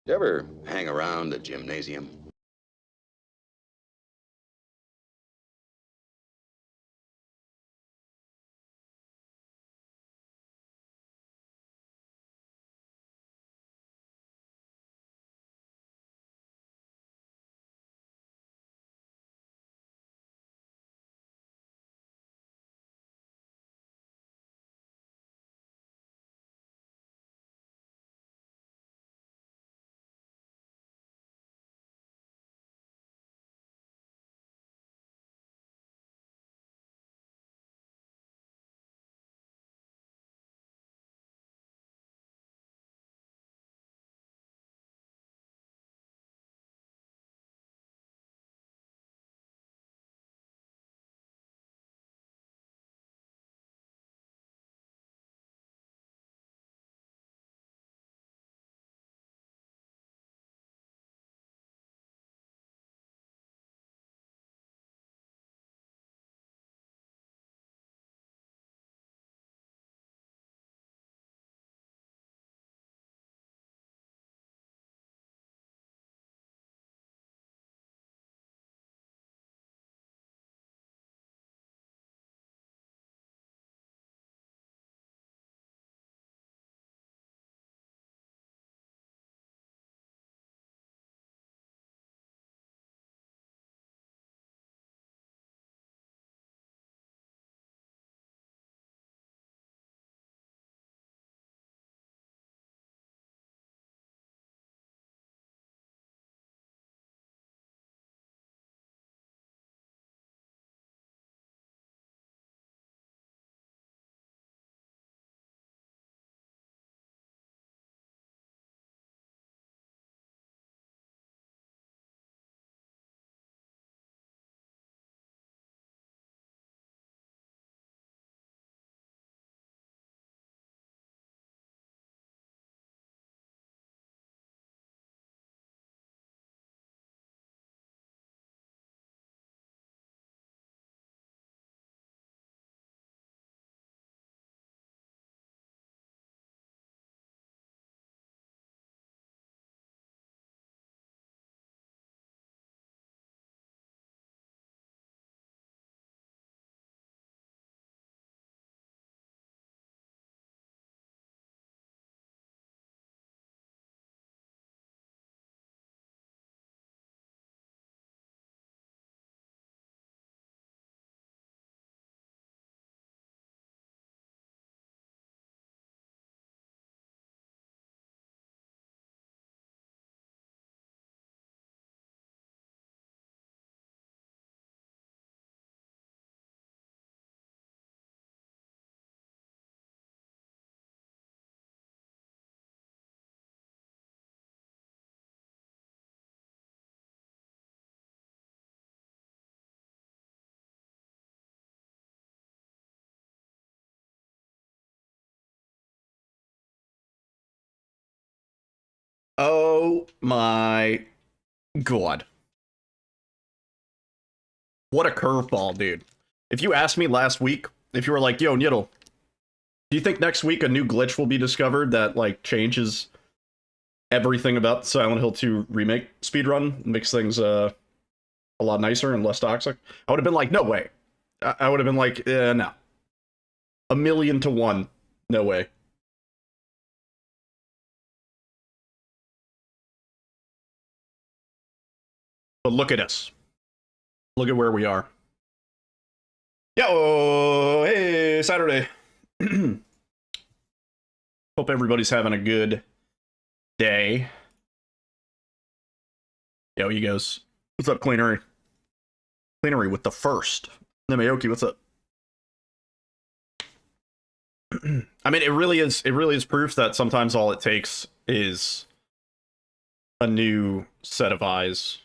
You ever hang around the gymnasium? Oh my god. What a curveball, dude. If you asked me last week, if you were like, yo, Niddle, do you think next week a new glitch will be discovered that, like, changes everything about the Silent Hill 2 remake speedrun, makes things a lot nicer and less toxic? I would have been like, no way. I would have been like, no. A million to one. No way. But look at us. Look at where we are. Yo, hey, Saturday. Hope everybody's having a good day. Yo, you guys. What's up, Cleanery? Cleanery with the first. Nemayoki, what's up? I mean, it really is proof that sometimes all it takes is a new set of eyes.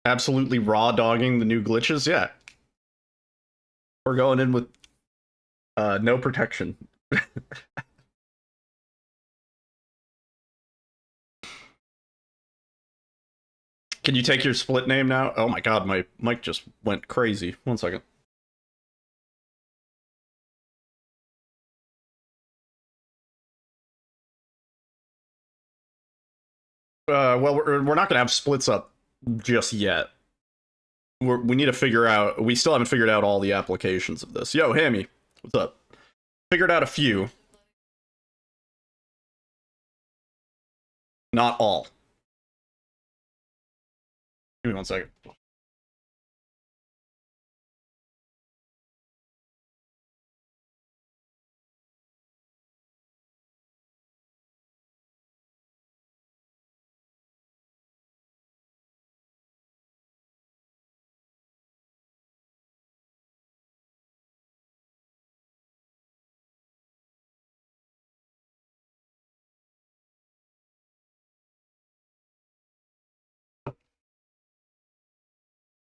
Absolutely raw dogging the new glitches, yeah. We're going in with no protection. Can you take your split name now? Oh my god, my mic just went crazy. 1 second. Well, we're not gonna have splits up just yet. We need to figure out. We still haven't figured out all the applications of this. Yo, Hammy, what's up? Figured out a few. Not all. Give me 1 second.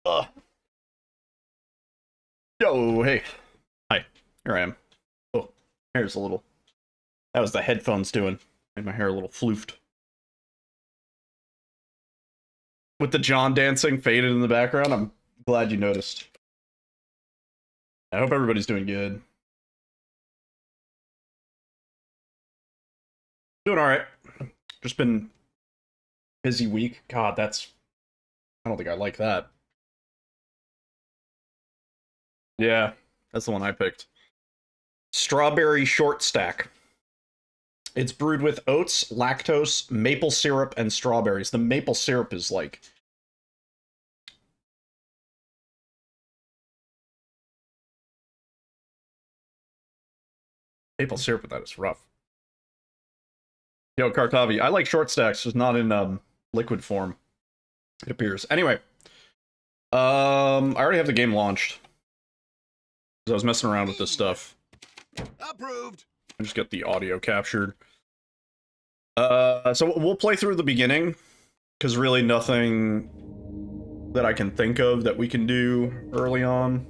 Uh. Yo, hey. Hi. Here I am. Oh, hair's a little... That was the headphones doing. Made my hair a little floofed. With the John dancing faded in the background, I'm glad you noticed. I hope everybody's doing good. Doing alright. Just been busy week. God, that's... I don't think I like that. Yeah, that's the one I picked. Strawberry short stack. It's brewed with oats, lactose, maple syrup, and strawberries. The maple syrup is like... Maple syrup with that is rough. Yo, Kartavi, I like short stacks, just not in liquid form. It appears. Anyway, I already have the game launched. I was messing around with this stuff. Approved. I just got the audio captured. So we'll play through the beginning, because really nothing that I can think of that we can do early on.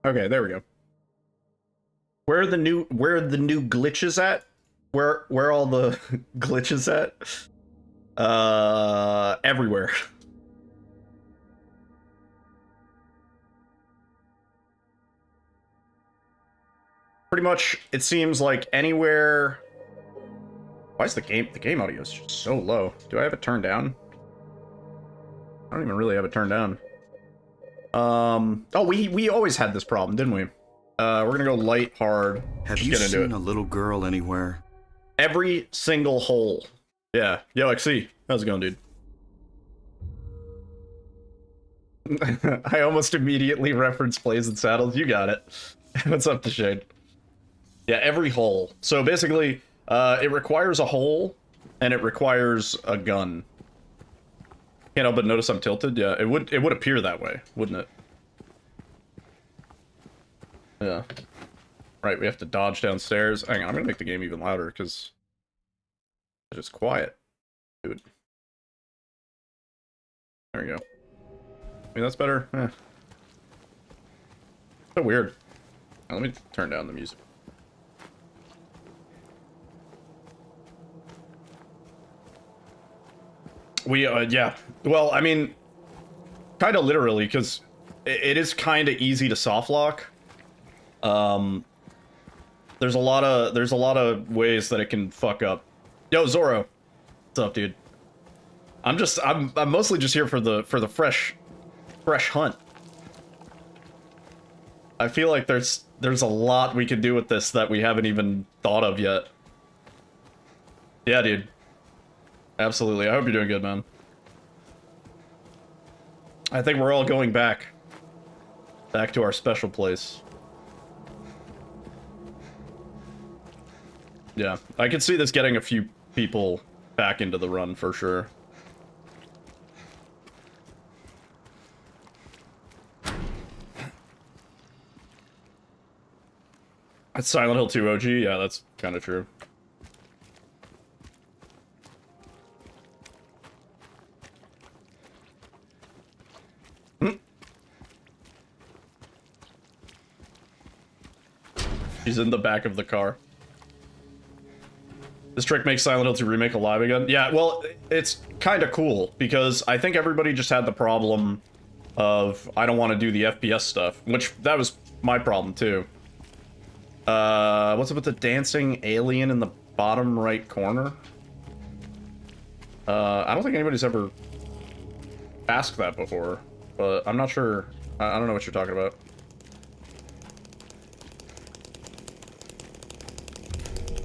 Okay, there we go. Where are the new glitches at? Where all the glitches at? Everywhere. Pretty much, it seems like anywhere. Why is the game audio is just so low? Do I have it turned down? I don't even really have it turned down. Oh, we always had this problem, didn't we? We're gonna go light, hard. Have you seen a little girl anywhere? Every single hole. Yeah. Yo, XC. How's it going, dude? I almost immediately referenced Blazing Saddles. You got it. What's up, Shade? Yeah, every hole. So basically, it requires a hole, and it requires a gun. Can't help but notice I'm tilted. Yeah, it would appear that way, wouldn't it? Yeah. Right, we have to dodge downstairs. Hang on, I'm gonna make the game even louder because it's just quiet. Dude. There we go. I mean, that's better. So weird. Now, let me turn down the music. We, yeah. Well, I mean, kind of literally, because it is kind of easy to soft lock. There's a lot of ways that it can fuck up. Yo, Zoro, what's up, dude? I'm mostly just here for the fresh hunt. I feel like there's a lot we can do with this that we haven't even thought of yet. Yeah, dude. Absolutely. I hope you're doing good, man. I think we're all going back to our special place. Yeah, I could see this getting a few people back into the run for sure. That's Silent Hill 2 OG? Yeah, that's kind of true. She's in the back of the car. This trick makes Silent Hill 2 Remake alive again. Yeah, well, it's kind of cool, because I think everybody just had the problem of, I don't want to do the FPS stuff, which, that was my problem, too. What's up with the dancing alien in the bottom right corner? I don't think anybody's ever asked that before, but I'm not sure. I don't know what you're talking about.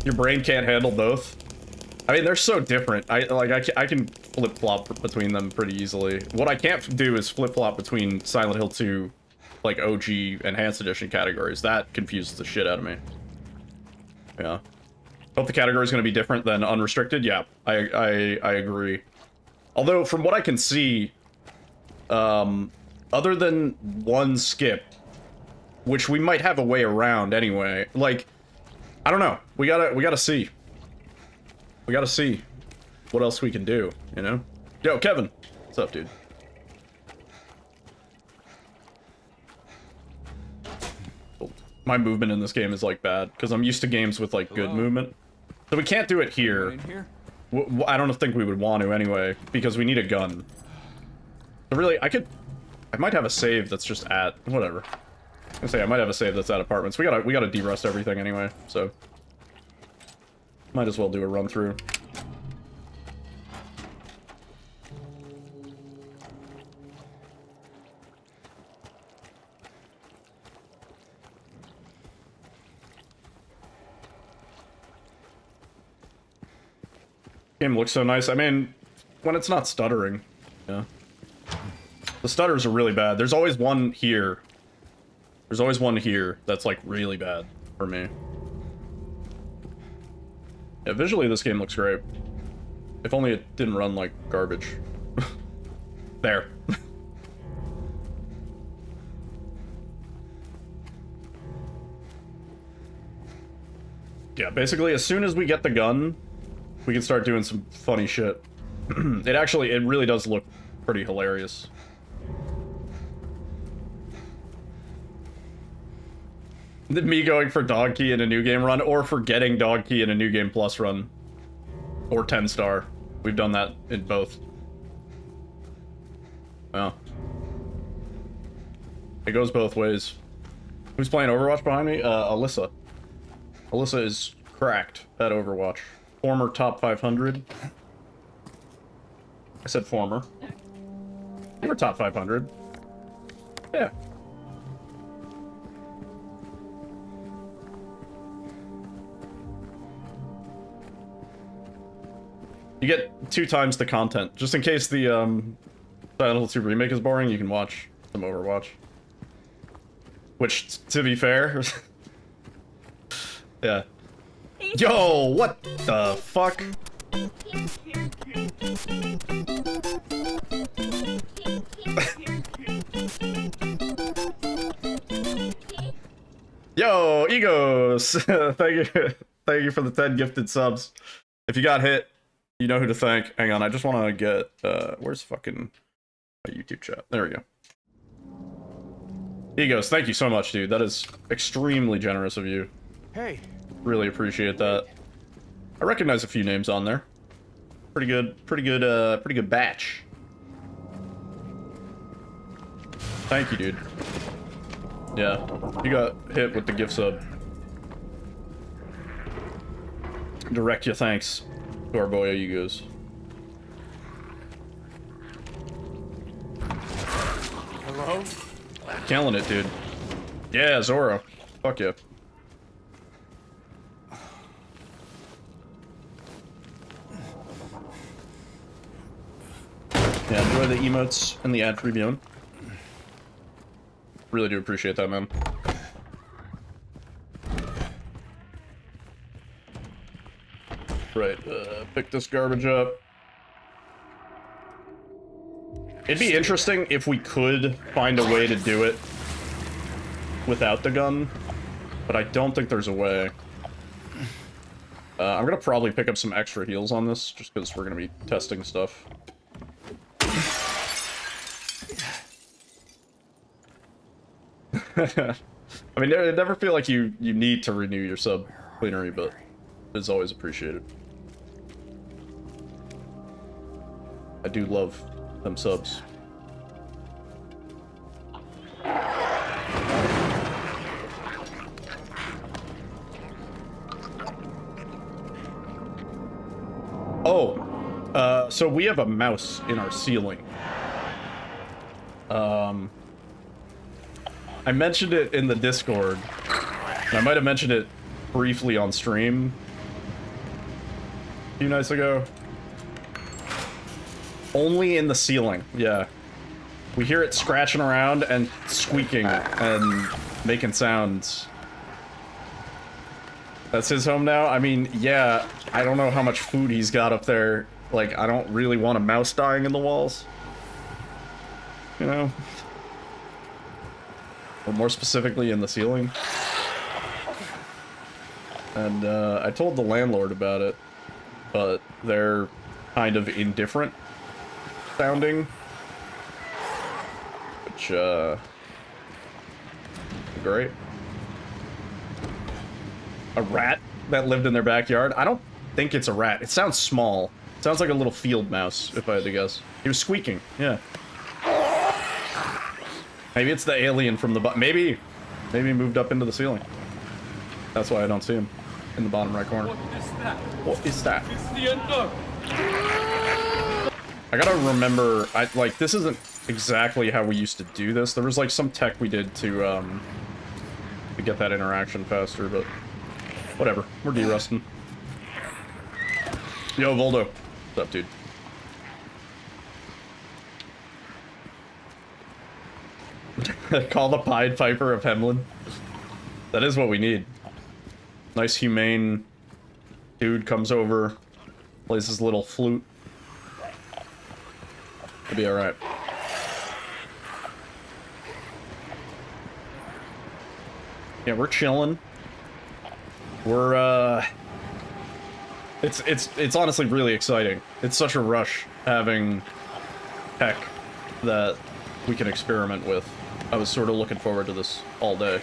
Your brain can't handle both. I mean, they're so different. I can flip-flop between them pretty easily. What I can't do is flip-flop between Silent Hill 2, like, OG Enhanced Edition categories. That confuses the shit out of me. Yeah. Hope the category is going to be different than unrestricted. Yeah, I agree. Although, from what I can see, other than one skip, which we might have a way around anyway, like, I don't know. We gotta see. We gotta see what else we can do, you know? Yo, Kevin. What's up, dude? My movement in this game is, like, bad, because I'm used to games with, like, good movement. So we can't do it here. I don't think we would want to anyway, because we need a gun. So really, I might have a save that's just at, whatever. I say I might have a save that's at apartments. We gotta de-rust everything anyway, so might as well do a run through. Game looks so nice. I mean, when it's not stuttering, yeah. The stutters are really bad. There's always one here. There's always one here that's, like, really bad for me. Yeah, visually this game looks great. If only it didn't run like garbage. There. Yeah, basically, as soon as we get the gun, we can start doing some funny shit. It really does look pretty hilarious. Me going for dog key in a new game run, or for getting dog key in a new game plus run. Or 10 star. We've done that in both. Well. It goes both ways. Who's playing Overwatch behind me? Alyssa. Alyssa is cracked at Overwatch. Former top 500. I said former. You were top 500. Yeah. You get 2 times the content. Just in case the Silent Hill 2 Remake is boring, you can watch some Overwatch. Which, to be fair... yeah. Yo, what the fuck? Yo, Egos! Thank you for the 10 gifted subs. If you got hit, you know who to thank. Hang on, I just want to get, where's fucking my YouTube chat? There we go. Egos, thank you so much, dude. That is extremely generous of you. Hey. Really appreciate that. I recognize a few names on there. Pretty good batch. Thank you, dude. Yeah, you got hit with the gift sub. Direct your thanks to our boy Egos. Hello? Killing it, dude. Yeah, Zoro. Fuck yeah. Yeah, enjoy the emotes and the ad tribune. Really do appreciate that, man. Right, pick this garbage up. It'd be interesting if we could find a way to do it without the gun, but I don't think there's a way. I'm gonna probably pick up some extra heals on this, just because we're gonna be testing stuff. I mean, I never feel like you need to renew your sub cleanery, but it's always appreciated. do love them subs. Oh, so we have a mouse in our ceiling. I mentioned it in the Discord, and I might have mentioned it briefly on stream a few nights ago. Only in the ceiling, yeah. We hear it scratching around and squeaking and making sounds. That's his home now? I mean, yeah, I don't know how much food he's got up there. Like, I don't really want a mouse dying in the walls. You know? Or more specifically, in the ceiling. And, I told the landlord about it, but they're kind of indifferent sounding. Which, great. A rat that lived in their backyard? I don't think it's a rat. It sounds small. It sounds like a little field mouse, if I had to guess. He was squeaking, yeah. Maybe it's the alien from the maybe he moved up into the ceiling. That's why I don't see him in the bottom right corner. What is that? What is that? It's the unknown. I gotta remember, like, this isn't exactly how we used to do this. There was, like, some tech we did to get that interaction faster, but whatever. We're de-rusting. Yo, Voldo. What's up, dude? Call the Pied Piper of Hemlin. That is what we need. Nice, humane dude comes over, plays his little flute. It'll be alright. Yeah, we're chilling. We're, It's honestly really exciting. It's such a rush having tech that we can experiment with. I was sort of looking forward to this all day.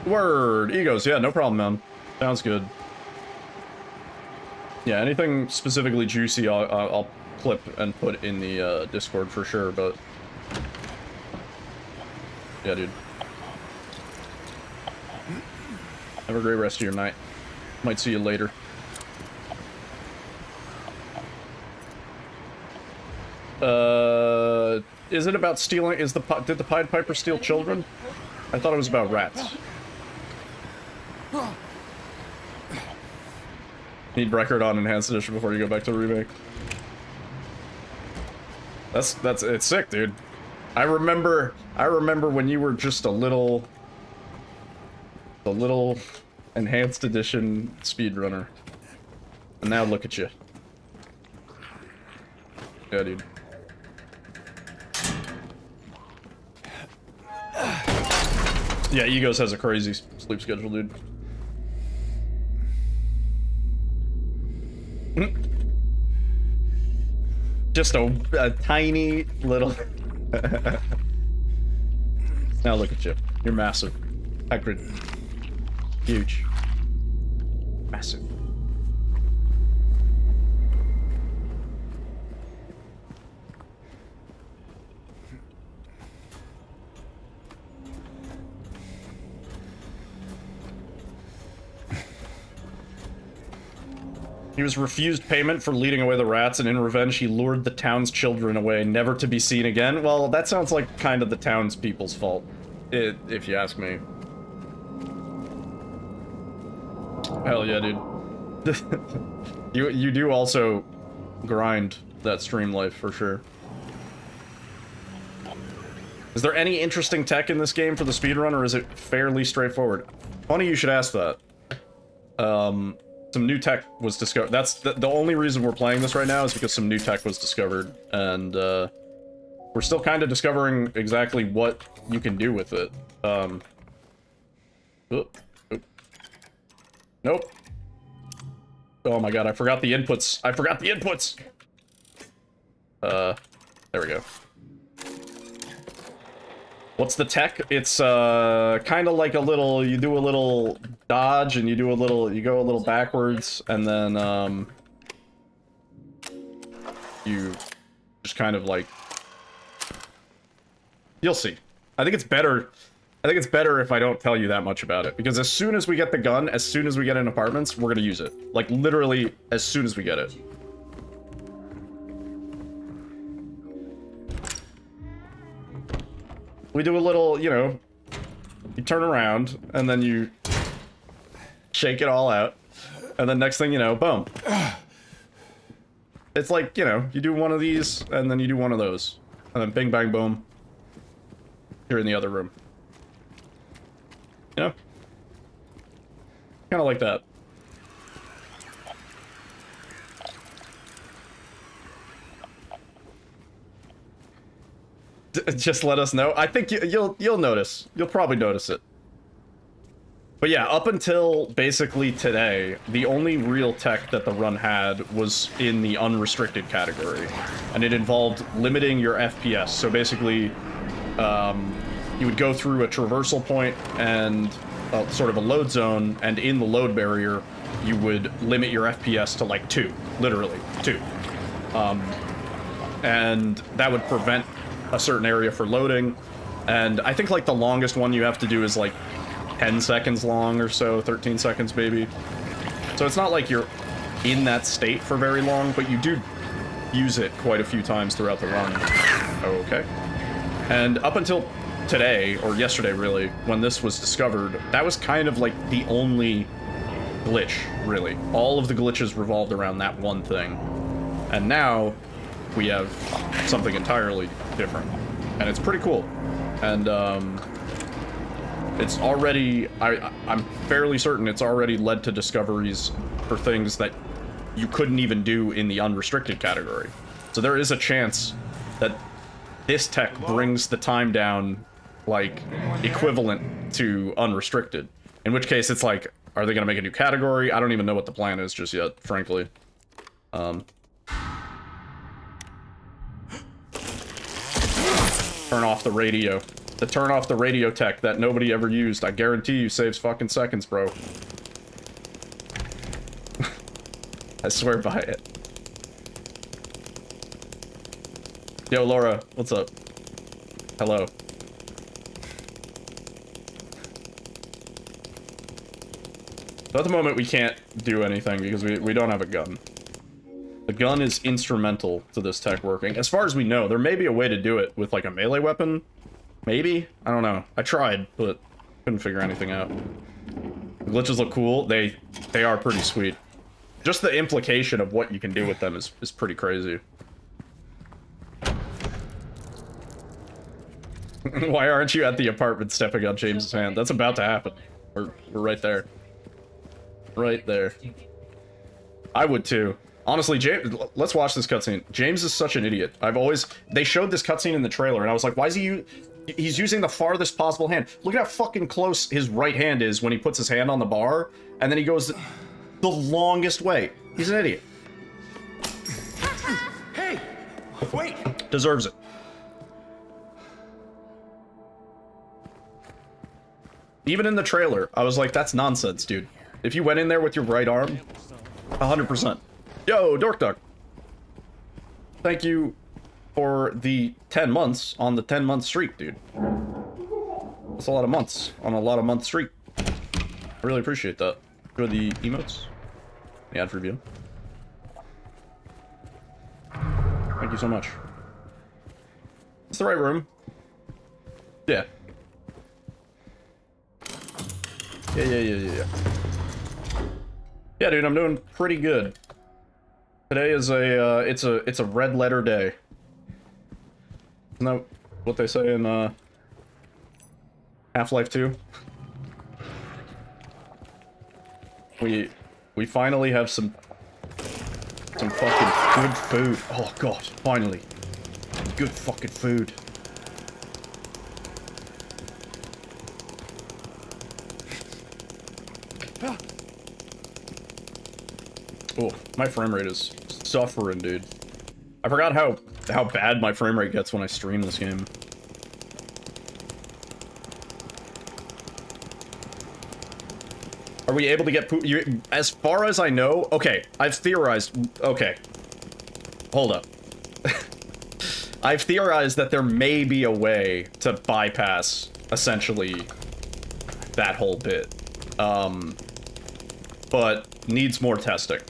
Word! Egos, yeah, no problem, man. Sounds good. Yeah, anything specifically juicy I'll clip and put in the Discord for sure, but... yeah, dude. Have a great rest of your night. Might see you later. Is it about stealing? Did the Pied Piper steal children? I thought it was about rats. Need record on enhanced edition before you go back to the remake. It's sick, dude. I remember when you were just a little enhanced edition speedrunner. And now look at you. Yeah, dude. Yeah, Egos has a crazy sleep schedule, dude. Just a tiny little... Now look at you. You're massive. Hagrid. Huge. Massive. He was refused payment for leading away the rats, and in revenge he lured the town's children away, never to be seen again. Well, that sounds like kind of the townspeople's fault, if you ask me. Hell yeah, dude. You do also grind that stream life, for sure. Is there any interesting tech in this game for the speedrun, or is it fairly straightforward? Funny you should ask that. Some new tech was discovered. That's the only reason we're playing this right now is because some new tech was discovered, and we're still kind of discovering exactly what you can do with it. Nope. Oh my god, I forgot the inputs. I forgot the inputs! There we go. What's the tech? It's, kind of like a little... You do a little dodge, and you do a little, you go a little backwards, and then you just kind of like, you'll see. I think it's better if I don't tell you that much about it, because as soon as we get the gun, as soon as we get in apartments, we're gonna use it. Like, literally, as soon as we get it. We do a little, you know, you turn around, and then you shake it all out, and then next thing you know, boom. It's like, you know, you do one of these, and then you do one of those. And then bing, bang, boom. You're in the other room. You know? Kind of like that. Just let us know. I think you'll notice. You'll probably notice it. But yeah, up until basically today, the only real tech that the run had was in the unrestricted category, and it involved limiting your FPS. So basically, you would go through a traversal point and sort of a load zone, and in the load barrier, you would limit your FPS to like 2, literally 2, and that would prevent a certain area for loading. And I think like the longest one you have to do is like 10 seconds long or so, 13 seconds maybe. So it's not like you're in that state for very long, but you do use it quite a few times throughout the run. Okay. And up until today, or yesterday really, when this was discovered, that was kind of like the only glitch, really. All of the glitches revolved around that one thing. And now we have something entirely different. And it's pretty cool. And it's already, I'm fairly certain it's already led to discoveries for things that you couldn't even do in the unrestricted category. So there is a chance that this tech brings the time down, like, equivalent to unrestricted. In which case, it's like, are they gonna make a new category? I don't even know what the plan is just yet, frankly. Turn off the radio. The turn off the radio tech that nobody ever used. I guarantee you saves fucking seconds, bro. I swear by it. Yo, Laura, what's up? Hello. So at the moment, we can't do anything because we don't have a gun. The gun is instrumental to this tech working. As far as we know, there may be a way to do it with like a melee weapon. Maybe? I don't know. I tried, but couldn't figure anything out. The glitches look cool. They are pretty sweet. Just the implication of what you can do with them is pretty crazy. Why aren't you at the apartment stepping on James's hand? That's about to happen. We're right there. Right there. I would too. Honestly, James, let's watch this cutscene. James is such an idiot. They showed this cutscene in the trailer, and I was like, why is he's using the farthest possible hand. Look at how fucking close his right hand is when he puts his hand on the bar, and then he goes the longest way. He's an idiot. Hey! Wait! Deserves it. Even in the trailer, I was like, that's nonsense, dude. If you went in there with your right arm, 100%. Yo, Dork Duck. Thank you for the 10 months on the 10-month streak, dude. That's a lot of months on a lot of month streak. I really appreciate that. Go to the emotes. The ad review. Thank you so much. It's the right room. Yeah. Yeah. Yeah, dude, I'm doing pretty good. Today is it's a red letter day. Isn't that what they say in Half-Life 2? We finally have some fucking good food. Oh god, finally. Good fucking food. Oh, my frame rate is suffering, dude. I forgot how bad my frame rate gets when I stream this game. Are we able to get poop? As far as I know, okay, I've theorized. Okay, hold up. I've theorized that there may be a way to bypass essentially that whole bit, but needs more testing.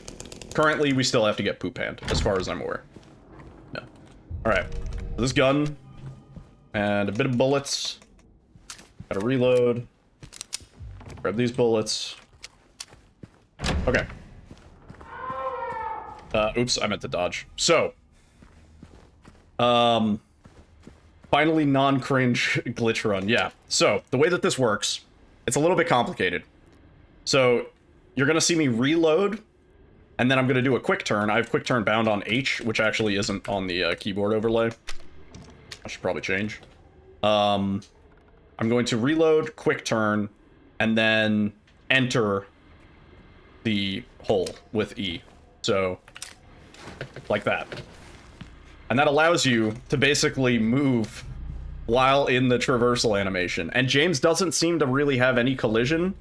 Currently, we still have to get poop hand, as far as I'm aware. No. All right, this gun and a bit of bullets. Gotta reload. Grab these bullets. Okay. Oops, I meant to dodge. So, finally non-cringe glitch run. Yeah. So, the way that this works, it's a little bit complicated. So, you're gonna see me reload, and then I'm gonna do a quick turn. I have quick turn bound on H, which actually isn't on the keyboard overlay. I should probably change. I'm going to reload, quick turn, and then enter the hole with E. So, like that. And that allows you to basically move while in the traversal animation. And James doesn't seem to really have any collision,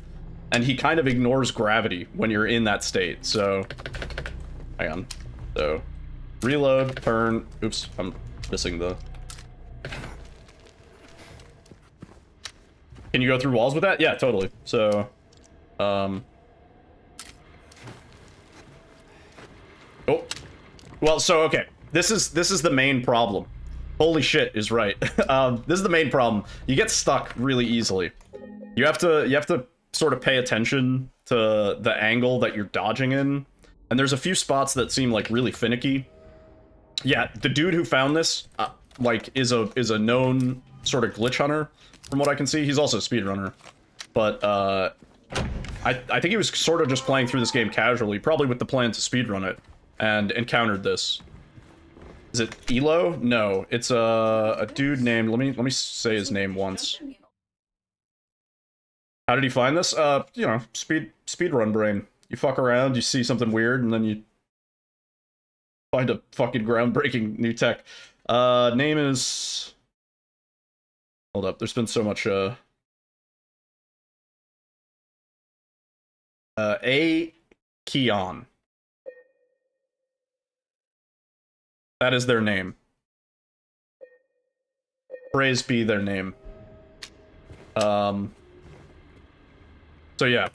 and he kind of ignores gravity when you're in that state. So, hang on. So, reload, turn. Oops, I'm missing the... Can you go through walls with that? Yeah, totally. So, oh. Well, so, okay. This is the main problem. Holy shit is right. This is the main problem. You get stuck really easily. You have to sort of pay attention to the angle that you're dodging in. And there's a few spots that seem like really finicky. Yeah, the dude who found this, like, is a known sort of glitch hunter. From what I can see, he's also a speedrunner. But, I think he was sort of just playing through this game casually, probably with the plan to speedrun it, and encountered this. Is it Elo? No, it's a dude named, let me say his name once. How did he find this? You know, speedrun brain. You fuck around, you see something weird, and then you find a fucking groundbreaking new tech. Name is... Hold up, there's been so much, A. Keon. That is their name. Praise be their name. So yeah.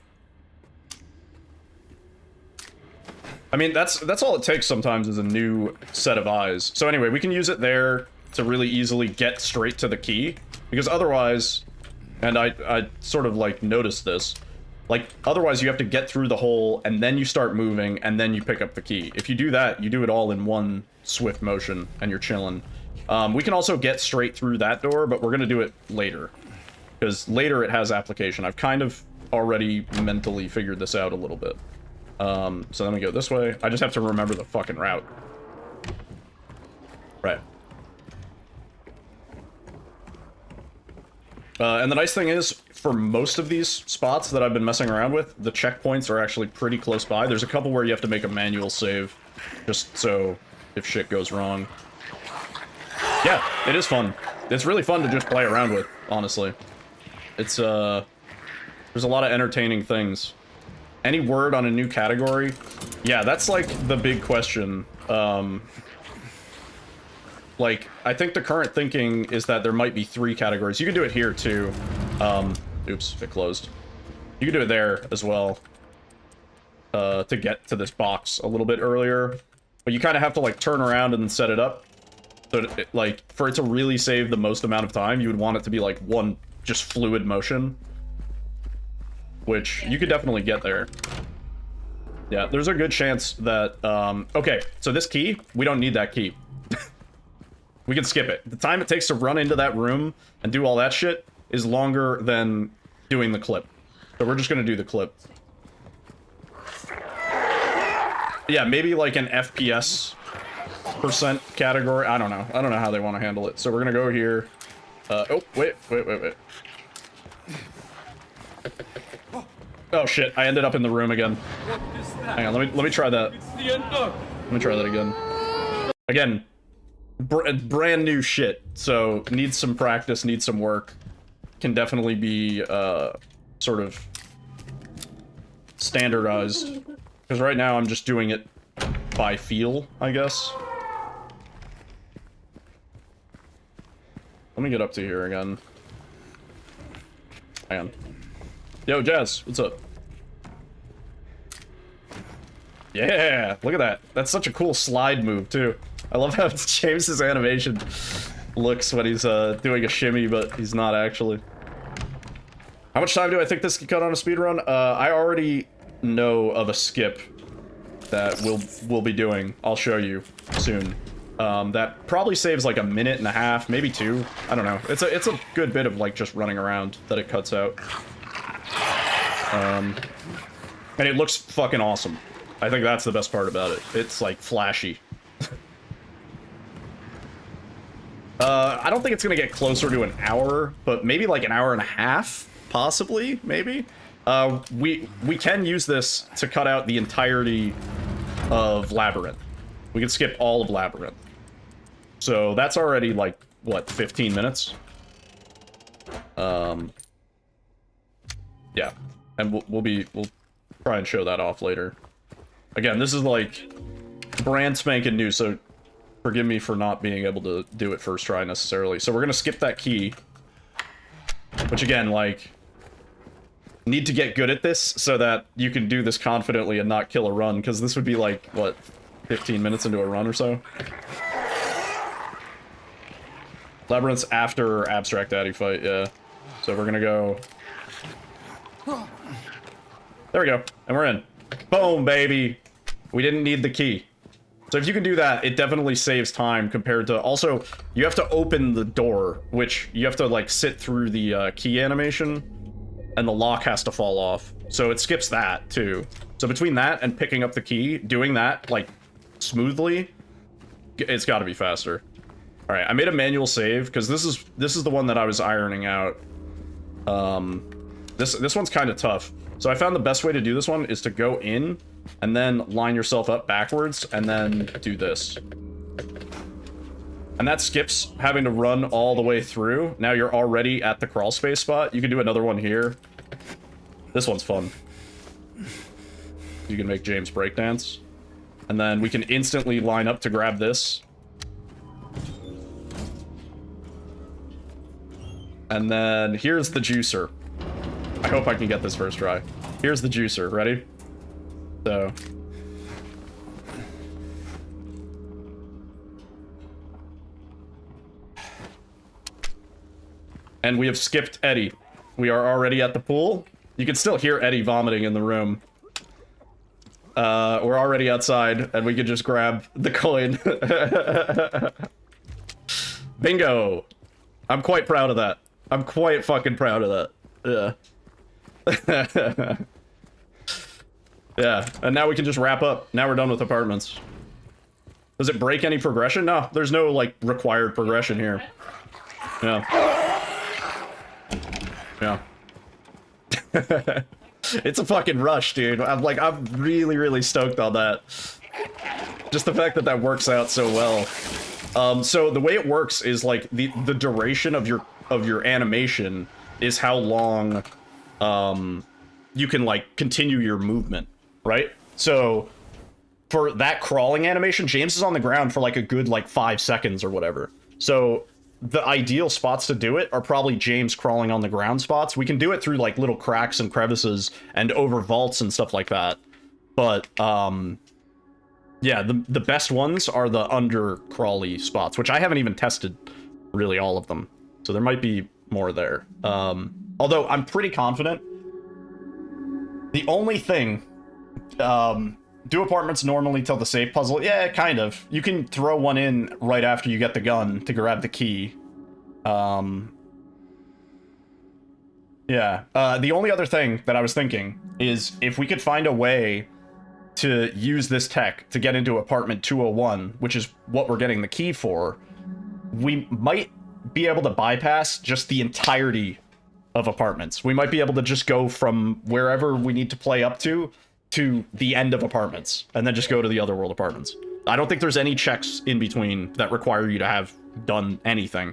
I mean, that's all it takes sometimes is a new set of eyes. So anyway, we can use it there to really easily get straight to the key. Because otherwise, and I sort of like noticed this, like otherwise you have to get through the hole and then you start moving and then you pick up the key. If you do that, you do it all in one swift motion and you're chilling. We can also get straight through that door, but we're gonna do it later. Because later it has application. I've kind of already mentally figured this out a little bit. So then we go this way. I just have to remember the fucking route. Right. And the nice thing is, for most of these spots that I've been messing around with, the checkpoints are actually pretty close by. There's a couple where you have to make a manual save, just so if shit goes wrong. Yeah, it is fun. It's really fun to just play around with, honestly. It's, there's a lot of entertaining things. Any word on a new category? Yeah, that's like the big question. Like, I think the current thinking is that there might be 3 categories. You can do it here, too. Oops, it closed. You can do it there, as well. To get to this box a little bit earlier. But you kind of have to, like, turn around and set it up. So, like, for it to really save the most amount of time, you would want it to be, like, one just fluid motion. Which, you could definitely get there. Yeah, there's a good chance that, okay, so this key, we don't need that key. We can skip it. The time it takes to run into that room and do all that shit is longer than doing the clip. So we're just gonna do the clip. Yeah, maybe like an FPS percent category. I don't know. I don't know how they want to handle it. So we're gonna go here. Oh, wait. Oh shit, I ended up in the room again. Hang on, let me try that. Let me try that again. Again. Brand new shit, so needs some practice, needs some work. Can definitely be sort of standardized. Because right now I'm just doing it by feel, I guess. Let me get up to here again. Hang on. Yo, Jazz, what's up? Yeah, look at that. That's such a cool slide move, too. I love how James's animation looks when he's doing a shimmy, but he's not actually. How much time do I think this could cut on a speedrun? I already know of a skip that we'll be doing. I'll show you soon. That probably saves like a minute and a half, maybe 2. I don't know. It's a good bit of like just running around that it cuts out. And it looks fucking awesome. I think that's the best part about it. It's like flashy. I don't think it's gonna get closer to an hour, but maybe like an hour and a half, possibly, maybe. We can use this to cut out the entirety of Labyrinth. We can skip all of Labyrinth. So that's already like, what, 15 minutes? Yeah. And we'll try and show that off later. Again, this is like brand spanking new, so forgive me for not being able to do it first try necessarily. So we're gonna skip that key. Which again, like, need to get good at this so that you can do this confidently and not kill a run, because this would be like, what, 15 minutes into a run or so? Labyrinth's after Abstract Daddy fight, yeah. So we're gonna go... There we go, and we're in. Boom, baby! We didn't need the key. So if you can do that, it definitely saves time compared to... Also, you have to open the door, which you have to, like, sit through the key animation, and the lock has to fall off. So it skips that, too. So between that and picking up the key, doing that, like, smoothly, it's gotta be faster. Alright, I made a manual save, because this is the one that I was ironing out. This one's kind of tough. So I found the best way to do this one is to go in, and then line yourself up backwards, and then do this. And that skips having to run all the way through. Now you're already at the crawl space spot. You can do another one here. This one's fun. You can make James breakdance. And then we can instantly line up to grab this. And then here's the juicer. I hope I can get this first try. Here's the juicer. Ready? So... And we have skipped Eddie. We are already at the pool. You can still hear Eddie vomiting in the room. We're already outside, and we can just grab the coin. Bingo! I'm quite proud of that. I'm quite fucking proud of that. Yeah. Yeah, and now we can just wrap up. Now we're done with apartments. Does it break any progression? No, there's no, like, required progression here. Yeah. Yeah. It's a fucking rush, dude. I'm really, really stoked on that. Just the fact that that works out so well. So the way it works is, like, the duration of your animation is how long you can, like, continue your movement, right? So for that crawling animation, James is on the ground for like a good like 5 seconds or whatever. So the ideal spots to do it are probably James crawling on the ground spots. We can do it through like little cracks and crevices and over vaults and stuff like that. But yeah, the best ones are the under crawly spots, which I haven't even tested really all of them. So there might be more there. Although I'm pretty confident. The only thing, do apartments normally till the safe puzzle? Yeah, kind of. You can throw one in right after you get the gun to grab the key. Yeah. The only other thing that I was thinking is if we could find a way to use this tech to get into apartment 201, which is what we're getting the key for, we might be able to bypass just the entirety of apartments. We might be able to just go from wherever we need to play up to the end of apartments, and then just go to the other world apartments. I don't think there's any checks in between that require you to have done anything.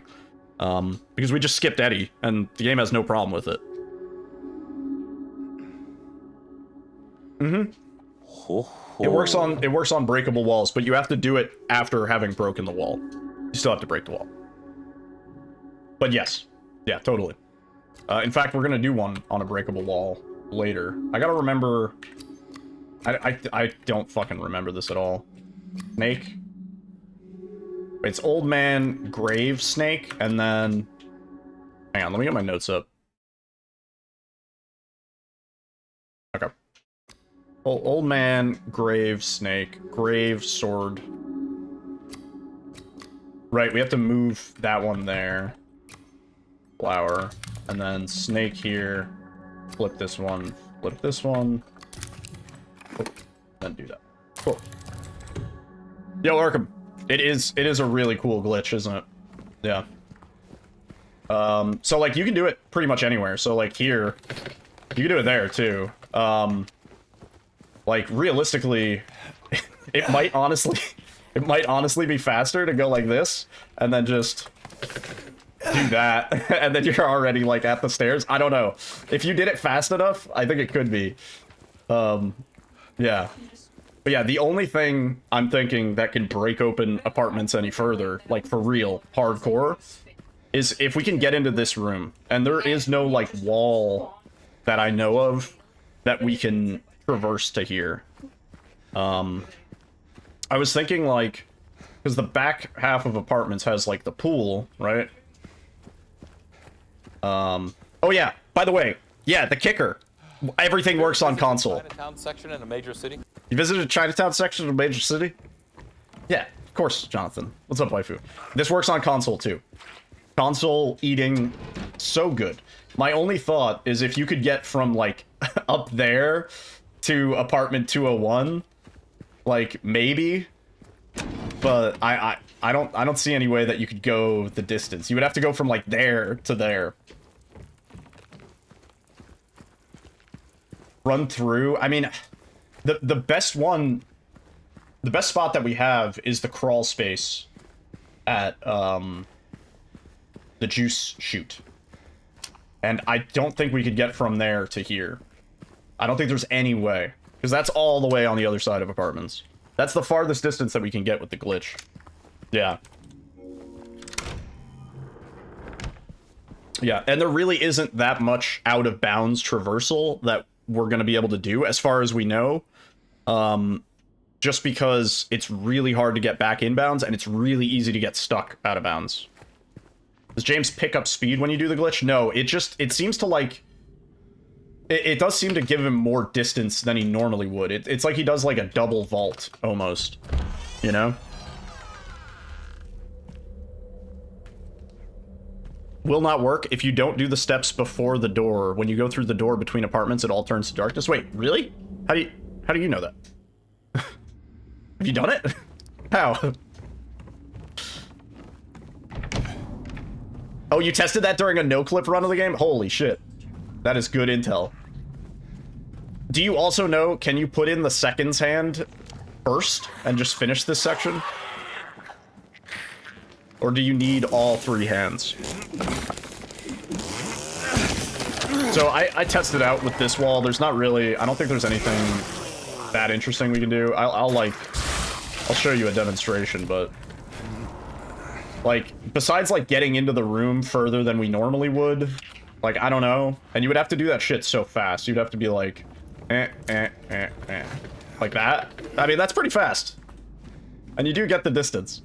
Because we just skipped Eddie, and the game has no problem with it. Mm-hmm. It works on breakable walls, but you have to do it after having broken the wall. You still have to break the wall. But yes. Yeah, totally. In fact, we're gonna do one on a breakable wall later. I gotta remember... I don't fucking remember this at all. Snake? It's old man, grave, snake, and then... Hang on, let me get my notes up. Okay. Old man, grave, snake, grave, sword. Right, we have to move that one there. Flower. And then snake here. Flip this one. Flip this one. Then do that. Cool. Yo, Arkham. It is a really cool glitch, isn't it? Yeah. So like you can do it pretty much anywhere. So like here, you can do it there too. Like realistically, it might honestly be faster to go like this and then just do that, and then you're already like at the stairs. I don't know. If you did it fast enough, I think it could be. Yeah. But yeah, the only thing I'm thinking that can break open apartments any further, like for real, hardcore, is if we can get into this room. And there is no, like, wall that I know of that we can traverse to here. I was thinking, like, because the back half of apartments has, like, the pool, right? Oh yeah, by the way, yeah, the kicker. Everything works on console. Chinatown section in a major city? You visited Chinatown section of a major city? Yeah, of course, Jonathan. What's up, waifu? This works on console, too. Console eating so good. My only thought is if you could get from, like, up there to apartment 201, like, maybe. But I don't see any way that you could go the distance. You would have to go from, like, there to there. Run through. I mean, the best one, the best spot that we have is the crawl space at the juice chute. And I don't think we could get from there to here. I don't think there's any way, because that's all the way on the other side of apartments. That's the farthest distance that we can get with the glitch. Yeah. Yeah, and there really isn't that much out of bounds traversal that we're going to be able to do, as far as we know. Just because it's really hard to get back inbounds, and it's really easy to get stuck out of bounds. Does James pick up speed when you do the glitch? No, it seems to, like... It does seem to give him more distance than he normally would. It's like he does, like, a double vault, almost. You know? Will not work if you don't do the steps before the door. When you go through the door between apartments, it all turns to darkness. Wait, really? How do you know that? Have you done it? How? Oh, you tested that during a no-clip run of the game? Holy shit. That is good intel. Do you also know, can you put in the seconds hand first and just finish this section? Or do you need all three hands? So I tested out with this wall. There's not really... I don't think there's anything that interesting we can do. I'll show you a demonstration, but... Like, besides, like, getting into the room further than we normally would, like, I don't know. And you would have to do that shit so fast. You'd have to be like... Like that. I mean, that's pretty fast. And you do get the distance.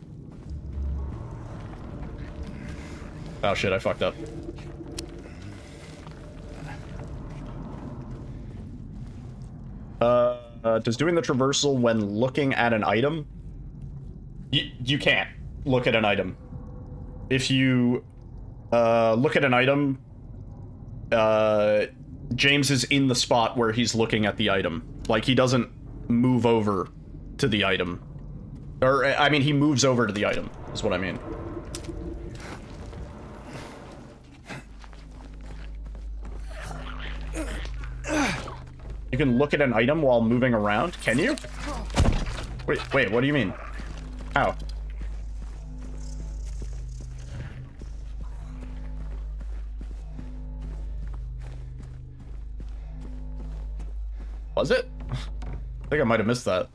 Oh shit, I fucked up. Does doing the traversal when looking at an item? You can't look at an item. If you look at an item, James is in the spot where he's looking at the item. Like, he doesn't move over to the item. Or, I mean, he moves over to the item, is what I mean. You can look at an item while moving around? Can you? Wait, what do you mean? How? Was it? I think I might have missed that.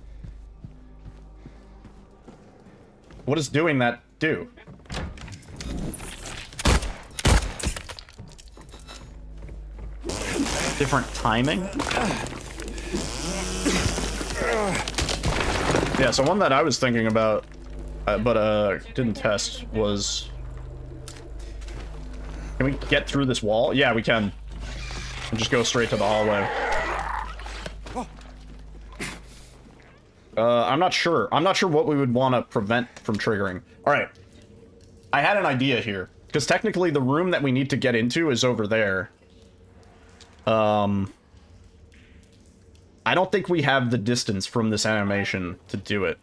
What does doing that do? Different timing? Yeah, so one that I was thinking about, but didn't test, was... Can we get through this wall? Yeah, we can. And just go straight to the hallway. I'm not sure. I'm not sure what we would want to prevent from triggering. Alright. I had an idea here. Because technically the room that we need to get into is over there. I don't think we have the distance from this animation to do it.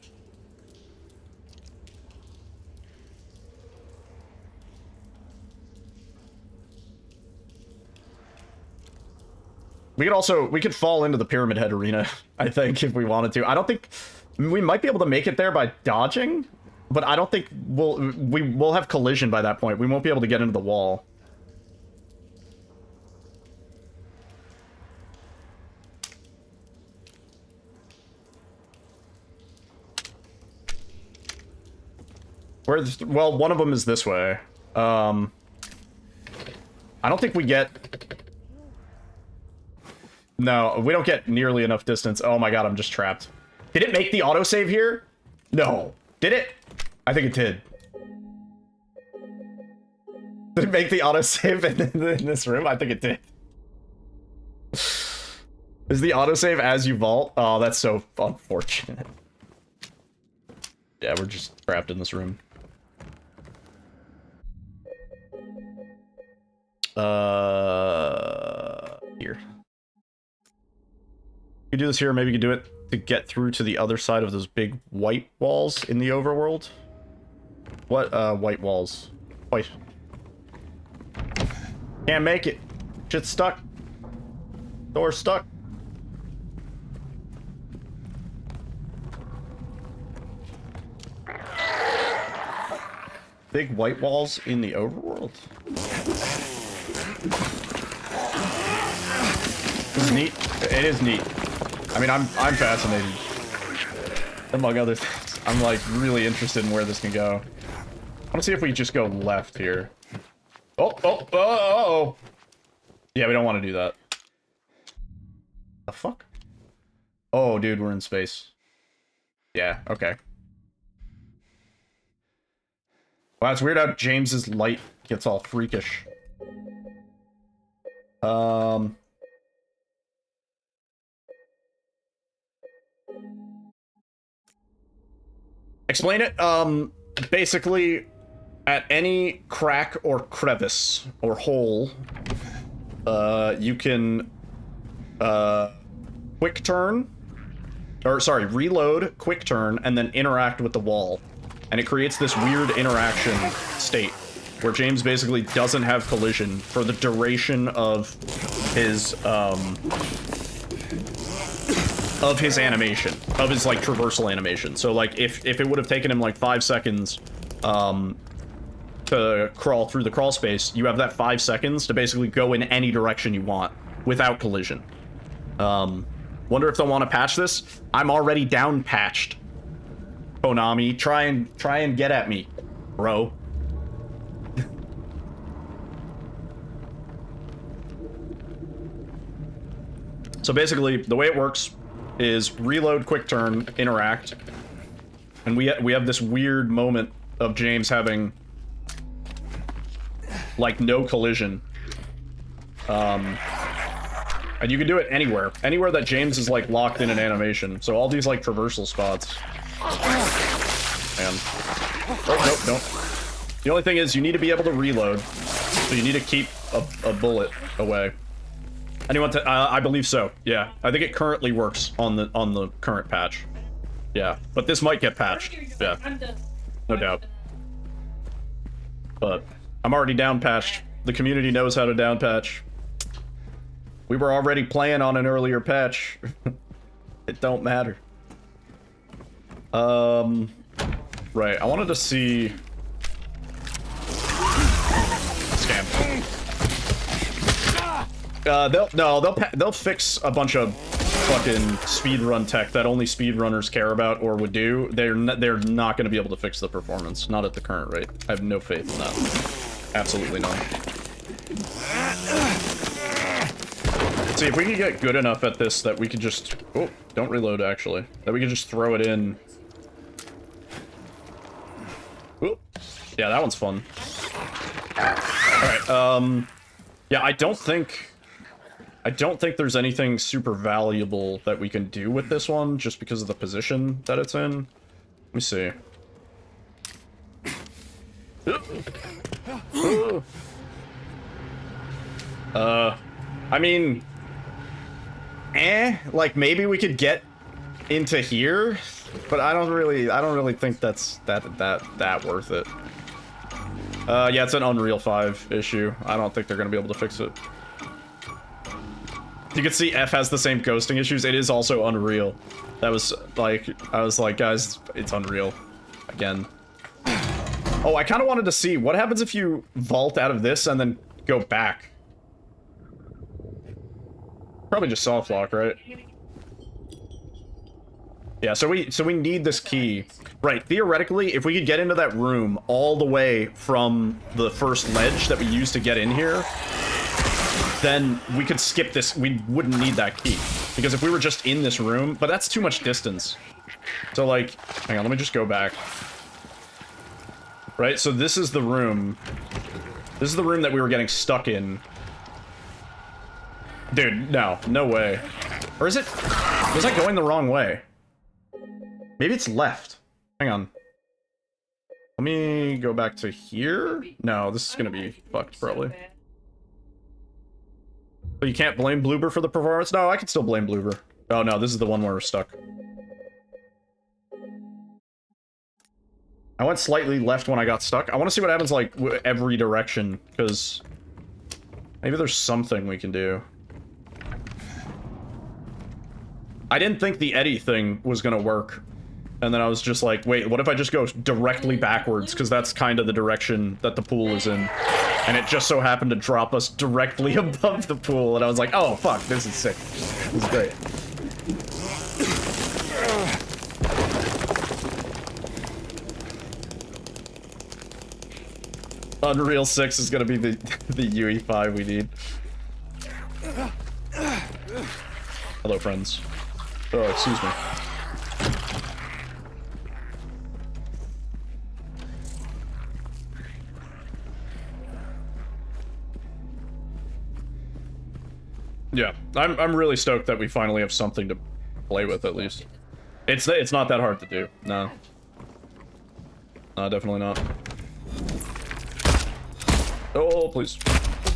We could fall into the Pyramid Head arena, I think, if we wanted to. I don't think... We might be able to make it there by dodging, but I don't think we'll have collision by that point. We won't be able to get into the wall. Well, one of them is this way. I don't think we get... No, we don't get nearly enough distance. Oh my god, I'm just trapped. Did it make the autosave here? No. Did it? I think it did. Did it make the autosave in this room? I think it did. Is the autosave as you vault? Oh, that's so unfortunate. Yeah, we're just trapped in this room. Here. You could do this here, maybe you could do it to get through to the other side of those big white walls in the overworld. What, white walls? White. Can't make it. Shit's stuck. Door's stuck. Big white walls in the overworld? This is neat. It is neat. I mean, I'm fascinated. Among other things. I'm like really interested in where this can go. I want to see if we just go left here. Oh. Yeah, we don't want to do that. The fuck? Oh, dude, we're in space. Yeah, okay. Wow, it's weird how James's light gets all freakish. Explain it. Basically, at any crack or crevice or hole, you can quick turn, or sorry, reload, quick turn, and then interact with the wall. And it creates this weird interaction state where James basically doesn't have collision for the duration of his animation, of his like traversal animation. So like if it would have taken him like 5 seconds to crawl through the crawl space, you have that 5 seconds to basically go in any direction you want without collision. Wonder if they'll want to patch this. I'm already down patched. Konami, try and get at me, bro. So basically, the way it works is reload, quick turn, interact, and we have this weird moment of James having like no collision. And you can do it anywhere that James is like locked in an animation. So all these like traversal spots. And oh, nope. The only thing is you need to be able to reload, so you need to keep a bullet away. Anyone? I believe so. Yeah, I think it currently works on the current patch. Yeah, but this might get patched. Yeah, no doubt. But I'm already down patched. The community knows how to down patch. We were already playing on an earlier patch. It don't matter. Right, I wanted to see... Scam. They'll fix a bunch of fucking speedrun tech that only speedrunners care about or would do, they're not going to be able to fix the performance. Not at the current rate. I have no faith in that. Absolutely none. See, if we can get good enough at this that we could just... Oh, don't reload, actually. That we could just throw it in. Ooh. Yeah, that one's fun. Alright, yeah, I don't think there's anything super valuable that we can do with this one, just because of the position that it's in. Let me see. I mean... like, maybe we could get into here, but I don't really think that's that worth it. Yeah, it's an Unreal 5 issue. I don't think they're gonna be able to fix it. You can see F has the same ghosting issues. It is also Unreal. That was like, I was like, guys, it's Unreal again. Oh, I kind of wanted to see what happens if you vault out of this and then go back. Probably just soft lock, right? Yeah, so we need this key. Right, theoretically, if we could get into that room all the way from the first ledge that we used to get in here, then we could skip this. We wouldn't need that key. Because if we were just in this room, but that's too much distance. So like, hang on, let me just go back. Right, so this is the room. This is the room that we were getting stuck in. Dude, no way. Or is it? Was I going the wrong way? Maybe it's left. Hang on. Let me go back to here. No, this is gonna be fucked, probably. But you can't blame Bloober for the performance? No, I can still blame Bloober. Oh no, this is the one where we're stuck. I went slightly left when I got stuck. I want to see what happens, like, every direction, because maybe there's something we can do. I didn't think the eddy thing was gonna work. And then I was just like, wait, what if I just go directly backwards? Because that's kind of the direction that the pool is in. And it just so happened to drop us directly above the pool. And I was like, oh, fuck, this is sick. This is great. Unreal 6 is going to be the UE5 we need. Hello, friends. Oh, excuse me. Yeah, I'm really stoked that we finally have something to play with, at least. It's not that hard to do. No. No, definitely not. Oh, please.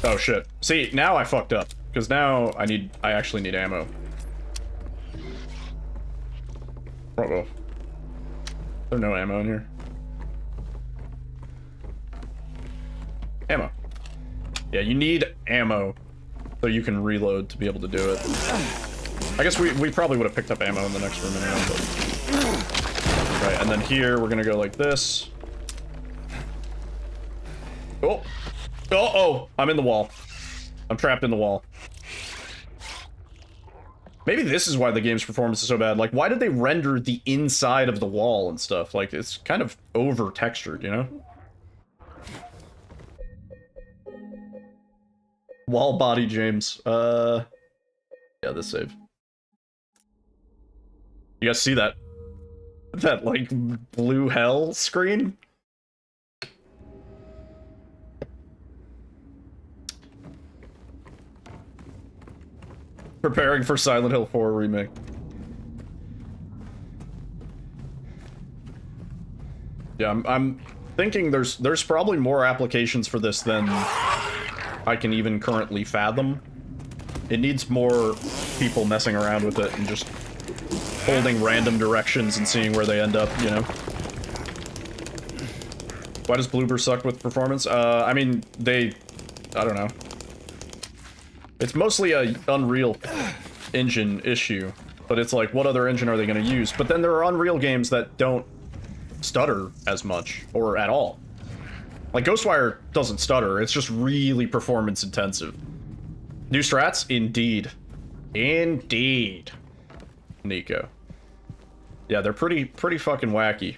Oh, shit. See, now I fucked up. Because now I actually need ammo. Uh-oh. There's no ammo in here. Ammo. Yeah, you need ammo so you can reload to be able to do it. I guess we probably would have picked up ammo in the next room anyway, but... Right, and then here we're gonna go like this. Oh! Oh! I'm in the wall. I'm trapped in the wall. Maybe this is why the game's performance is so bad. Like, why did they render the inside of the wall and stuff? Like, it's kind of over-textured, you know? Wall body, James. Yeah, this save. You guys see that? That, like, blue hell screen? Preparing for Silent Hill 4 remake. Yeah, I'm thinking there's probably more applications for this than I can even currently fathom. It needs more people messing around with it and just holding random directions and seeing where they end up, you know? Why does Bloober suck with performance? I mean, I don't know. It's mostly a Unreal Engine issue, but it's like, what other engine are they going to use? But then there are Unreal games that don't stutter as much, or at all. Like, Ghostwire doesn't stutter, it's just really performance intensive. New strats? Indeed. Indeed. Nico. Yeah, they're pretty fucking wacky.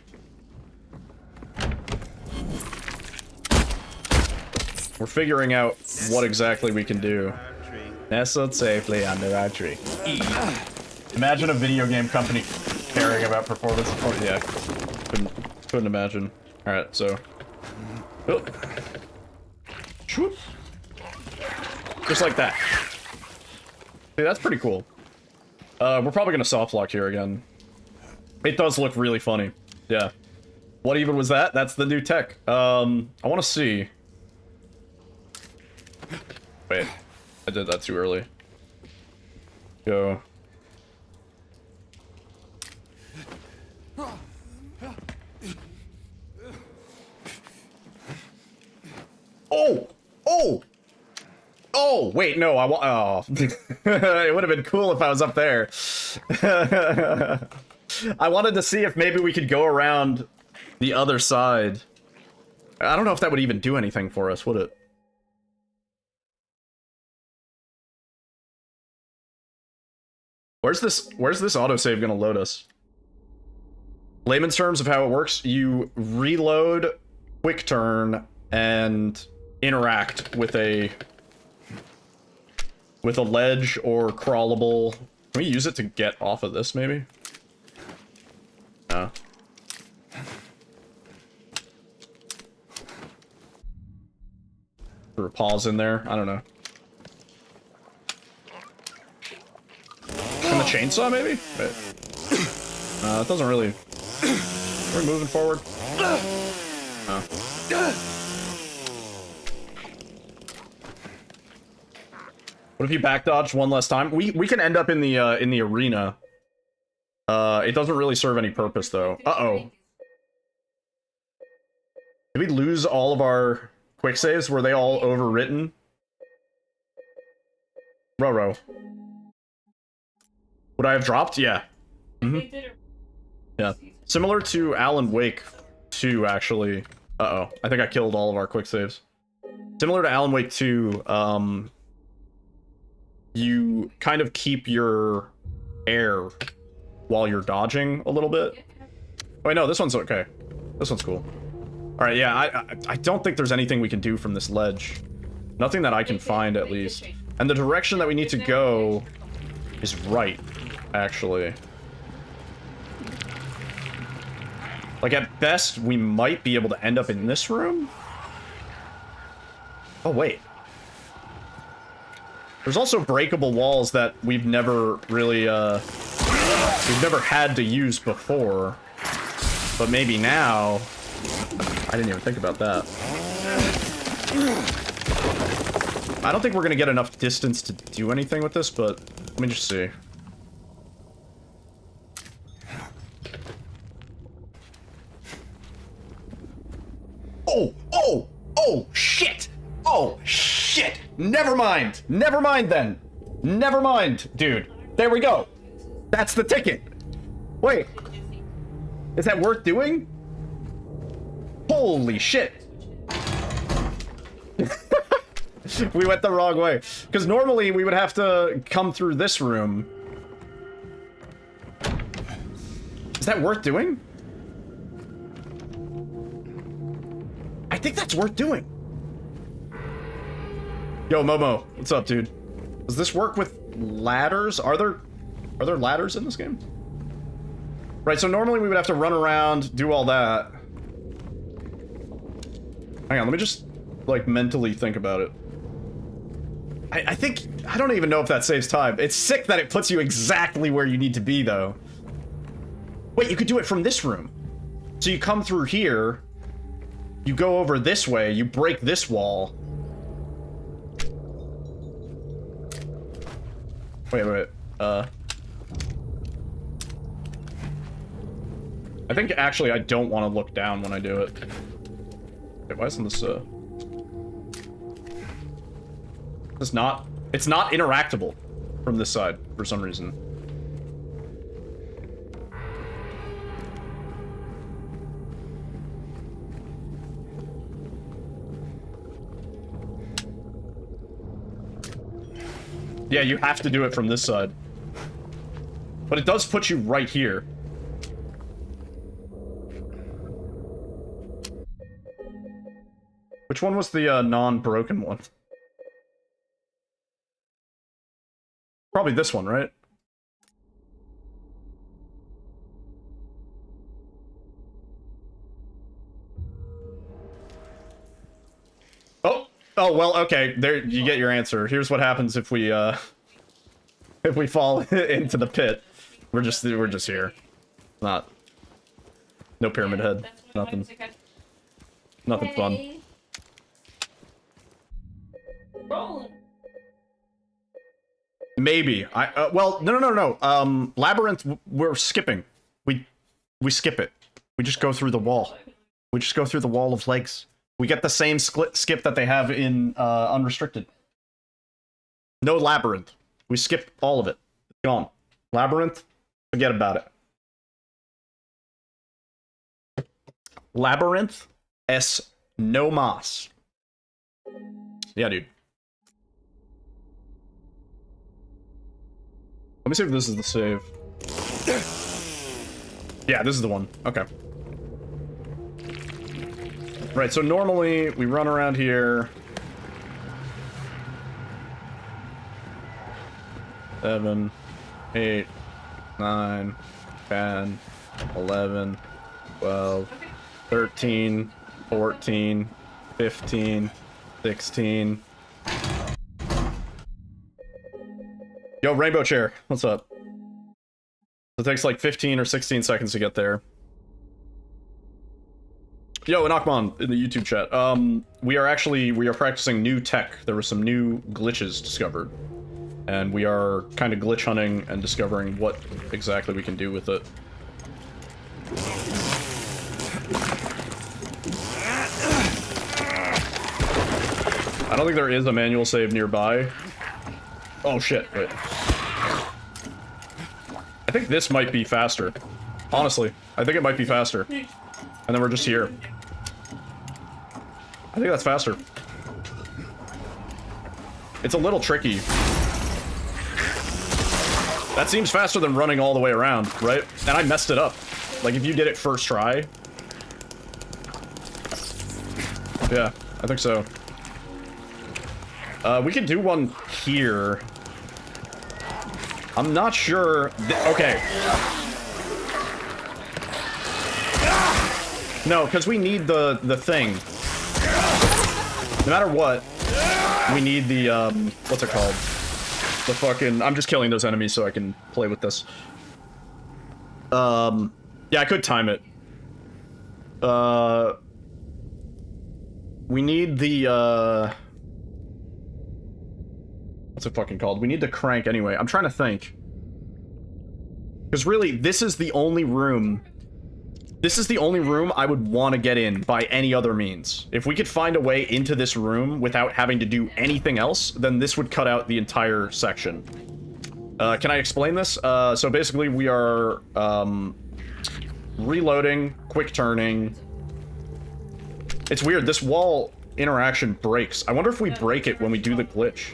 We're figuring out what exactly we can do. Nestled safely under our tree. Imagine a video game company caring about performance. Oh, yeah. Couldn't imagine. Alright, so. Oh. Just like that. See, that's pretty cool. We're probably gonna soft lock here again. It does look really funny. Yeah. What even was that? That's the new tech. I want to see. Wait, I did that too early. Go. Oh! Oh! Oh, wait, no, I want. Oh. It would have been cool if I was up there. I wanted to see if maybe we could go around the other side. I don't know if that would even do anything for us, would it? Where's this autosave gonna load us? Layman's terms of how it works, you reload, quick turn, and interact with a ledge or crawlable. Can we use it to get off of this, maybe? No. Throw a pause in there? I don't know. Can the chainsaw, maybe? Wait. It doesn't really... Are we moving forward? No. What if you back dodge one less time? We can end up in the arena. It doesn't really serve any purpose though. Uh-oh. Did we lose all of our quick saves? Were they all overwritten? Roro. Would I have dropped? Yeah. Mm-hmm. Yeah. Similar to Alan Wake 2, actually. Uh-oh. I think I killed all of our quick saves. Similar to Alan Wake 2, you kind of keep your air while you're dodging a little bit. Wait, no, this one's okay. This one's cool. Alright, yeah, I don't think there's anything we can do from this ledge. Nothing that I can find, at least. And the direction that we need to go is right, actually. Like, at best, we might be able to end up in this room? Oh, wait. There's also breakable walls that we've never really, we've never had to use before. But maybe now... I didn't even think about that. I don't think we're gonna get enough distance to do anything with this, but let me just see. Oh! Oh! Oh, shit! Oh, shit! Never mind! Never mind, then! Never mind, dude. There we go. That's the ticket. Wait. Is that worth doing? Holy shit. We went the wrong way. Because normally we would have to come through this room. Is that worth doing? I think that's worth doing. Yo, Momo, what's up, dude? Does this work with ladders? Are there ladders in this game? Right, so normally we would have to run around, do all that. Hang on, let me just, like, mentally think about it. I think, I don't even know if that saves time. It's sick that it puts you exactly where you need to be, though. Wait, you could do it from this room. So you come through here, you go over this way, you break this wall. Wait. I think, actually, I don't want to look down when I do it. Wait, why isn't this, It's not interactable from this side, for some reason. Yeah, you have to do it from this side. But it does put you right here. Which one was the non-broken one? Probably this one, right? Oh, well, okay. There, you get your answer. Here's what happens if we fall into the pit. We're just here. No pyramid head. Nothing. Nothing fun. Maybe. Well, no. Labyrinth, we're skipping. We skip it. We just go through the wall. We just go through the wall of legs. We get the same skip that they have in Unrestricted. No Labyrinth. We skip all of it. It's gone. Labyrinth, forget about it. Labyrinth, es no mas. Yeah, dude. Let me see if this is the save. Yeah, this is the one. Okay. Right, so normally we run around here. 7, 8, 9, 10, 11, 12, 13, 14, 15, 16. Yo, Rainbow Chair, what's up? It takes like 15 or 16 seconds to get there. Yo, Anakmon in the YouTube chat. We are practicing new tech. There were some new glitches discovered. And we are kind of glitch hunting and discovering what exactly we can do with it. I don't think there is a manual save nearby. Oh shit, wait. I think this might be faster. Honestly, I think it might be faster. And then we're just here. I think that's faster. It's a little tricky. That seems faster than running all the way around, right? And I messed it up. Like, if you did it first try. Yeah, I think so. We could do one here. I'm not sure. Okay. No, because we need the thing. No matter what, we need the, what's it called? The fucking... I'm just killing those enemies so I can play with this. Yeah, I could time it. We need the, what's it fucking called? We need the crank anyway. I'm trying to think. Because really, this is the only room... This is the only room I would want to get in by any other means. If we could find a way into this room without having to do anything else, then this would cut out the entire section. Can I explain this? So basically we are reloading, quick turning. It's weird, this wall interaction breaks. I wonder if we break it when we do the glitch.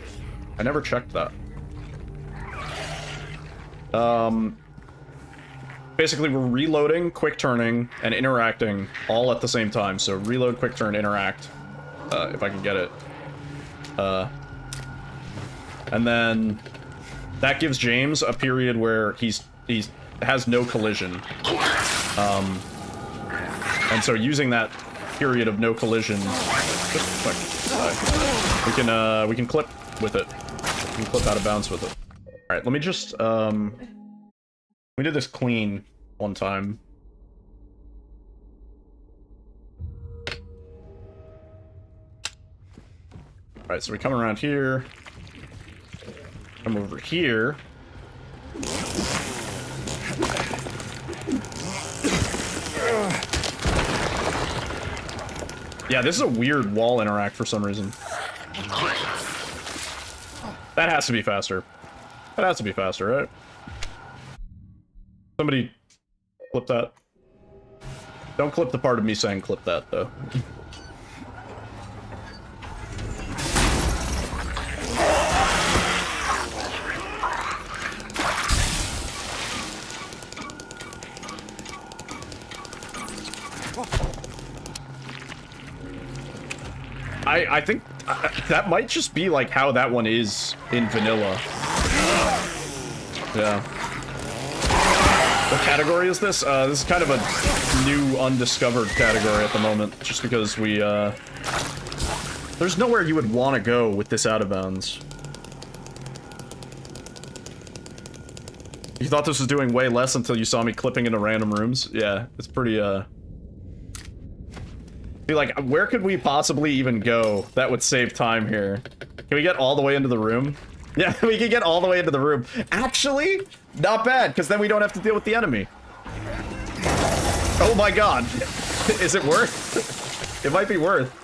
I never checked that. Basically, we're reloading, quick turning, and interacting all at the same time. So reload, quick turn, interact, if I can get it. And then that gives James a period where he has no collision. And so using that period of no collision, we can clip with it. We can clip out of bounds with it. All right, let me just we did this clean one time. Alright, so we come around here. Come over here. Yeah, this is a weird wall interact for some reason. That has to be faster. That has to be faster, right? Somebody clip that. Don't clip the part of me saying clip that, though. I think that might just be like how that one is in vanilla. Yeah. What category is this? This is kind of a new undiscovered category at the moment, just because we, there's nowhere you would want to go with this out of bounds. You thought this was doing way less until you saw me clipping into random rooms? Yeah, it's pretty, Be like, where could we possibly even go that would save time here? Can we get all the way into the room? Yeah, we can get all the way into the room. Actually, not bad, because then we don't have to deal with the enemy. Oh my god. Is it worth? It might be worth.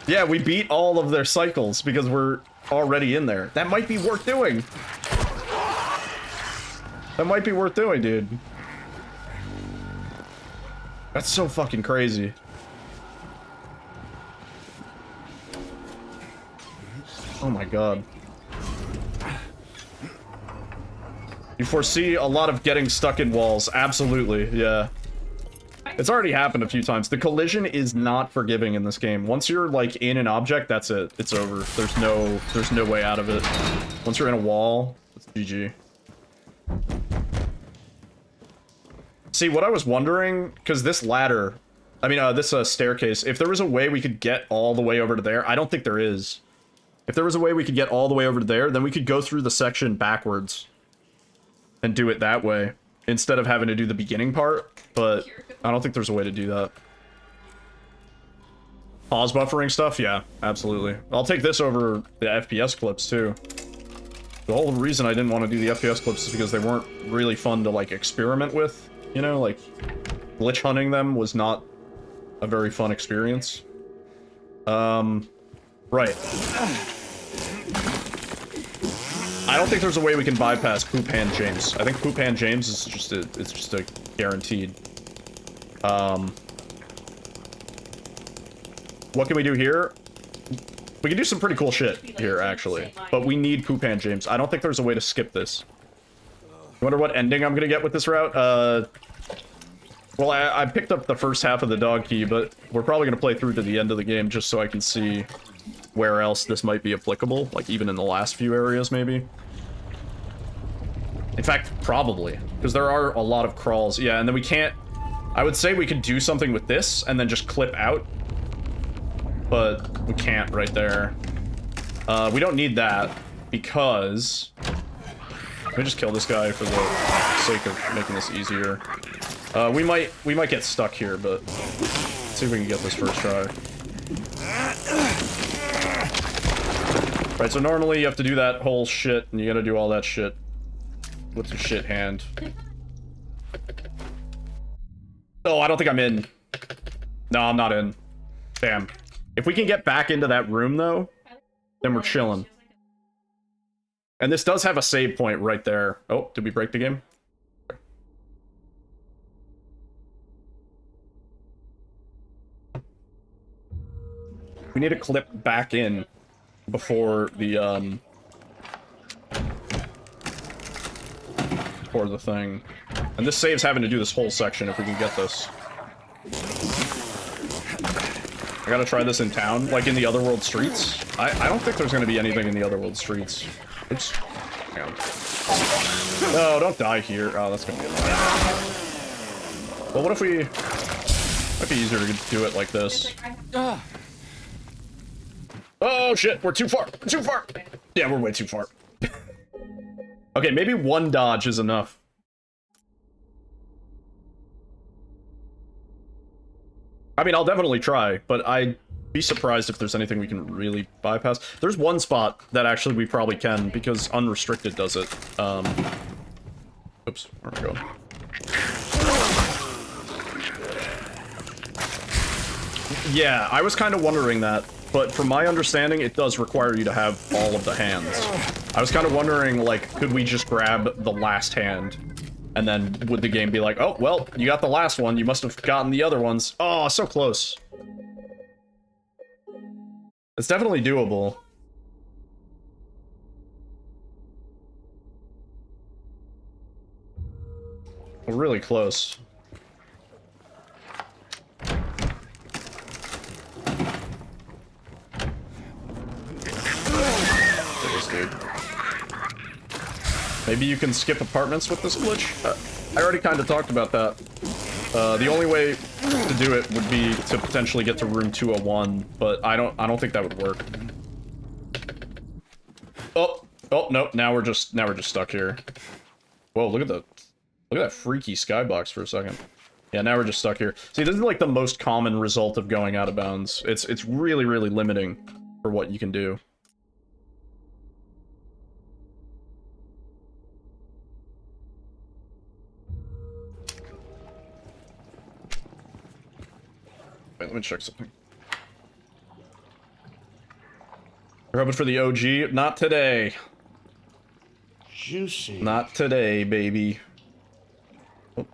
Yeah, we beat all of their cycles because we're already in there. That might be worth doing. That might be worth doing, dude. That's so fucking crazy. Oh my god. You foresee a lot of getting stuck in walls. Absolutely, yeah. It's already happened a few times. The collision is not forgiving in this game. Once you're like in an object, that's it. It's over. There's no way out of it. Once you're in a wall, it's GG. See, what I was wondering, because this ladder, I mean, this staircase, if there was a way we could get all the way over to there, I don't think there is. If there was a way we could get all the way over to there, then we could go through the section backwards and do it that way, instead of having to do the beginning part, but I don't think there's a way to do that. Pause buffering stuff? Yeah, absolutely. I'll take this over the FPS clips, too. The whole reason I didn't want to do the FPS clips is because they weren't really fun to, like, experiment with. You know, like, glitch hunting them was not a very fun experience. Right. I don't think there's a way we can bypass Poop Hand James. I think Poop Hand James is just it's just a guaranteed. What can we do here? We can do some pretty cool shit here, actually. But we need Poop Hand James. I don't think there's a way to skip this. I wonder what ending I'm gonna get with this route. Well, I picked up the first half of the dog key, but we're probably gonna play through to the end of the game just so I can see where else this might be applicable, like even in the last few areas, maybe. In fact, probably, because there are a lot of crawls. Yeah, and then we can't... I would say we could do something with this and then just clip out, but we can't right there. We don't need that, because... Let me just kill this guy for the sake of making this easier. We might get stuck here, but let's see if we can get this first try. Right, so normally you have to do that whole shit, and you gotta do all that shit with your shit hand. Oh, I don't think I'm in. No, I'm not in. Damn. If we can get back into that room, though, then we're chilling. And this does have a save point right there. Oh, did we break the game? We need to clip back in before the, before the thing. And this saves having to do this whole section if we can get this. I gotta try this in town, like in the Otherworld streets. I don't think there's gonna be anything in the Otherworld streets. Oops. Hang on. No, don't die here. Oh, that's gonna be annoying. Well, what if we... Might be easier to do it like this. Oh, shit. We're too far. Too far. Yeah, we're way too far. Okay, maybe one dodge is enough. I mean, I'll definitely try, but I'd be surprised if there's anything we can really bypass. There's one spot that actually we probably can, because Unrestricted does it. Oops, where am I going? Yeah, I was kind of wondering that, but from my understanding, it does require you to have all of the hands. I was kind of wondering, like, could we just grab the last hand? And then would the game be like, oh, well, you got the last one, you must have gotten the other ones. Oh, so close. It's definitely doable. We're really close. Maybe you can skip apartments with this glitch? I already kind of talked about that. The only way to do it would be to potentially get to room 201, but I don't think that would work. Oh, nope. Now we're just stuck here. Whoa, look at that freaky skybox for a second. Yeah, now we're just stuck here. See, this is like the most common result of going out of bounds. It's really, really limiting for what you can do. Wait, let me check something. We're hoping for the OG. Not today. Juicy. Not today, baby. Oh.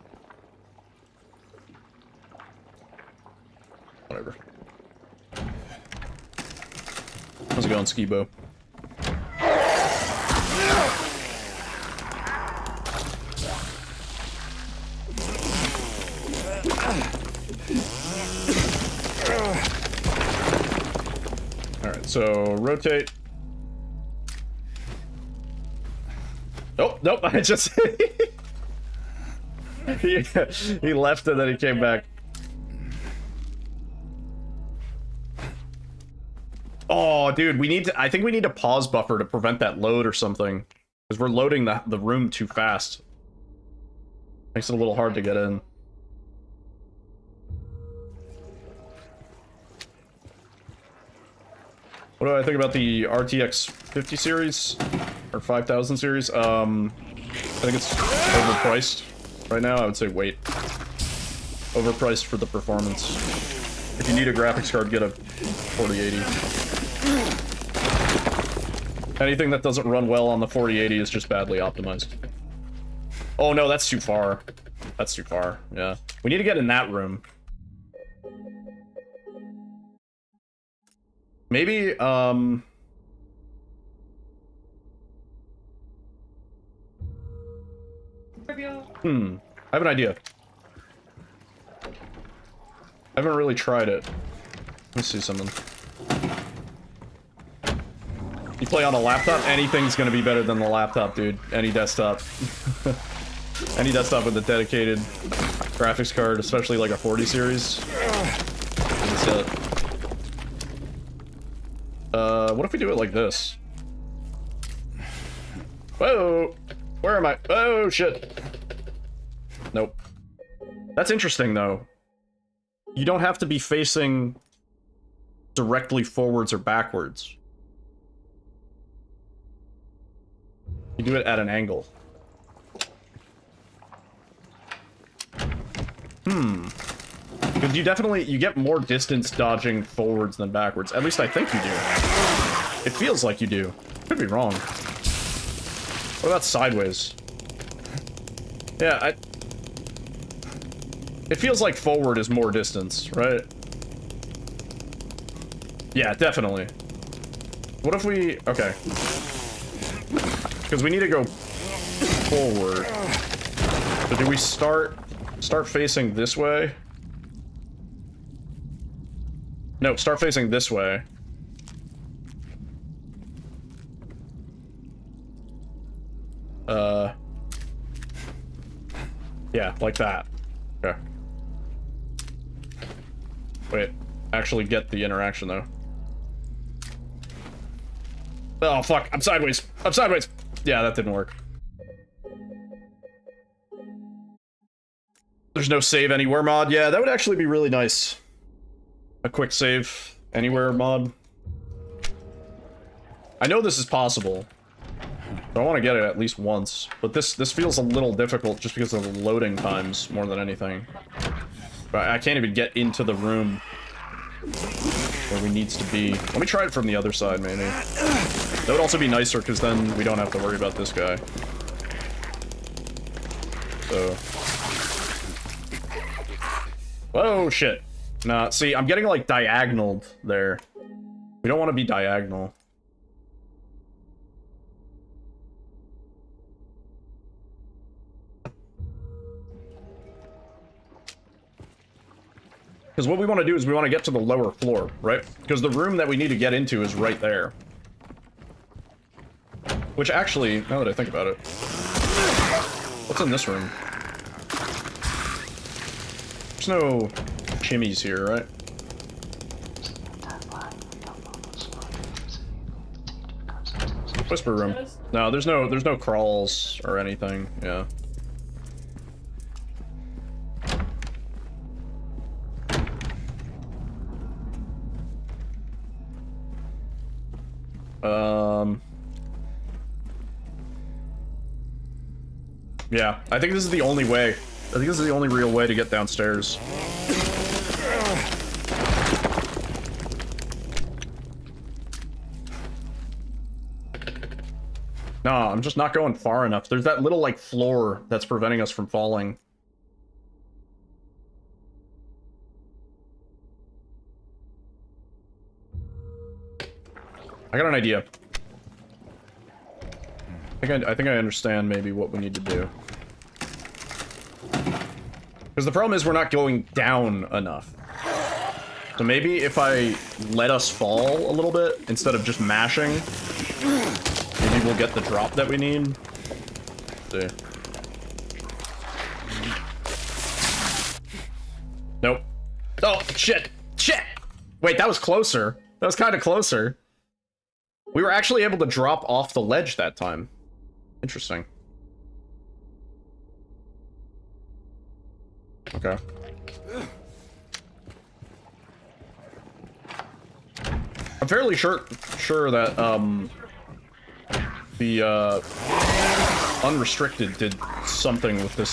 Whatever. How's it going, Skibo? Alright, so rotate. Oh, nope, I just... he left and then he came back. Oh, dude, we need to... I think we need a pause buffer to prevent that load or something. Because we're loading the room too fast. Makes it a little hard to get in. What do I think about the RTX 50 series? Or 5000 series? I think it's overpriced right now. I would say wait. Overpriced for the performance. If you need a graphics card, get a 4080. Anything that doesn't run well on the 4080 is just badly optimized. Oh no, that's too far. That's too far, yeah. We need to get in that room. Maybe, I have an idea. I haven't really tried it. Let's see something. You play on a laptop, anything's gonna be better than the laptop, dude. Any desktop. Any desktop with a dedicated graphics card, especially like a 40 series. That's it. What if we do it like this? Whoa! Where am I? Oh, shit. Nope. That's interesting, though. You don't have to be facing directly forwards or backwards. You do it at an angle. Because you get more distance dodging forwards than backwards. At least I think you do. It feels like you do. Could be wrong. What about sideways? Yeah, it feels like forward is more distance, right? Yeah, definitely. What if we... Okay. Because we need to go forward. So do we start facing this way? No, start facing this way. Yeah, like that. Okay. Wait, actually get the interaction, though. Oh, fuck, I'm sideways. I'm sideways. Yeah, that didn't work. There's no save anywhere mod. Yeah, that would actually be really nice. A quick save anywhere mod. I know this is possible. So I want to get it at least once. But this feels a little difficult just because of the loading times more than anything. But I can't even get into the room where we needs to be. Let me try it from the other side, maybe. That would also be nicer because then we don't have to worry about this guy. So... Whoa, shit. Nah, see, I'm getting, like, diagonaled there. We don't want to be diagonal. Because what we want to do is we want to get to the lower floor, right? Because the room that we need to get into is right there. Which actually, now that I think about it... What's in this room? There's no chimneys here, right? Whisper room. No, there's no crawls or anything. Yeah. Yeah, I think this is the only way. I think this is the only real way to get downstairs. No, I'm just not going far enough. There's that little, like, floor that's preventing us from falling. I got an idea. I think I understand maybe what we need to do. Because the problem is we're not going down enough. So maybe if I let us fall a little bit instead of just mashing, maybe we'll get the drop that we need. Let's see. Nope. Oh, shit! Shit! Wait, that was closer. That was kind of closer. We were actually able to drop off the ledge that time. Interesting. Okay. I'm fairly sure that the unrestricted did something with this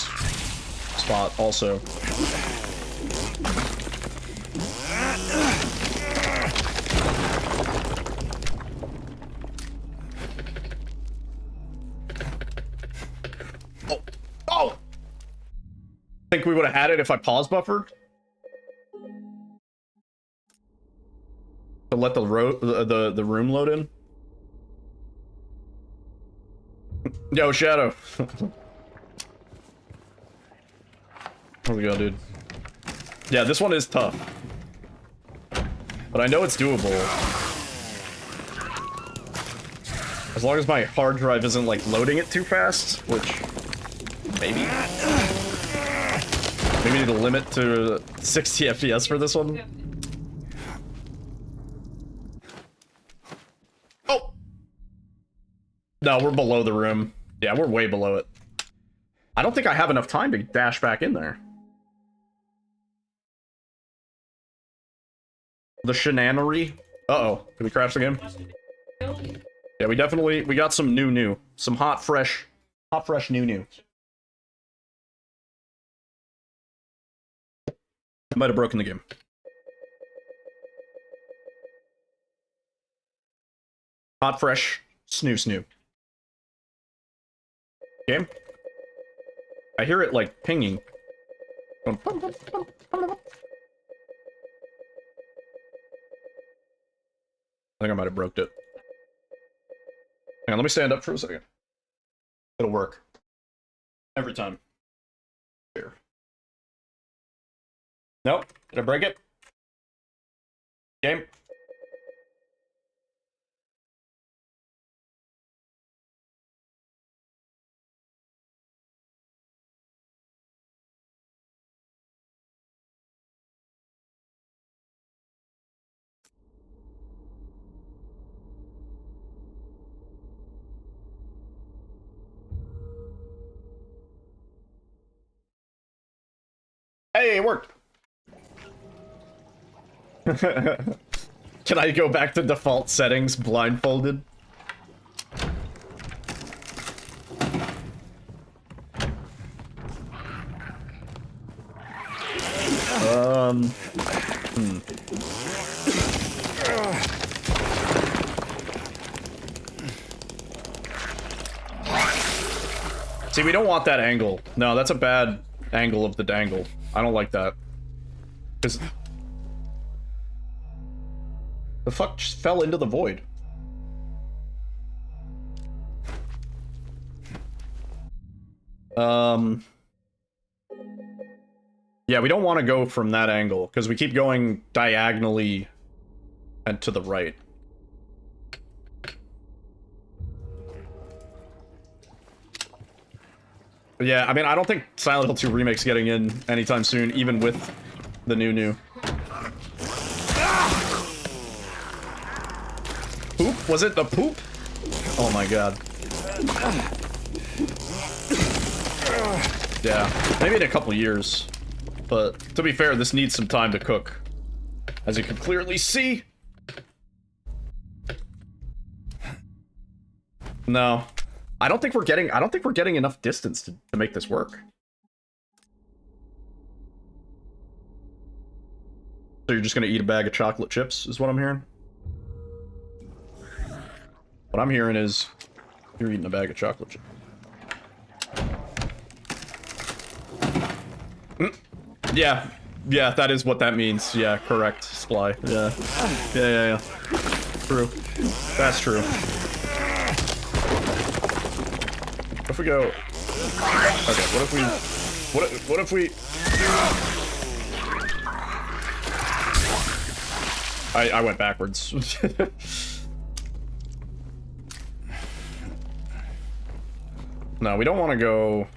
spot also. Oh! Think we would have had it if I pause buffered? To let the room load in? Yo, Shadow. Here we go, dude. Yeah, this one is tough. But I know it's doable. As long as my hard drive isn't, like, loading it too fast, which... maybe? Maybe need to limit to 60 FPS for this one? Oh! No, we're below the room. Yeah, we're way below it. I don't think I have enough time to dash back in there. The shenanery? Uh-oh. Did we crash the game? Yeah, we got some new. Some hot, fresh new. I might have broken the game. Hot, fresh, snoo. Game? I hear it, like, pinging. I think I might have broked it. Hang on, let me stand up for a second. It'll work. Every time. Here. Nope. Did I break it? Game? Hey, it worked! Can I go back to default settings blindfolded? See, we don't want that angle. No, that's a bad angle of the dangle. I don't like that. 'Cause the fuck just fell into the void. Yeah, we don't want to go from that angle, because we keep going diagonally and to the right. Yeah, I mean, I don't think Silent Hill 2 Remake's getting in anytime soon, even with the new. Poop? Was it the poop? Oh my god. Yeah, maybe in a couple years. But to be fair, this needs some time to cook. As you can clearly see. No. I don't think we're getting enough distance to make this work. So you're just gonna eat a bag of chocolate chips, is what I'm hearing? What I'm hearing is you're eating a bag of chocolate chips. Yeah, yeah, that is what that means. Yeah, correct, Sply. Yeah. True. That's true. What if we go... Okay, what if we... I went backwards. No, we don't want to go...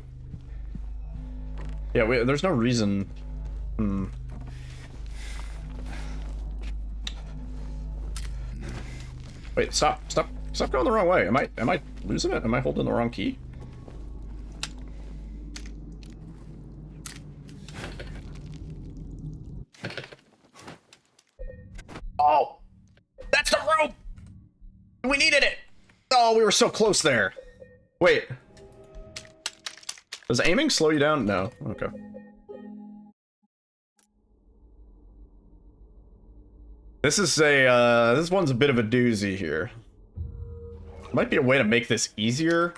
Yeah, there's no reason... Wait, stop going the wrong way. Am I losing it? Am I holding the wrong key? Oh! That's the rope! We needed it! Oh, we were so close there. Wait. Does aiming slow you down? No. Okay. This is this one's a bit of a doozy here. Might be a way to make this easier.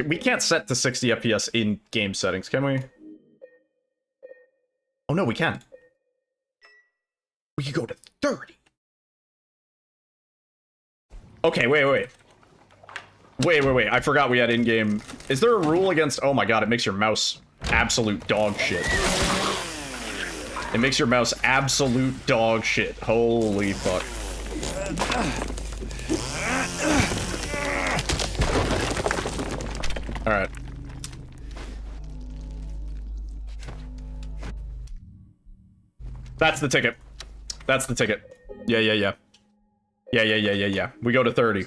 We can't set to 60 FPS in game settings, can we? Oh no, we can. We could go to 30. Okay, wait. I forgot we had in-game. Is there a rule against... Oh my god, it makes your mouse absolute dog shit. It makes your mouse absolute dog shit. Holy fuck. Alright. That's the ticket. That's the ticket. Yeah. We go to 30.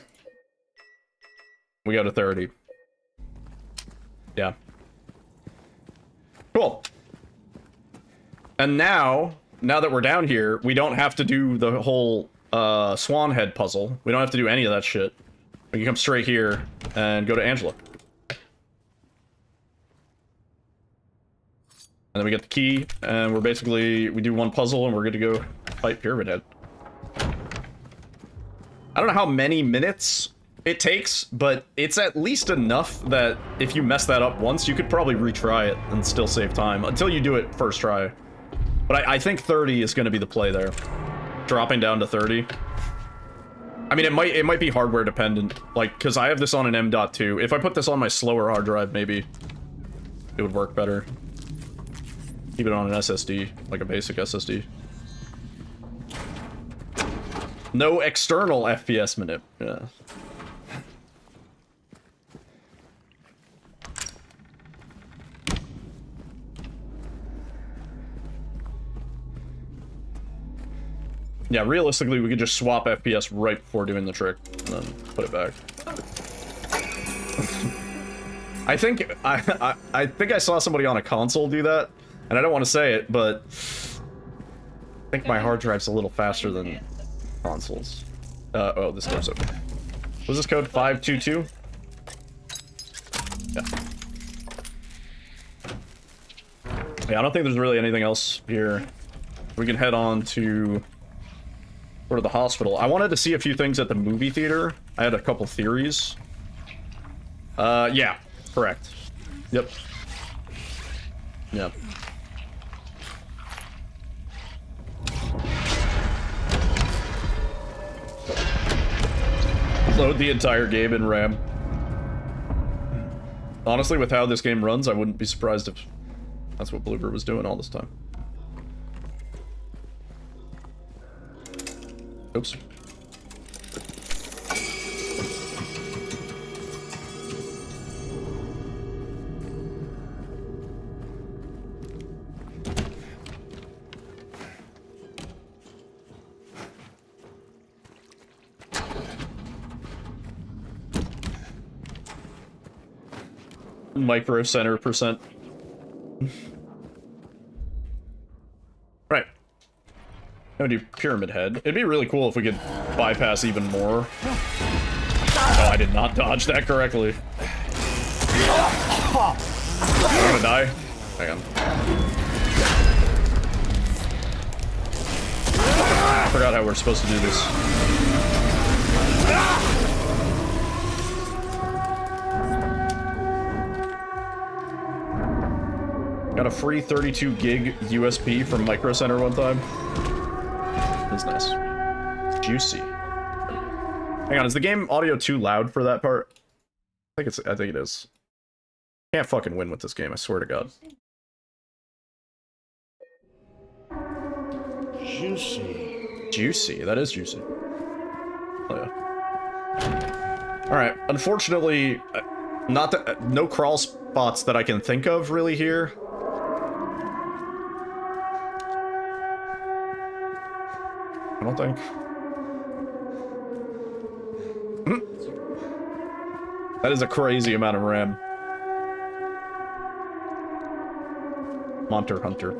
We go to 30. Yeah. Cool. And now that we're down here, we don't have to do the whole swan head puzzle. We don't have to do any of that shit. We can come straight here and go to Angela. And then we get the key, and we do one puzzle, and we're good to go fight Pyramid Head. I don't know how many minutes it takes, but it's at least enough that if you mess that up once, you could probably retry it and still save time, until you do it first try. But I think 30 is going to be the play there. Dropping down to 30. I mean, it might be hardware dependent, like, because I have this on an M.2. If I put this on my slower hard drive, maybe it would work better. Keep it on an SSD, like a basic SSD. No external FPS manip. Yeah. Yeah, realistically, we could just swap FPS right before doing the trick, and then put it back. I think I saw somebody on a console do that, and I don't want to say it, but I think my hard drive's a little faster than consoles. Oh, this door's open. Was this code 522? Yeah. Yeah, I don't think there's really anything else here. We can head on to the hospital. I wanted to see a few things at the movie theater. I had a couple theories. Yeah, correct. Yep. Yep. Load the entire game in RAM. Honestly, with how this game runs, I wouldn't be surprised if that's what Bloober was doing all this time. Oops. micro center percent. Right. I'm gonna do Pyramid Head. It'd be really cool if we could bypass even more. Oh, I did not dodge that correctly. I'm gonna die. Hang on. I forgot how we're supposed to do this. Got a free 32 gig USB from Micro Center one time. That's nice. Juicy. Hang on, is the game audio too loud for that part? I think it is. Can't fucking win with this game, I swear to God. Juicy. Juicy, that is juicy. Oh yeah. Alright, unfortunately, no crawl spots that I can think of really here. I don't think. That is a crazy amount of RAM. Monster Hunter.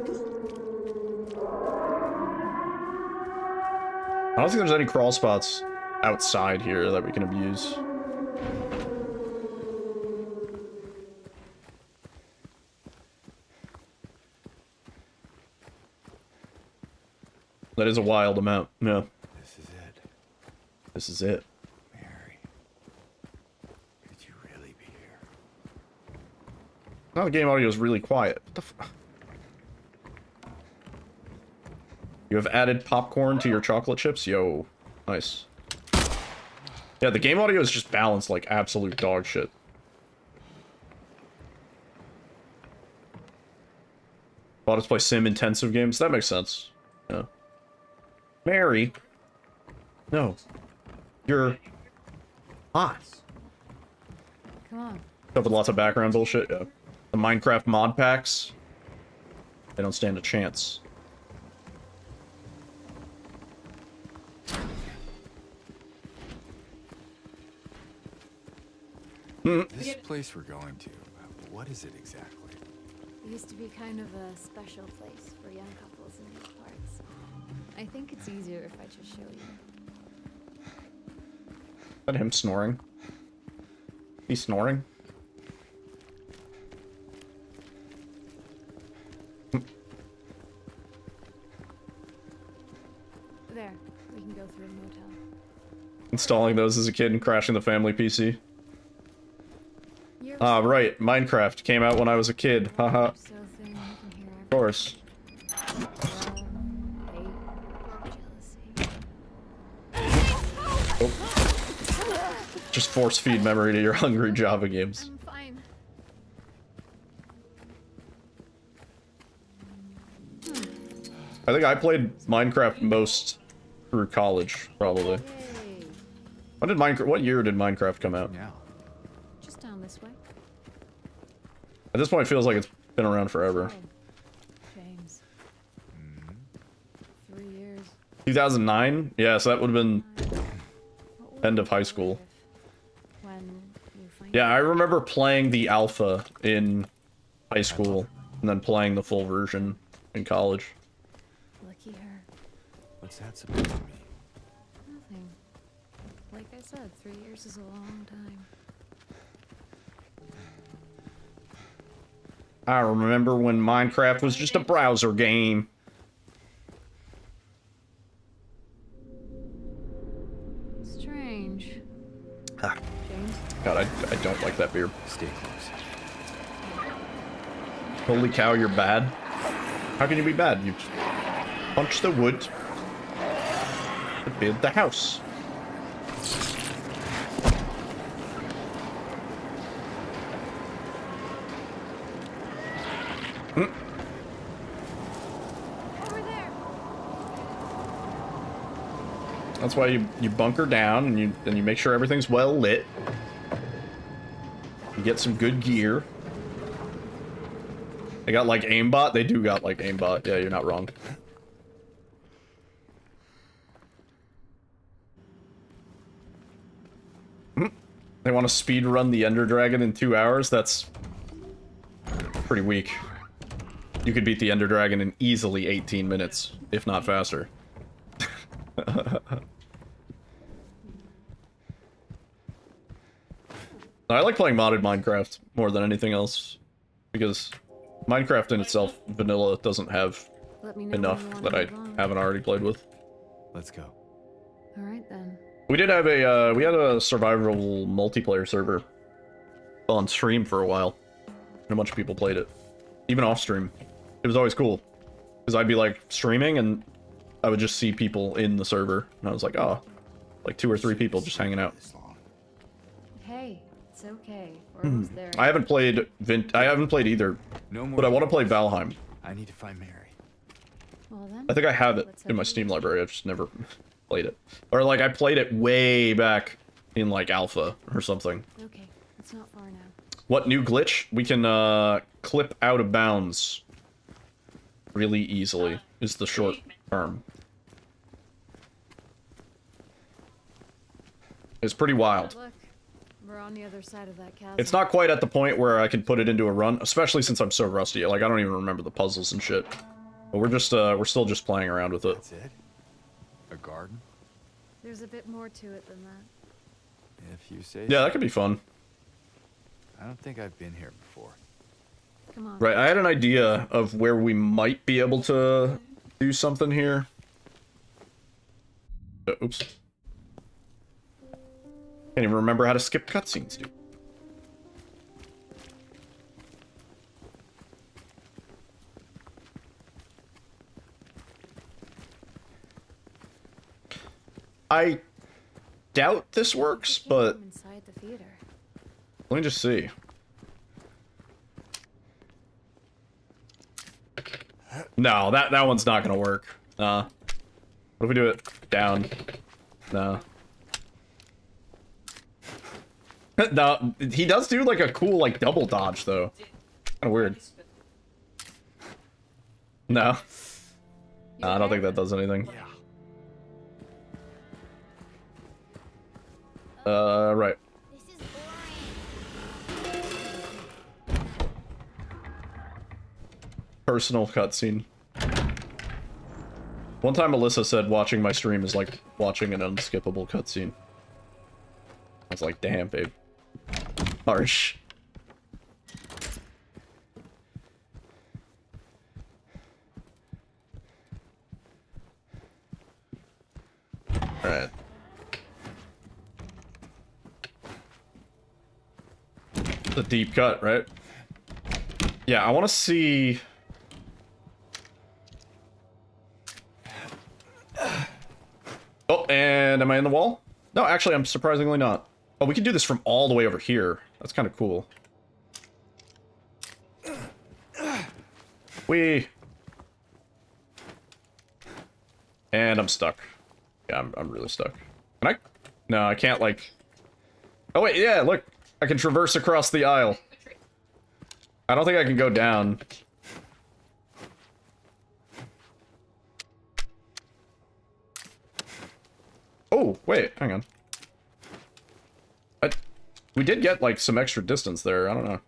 I don't think there's any crawl spots outside here that we can abuse. That is a wild amount, yeah. This is it. This is it. Mary. Could you really be here? Now the game audio is really quiet. What the f— You have added popcorn to your chocolate chips? Yo. Nice. Yeah, the game audio is just balanced like absolute dog shit. Bought us play sim-intensive games? That makes sense. Yeah. Mary. No. You're hot. Come on. Up with lots of background bullshit, yeah. The Minecraft mod packs. They don't stand a chance. This place we're going to, what is it exactly? It used to be kind of a special place for young couples in these parts. I think it's easier if I just show you. Is that him snoring? He's snoring? There, we can go through a motel. Installing those as a kid and crashing the family PC. Ah, right. Minecraft came out when I was a kid. Haha. So thin, you can hear Of course. Oh. Just force feed memory to your hungry Java games. I'm fine. I think I played Minecraft most through college, probably. Yay. When did Minecraft? What year did Minecraft come out? Yeah. Just down this way. At this point, it feels like it's been around forever. Oh, James. 3 years. 2009? Yeah, so that would have been What would end of you high do school. when you find Yeah, I remember playing the alpha in high school, and then playing the full version in college. Lucky her. What's that supposed to mean? Nothing. Like I said, 3 years is a long time. I remember when Minecraft was just a browser game. Strange. Ah, James? God, I don't like that beer. Stay close. Holy cow, you're bad. How can you be bad? You punch the wood to build the house. Over there! That's why you bunker down and you make sure everything's well lit. You get some good gear. They got like aimbot? They do got like aimbot. Yeah, you're not wrong. They want to speed run the Ender Dragon in 2 hours? That's pretty weak. You could beat the Ender Dragon in easily 18 minutes, if not faster. I like playing modded Minecraft more than anything else, because Minecraft in itself, vanilla, doesn't have Let me know enough when you that wanna I move on. haven't already played with. Let's go. All right then. We did have a, we had a survival multiplayer server on stream for a while, and a bunch of people played it. Even off stream. It was always cool, because I'd be like streaming, and I would just see people in the server, and I was like, oh, like 2 or 3 people just hanging out. This long. Hey, it's okay. We're almost there. I haven't played I haven't played either, No more. but I want to play Valheim. I need to find Mary. Well then. I think I have it let's in my hope Steam you- library, I've just never played it. Or like, I played it way back in like alpha or something. Okay, it's not far now. What new glitch? We can clip out of bounds really easily, is the short term. It's pretty wild. Look, we're on the other side of that chasm. It's not quite at the point where I can put it into a run, especially since I'm so rusty. Like, I don't even remember the puzzles and shit. But we're just, we're still just playing around with it. That's it? A garden? There's a bit more to it than that. If you say Yeah, so. that could be fun. I don't think I've been here before. Come on. Right, I had an idea of where we might be able to do something here. Oops. Can't even remember how to skip cutscenes, dude. I doubt this works, Came but from inside the theater. let me just see. No, that one's not gonna work. What if we do it down? No. No, he does do like a cool like double dodge though. Kinda weird. No. You I don't okay? think that does anything. Right. This is boring. Personal cutscene. One time Alyssa said watching my stream is like watching an unskippable cutscene. I was like, damn, babe. Harsh. Alright. The deep cut, right? Yeah, I want to see... Oh, and am I in the wall? No, actually, I'm surprisingly not. Oh, we can do this from all the way over here. That's kind of cool. And I'm stuck. Yeah, I'm really stuck. Can I? No, I can't, like... Oh, wait, yeah, look. I can traverse across the aisle. I don't think I can go down. Oh, wait, hang on. We did get, like, some extra distance there. I don't know.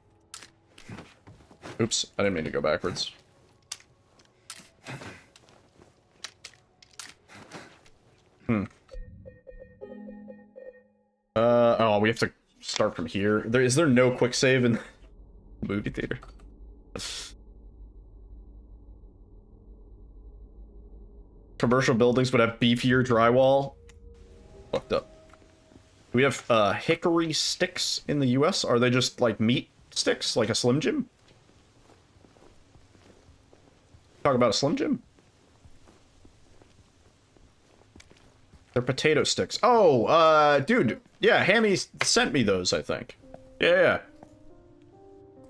Oops, I didn't mean to go backwards. Oh, we have to start from here. Is there no quick save in the movie theater? Commercial buildings would have beefier drywall. Fucked up. Do we have hickory sticks in the US? Are they just like meat sticks, like a Slim Jim? Talk about a Slim Jim? They're potato sticks. Oh, dude. Yeah, Hammy sent me those, I think. Yeah.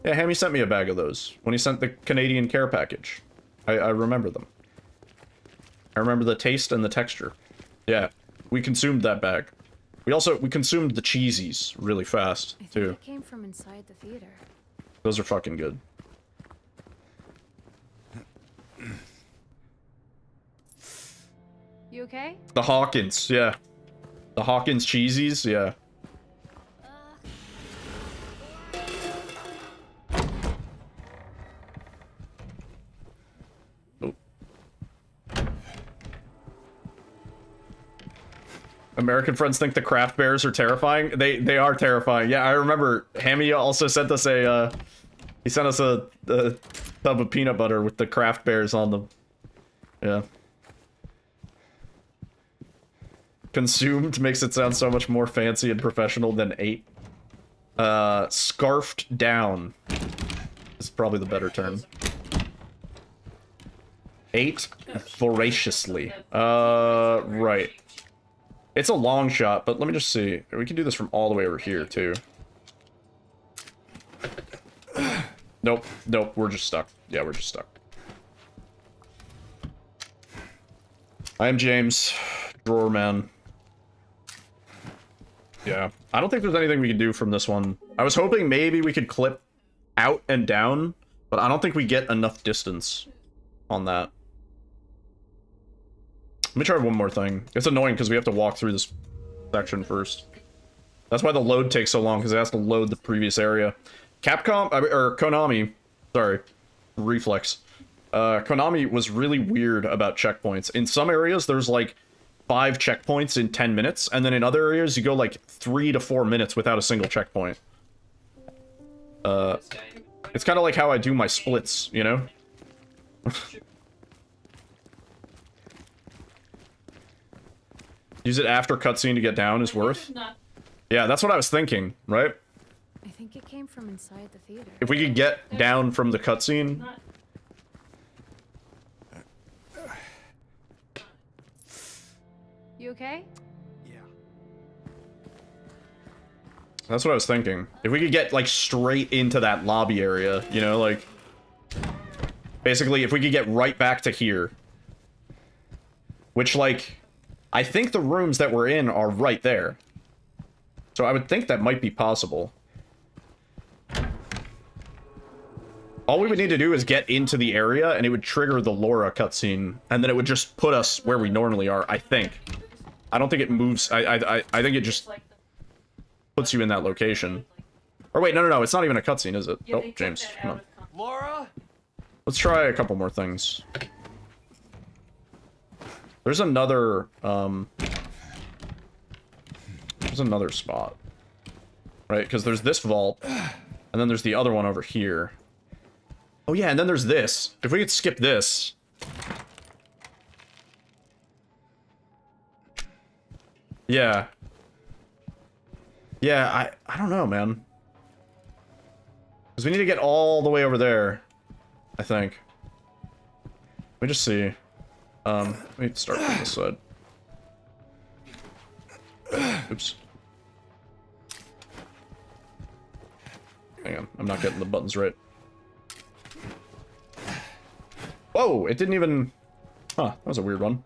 Yeah, Hammy sent me a bag of those when he sent the Canadian care package. I remember them. I remember the taste and the texture. Yeah, we consumed that bag. We consumed the cheesies really fast, I think too. it came from inside the theater. Those are fucking good. You okay? The Hawkins, yeah. The Hawkins cheesies, yeah. American friends think the craft bears are terrifying. They are terrifying. Yeah, I remember Hammy also sent us a he sent us a tub of peanut butter with the craft bears on them. Yeah. Consumed makes it sound so much more fancy and professional than ate. Scarfed down is probably the better term. Ate voraciously. Right. It's a long shot, but let me just see. We can do this from all the way over here, too. Nope, nope, we're just stuck. Yeah, we're just stuck. I am James, Drawer Man. Yeah, I don't think there's anything we can do from this one. I was hoping maybe we could clip out and down, but I don't think we get enough distance on that. Let me try one more thing. It's annoying because we have to walk through this section first. That's why the load takes so long, because it has to load the previous area. Capcom, or Konami, sorry, reflex. Konami was really weird about checkpoints. In some areas, there's like 5 checkpoints in 10 minutes, and then in other areas, you go like 3 to 4 minutes without a single checkpoint. It's kind of like how I do my splits, you know? Use it after cutscene to get down is worth? Yeah, that's what I was thinking, right? I think it came from inside the theater. If we could get down from the cutscene... You okay? Yeah. That's what I was thinking. If we could get, like, straight into that lobby area, you know, like... Basically, if we could get right back to here. Which, like... I think the rooms that we're in are right there. So I would think that might be possible. All we would need to do is get into the area, and it would trigger the Laura cutscene, and then it would just put us where we normally are, I think. I don't think it moves... I think it just puts you in that location. Or wait, no, it's not even a cutscene, is it? Oh, James, come on. Laura? Let's try a couple more things. There's another, there's another spot. Right, because there's this vault, and then there's the other one over here. Oh yeah, and then there's this. If we could skip this... Yeah. Yeah, I don't know, man. Because we need to get all the way over there, I think. Let me just see. We need to start from this side. Oops. Hang on, I'm not getting the buttons right. Whoa, it didn't even... Huh, that was a weird one.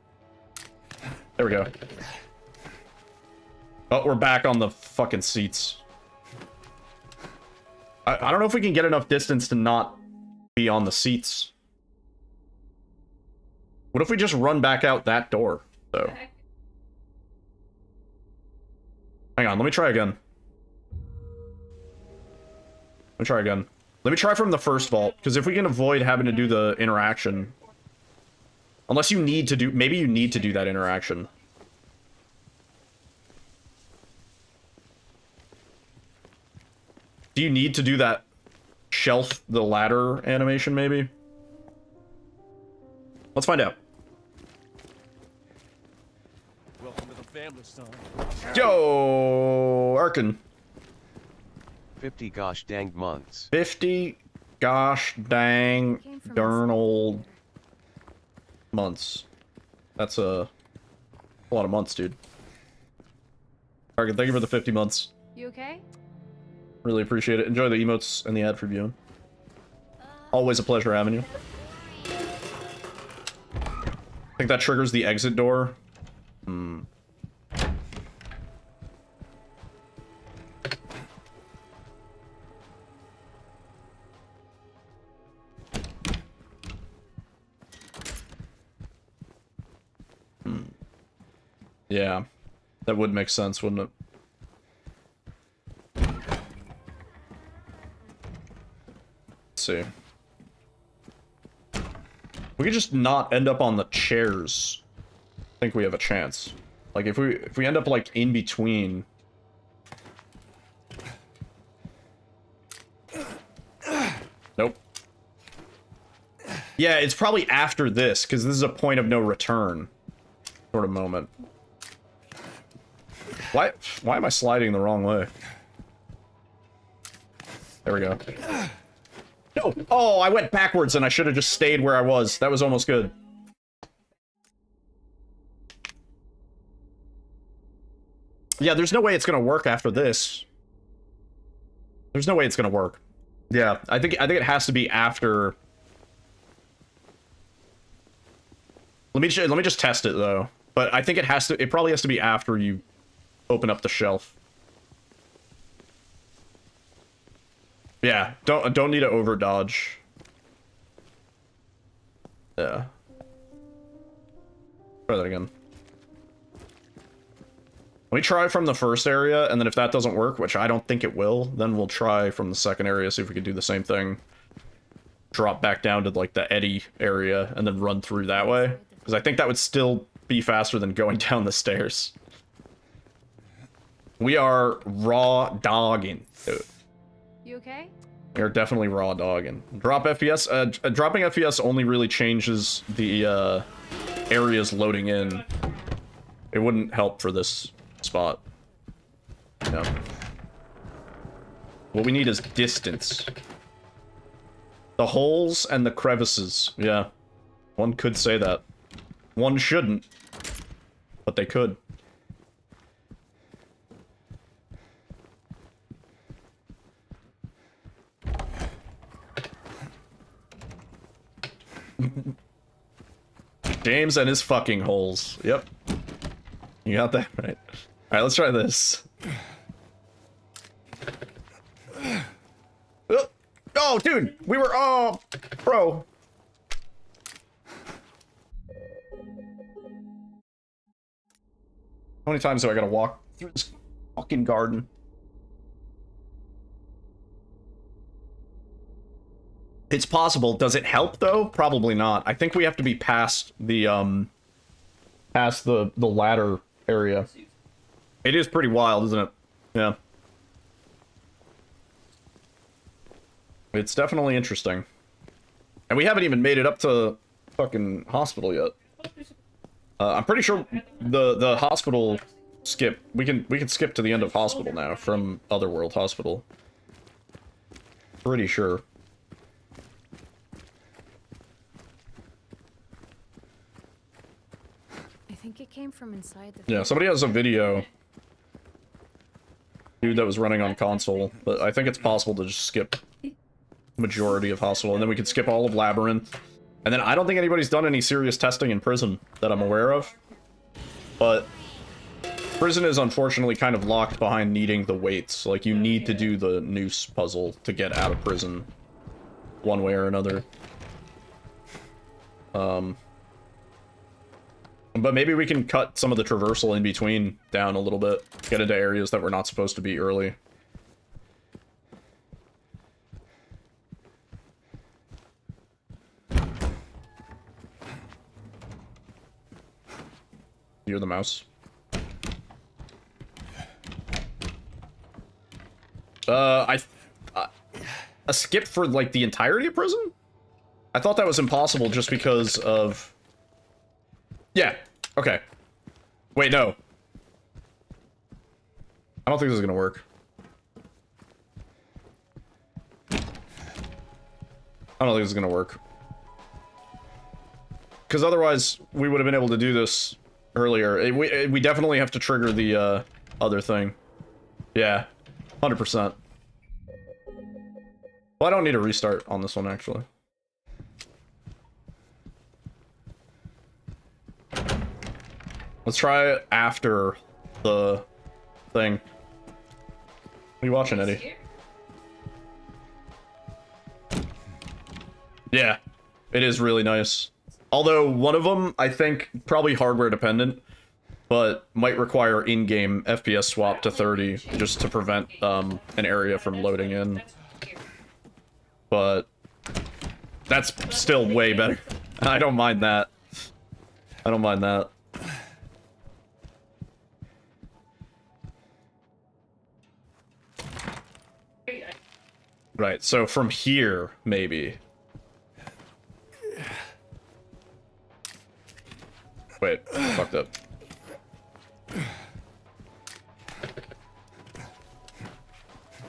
There we go. Oh, we're back on the fucking seats. I don't know if we can get enough distance to not be on the seats. What if we just run back out that door, though? Hang on, let me try again. Let me try again. Let me try from the first vault, because if we can avoid having to do the interaction... Unless you need to do... Maybe you need to do that interaction. Do you need to do that shelf the ladder animation, maybe? Let's find out. Welcome to the family, son. Yo, Arkin. 50 gosh dang months. 50 gosh dang Came from darn inside old the theater. months. That's a lot of months, dude. Arkin, thank you for the 50 months. You okay? Really appreciate it. Enjoy the emotes and the ad for viewing. Always a pleasure having you. I think that triggers the exit door. Hmm. Yeah, that would make sense, wouldn't it? Let's see. We could just not end up on the chairs. I think we have a chance. Like, Like, if we end up, like, in between... Nope. Yeah, it's probably after this, because this is a point of no return sort of moment. Why am I sliding the wrong way? There we go. No! Oh, I went backwards and I should have just stayed where I was. That was almost good. Yeah, there's no way it's gonna work after this. There's no way it's gonna work. Yeah, I think it has to be after. Let me just test it though. But I think it probably has to be after you open up the shelf. Yeah, don't need to over dodge. Yeah. Try that again. Let me try from the first area, and then if that doesn't work, which I don't think it will, then we'll try from the second area, see if we can do the same thing. Drop back down to, like, the eddy area, and then run through that way. Because I think that would still be faster than going down the stairs. We are raw dogging, dude. You okay? We are definitely raw dogging. Drop FPS, dropping FPS only really changes the, areas loading in. It wouldn't help for this spot. No. What we need is distance. The holes and the crevices. Yeah. One could say that. One shouldn't. But they could. James and his fucking holes. Yep. You got that right. Alright, let's try this. Oh, dude! We were... Oh, bro. How many times do I gotta walk through this fucking garden? It's possible. Does it help, though? Probably not. I think we have to be past the ladder area. It is pretty wild, isn't it? Yeah. It's definitely interesting. And we haven't even made it up to fucking hospital yet. I'm pretty sure the hospital skip. We can skip to the end of hospital now from Otherworld Hospital. Pretty sure. I think it came from inside the... Yeah, somebody has a video. Dude that was running on console, but I think it's possible to just skip majority of hospital, and then we could skip all of Labyrinth. And then I don't think anybody's done any serious testing in prison that I'm aware of. But prison is unfortunately kind of locked behind needing the weights. Like, you need to do the noose puzzle to get out of prison. One way or another. But maybe we can cut some of the traversal in between down a little bit. Get into areas that we're not supposed to be early. You're the mouse. A skip for, like, the entirety of prison? I thought that was impossible just because of... Yeah, okay. Wait, no. I don't think this is gonna work. I don't think this is gonna work. Because otherwise, we would have been able to do this earlier. We definitely have to trigger the, other thing. Yeah, 100%. Well, I don't need a restart on this one, actually. Let's try it after the thing. What are you watching, Eddie? Yeah, it is really nice. Although one of them, I think, probably hardware dependent, but might require in-game FPS swap to 30 just to prevent an area from loading in. But that's still way better. I don't mind that. I don't mind that. Right, so from here, maybe. Wait, fucked up.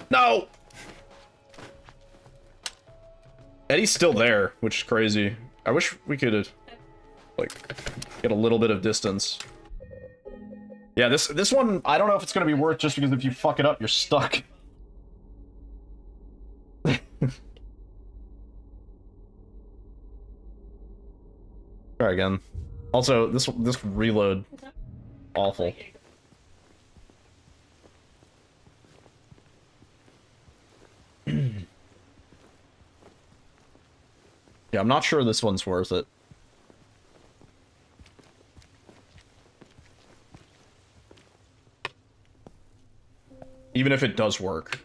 No! Eddie's still there, which is crazy. I wish we could, like, get a little bit of distance. Yeah, this one, I don't know if it's gonna be worth just because if you fuck it up, you're stuck. Try again. Also, this reload, awful. Yeah, I'm not sure this one's worth it. Even if it does work.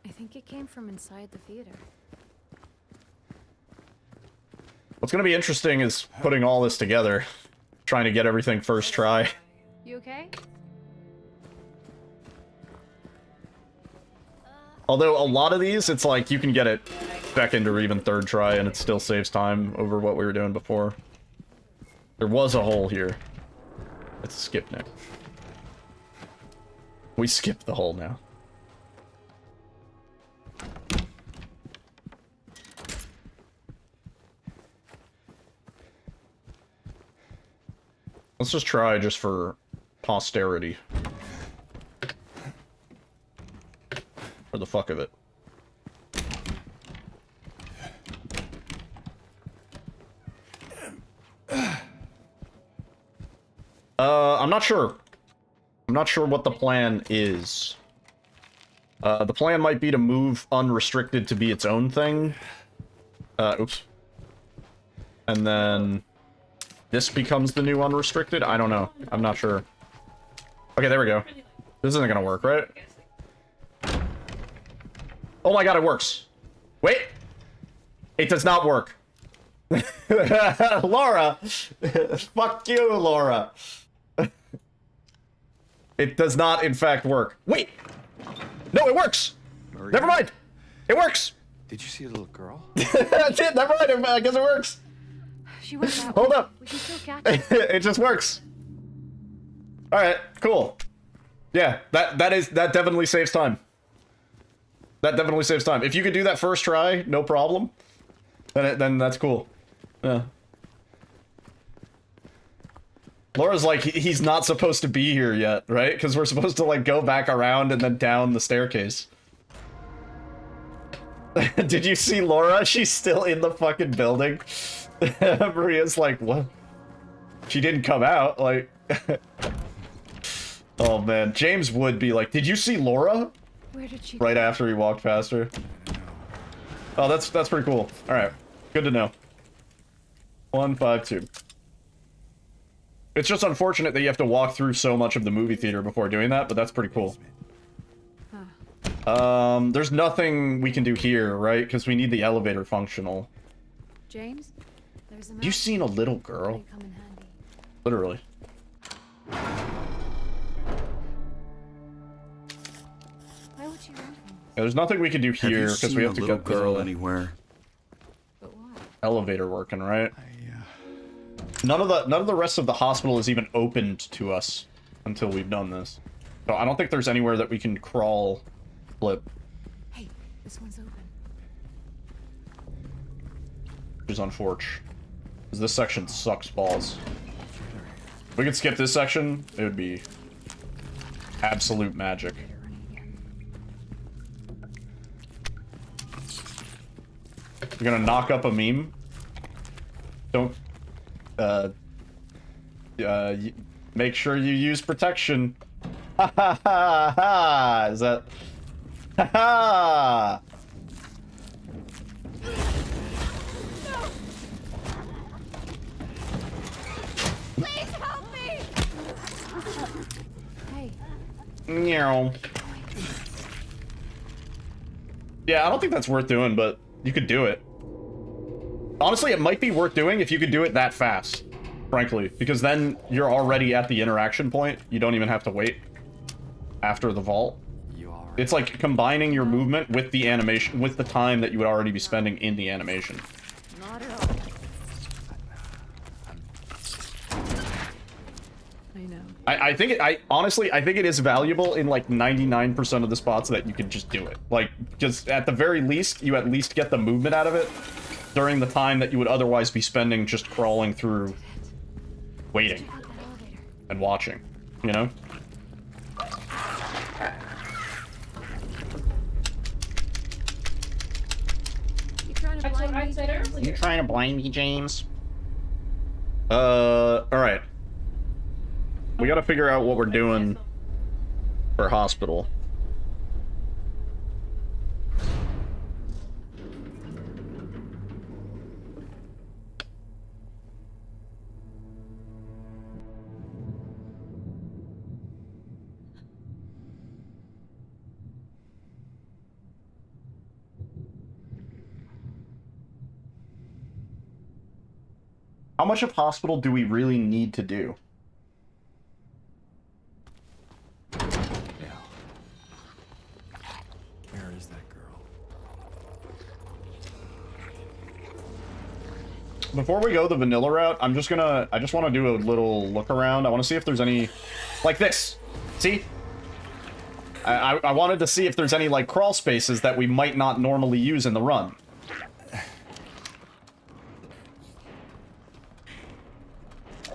I think it came from inside the theater. What's gonna be interesting is putting all this together. Trying to get everything first try. You okay? Although a lot of these, it's like you can get it second or even third try and it still saves time over what we were doing before. There was a hole here. Let's skip now. We skipped the hole now. Let's just try just for posterity. For the fuck of it. I'm not sure. I'm not sure what the plan is. The plan might be to move unrestricted to be its own thing. Oops. And then this becomes the new unrestricted? I don't know. I'm not sure. Okay, there we go. This isn't gonna work, right? Oh my god, it works. Wait! It does not work. Laura! Fuck you, Laura. It does not, in fact, work. Wait! No, it works! Maria? Never mind! It works! Did you see a little girl? That's it, never mind, I guess it works. She went that Hold way. up. We can still catch her. It just works. Alright, cool. Yeah, that definitely saves time. That definitely saves time. If you could do that first try, no problem. Then that's cool. Yeah. Laura's like, he's not supposed to be here yet, right? Because we're supposed to, like, go back around and then down the staircase. Did you see Laura? She's still in the fucking building. Maria's like, what? She didn't come out, like... Oh, man. James would be like, did you see Laura? Where did she Right after he walked past her. Oh, that's pretty cool. Alright. Good to know. 152. It's just unfortunate that you have to walk through so much of the movie theater before doing that, but that's pretty cool. There's nothing we can do here, right? Because we need the elevator functional. James? There's a You seen a little girl? come in handy. Literally. Why would you want him? Yeah, there's nothing we can do here because we have to little get girl the anywhere. But why? elevator working, right? None of the rest of the hospital is even opened to us until we've done this. So I don't think there's anywhere that we can crawl, flip. Hey, this one's open. Which is unfortunate. Because this section sucks balls. If we could skip this section, it would be absolute magic. You're gonna knock up a meme? Don't... make sure you use protection. Ha ha ha ha! Is that... Ha ha! Please help me! Hey, Meow. Yeah, I don't think that's worth doing, but you could do it. Honestly, it might be worth doing if you could do it that fast, frankly, because then you're already at the interaction point. You don't even have to wait after the vault. You all right? It's like combining your movement with the animation, with the time that you would already be spending in the animation. Not at all. I know. Honestly, I think it is valuable in like 99% of the spots that you can just do it. Like, because at the very least, you at least get the movement out of it during the time that you would otherwise be spending just crawling through, waiting, and watching, you know? You trying to That's what blind I me, said James? earlier. You trying to blind me, James? Alright. We gotta figure out what we're doing for hospital. How much of hospital do we really need to do? Yeah. Where is that girl? Before we go the vanilla route, I just want to do a little look around. I want to see if there's any, like this. See? I wanted to see if there's any, like, crawl spaces that we might not normally use in the run.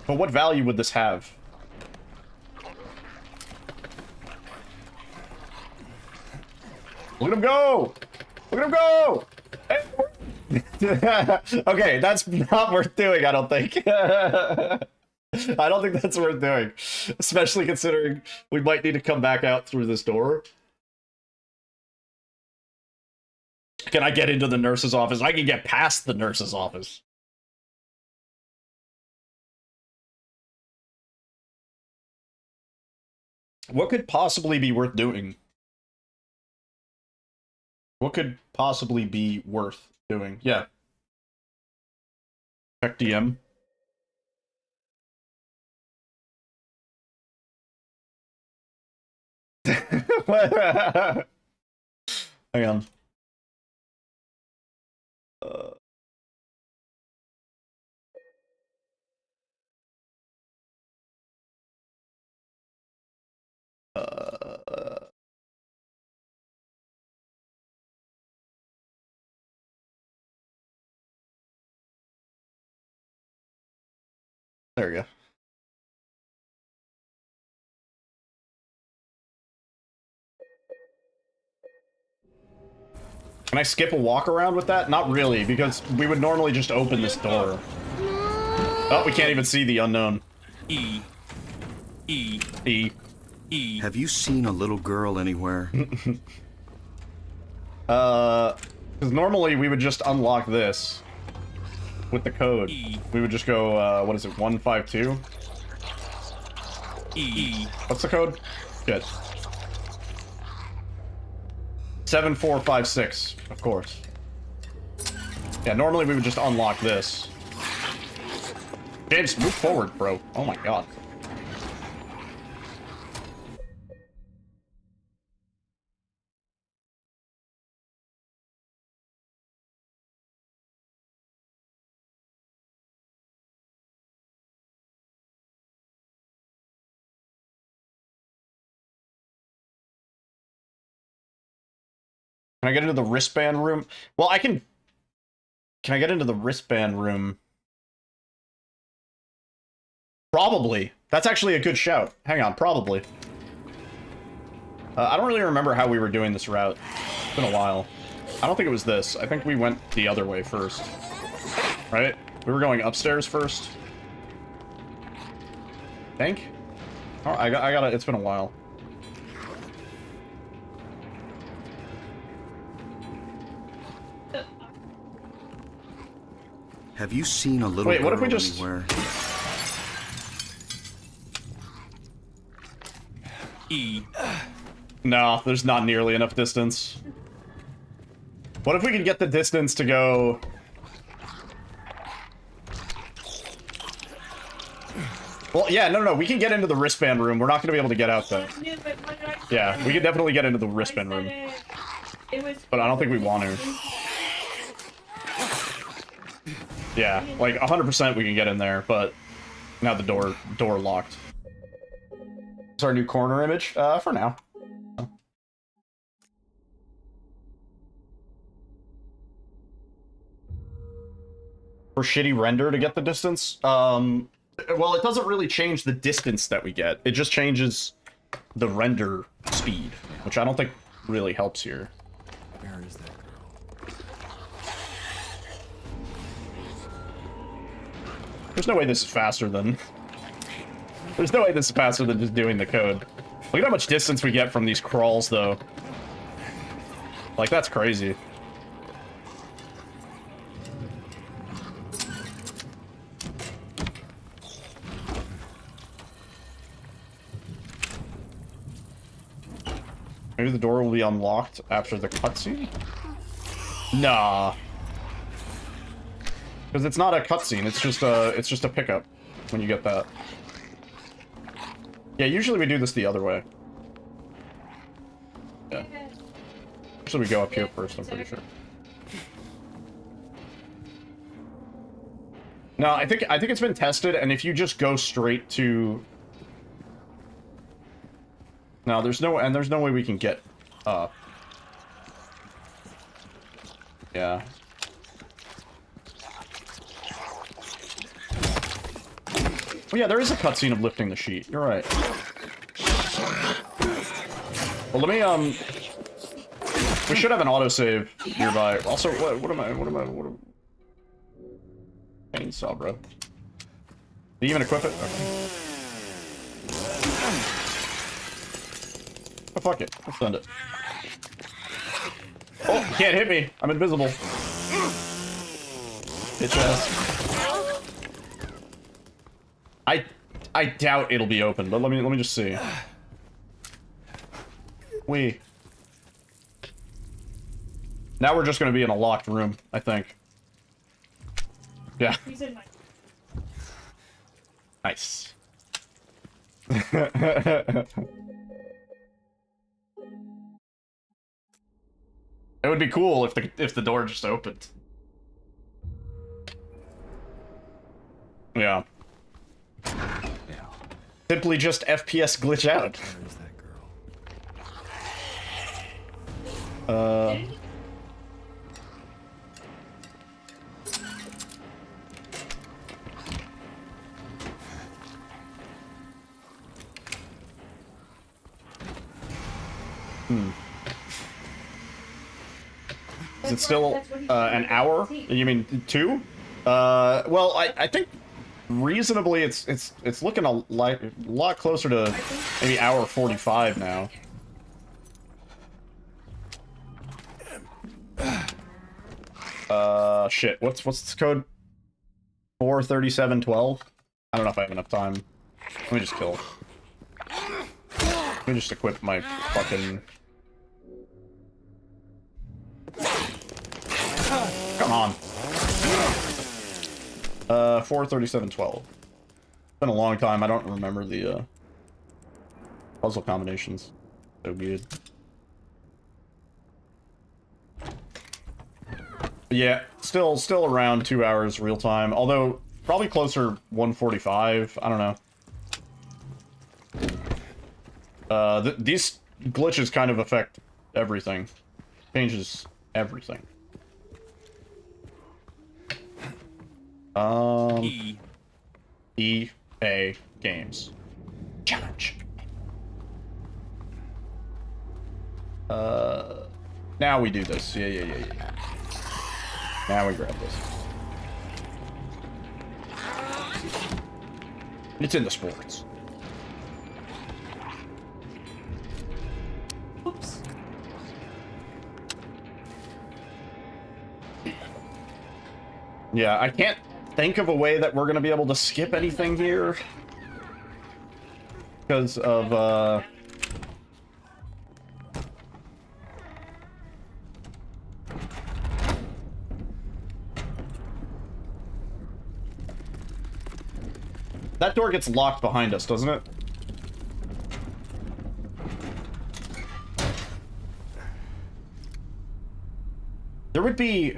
But what value would this have? Look at him go! Look at him go! Hey, okay, that's not worth doing, I don't think. I don't think that's worth doing. Especially considering we might need to come back out through this door. Can I get into the nurse's office? I can get past the nurse's office. What could possibly be worth doing? What could possibly be worth doing? Yeah. Check DM. Hang on. There we go. Can I skip a walk around with that? Not really, because we would normally just open this door. Oh, we can't even see the unknown. E. E. E. E. Have you seen a little girl anywhere? Because normally we would just unlock this with the code. E. We would just go, what is it, 152? E. What's the code? Good. 7456, of course. Yeah, normally we would just unlock this. James, move forward, bro. Oh my god. Can I get into the wristband room? Well, I can... Can I get into the wristband room? Probably. That's actually a good shout. Hang on, probably. I don't really remember how we were doing this route. It's been a while. I don't think it was this. I think we went the other way first. Right? We were going upstairs first. Think? Oh, I got it. It's been a while. Have you seen a little Wait, girl what if we just... anywhere? E. No, there's not nearly enough distance. What if we could get the distance to go Well, yeah, no, we can get into the wristband room. We're not going to be able to get out, though. Yeah, we can definitely get into the wristband room. But I don't think we want to. Yeah, like, 100% we can get in there, but now the door locked. It's our new corner image, for now. For shitty render to get the distance? Well, it doesn't really change the distance that we get. It just changes the render speed, which I don't think really helps here. Where is that girl? There's no way this is faster than... There's no way this is faster than just doing the code. Look at how much distance we get from these crawls, though. Like, that's crazy. Maybe the door will be unlocked after the cutscene? Nah. Because it's not a cutscene, it's just a pickup when you get that. Yeah, usually we do this the other way. Yeah. Usually we go up here first, I'm pretty sure. No, I think it's been tested, and if you just go straight to... No, there's no way we can get up. Yeah. Oh yeah, there is a cutscene of lifting the sheet. You're right. Well, let me we should have an autosave nearby. Also, what am I? Chainsaw, bro. Did you even equip it? Okay. Oh, fuck it. Let's send it. Oh, you can't hit me. I'm invisible. Bitch ass. I doubt it'll be open, but let me just see. Now we're just gonna be in a locked room, I think. Yeah. Nice. It would be cool if the door just opened. Yeah. Simply just FPS glitch out. Where is that girl? Is it still an hour? You mean 2? Well, I think reasonably it's looking a lot closer to maybe hour 45 now. Shit. What's the code? 43712. I don't know if I have enough time. Let me just kill. Let me just equip my fucking. Come on. 43712. Been a long time. I don't remember the puzzle combinations. So good. But yeah, still around 2 hours real time. Although probably closer 145. I don't know. These glitches kind of affect everything. Changes everything. EA Games. Challenge. Now we do this. Yeah. Now we grab this. It's in the sports. Oops. Yeah, I can't think of a way that we're gonna be able to skip anything here. Because of, That door gets locked behind us, doesn't it? There would be...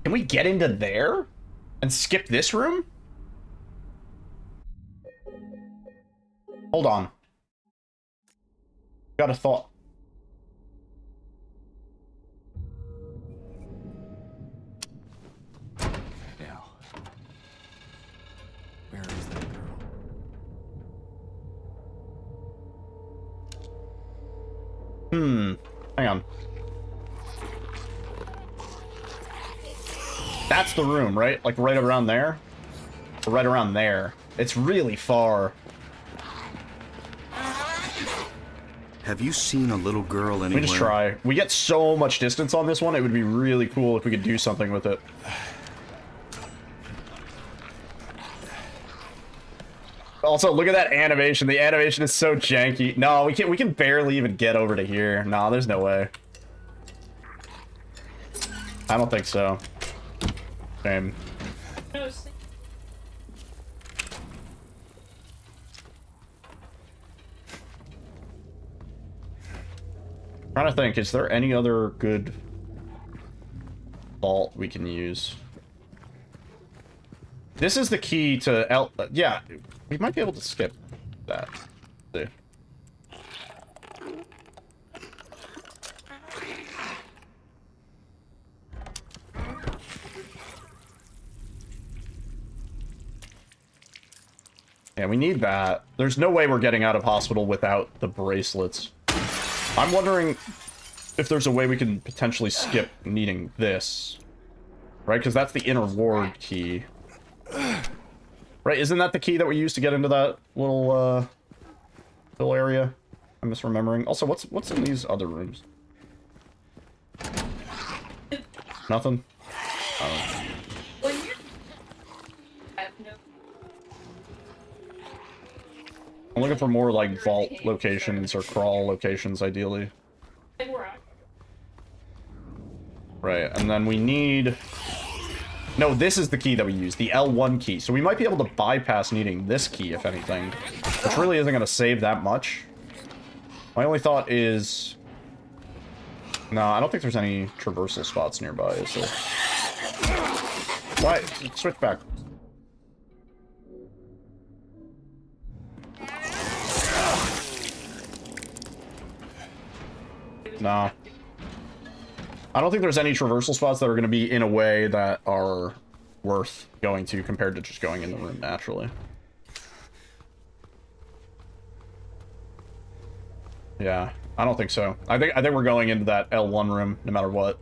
Can we get into there? And skip this room? Hold on. Got a thought. Now, where is that girl? Hang on. That's the room, right? Like right around there? Or right around there. It's really far. Have you seen a little girl anywhere? Let me just try. We get so much distance on this one, it would be really cool if we could do something with it. Also, look at that animation. The animation is so janky. No, we can barely even get over to here. No, there's no way. I don't think so. Same. Trying to think, is there any other good vault we can use? This is the key to L. Yeah, we might be able to skip that. See. Yeah, we need that. There's no way we're getting out of hospital without the bracelets. I'm wondering if there's a way we can potentially skip needing this. Right? Because that's the inner ward key. Right? Isn't that the key that we used to get into that little area? I'm misremembering. Also, what's in these other rooms? Nothing? Oh. I'm looking for more, like, vault locations or crawl locations, ideally. Right, and then we need... No, this is the key that we use, the L1 key. So we might be able to bypass needing this key, if anything. Which really isn't going to save that much. My only thought is... No, I don't think there's any traversal spots nearby, is there? Why? Switch back. No. I don't think there's any traversal spots that are going to be in a way that are worth going to compared to just going in the room naturally. Yeah, I don't think so. I think we're going into that L1 room no matter what.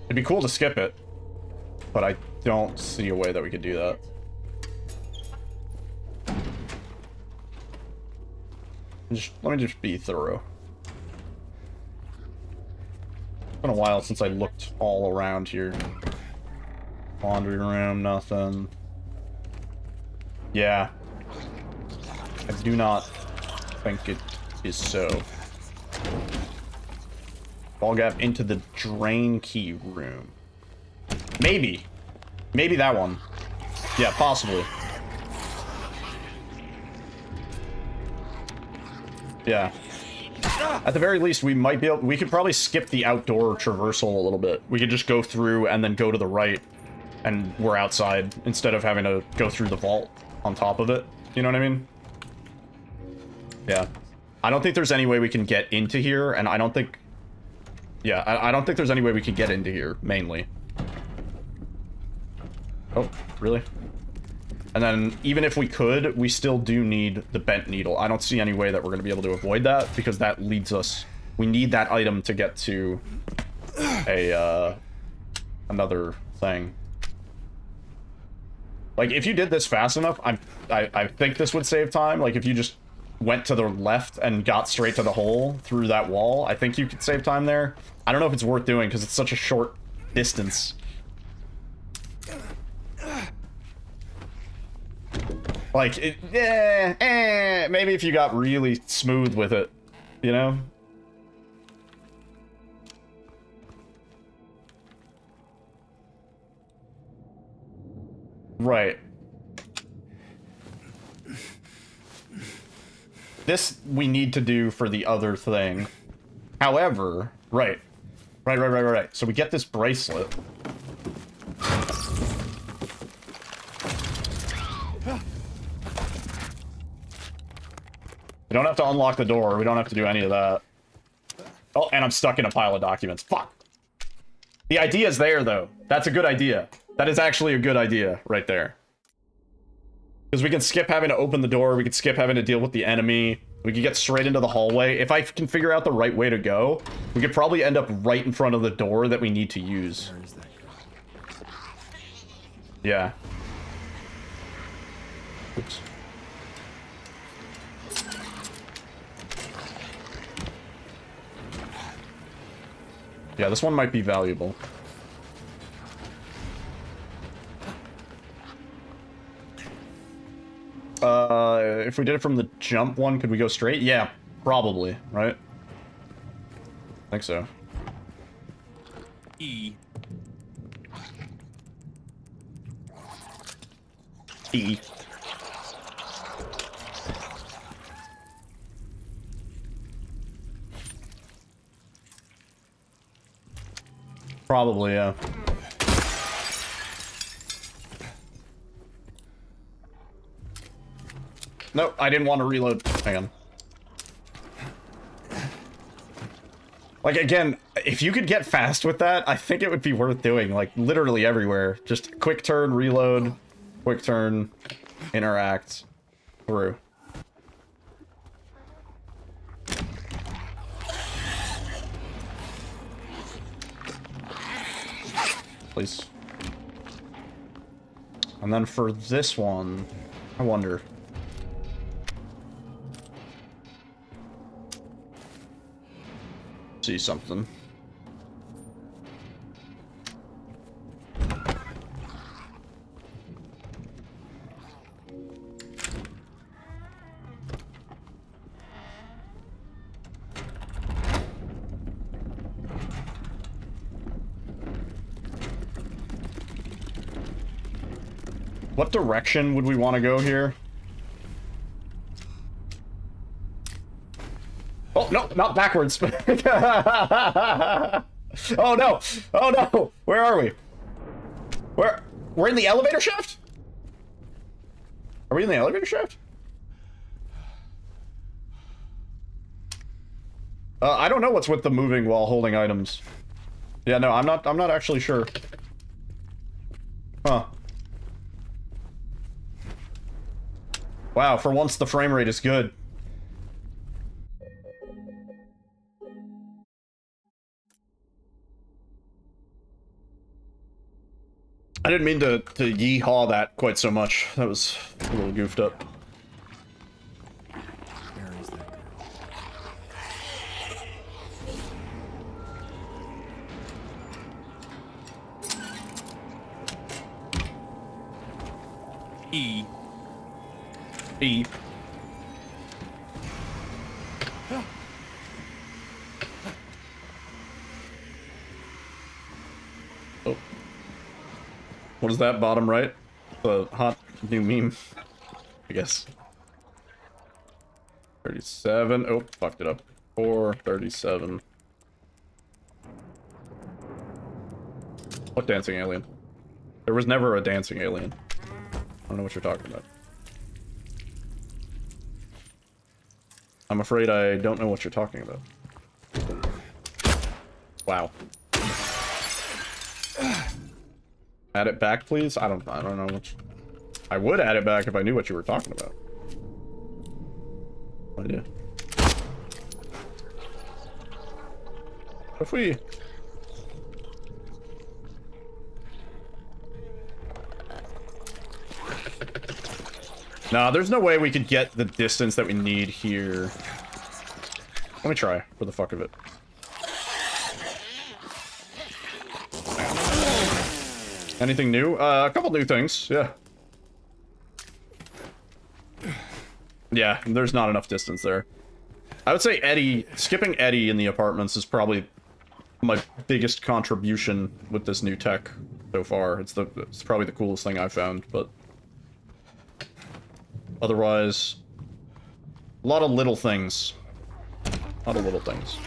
It'd be cool to skip it, but I don't see a way that we could do that. Let me just be thorough. It's been a while since I looked all around here. Laundry room, nothing. Yeah. I do not think it is so. Ball gap into the drain key room. Maybe. Maybe that one. Yeah, possibly. Yeah. At the very least, we might be able... We could probably skip the outdoor traversal a little bit. We could just go through and then go to the right. And we're outside, instead of having to go through the vault on top of it. You know what I mean? Yeah. I don't think there's any way we can get into here, and I don't think... Yeah, I don't think there's any way we can get into here, mainly. Oh, really? And then, even if we could, we still do need the bent needle. I don't see any way that we're going to be able to avoid that, because that leads us... We need that item to get to a, another thing. Like, if you did this fast enough, I think this would save time. Like, if you just went to the left and got straight to the hole through that wall, I think you could save time there. I don't know if it's worth doing, because it's such a short distance. Like, maybe if you got really smooth with it, you know? Right. This we need to do for the other thing. However, right. Right. So we get this bracelet. We don't have to unlock the door. We don't have to do any of that. Oh, and I'm stuck in a pile of documents. Fuck. The idea's there, though. That's a good idea. That is actually a good idea right there. Because we can skip having to open the door. We can skip having to deal with the enemy. We can get straight into the hallway. If I can figure out the right way to go, we could probably end up right in front of the door that we need to use. Where is that girl? Yeah. Oops. Yeah, this one might be valuable. If we did it from the jump one, could we go straight? Yeah, probably, right? I think so. E. E. Probably, yeah. Nope, I didn't want to reload. Hang on. Like, again, if you could get fast with that, I think it would be worth doing. Like, literally everywhere. Just quick turn, reload, quick turn, interact, through. Please. And then for this one, I wonder. See something. What direction would we want to go here? Oh, no, not backwards. Oh, no. Oh, no. Where are we? We're in the elevator shaft? Are we in the elevator shaft? I don't know what's with the moving while holding items. Yeah, no, I'm not actually sure. Huh. Wow, for once the frame rate is good. I didn't mean to yee-haw that quite so much. That was a little goofed up. Where is that girl? E. E. Oh. What is that, bottom right? The hot new meme, I guess. 37. Oh, fucked it up. 437. What dancing alien? There was never a dancing alien. I don't know what you're talking about. I'm afraid I don't know what you're talking about. Wow. Add it back, please? I don't know what I would add it back if I knew what you were talking about. No idea. What if we... Nah, there's no way we could get the distance that we need here. Let me try, for the fuck of it. Anything new? A couple new things, yeah. Yeah, there's not enough distance there. I would say Eddie, skipping Eddie in the apartments is probably my biggest contribution with this new tech. so far. It's probably the coolest thing I've found, but otherwise, a lot of little things. A lot of little things.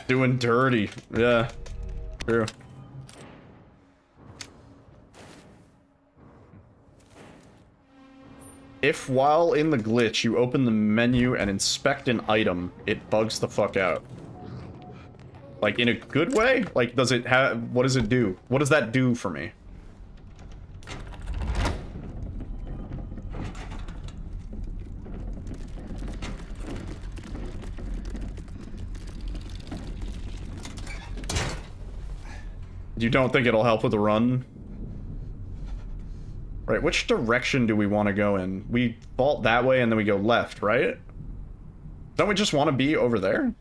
Doing dirty. Yeah. True. If while in the glitch you open the menu and inspect an item, it bugs the fuck out. Like, in a good way? Like, does it have... What does it do? What does that do for me? You don't think it'll help with the run? Right, which direction do we want to go in? We vault that way and then we go left, right? Don't we just want to be over there?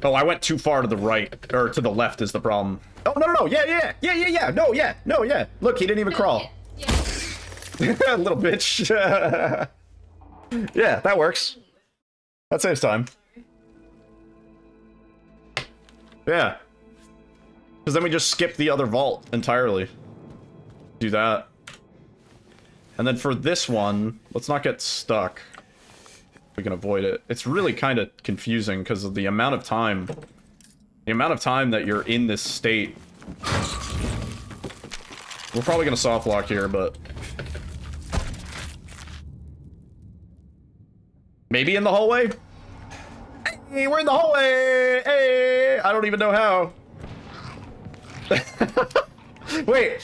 Oh, I went too far to the right, or to the left is the problem. Oh, no, yeah, no, yeah. Look, he didn't even crawl. Yeah. Little bitch. Yeah, that works. That saves time. Yeah. Because then we just skip the other vault entirely. Do that. And then for this one, let's not get stuck. We can avoid it. It's really kind of confusing because of the amount of time. The amount of time that you're in this state. We're probably going to soft lock here, but... Maybe in the hallway? Hey, we're in the hallway! Hey! I don't even know how. Wait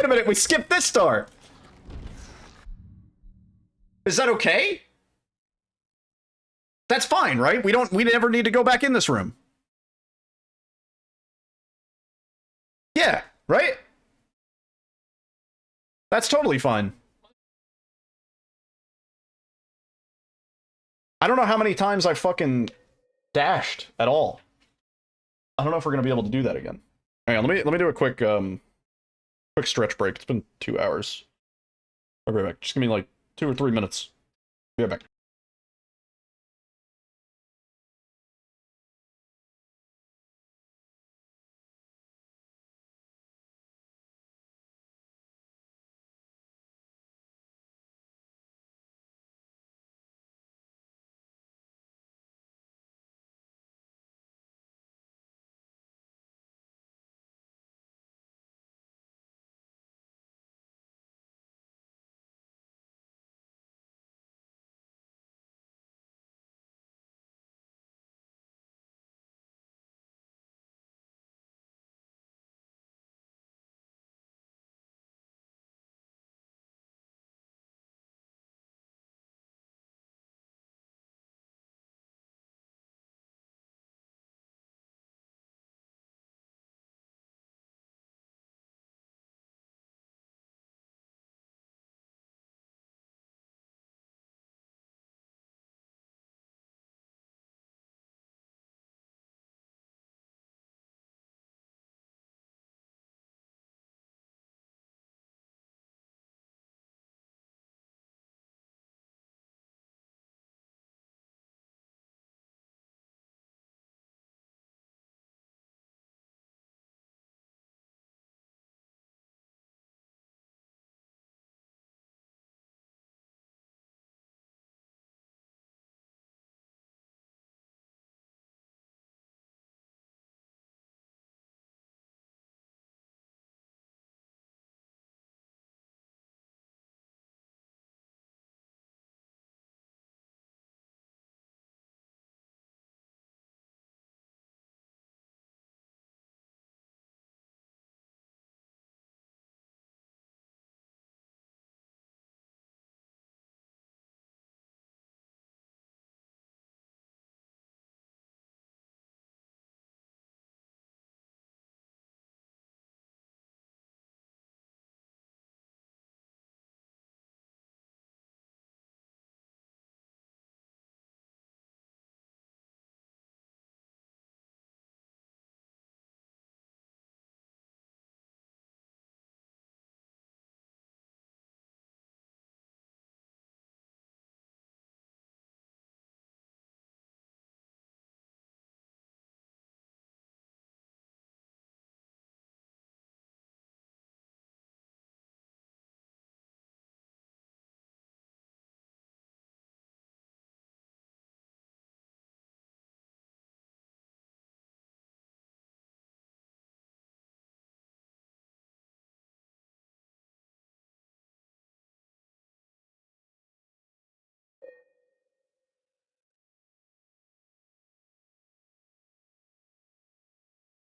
a minute, we skipped this door. Is that okay? That's fine, right? We never need to go back in this room. Yeah, right? That's totally fine. I don't know how many times I fucking dashed at all. I don't know if we're gonna be able to do that again. Hang on, let me do a quick quick stretch break. It's been 2 hours. I'll be right back. Just give me like 2 or 3 minutes. Be right back.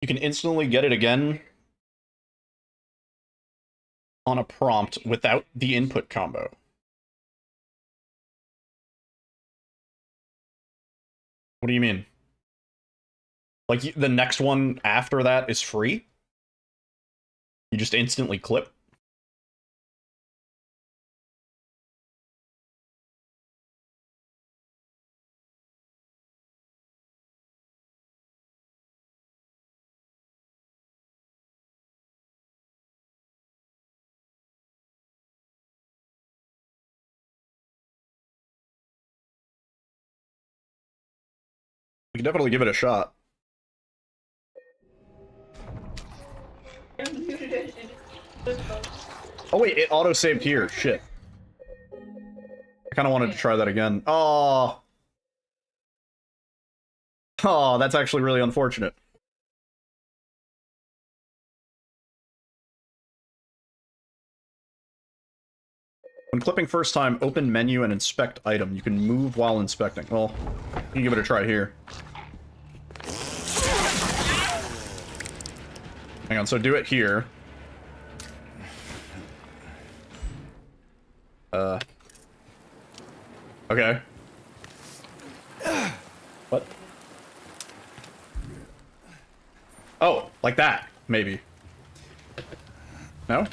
You can instantly get it again on a prompt without the input combo. What do you mean? Like, the next one after that is free? You just instantly clip? We can definitely give it a shot. Oh wait, it auto-saved here. Shit. I kind of wanted to try that again. Oh. Oh, that's actually really unfortunate. When clipping first time, open menu and inspect item. You can move while inspecting. Well, you can give it a try here. Hang on, so do it here. Okay. What? Oh, like that, maybe. No?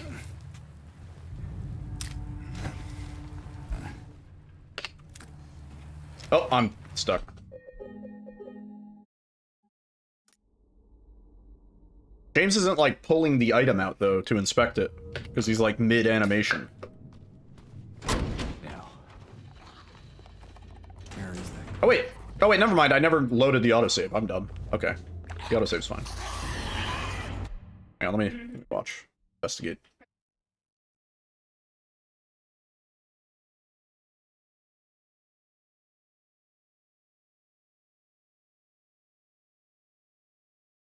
Oh, I'm stuck. James isn't, like, pulling the item out, though, to inspect it. Because he's, like, mid-animation. Now. Where is that? Oh, wait. Oh, wait, never mind. I never loaded the autosave. I'm dumb. Okay. The autosave's fine. Hang on, let me watch. Investigate.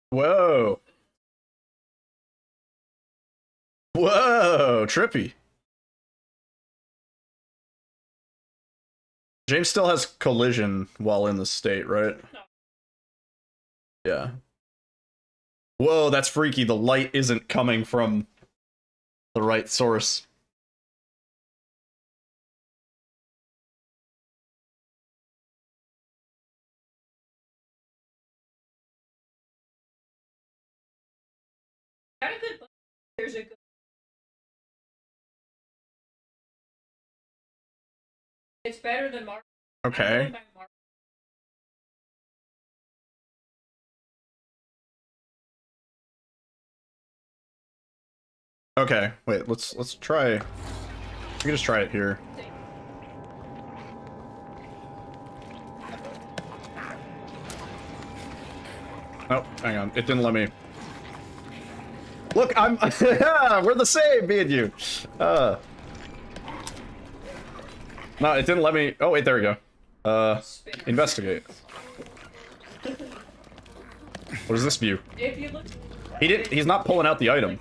Whoa. Whoa, trippy. James still has collision while in the state, right? Yeah. Whoa, that's freaky. The light isn't coming from the right source. Got a good book. There's a good. It's better than Mark. Okay. Okay, wait, let's try. We can just try it here. Oh, hang on. It didn't let me. Look, I'm we're the same, me and you. No, it didn't let me. Oh wait, there we go. Investigate. What is this view? If you look. He's not pulling out the item.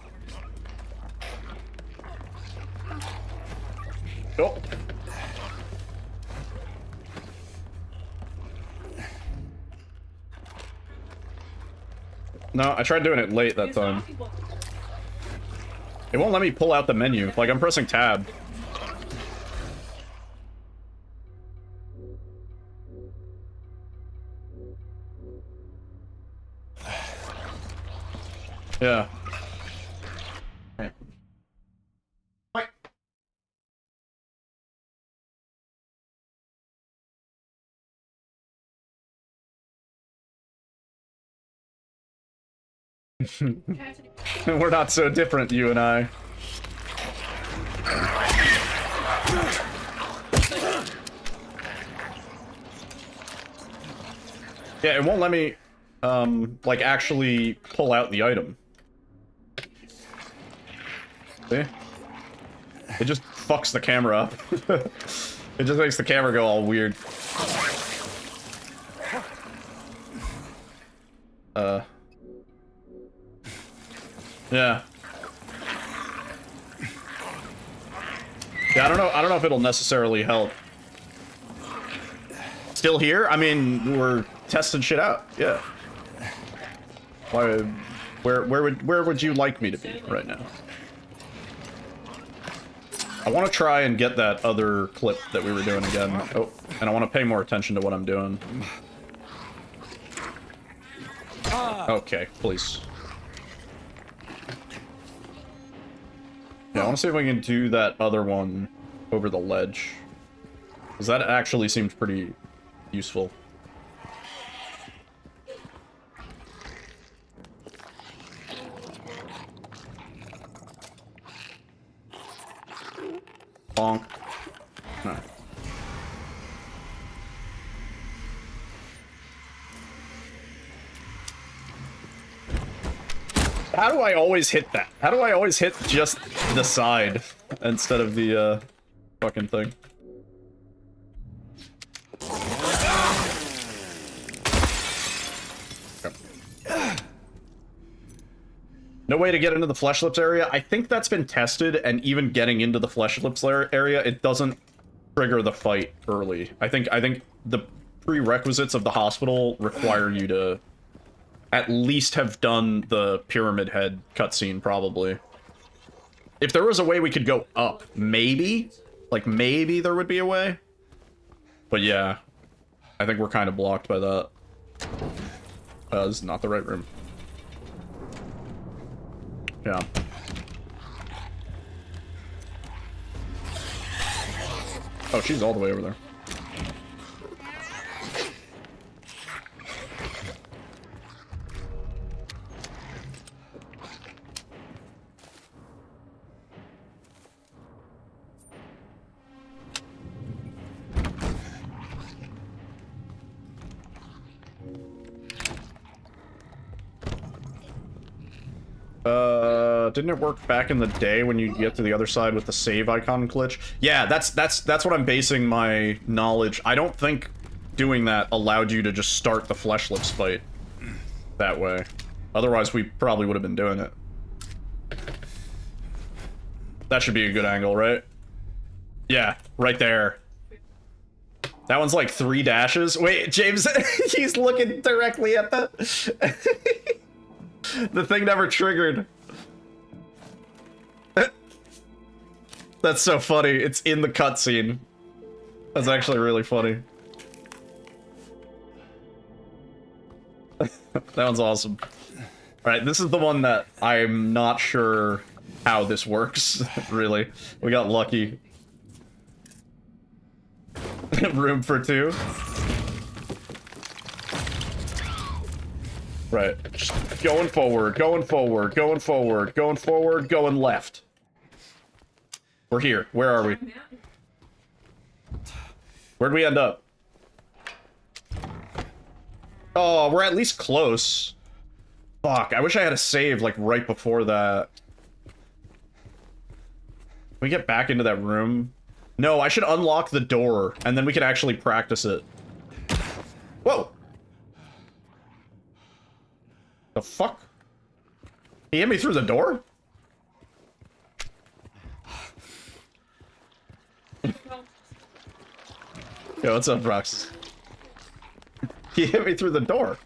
Oh. No, I tried doing it late that time. It won't let me pull out the menu. Like, I'm pressing tab. Yeah. We're not so different, you and I. Yeah, it won't let me, like, actually pull out the item. See? It just fucks the camera up. It just makes the camera go all weird. Yeah. Yeah, I don't know if it'll necessarily help. Still here? I mean, we're testing shit out. Yeah. Why? Where would you like me to be right now? I want to try and get that other clip that we were doing again. Oh, and I want to pay more attention to what I'm doing. Okay, please. Yeah, I want to see if we can do that other one over the ledge. Because that actually seems pretty useful. Bonk. No. How do I always hit that? How do I always hit just the side instead of the fucking thing? No way to get into the Flesh Lips area? I think that's been tested, and even getting into the Flesh Lips area, it doesn't trigger the fight early. I think the prerequisites of the hospital require you to at least have done the Pyramid Head cutscene, probably. If there was a way we could go up, maybe? Like, maybe there would be a way? But yeah, I think we're kind of blocked by that. This is not the right room. Yeah. Oh, she's all the way over there. Didn't it work back in the day when you get to the other side with the save icon glitch? Yeah, that's what I'm basing my knowledge. I don't think doing that allowed you to just start the Flesh Lips fight that way. Otherwise, we probably would have been doing it. That should be a good angle, right? Yeah, right there. That one's like 3 dashes. Wait, James, he's looking directly at the... The thing never triggered. That's so funny. It's in the cutscene. That's actually really funny. That one's awesome. Alright, this is the one that I'm not sure how this works, really. We got lucky. Room for 2. Right. Just going forward, going forward, going forward, going forward, going left. We're here. Where are we? Where'd we end up? Oh, we're at least close. Fuck, I wish I had a save, like, right before that. Can we get back into that room? No, I should unlock the door, and then we can actually practice it. Whoa! The fuck? He hit me through the door? Yo, what's up, Rox? He hit me through the door.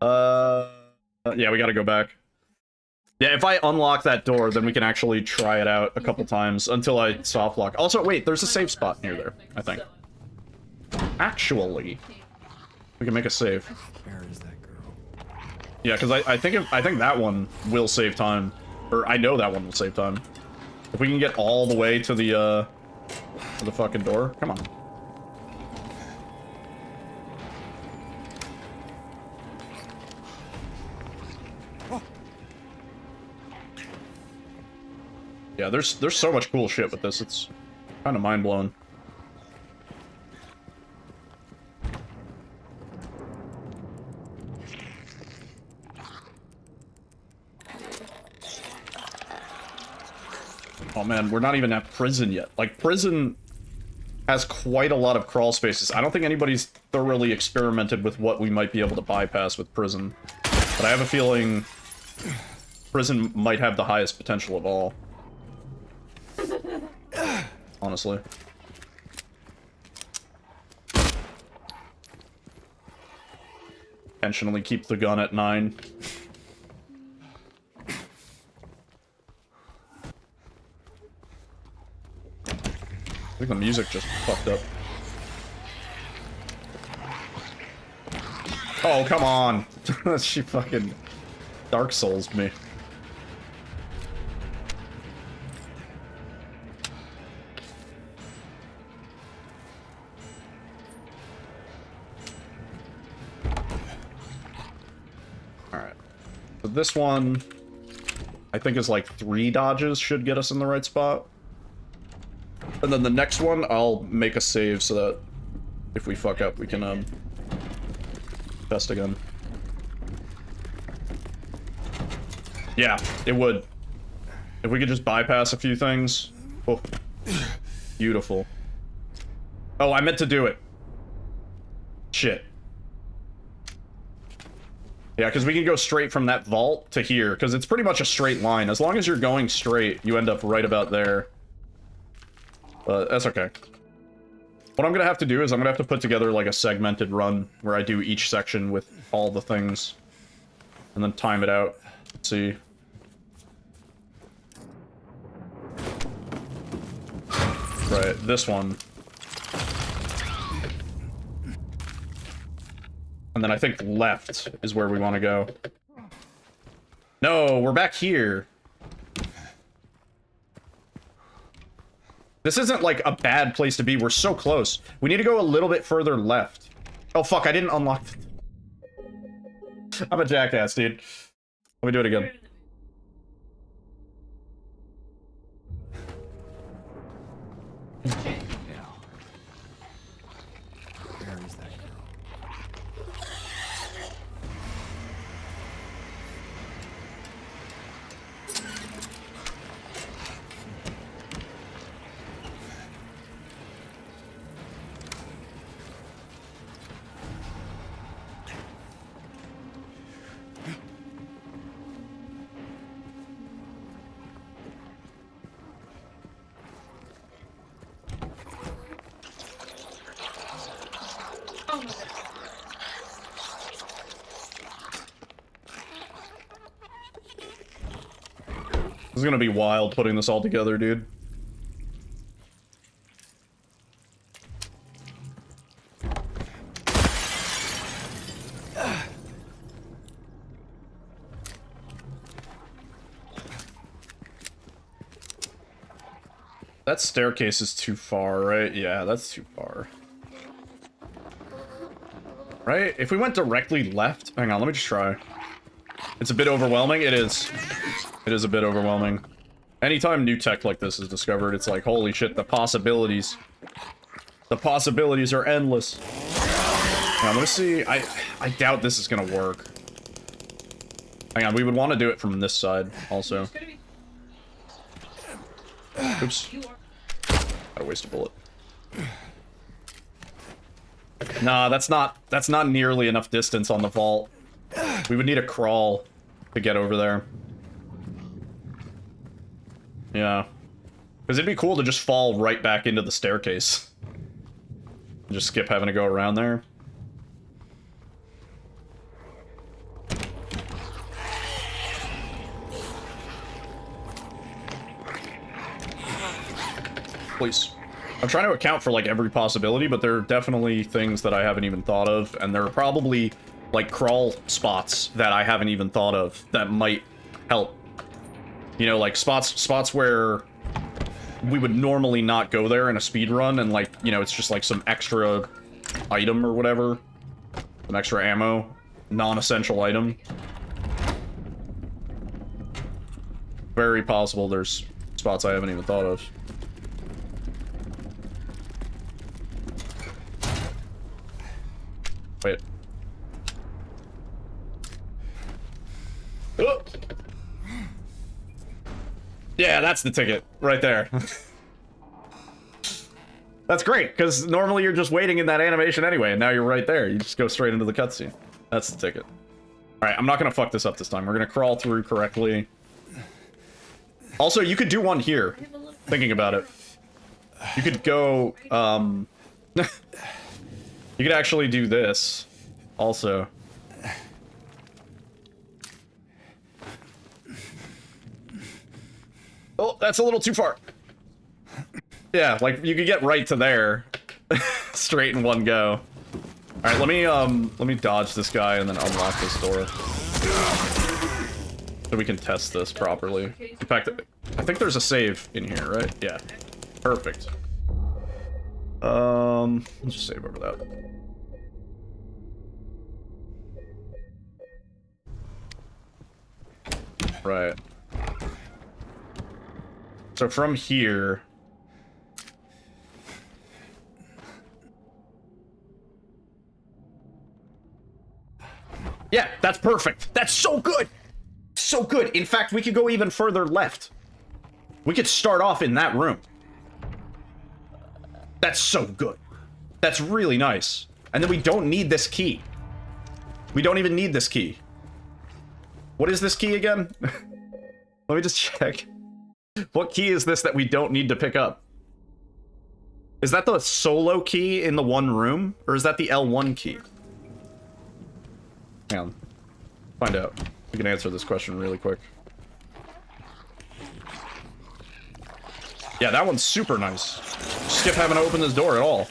Yeah, we gotta go back. Yeah, if I unlock that door, then we can actually try it out a couple times until I soft lock. Also, wait, there's a safe spot near there, I think. Actually, we can make a save. Where is that girl? Yeah, because I think that one will save time, or I know that one will save time. If we can get all the way to the fucking door, come on. Yeah, there's so much cool shit with this. It's kind of mind-blowing. Oh man, we're not even at prison yet. Like, prison has quite a lot of crawl spaces. I don't think anybody's thoroughly experimented with what we might be able to bypass with prison. But I have a feeling prison might have the highest potential of all. Honestly. intentionally keep the gun at 9. I think the music just fucked up. Oh, come on. She fucking Dark Souls me. Alright. So this one, I think is like 3 dodges should get us in the right spot. And then the next one, I'll make a save so that if we fuck up, we can, test again. Yeah, it would. If we could just bypass a few things. Oh, beautiful. Oh, I meant to do it. Shit. Yeah, because we can go straight from that vault to here, because it's pretty much a straight line. As long as you're going straight, you end up right about there. But that's okay. What I'm gonna have to do is I'm gonna have to put together like a segmented run where I do each section with all the things and then time it out. Let's see. Right, this one. And then I think left is where we want to go. No, we're back here. This isn't, like, a bad place to be. We're so close. We need to go a little bit further left. Oh, fuck, I didn't unlock I'm a jackass, dude. Let me do it again. Now, where is that girl? This is gonna be wild putting this all together, dude. That staircase is too far, right? Yeah, that's too far. Right? If we went directly left... Hang on, let me just try. It's a bit overwhelming. It is. It is a bit overwhelming. Anytime new tech like this is discovered, it's like, holy shit, the possibilities. The possibilities are endless. Now, let me see. I doubt this is gonna work. Hang on, we would want to do it from this side, also. Oops. Gotta waste a bullet. Nah, that's not nearly enough distance on the vault. We would need a crawl to get over there. Yeah. Because it'd be cool to just fall right back into the staircase. Just skip having to go around there. Please. I'm trying to account for, like, every possibility, but there are definitely things that I haven't even thought of, and there are probably, like, crawl spots that I haven't even thought of that might help. You know, like, spots where we would normally not go there in a speed run, and, like, you know, it's just, like, some extra item or whatever. Some extra ammo. Non-essential item. Very possible there's spots I haven't even thought of. Wait. Oh. Yeah, that's the ticket right there. That's great, because normally you're just waiting in that animation anyway, and now you're right there. You just go straight into the cutscene. That's the ticket. Alright, I'm not gonna fuck this up this time. We're gonna crawl through correctly. Also, you could do one here. Thinking about it. You could go, you could actually do this. Also. Oh, that's a little too far. Yeah, like, you could get right to there. Straight in one go. Alright, let me dodge this guy and then unlock this door. So we can test this properly. In fact, I think there's a save in here, right? Yeah. Perfect. Let's just save over that. Right. So from here... Yeah, that's perfect. That's so good. So good. In fact, we could go even further left. We could start off in that room. That's so good. That's really nice. And then we don't need this key. We don't even need this key. What is this key again? Let me just check. What key is this that we don't need to pick up? Is that the solo key in the one room? Or is that the L1 key? Hang on. Find out. We can answer this question really quick. Yeah, that one's super nice. Skip having to open this door at all.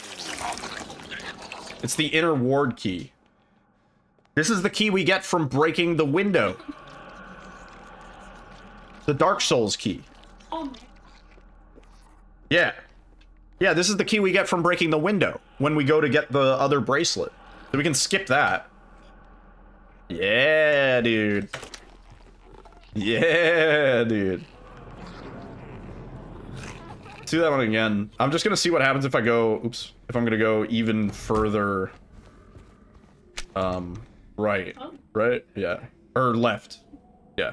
It's the inner ward key. This is the key we get from breaking the window. The Dark Souls key. Yeah. Yeah, this is the key we get from breaking the window when we go to get the other bracelet. So we can skip that. Yeah, dude. Yeah, dude. Let's do that one again. I'm just gonna see what happens if I go... Oops. If I'm gonna go even further... right. Right? Yeah. Or left. Yeah.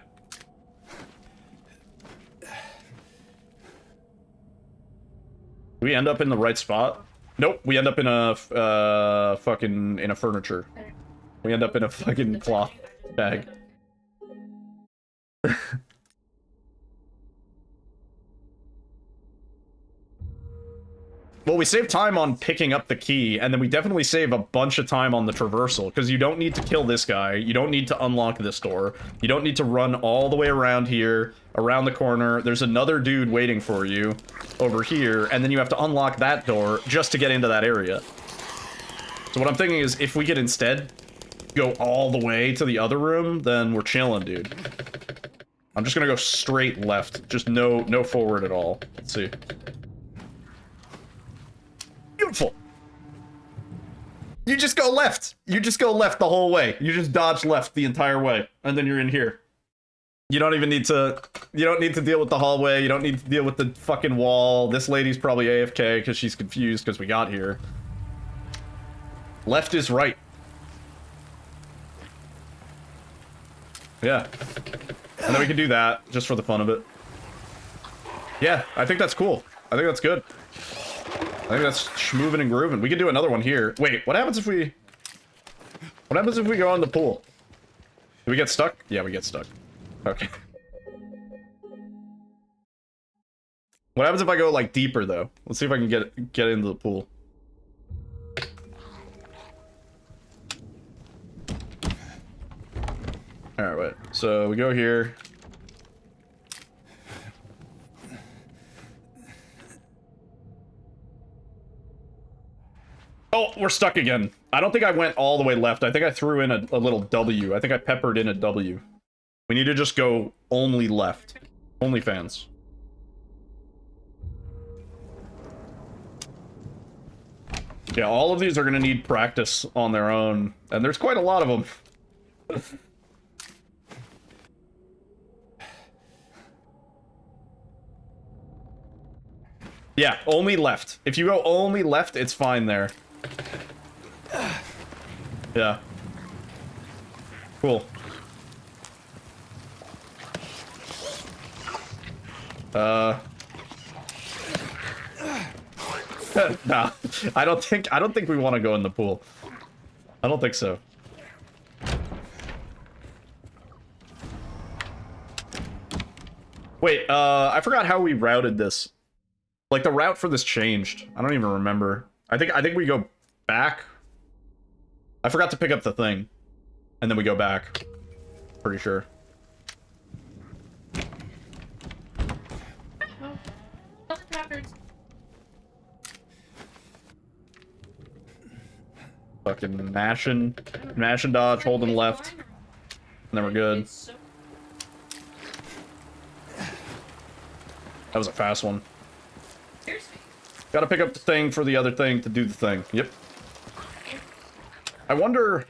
Do we end up in the right spot? Nope. We end up in a, fucking... in a furniture. We end up in a fucking cloth bag. Well, we save time on picking up the key, and then we definitely save a bunch of time on the traversal, because you don't need to kill this guy, you don't need to unlock this door, you don't need to run all the way around here, around the corner, there's another dude waiting for you over here, and then you have to unlock that door just to get into that area. So what I'm thinking is, if we could instead go all the way to the other room, then we're chilling, dude. I'm just gonna go straight left, just no forward at all. Let's see. Beautiful. You just go left. You just go left the whole way. You just dodge left the entire way, and then you're in here. You don't even need to... You don't need to deal with the hallway. You don't need to deal with the fucking wall. This lady's probably AFK because she's confused because we got here. Left is right. Yeah. And then we can do that, just for the fun of it. Yeah, I think that's cool. I think that's good. I think that's schmoovin' and groovin'. We can do another one here. Wait, what happens if we... What happens if we go in the pool? Do we get stuck? Yeah, we get stuck. Okay. What happens if I go, like, deeper, though? Let's see if I can get into the pool. Alright, wait. So, we go here. Oh, we're stuck again. I don't think I went all the way left. I think I threw in a little W. I think I peppered in a W. We need to just go only left. Only fans. Yeah, all of these are going to need practice on their own. And there's quite a lot of them. Yeah, only left. If you go only left, it's fine there. Yeah. Cool. Nah, I don't think we want to go in the pool. I don't think so. Wait, I forgot how we routed this. Like, the route for this changed. I don't even remember. I think we go back. I forgot to pick up the thing. And then we go back. Pretty sure. Fucking mash and dodge, holding left. And then we're good. It's so That was a fast one. seriously. Gotta pick up the thing for the other thing to do the thing. Yep. I wonder...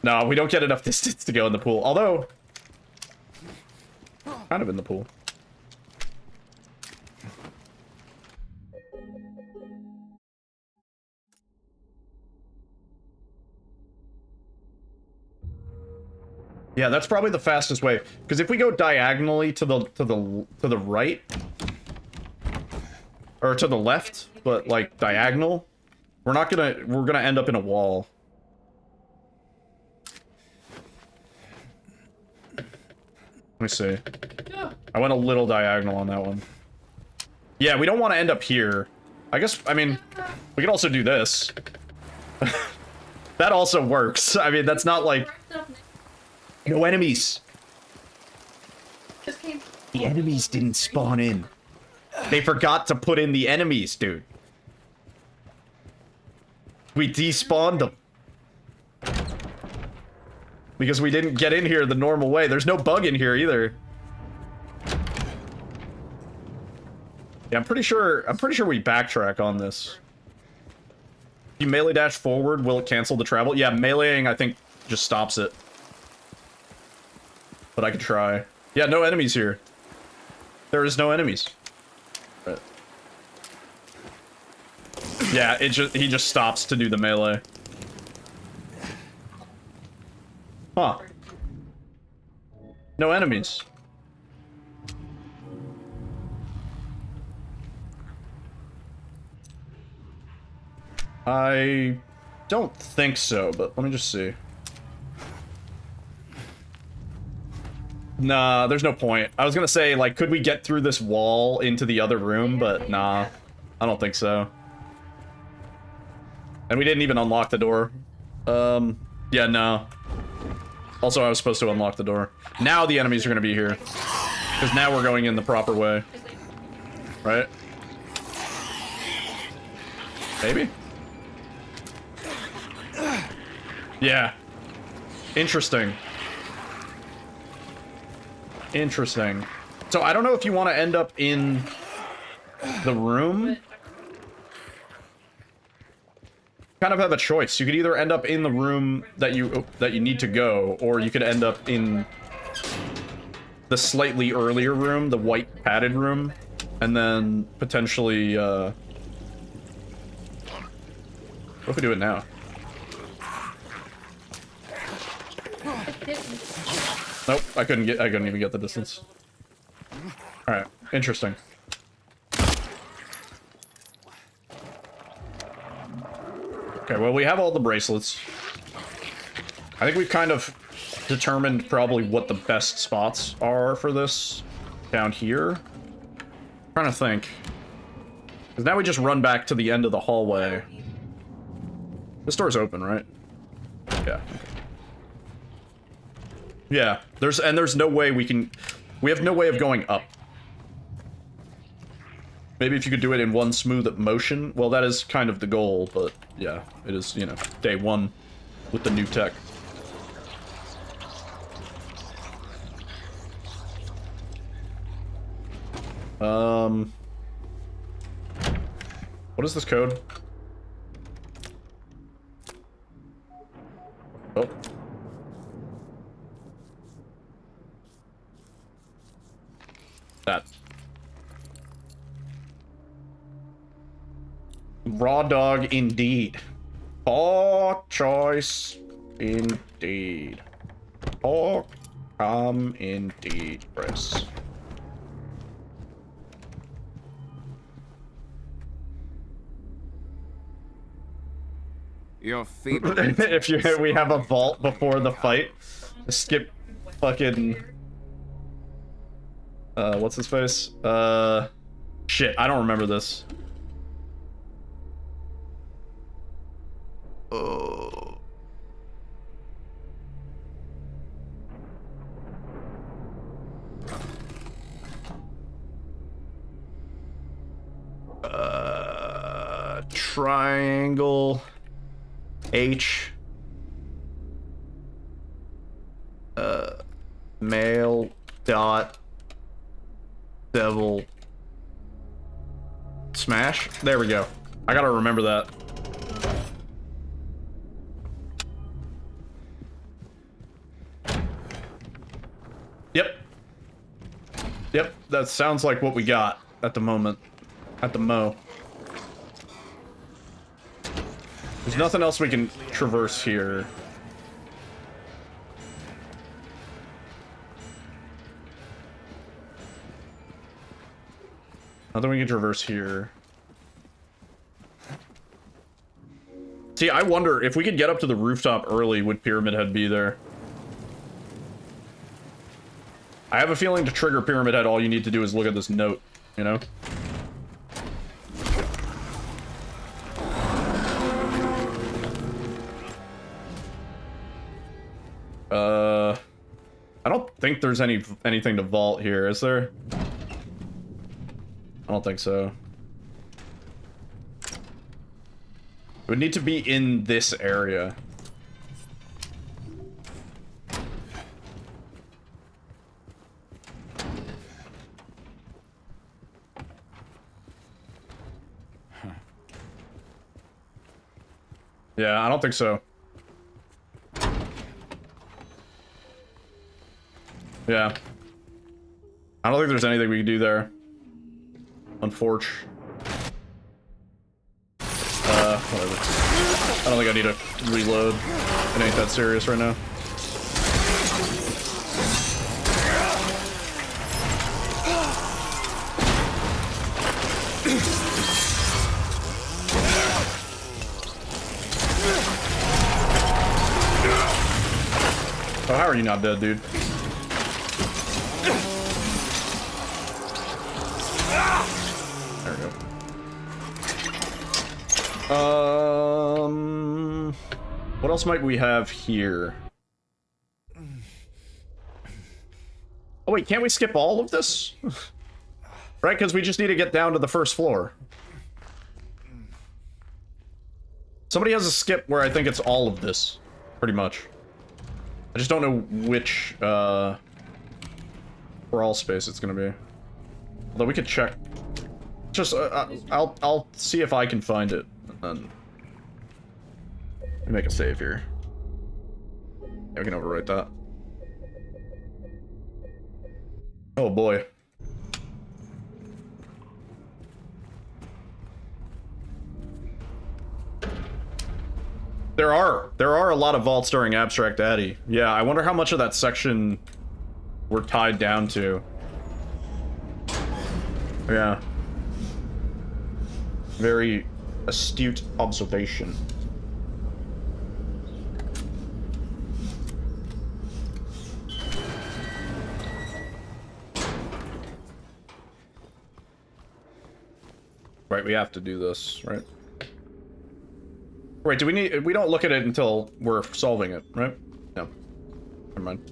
No, we don't get enough distance to go in the pool. Although... Kind of in the pool. Yeah, that's probably the fastest way. Because if we go diagonally to the right, or to the left, but like diagonal, we're gonna end up in a wall. Let me see. I went a little diagonal on that one. Yeah, we don't want to end up here. I mean, we can also do this. That also works. I mean, that's not like... No enemies. Just came. The enemies didn't spawn in. They forgot to put in the enemies, dude. We despawned them. Because we didn't get in here the normal way. There's no bug in here either. Yeah, I'm pretty sure we backtrack on this. You melee dash forward, will it cancel the travel? Yeah, meleeing I think just stops it. But I could try. Yeah, no enemies here. There is no enemies. Right. Yeah, he just stops to do the melee. Huh. No enemies. I don't think so, but let me just see. Nah, there's no point. I was gonna say, like, could we get through this wall into the other room, but nah. I don't think so. And we didn't even unlock the door. Yeah, no. Also, I was supposed to unlock the door. Now the enemies are gonna be here. Because now we're going in the proper way. Right? Maybe? Yeah. Interesting. Interesting. So I don't know if you want to end up in the room. Kind of have a choice. You could either end up in the room that you need to go, or you could end up in the slightly earlier room, the white padded room, and then potentially what if we do it now? Nope, I couldn't even get the distance. Alright, interesting. Okay, well, we have all the bracelets. I think we've kind of determined probably what the best spots are for this down here. I'm trying to think. Because now we just run back to the end of the hallway. This door's open, right? Yeah. Yeah, there's no way we have no way of going up. Maybe if you could do it in one smooth motion. Well, that is kind of the goal, but yeah, it is, you know, day one with the new tech. What is this code? Oh. That. Raw dog indeed. Poor choice indeed. Poor come indeed, Chris. Your favorite. If we have a vault before the fight, skip fucking what's his face? Shit, I don't remember this. Oh. triangle H male dot devil smash. There we go. I gotta remember that. Yep. Yep, that sounds like what we got at the moment. At the mo. There's nothing else we can traverse here. Nothing we can traverse here. See, I wonder if we could get up to the rooftop early, would Pyramid Head be there? I have a feeling to trigger Pyramid Head, all you need to do is look at this note, you know? I don't think there's anything to vault here, is there? I don't think so. It would need to be in this area. Yeah, I don't think so. Yeah. I don't think there's anything we can do there. Unfortunately. Whatever. I don't think I need to reload. It ain't that serious right now. Oh, how are you not dead, dude? There we go. What else might we have here? Oh wait, can't we skip all of this? Right, because we just need to get down to the first floor. Somebody has a skip where I think it's all of this, pretty much. I just don't know which, crawl space it's gonna be. Although we could check. Just, I'll see if I can find it, and then let me make a save here. Yeah, we can overwrite that. Oh boy. There are a lot of vaults during Abstract Addy. Yeah, I wonder how much of that section we're tied down to. Yeah. Very astute observation. Right, we have to do this, right? Right, we don't look at it until we're solving it, right? No. Never mind.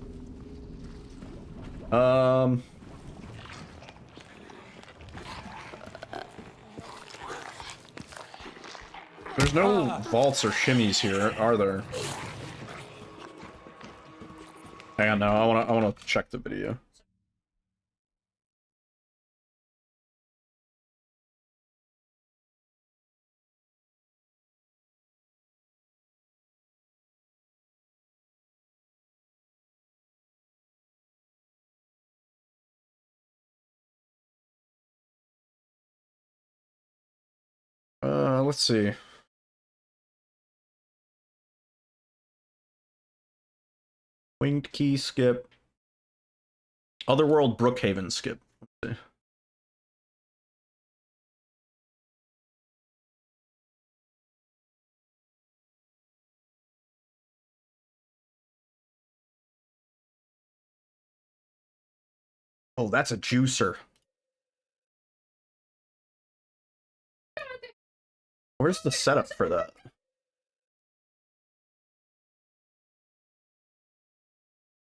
There's no vaults or shimmies here, are there? Hang on, no, I wanna check the video. Let's see. Winged Key skip. Otherworld Brookhaven skip. Let's see. Oh, that's a juicer. Where's the setup for that?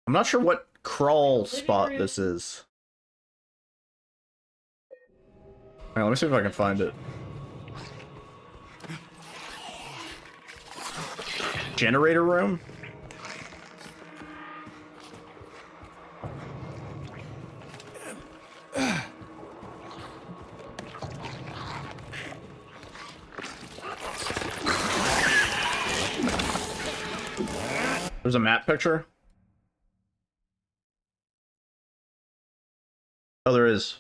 I'm not sure what crawl spot this is. Alright, let me see if I can find it. generator room? There's a map picture? Oh, there is.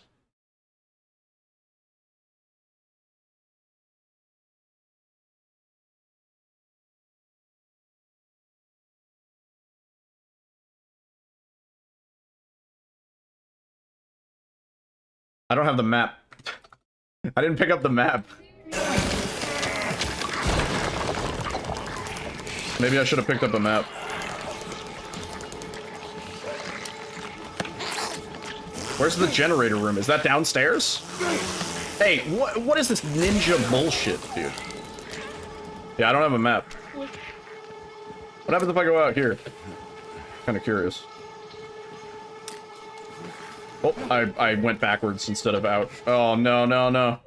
I don't have the map. I didn't pick up the map. Maybe I should have picked up a map. Where's the generator room? Is that downstairs? Hey, what is this ninja bullshit, dude? Yeah, I don't have a map. What happens if I go out here? Kind of curious. Oh, I went backwards instead of out. Oh, no, no, no.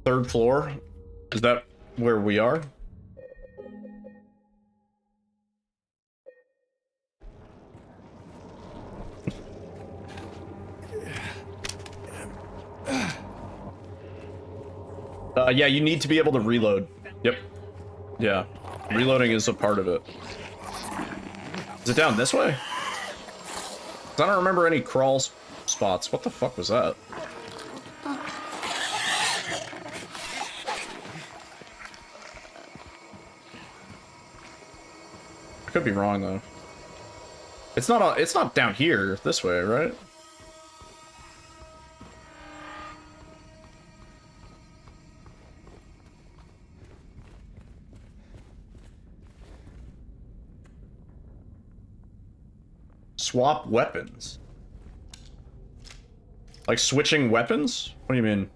Third floor? Is that where we are? Yeah, you need to be able to reload. Yep. Yeah. Reloading is a part of it. Is it down this way? 'Cause I don't remember any crawl spots. What the fuck was that? I could be wrong though. It's not down here this way, right? Swap weapons. Like switching weapons? What do you mean?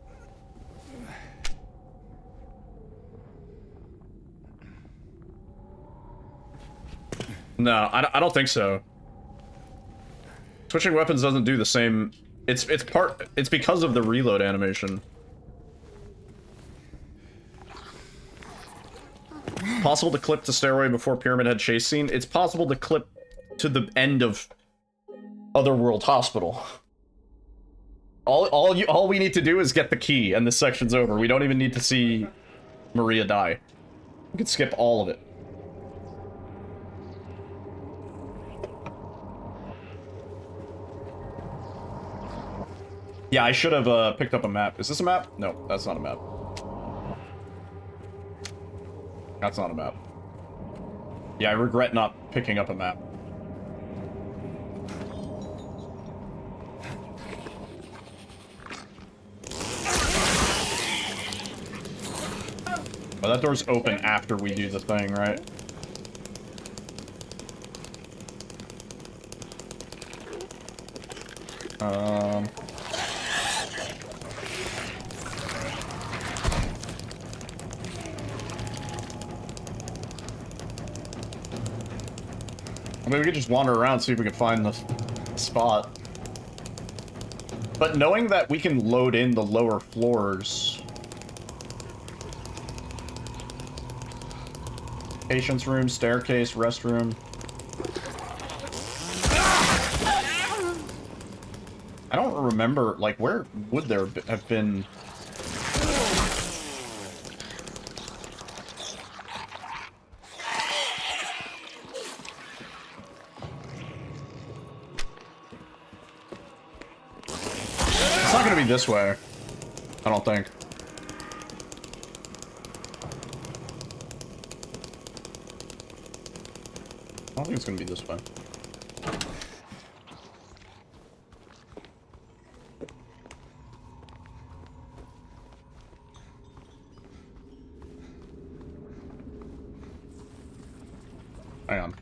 No, I don't think so. Switching weapons doesn't do the same. It's because of the reload animation. Possible to clip the stairway before Pyramid Head chase scene. It's possible to clip to the end of Otherworld Hospital. All we need to do is get the key and this section's over. We don't even need to see Maria die. We can skip all of it. Yeah, I should have picked up a map. Is this a map? No, that's not a map. That's not a map. Yeah, I regret not picking up a map. Oh, that door's open after we do the thing, right? I mean, we could just wander around, see if we can find the spot. But knowing that we can load in the lower floors... Patient's room, staircase, restroom. I don't remember, like, where would there have been... It's not gonna be this way. I don't think. I don't think it's gonna be this way. Hang on.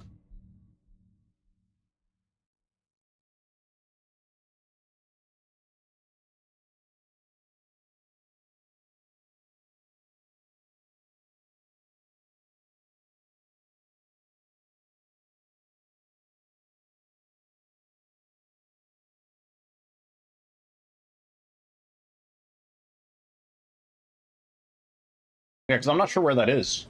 Yeah, because I'm not sure where that is.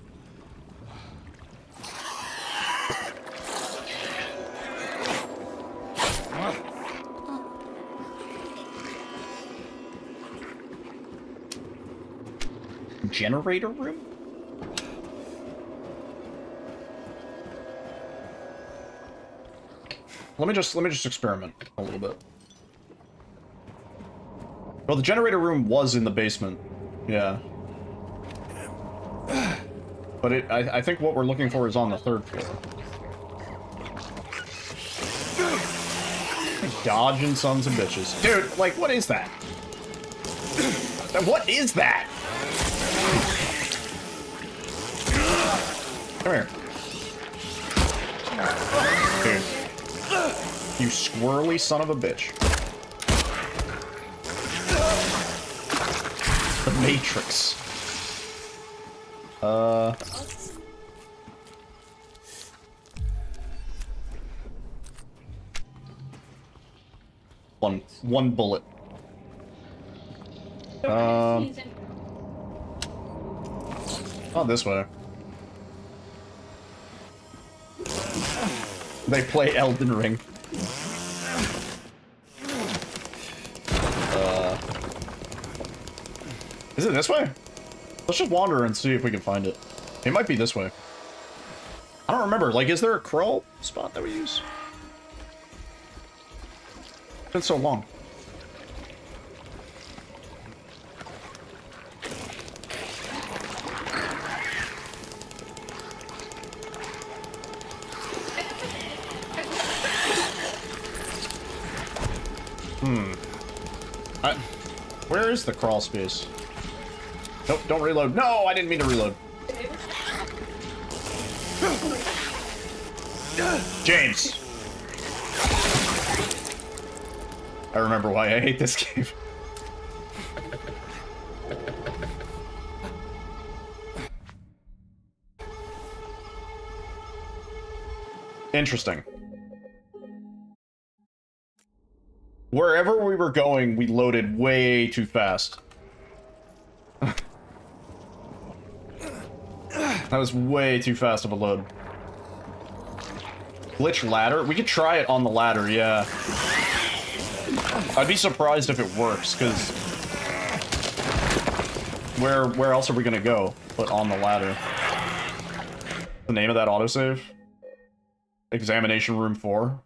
Generator room? Let me just experiment a little bit. Well, the generator room was in the basement. Yeah. But I think what we're looking for is on the 3rd floor. Dodging sons of bitches. Dude, like, what is that? What is that? Come here. Dude. You squirrely son of a bitch. The Matrix. One bullet. Oh, this way. They play Elden Ring. Is it this way? Let's just wander and see if we can find it. It might be this way. I don't remember. Like, is there a crawl spot that we use? It's been so long. Where is the crawl space? Nope, don't reload. No, I didn't mean to reload. James! I remember why I hate this game. Interesting. Wherever we were going, we loaded way too fast. That was way too fast of a load. Glitch ladder? We could try it on the ladder, yeah. I'd be surprised if it works, because... Where else are we gonna go but on the ladder? The name of that autosave? Examination room 4?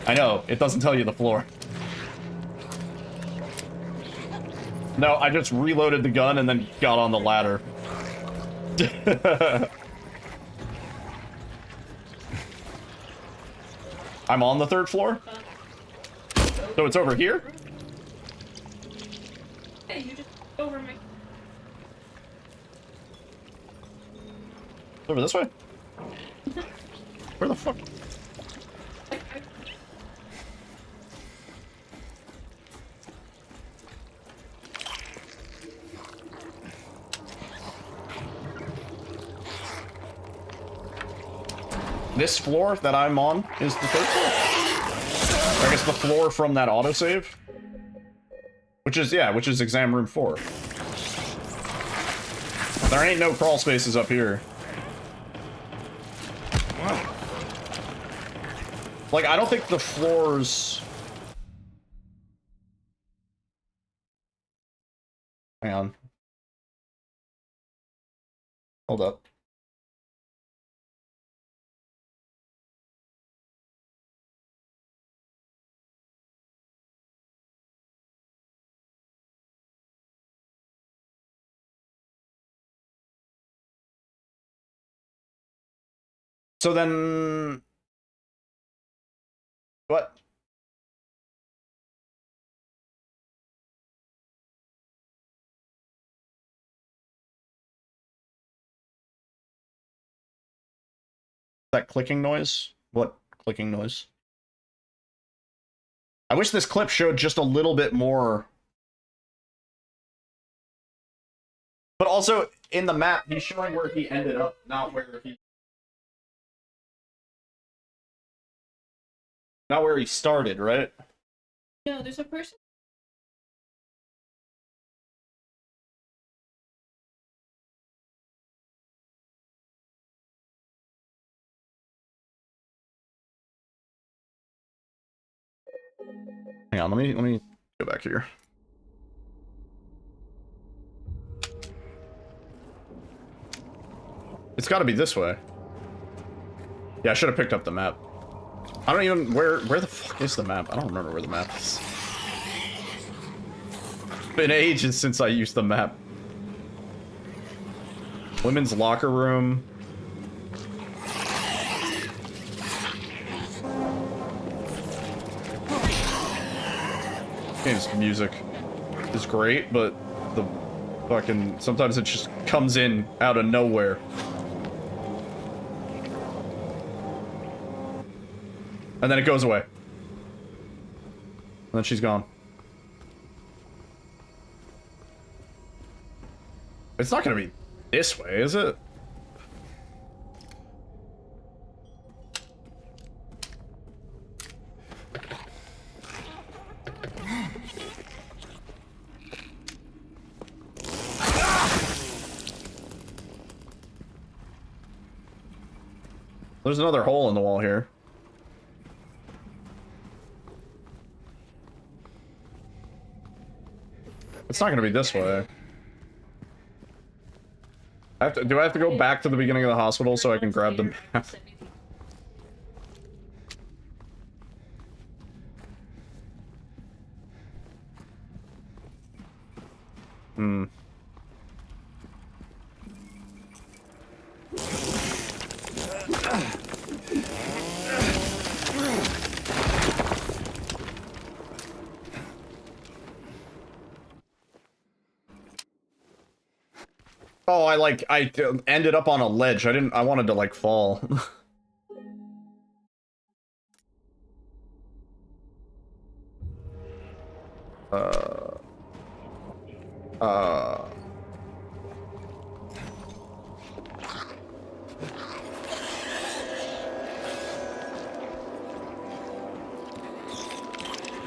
I know, it doesn't tell you the floor. No, I just reloaded the gun and then got on the ladder. I'm on the 3rd floor? So it's over here? Hey, you just over me. Over this way? Where the fuck? This floor that I'm on is the 3rd floor? I guess the floor from that autosave? Which is, yeah, which is exam room 4. There ain't no crawl spaces up here. Like, I don't think the floors... Hang on. Hold up. So then... What? That clicking noise? What clicking noise? I wish this clip showed just a little bit more. But also, in the map, he's showing where he ended up, not where he... Not where he started, right? No, there's a person. Hang on, let me go back here. It's got to be this way. Yeah, I should have picked up the map. I don't even... Where the fuck is the map? I don't remember where the map is. It's been ages since I used the map. Women's locker room. Game's music is great, but the fucking... Sometimes it just comes in out of nowhere. And then it goes away. And then she's gone. It's not gonna be this way, is it? There's another hole in the wall here. It's not gonna be this way. Do I have to go back to the beginning of the hospital so I can grab the map? Hmm. Oh, I ended up on a ledge. I wanted to, like, fall.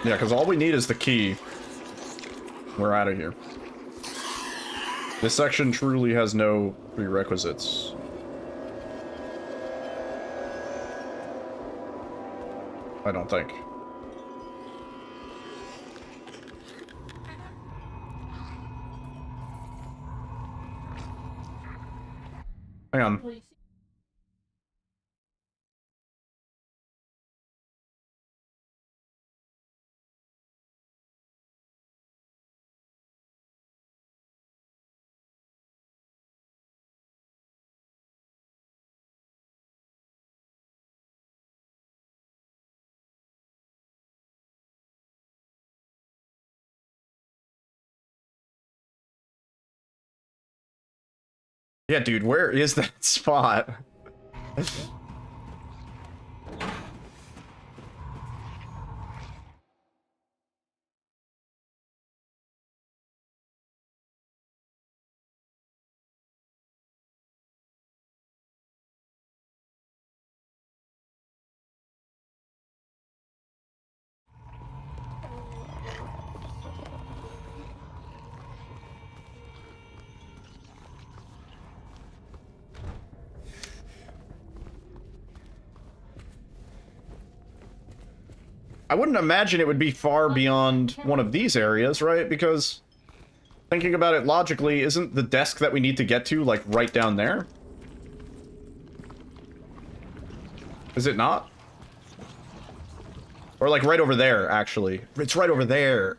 Yeah, because all we need is the key. We're out of here. This section truly has no prerequisites. I don't think. Hang on. Yeah, dude, where is that spot? I wouldn't imagine it would be far beyond one of these areas, right? Because, thinking about it logically, isn't the desk that we need to get to, like, right down there? Is it not? Or, like, right over there, actually. It's right over there.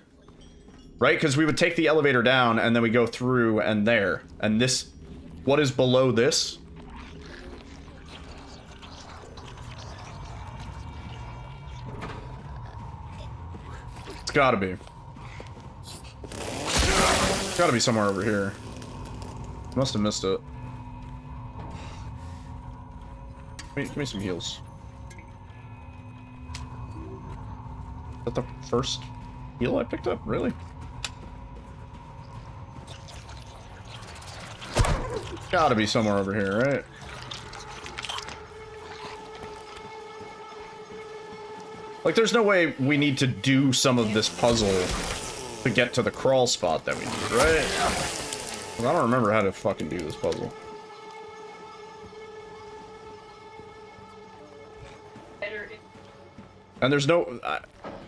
Right? Because we would take the elevator down, and then we go through, and there. And this... What is below this? It's gotta be. It's gotta be somewhere over here. Must have missed it. Give me some heals. Is that the first heal I picked up? Really? Gotta be somewhere over here, right? Like, there's no way we need to do some of this puzzle to get to the crawl spot that we need, right? I don't remember how to fucking do this puzzle. And there's no...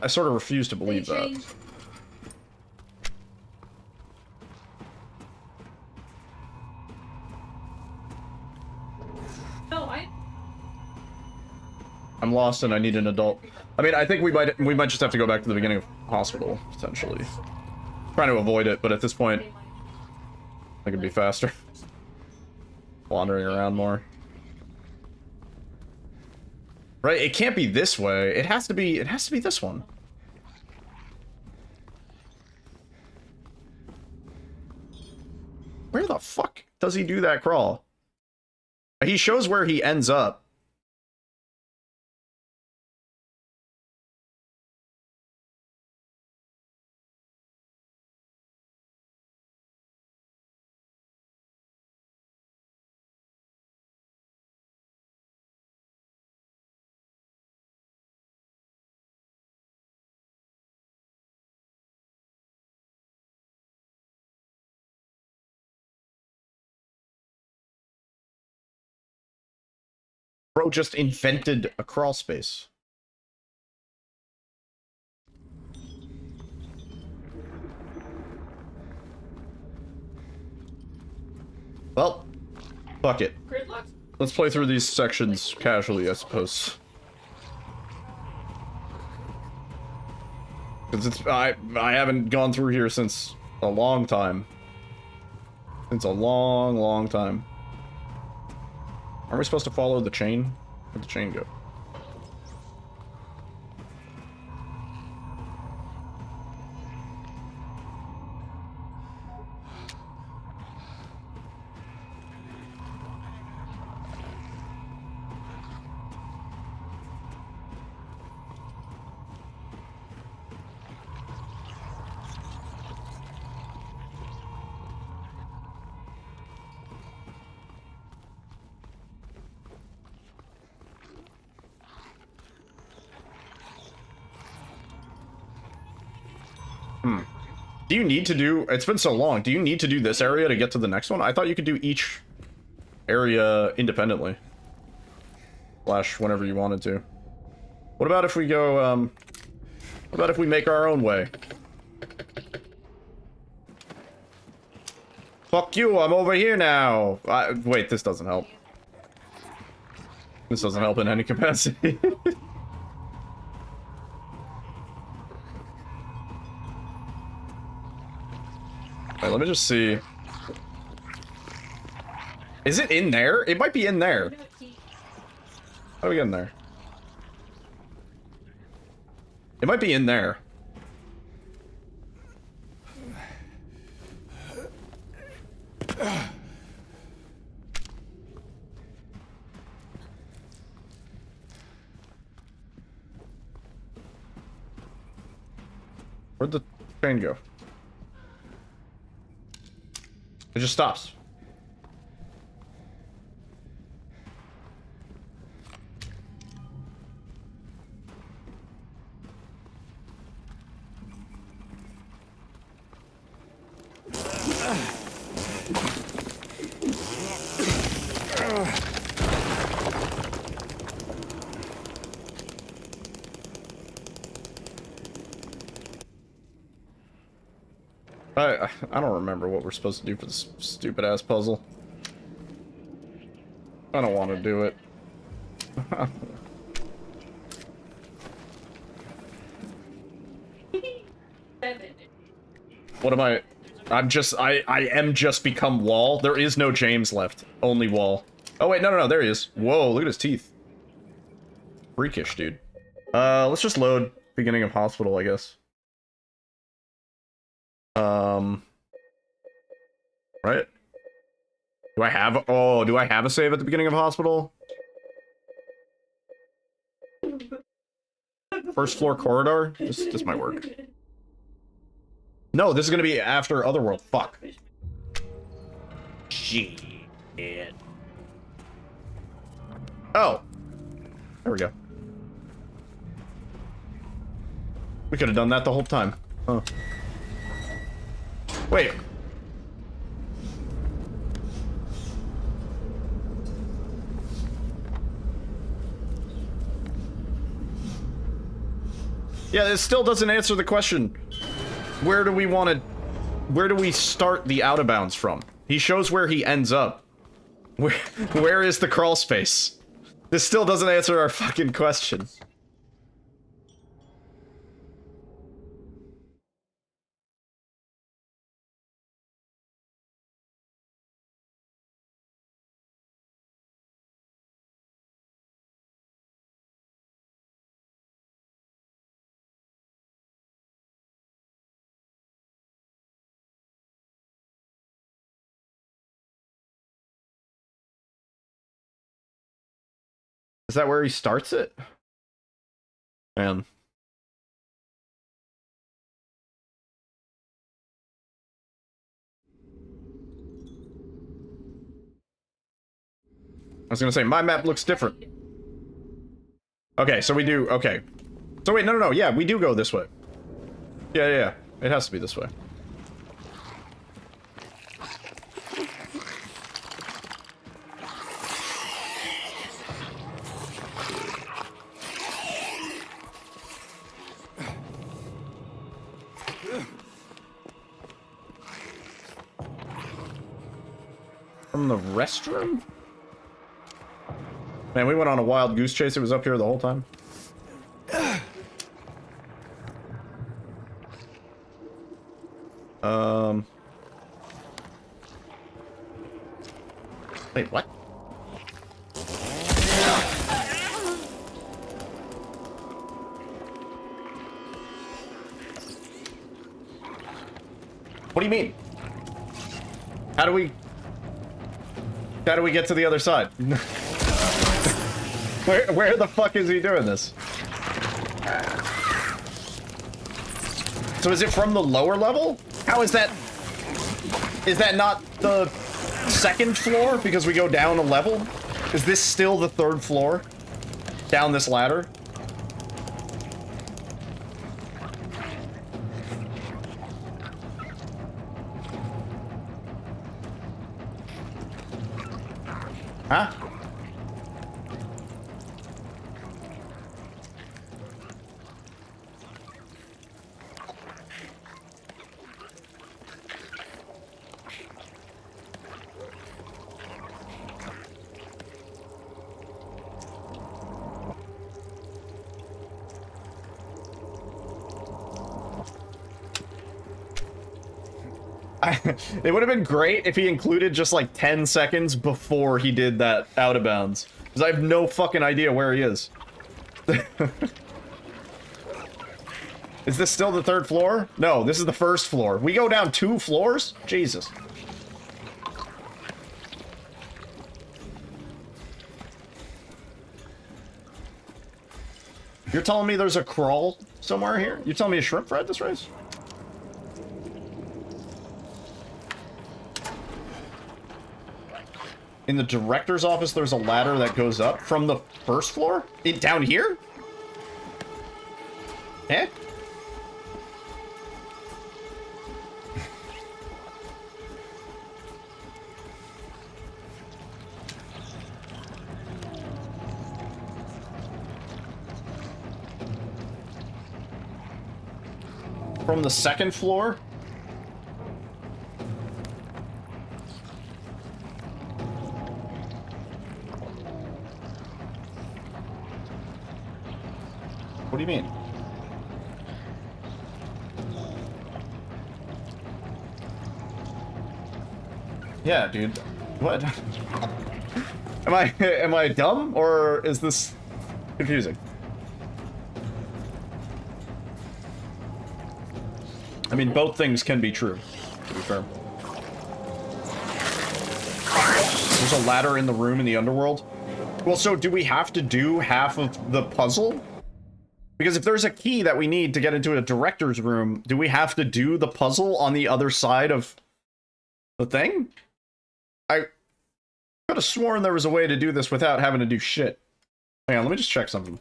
I sort of refuse to believe They that. changed- No, I'm lost and I need an adult. I mean, I think we might just have to go back to the beginning of hospital, potentially. Trying to avoid it, but at this point, I think it'd be faster. Wandering around more. Right, it can't be this way. It has to be this one. Where the fuck does he do that crawl? He shows where he ends up. Bro just invented a crawl space. Well, fuck it. Gridlocks? Let's play through these sections casually, I suppose. Because I haven't gone through here since a long time. Since a long, long time. Aren't we supposed to follow the chain? Where'd the chain go? Do you need to do... It's been so long. Do you need to do this area to get to the next one? I thought you could do each area independently. Slash whenever you wanted to. What about if we go, what about if we make our own way? Fuck you, I'm over here now! Wait, this doesn't help. This doesn't help in any capacity. Alright, let me just see. Is it in there? It might be in there. How do we get in there? It might be in there. Where'd the train go? It just stops. I don't remember what we're supposed to do for this stupid ass puzzle. I don't want to do it. What am I? I am just become Wall. There is no James left. Only Wall. Oh wait, no, there he is. Whoa, look at his teeth. Freakish, dude. Let's just load beginning of hospital, I guess. Right? Do I have a save at the beginning of hospital? First floor corridor? This might work. No, this is gonna be after Otherworld. Fuck. Shit. Oh. There we go. We could have done that the whole time. Huh. Wait. Yeah, this still doesn't answer the question. Where do we start the out of bounds from? He shows where he ends up. Where is the crawl space? This still doesn't answer our fucking question. Is that where he starts it? Man. I was gonna say, my map looks different. Okay, so we do, okay. So wait, no, yeah, we do go this way. Yeah, it has to be this way. From the restroom? Man, we went on a wild goose chase. It was up here the whole time. Wait, what? What do you mean? How do we get to the other side? Where the fuck is he doing this? So is it from the lower level? How is that? Is that not the second floor because we go down a level? Is this still the third floor? Down this ladder? Huh? It would have been great if he included just like 10 seconds before he did that out of bounds. Because I have no fucking idea where he is. Is this still the third floor? No, this is the first floor. We go down 2 floors? Jesus. You're telling me there's a crawl somewhere here? You're telling me a shrimp fried this race? In the director's office, there's a ladder that goes up from the first floor? Down here? Eh? From the second floor? What do you mean? Yeah, dude. What? Am I dumb or is this confusing? I mean, both things can be true, to be fair. There's a ladder in the room in the underworld. Well, so do we have to do half of the puzzle? Because if there's a key that we need to get into a director's room, do we have to do the puzzle on the other side of the thing? I could have sworn there was a way to do this without having to do shit. Hang on, let me just check something.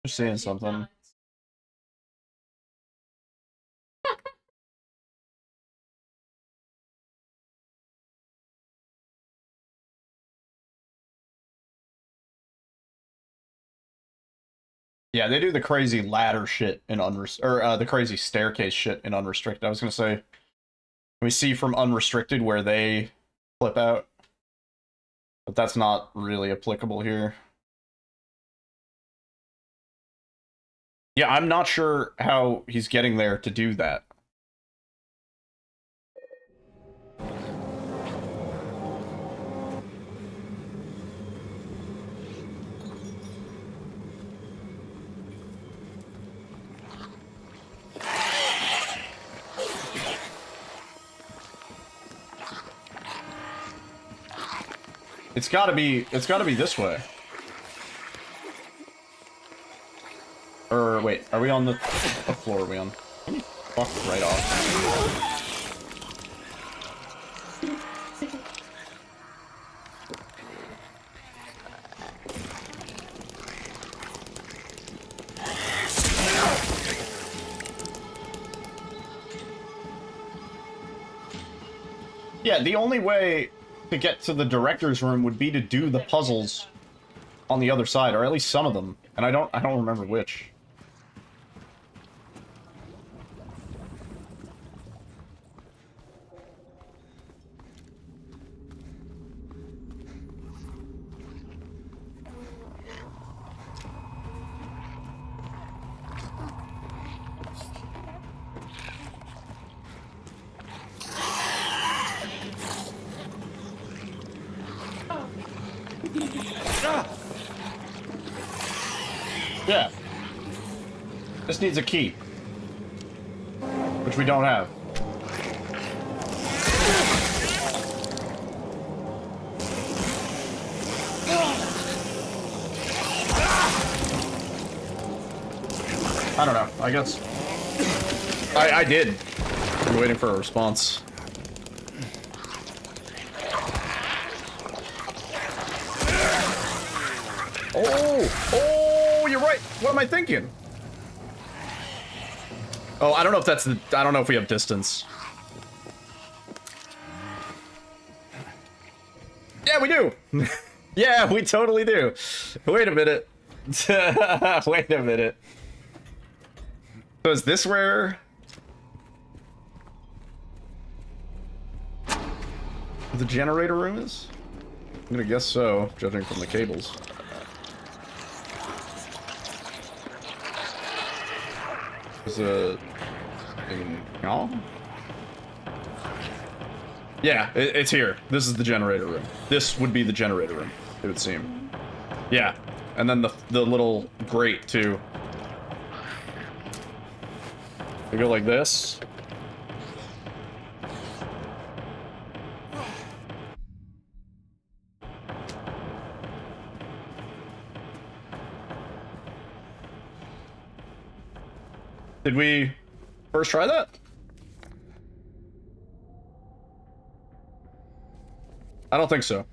Just saying something. Yeah, they do the crazy ladder shit in the crazy staircase shit in unrestricted. I was gonna say, we see from unrestricted where they flip out, but that's not really applicable here. Yeah, I'm not sure how he's getting there to do that. It's gotta be this way. Or wait, are we on what floor are we on? Fuck right off. Yeah, the only way to get to the director's room would be to do the puzzles on the other side, or at least some of them. And I don't remember which. Yeah. This needs a key. Which we don't have. I don't know. I guess... I did. I'm waiting for a response. Oh, you're right. What am I thinking? Oh, I don't know if that's the... I don't know if we have distance. Yeah, we do. Yeah, we totally do. Wait a minute. Wait a minute. So is this where... the generator room is? I'm gonna guess so, judging from the cables. There's a... no? Yeah, it's here. This is the generator room. This would be the generator room, it would seem. Yeah, and then the little grate, too. We go like this. Did we first try that? I don't think so.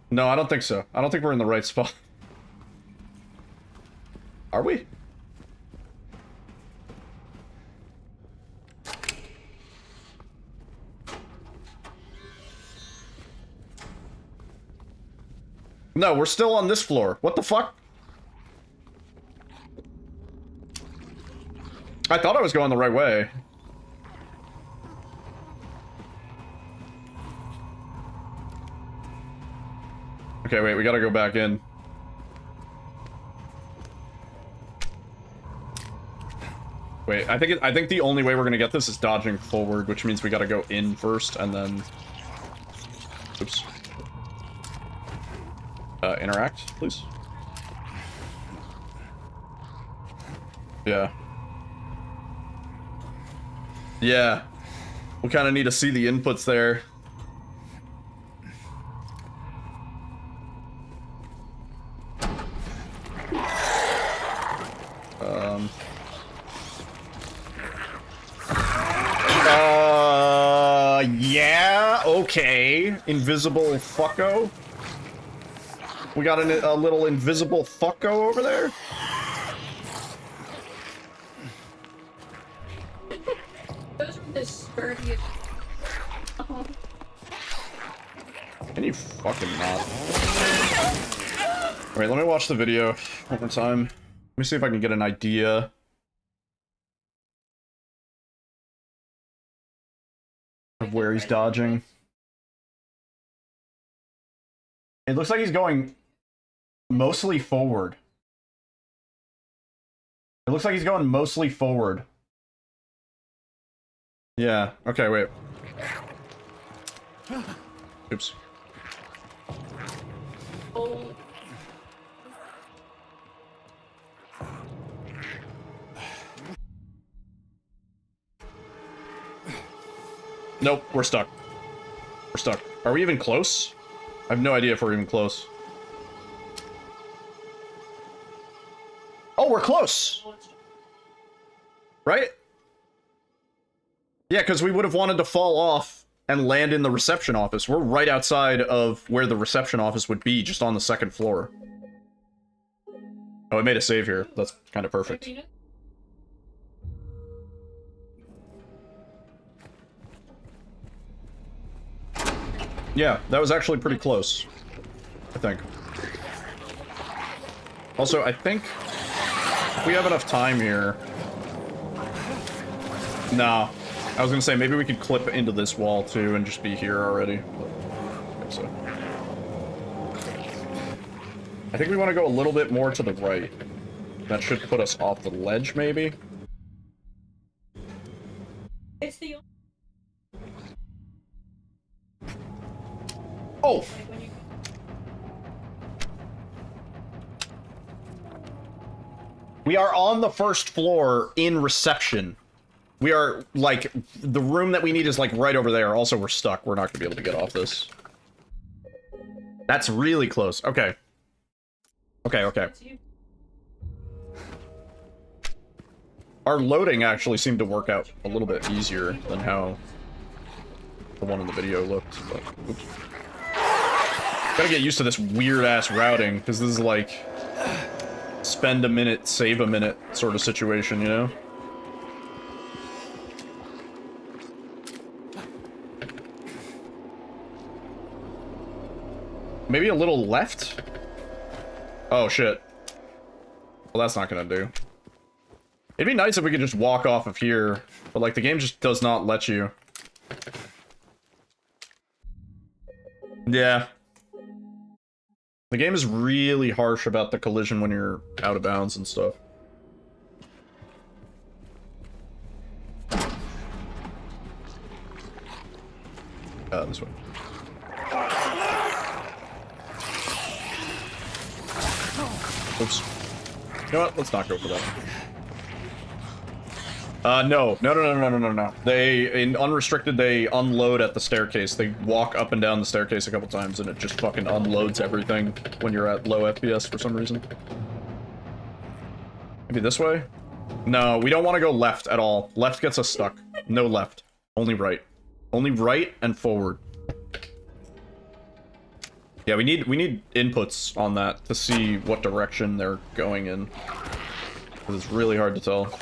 No, I don't think so. I don't think we're in the right spot. Are we? No, we're still on this floor. What the fuck? I thought I was going the right way. Okay, wait, we gotta go back in. Wait, I think the only way we're gonna get this is dodging forward, which means we gotta go in first and then... oops. Interact, please. Yeah. Yeah. We kind of need to see the inputs there. Yeah, okay. Invisible fucko. We got a little invisible fucko over there. Those are the sturdiest. Oh. Can you fucking not? Wait, let me watch the video one more time. Let me see if I can get an idea. Of where he's dodging. It looks like he's going mostly forward. It looks like he's going mostly forward. Yeah, okay, wait. Oops. Oh. Nope, we're stuck. We're stuck. Are we even close? I have no idea if we're even close. Oh, we're close! Right? Yeah, because we would have wanted to fall off and land in the reception office. We're right outside of where the reception office would be, just on the second floor. Oh, I made a save here. That's kind of perfect. Yeah, that was actually pretty close, I think. Also, I think if we have enough time here... No. I was gonna say, maybe we could clip into this wall, too, and just be here already. But I think so. I think we want to go a little bit more to the right. That should put us off the ledge, maybe? It's the. Oh! We are on the first floor in reception. We are, like, the room that we need is, like, right over there. Also, we're stuck. We're not gonna be able to get off this. That's really close. Okay. Okay, okay. Our loading actually seemed to work out a little bit easier than how the one in the video looked. But, oops. Gotta get used to this weird-ass routing, because this is like spend a minute, save a minute sort of situation, you know? Maybe a little left? Oh, shit. Well, that's not gonna do. It'd be nice if we could just walk off of here, but, like, the game just does not let you. Yeah. The game is really harsh about the collision when you're out of bounds and stuff. This way. Oops. You know what? Let's not go for that. No. They, in unrestricted, they unload at the staircase. They walk up and down the staircase a couple times, and it just fucking unloads everything when you're at low FPS for some reason. Maybe this way? No, we don't want to go left at all. Left gets us stuck. No left. Only right. Only right and forward. Yeah, we need inputs on that to see what direction they're going in. Because it's really hard to tell.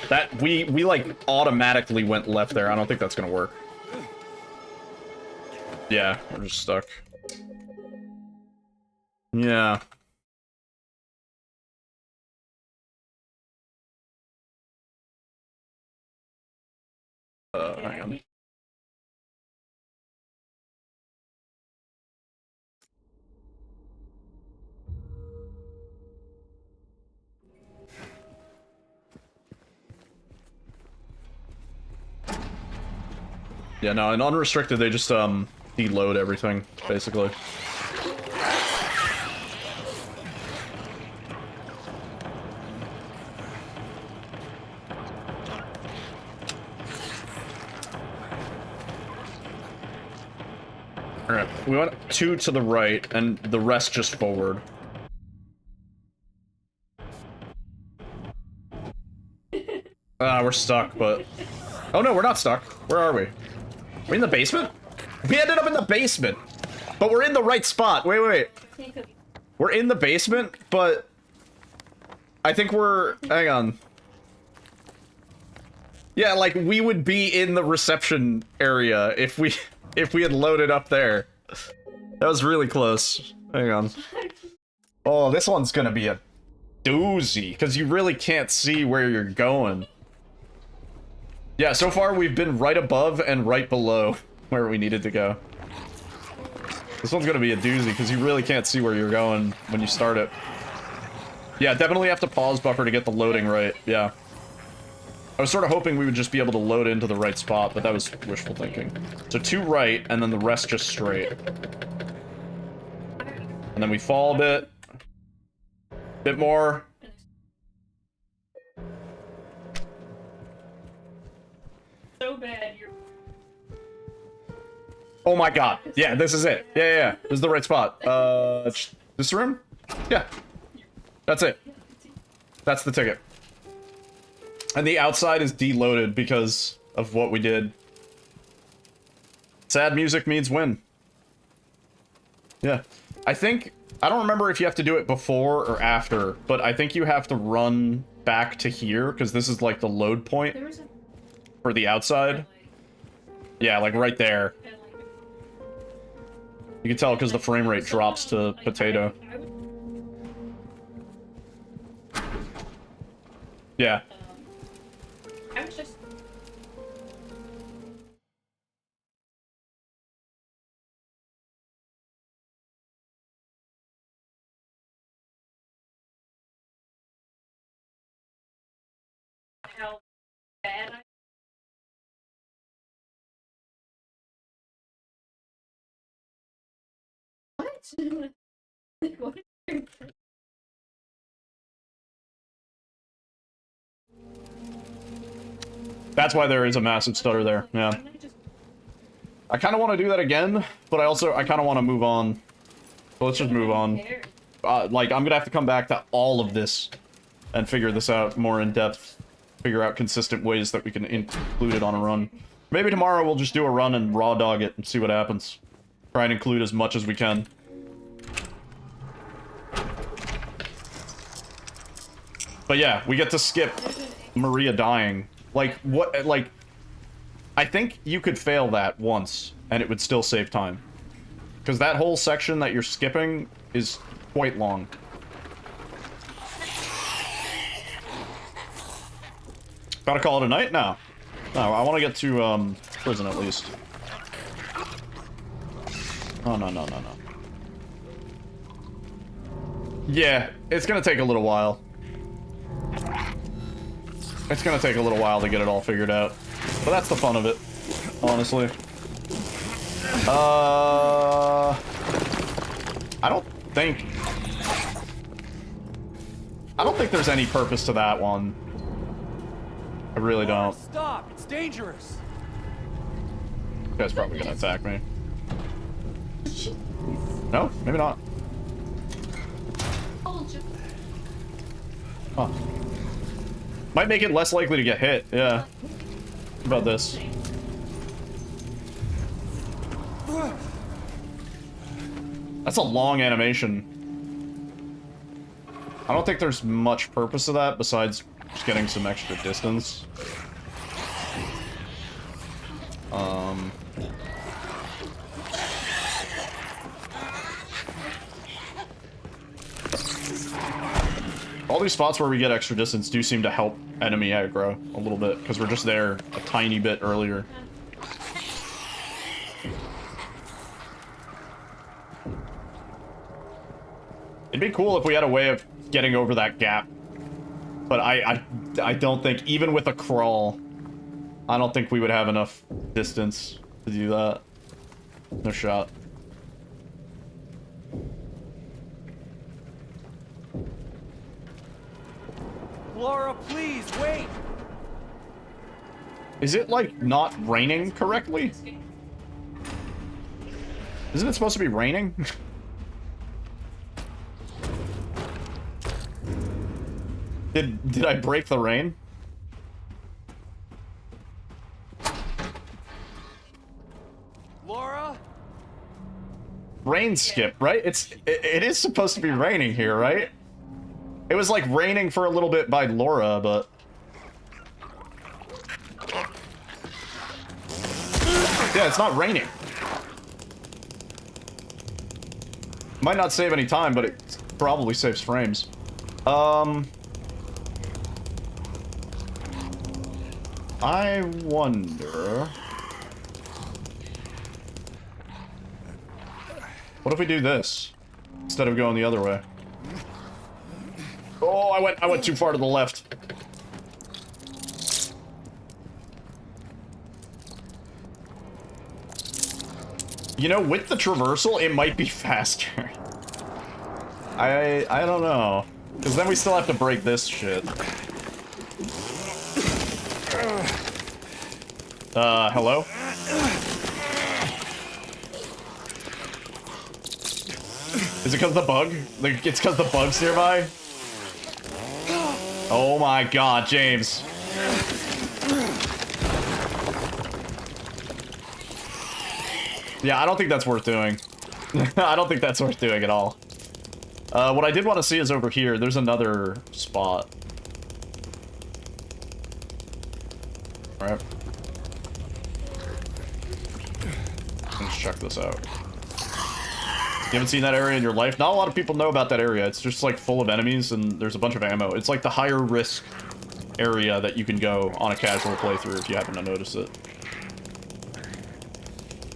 That, we like automatically went left there. I don't think that's gonna work. Yeah, we're just stuck. Yeah. Hang on. Yeah, no, in unrestricted they just deload everything, basically. Alright, we went 2 to the right, and the rest just forward. We're stuck, but... Oh no, we're not stuck. Where are we? We in the basement? We ended up in the basement! But we're in the right spot. Wait. We're in the basement, but... I think we're... Hang on. Yeah, like, we would be in the reception area if we had loaded up there. That was really close. Hang on. Oh, this one's gonna be a doozy, because you really can't see where you're going. Yeah, so far we've been right above and right below where we needed to go. This one's gonna be a doozy, because you really can't see where you're going when you start it. Yeah, definitely have to pause buffer to get the loading right, yeah. I was sort of hoping we would just be able to load into the right spot, but that was wishful thinking. So 2 right, and then the rest just straight. And then we fall a bit. Bit more. So bad, you're... Oh my god. Yeah, this is it. Yeah. This is the right spot. This room? Yeah. That's it. That's the ticket. And the outside is deloaded because of what we did. Sad music means win. Yeah. I don't remember if you have to do it before or after, but I think you have to run back to here, because this is like the load point for the outside. Yeah, like right there. You can tell because the frame rate drops to potato. Yeah. I was just... How bad I... What? What? That's why there is a massive stutter there, yeah. I kind of want to do that again, but I kind of want to move on. So let's just move on. Like, I'm gonna have to come back to all of this and figure this out more in depth. Figure out consistent ways that we can include it on a run. Maybe tomorrow we'll just do a run and raw dog it and see what happens. Try and include as much as we can. But yeah, we get to skip Maria dying. Like, what, like... I think you could fail that once, and it would still save time. Because that whole section that you're skipping is quite long. Gotta call it a night now. No, I want to get to, prison at least. Oh, no. Yeah, it's gonna take a little while. It's gonna take a little while to get it all figured out. But that's the fun of it, honestly. I don't think there's any purpose to that one. I really don't. Stop! It's dangerous. This guy's probably gonna attack me. No, maybe not. Huh. Might make it less likely to get hit, yeah. What about this? That's a long animation. I don't think there's much purpose to that besides just getting some extra distance. All these spots where we get extra distance do seem to help enemy aggro a little bit, because we're just there a tiny bit earlier. It'd be cool if we had a way of getting over that gap. But I don't think, even with a crawl, I don't think we would have enough distance to do that. No shot. Laura, please, wait! Is it, like, not raining correctly? Isn't it supposed to be raining? Did I break the rain? rain skip, right? It is supposed to be raining here, right? It was like raining for a little bit by Laura, but yeah, it's not raining. Might not save any time, but it probably saves frames. I wonder... What if we do this instead of going the other way? Oh, I went too far to the left. You know, with the traversal, it might be faster. I don't know. Because then we still have to break this shit. Hello? Is it because of the bug? Like, it's because the bug's nearby? Oh my god, James. Yeah, I don't think that's worth doing. I don't think that's worth doing at all. What I did want to see is over here. There's another spot. Alright. Let's check this out. You haven't seen that area in your life? Not a lot of people know about that area. It's just like full of enemies and there's a bunch of ammo. It's like the higher risk area that you can go on a casual playthrough if you happen to notice it.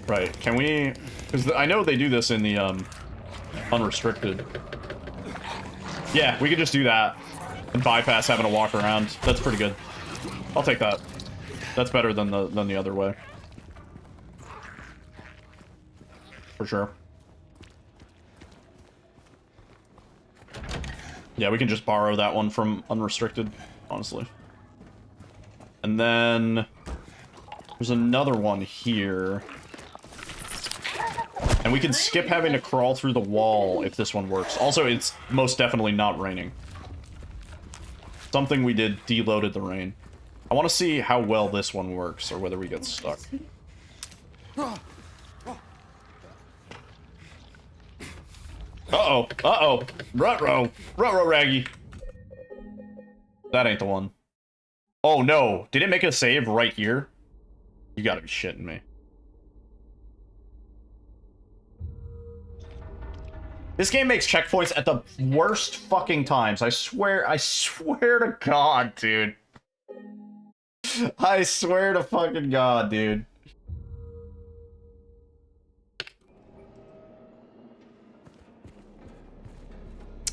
Right, can we... Because I know they do this in the, unrestricted. Yeah, we could just do that and bypass having to walk around. That's pretty good. I'll take that. That's better than the other way. For sure. Yeah, we can just borrow that one from unrestricted, honestly. And then there's another one here. And we can skip having to crawl through the wall if this one works. Also, it's most definitely not raining. Something we did deloaded the rain. I want to see how well this one works, or whether we get stuck. Uh-oh. Uh-oh. Ruh-roh. Ruh-roh, Raggy. That ain't the one. Oh, no. Did it make a save right here? You gotta be shitting me. This game makes checkpoints at the worst fucking times. I swear to God, dude. I swear to fucking God, dude.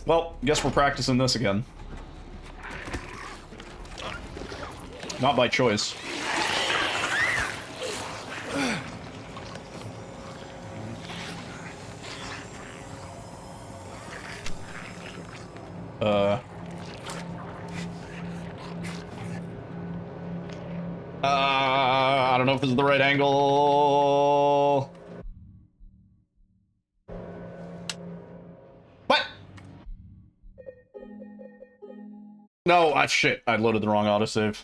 Well, guess we're practicing this again. Not by choice. I don't know if this is the right angle. What? No, shit. I loaded the wrong autosave.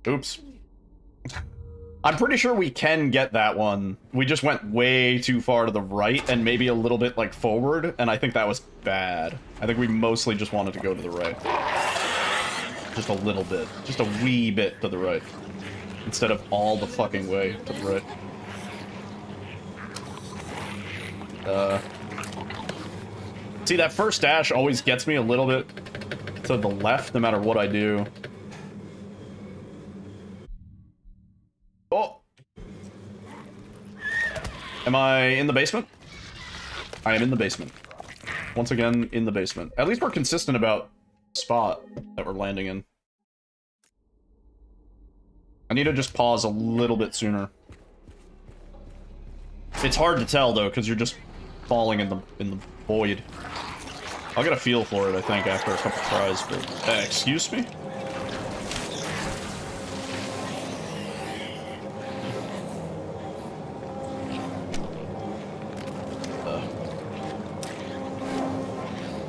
Oops. I'm pretty sure we can get that one. We just went way too far to the right and maybe a little bit, like, forward, and I think that was bad. I think we mostly just wanted to go to the right. Just a little bit. Just a wee bit to the right. Instead of all the fucking way to the right. See, that first dash always gets me a little bit to the left, no matter what I do. Oh! Am I in the basement? I am in the basement. Once again, in the basement. At least we're consistent about the spot that we're landing in. I need to just pause a little bit sooner. It's hard to tell, though, because you're just falling in the void. I'll get a feel for it, I think, after a couple tries, but... excuse me?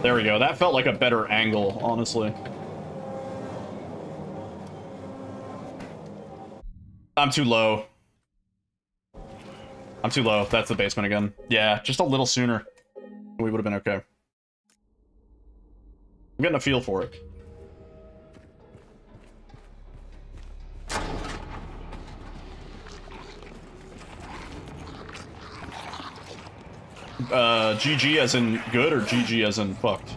There we go. That felt like a better angle, honestly. I'm too low. I'm too low. That's the basement again. Yeah, just a little sooner. We would have been okay. I'm getting a feel for it. GG as in good or GG as in fucked?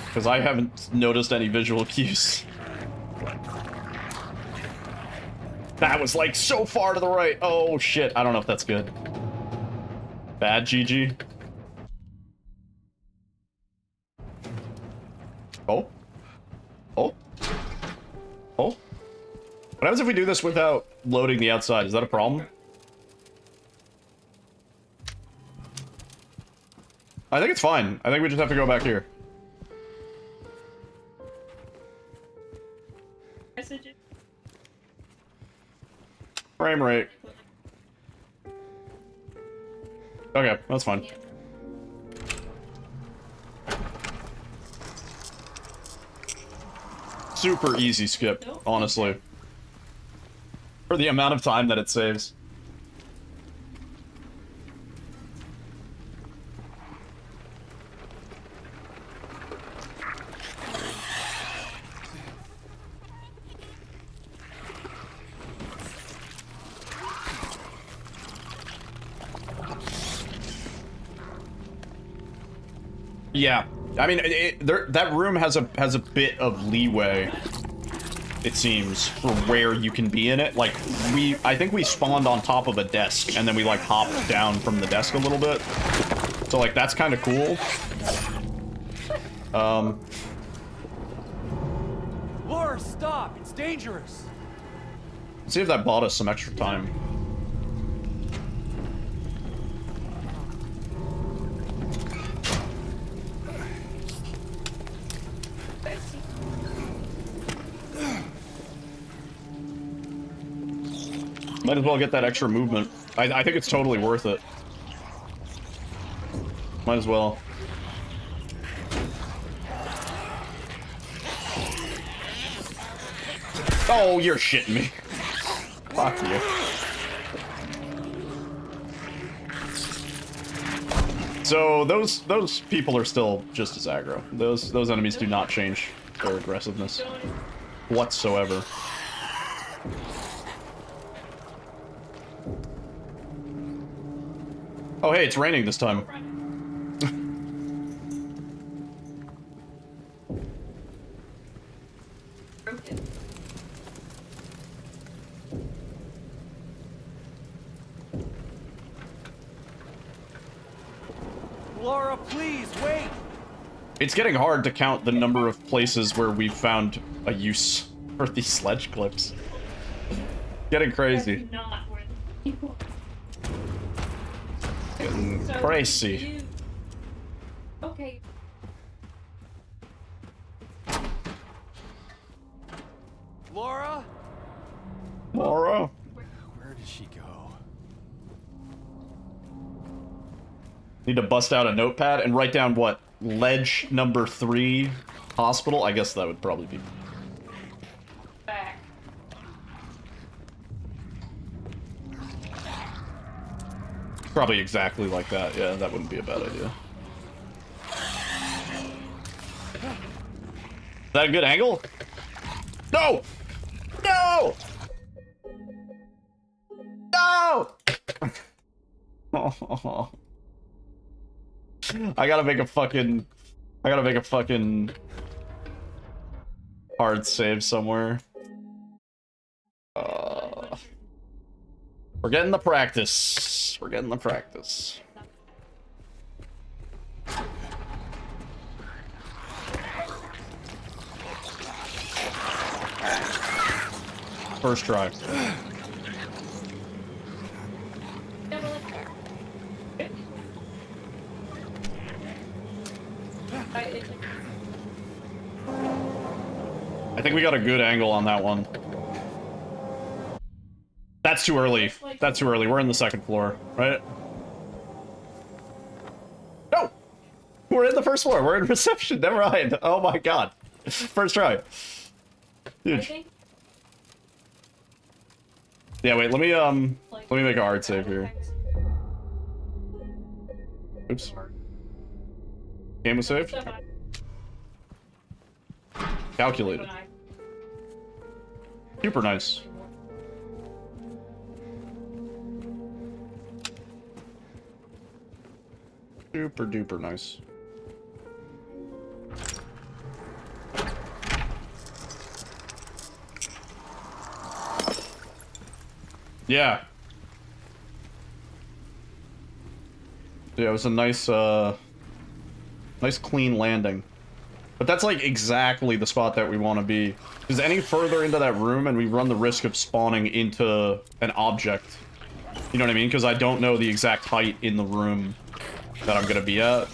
Because I haven't noticed any visual cues. That was like so far to the right. Oh shit, I don't know if that's good. Bad GG. Oh. Oh. Oh. What happens if we do this without loading the outside? Is that a problem? I think it's fine. I think we just have to go back here. Message. Frame rate. Okay, that's fine. Super easy skip, honestly. For the amount of time that it saves. Yeah, I mean, that room has a bit of leeway, it seems, for where you can be in it. Like, I think we spawned on top of a desk, and then we, like, hopped down from the desk a little bit. So, like, that's kind of cool. Laura, stop! It's dangerous! Let's see if that bought us some extra time. Might as well get that extra movement. I think it's totally worth it. Might as well. Oh, you're shitting me. Fuck you. So those people are still just as aggro. Those enemies do not change their aggressiveness whatsoever. Oh, hey, it's raining this time. Laura, please, wait! It's getting hard to count the number of places where we've found a use for these sledge clips. Getting crazy. That's not where the people Getting So crazy. you- Okay. Laura? Laura? Where did she go? Need to bust out a notepad and write down what? Ledge number 3 hospital? I guess that would probably be... Back. Probably exactly like that. Yeah, that wouldn't be a bad idea. Is that a good angle? No! No! No! Oh. I gotta make a fucking hard save somewhere. We're getting the practice. We're getting the practice. First try. I think we got a good angle on that one. That's too early. That's too early. We're in the second floor, right? No! We're in the first floor. We're in reception. Never mind. Oh my god. First try. I Huge. think Yeah, wait, let me make a hard save here. Oops. Game was saved? Calculated. Super nice. Super duper nice. Yeah. Yeah, it was a nice, nice clean landing. But that's like exactly the spot that we want to be. Because any further into that room and we run the risk of spawning into an object. You know what I mean? Because I don't know the exact height in the room that I'm gonna be at.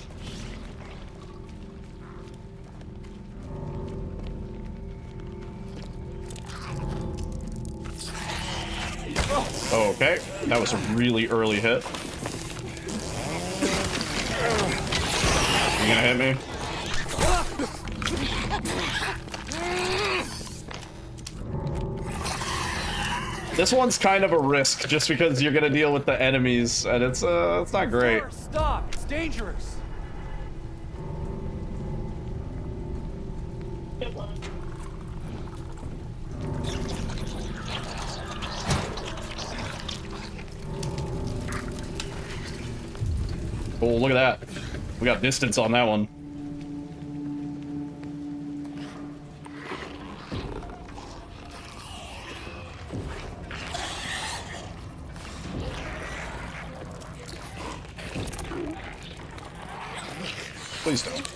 Okay, that was a really early hit. You gonna hit me? This one's kind of a risk, just because you're gonna deal with the enemies, and it's not great. Stop! It's dangerous. Oh, look at that. We got distance on that one. Please don't.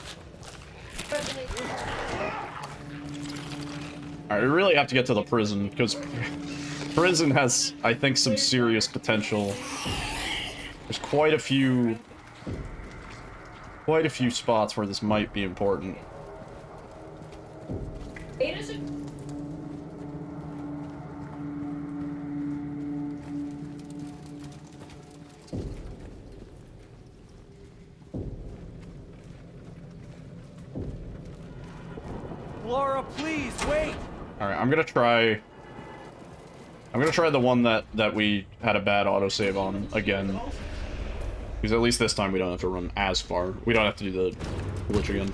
Alright, we really have to get to the prison, because prison has, I think, some serious potential. There's quite a few spots where this might be important. Laura, please wait. Alright, I'm gonna try the one that we had a bad autosave on again. Because at least this time we don't have to run as far. We don't have to do the glitch again.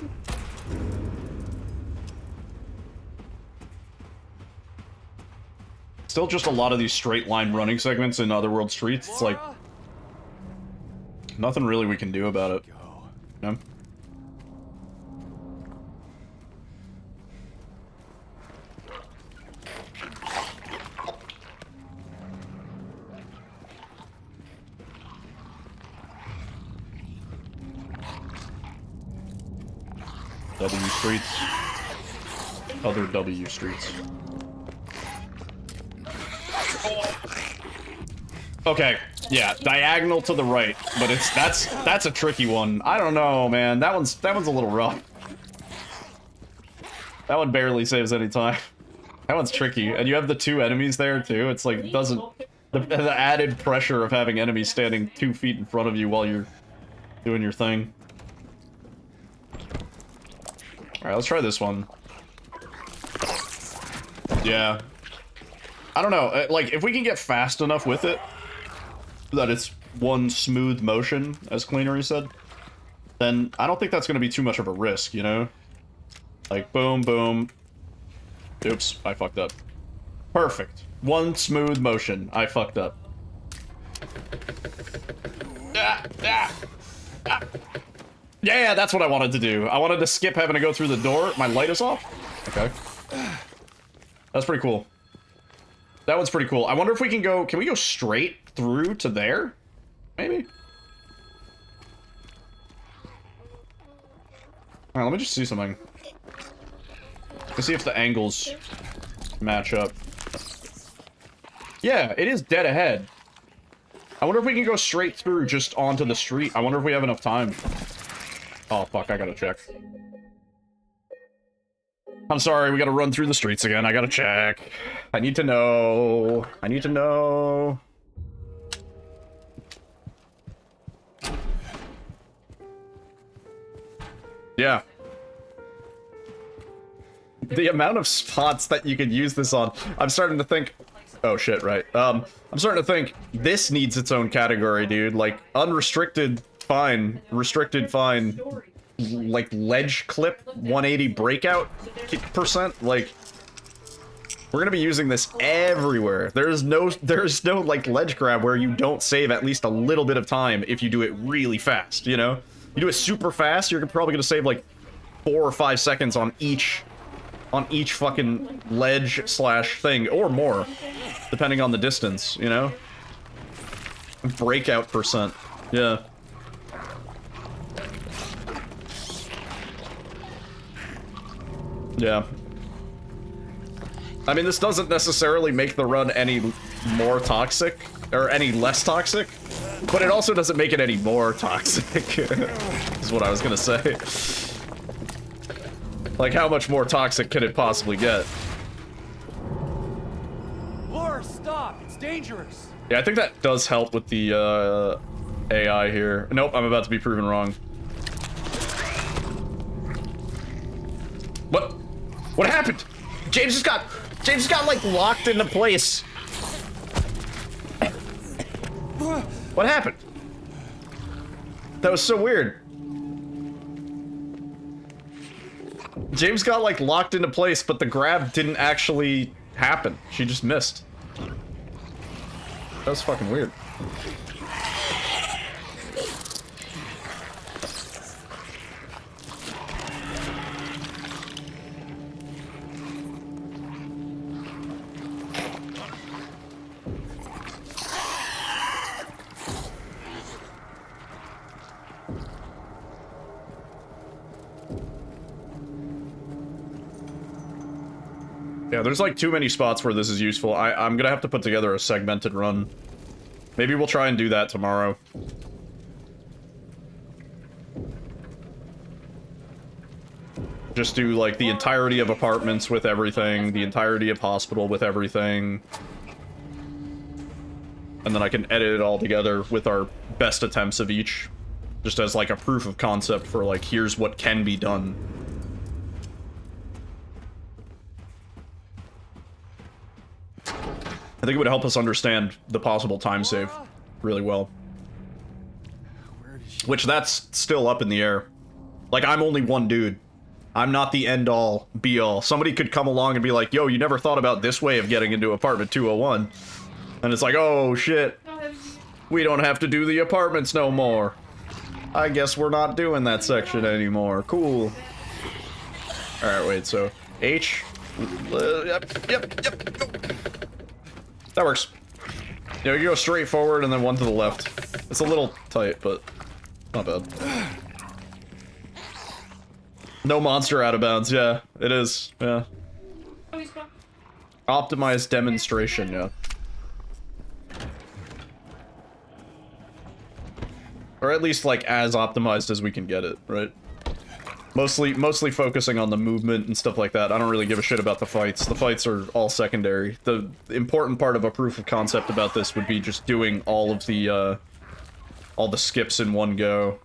Still just a lot of these straight line running segments in Otherworld streets. It's like nothing really we can do about it. You know? W streets. Other W streets. Okay, yeah, diagonal to the right, but that's a tricky one. I don't know, man. That one's a little rough. That one barely saves any time. That one's tricky, and you have the two enemies there too. It's like, it doesn't the added pressure of having enemies standing 2 feet in front of you while you're doing your thing. Alright, let's try this one. Yeah. I don't know, like, if we can get fast enough with it, that it's one smooth motion, as Cleanery said, then I don't think that's going to be too much of a risk, you know? Like, boom, boom. Oops, I fucked up. Perfect. One smooth motion. I fucked up. Yeah, that's what I wanted to do. I wanted to skip having to go through the door. My light is off? Okay. That's pretty cool. That one's pretty cool. I wonder if we can go... Can we go straight through to there? Maybe? Alright, let me just see something. Let's see if the angles match up. Yeah, it is dead ahead. I wonder if we can go straight through just onto the street. I wonder if we have enough time. Oh, fuck, I gotta check. I'm sorry, we gotta run through the streets again. I gotta check. I need to know. I need to know. Yeah. The amount of spots that you could use this on. I'm starting to think, Oh shit, right. I'm starting to think this needs its own category, dude. Like, unrestricted, fine. Restricted, fine. Like, ledge clip, 180 breakout percent. Like, we're gonna be using this everywhere. There's no, like, ledge grab where you don't save at least a little bit of time if you do it really fast, you know? You do it super fast, you're probably gonna save, like, 4 or 5 seconds on each fucking ledge slash thing, or more, depending on the distance, you know? Breakout percent, yeah. Yeah. I mean, this doesn't necessarily make the run any more toxic, or any less toxic, but it also doesn't make it any more toxic, is what I was gonna say. Like, how much more toxic can it possibly get? Laura, stop! It's dangerous! Yeah, I think that does help with the, AI here. Nope, I'm about to be proven wrong. What? What happened? James just got, like, locked into place. What happened? That was so weird. James got, like, locked into place, but the grab didn't actually happen. She just missed. That was fucking weird. Yeah, there's like too many spots where this is useful. I'm gonna have to put together a segmented run. Maybe we'll try and do that tomorrow. Just do like the entirety of apartments with everything, the entirety of hospital with everything. And then I can edit it all together with our best attempts of each. Just as like a proof of concept for like, here's what can be done. I think it would help us understand the possible time save really well. Which, that's still up in the air. Like, I'm only one dude. I'm not the end-all, be-all. Somebody could come along and be like, yo, you never thought about this way of getting into apartment 201. And it's like, oh, shit. We don't have to do the apartments no more. I guess we're not doing that section anymore. Cool. Alright, wait, so... H... Yep. That works. Yeah, we can go straight forward and then one to the left. It's a little tight, but not bad. No monster out of bounds, yeah. It is, yeah. Optimized demonstration, yeah. Or at least, like, as optimized as we can get it, right? Mostly focusing on the movement and stuff like that. I don't really give a shit about the fights. The fights are all secondary. The important part of a proof of concept about this would be just doing all the skips in one go.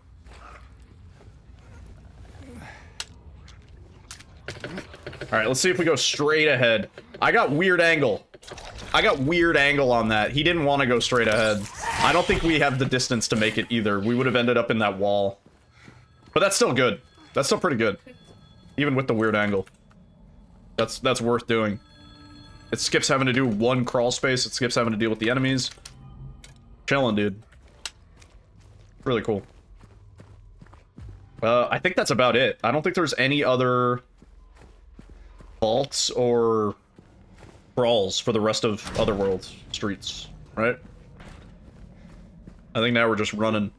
Alright, let's see if we go straight ahead. I got weird angle. On that. He didn't want to go straight ahead. I don't think we have the distance to make it either. We would have ended up in that wall. But that's still good. That's still pretty good. Even with the weird angle. That's worth doing. It skips having to do one crawl space. It skips having to deal with the enemies. Chillin', dude. Really cool. I think that's about it. I don't think there's any other vaults or crawls for the rest of Otherworld streets, right? I think now we're just running.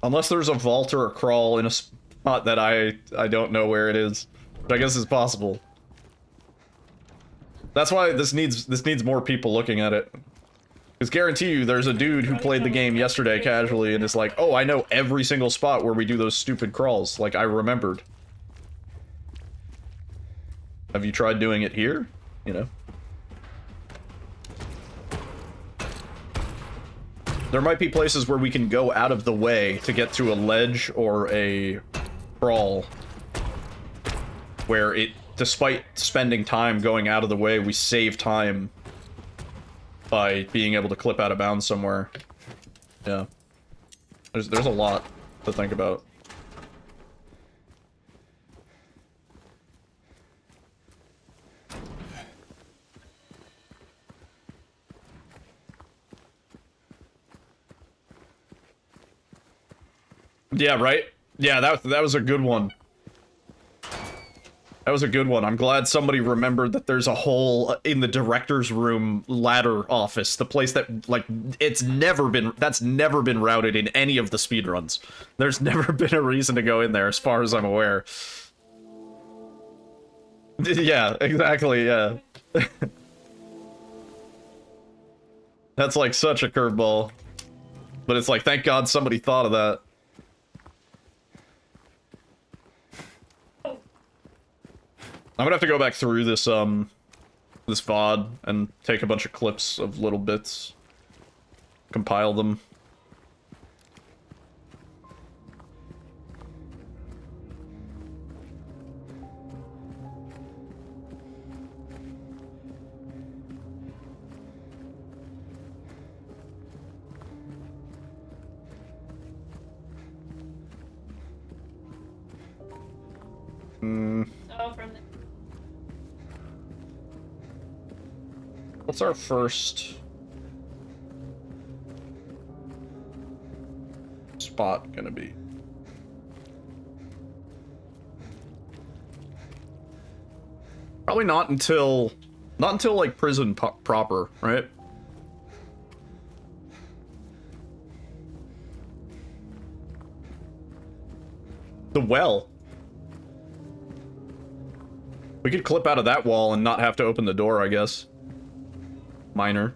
Unless there's a vault or a crawl in a spot that I don't know where it is, which I guess is possible. That's why this needs more people looking at it. Because guarantee you, there's a dude who played the game yesterday casually and is like, oh, I know every single spot where we do those stupid crawls. Like, I remembered. Have you tried doing it here? You know? there might be places where we can go out of the way to get to a ledge or a crawl where it, despite spending time going out of the way, we save time by being able to clip out of bounds somewhere. Yeah. There's a lot to think about. Yeah, right? Yeah, that was a good one. That was a good one. I'm glad somebody remembered that there's a hole in the director's room ladder office. The place that, like, that's never been routed in any of the speedruns. There's never been a reason to go in there, as far as I'm aware. Yeah, exactly, yeah. That's, like, such a curveball. But it's like, thank God somebody thought of that. I'm gonna have to go back through this, this VOD and take a bunch of clips of little bits. Compile them. Oh, from the What's our first spot gonna be? Probably not until like prison proper, right? The well. We could clip out of that wall and not have to open the door, I guess. Minor.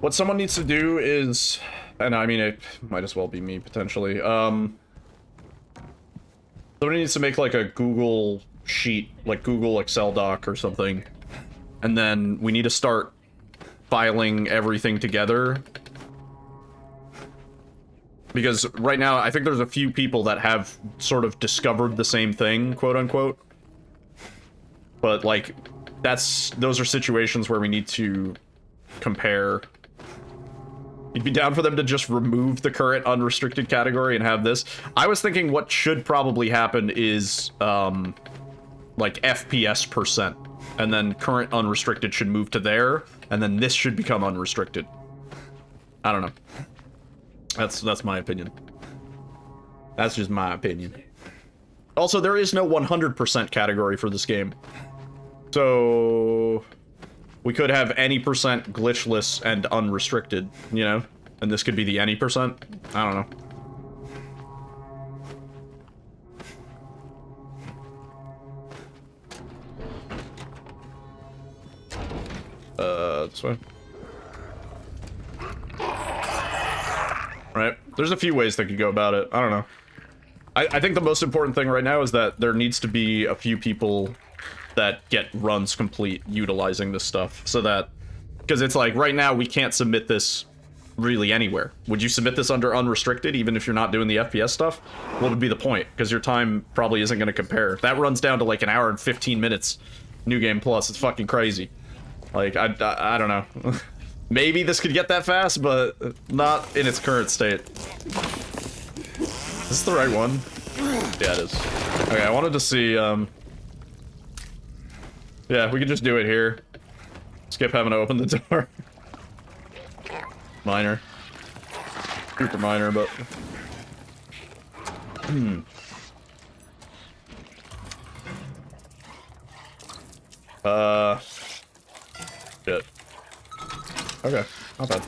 What someone needs to do is, and I mean, it might as well be me, potentially. Somebody needs to make, like, a Google sheet, like Google Excel doc or something. And then we need to start filing everything together. Because right now, I think there's a few people that have sort of discovered the same thing, quote-unquote. But, like, those are situations where we need to compare. You'd be down for them to just remove the current unrestricted category and have this. I was thinking what should probably happen is, like, FPS %. And then current unrestricted should move to there, and then this should become unrestricted. I don't know. That's my opinion. That's just my opinion. Also, there is no 100% category for this game. So we could have any percent glitchless and unrestricted, you know? And this could be the any %. I don't know. This way. Right? There's a few ways they could go about it. I don't know. I think the most important thing right now is that there needs to be a few people that get runs complete utilizing this stuff, so that, because it's like right now we can't submit this really anywhere. Would you submit this under unrestricted even if you're not doing the FPS stuff? What would be the point? Because your time probably isn't going to compare. That runs down to like an hour and 15 minutes. New Game Plus. It's fucking crazy. Like, I don't know. Maybe this could get that fast, but not in its current state. Is this the right one? Yeah, it is. Okay, I wanted to see, yeah, we could just do it here. Skip having to open the door. Minor. Super minor, but... Shit. Okay, not bad.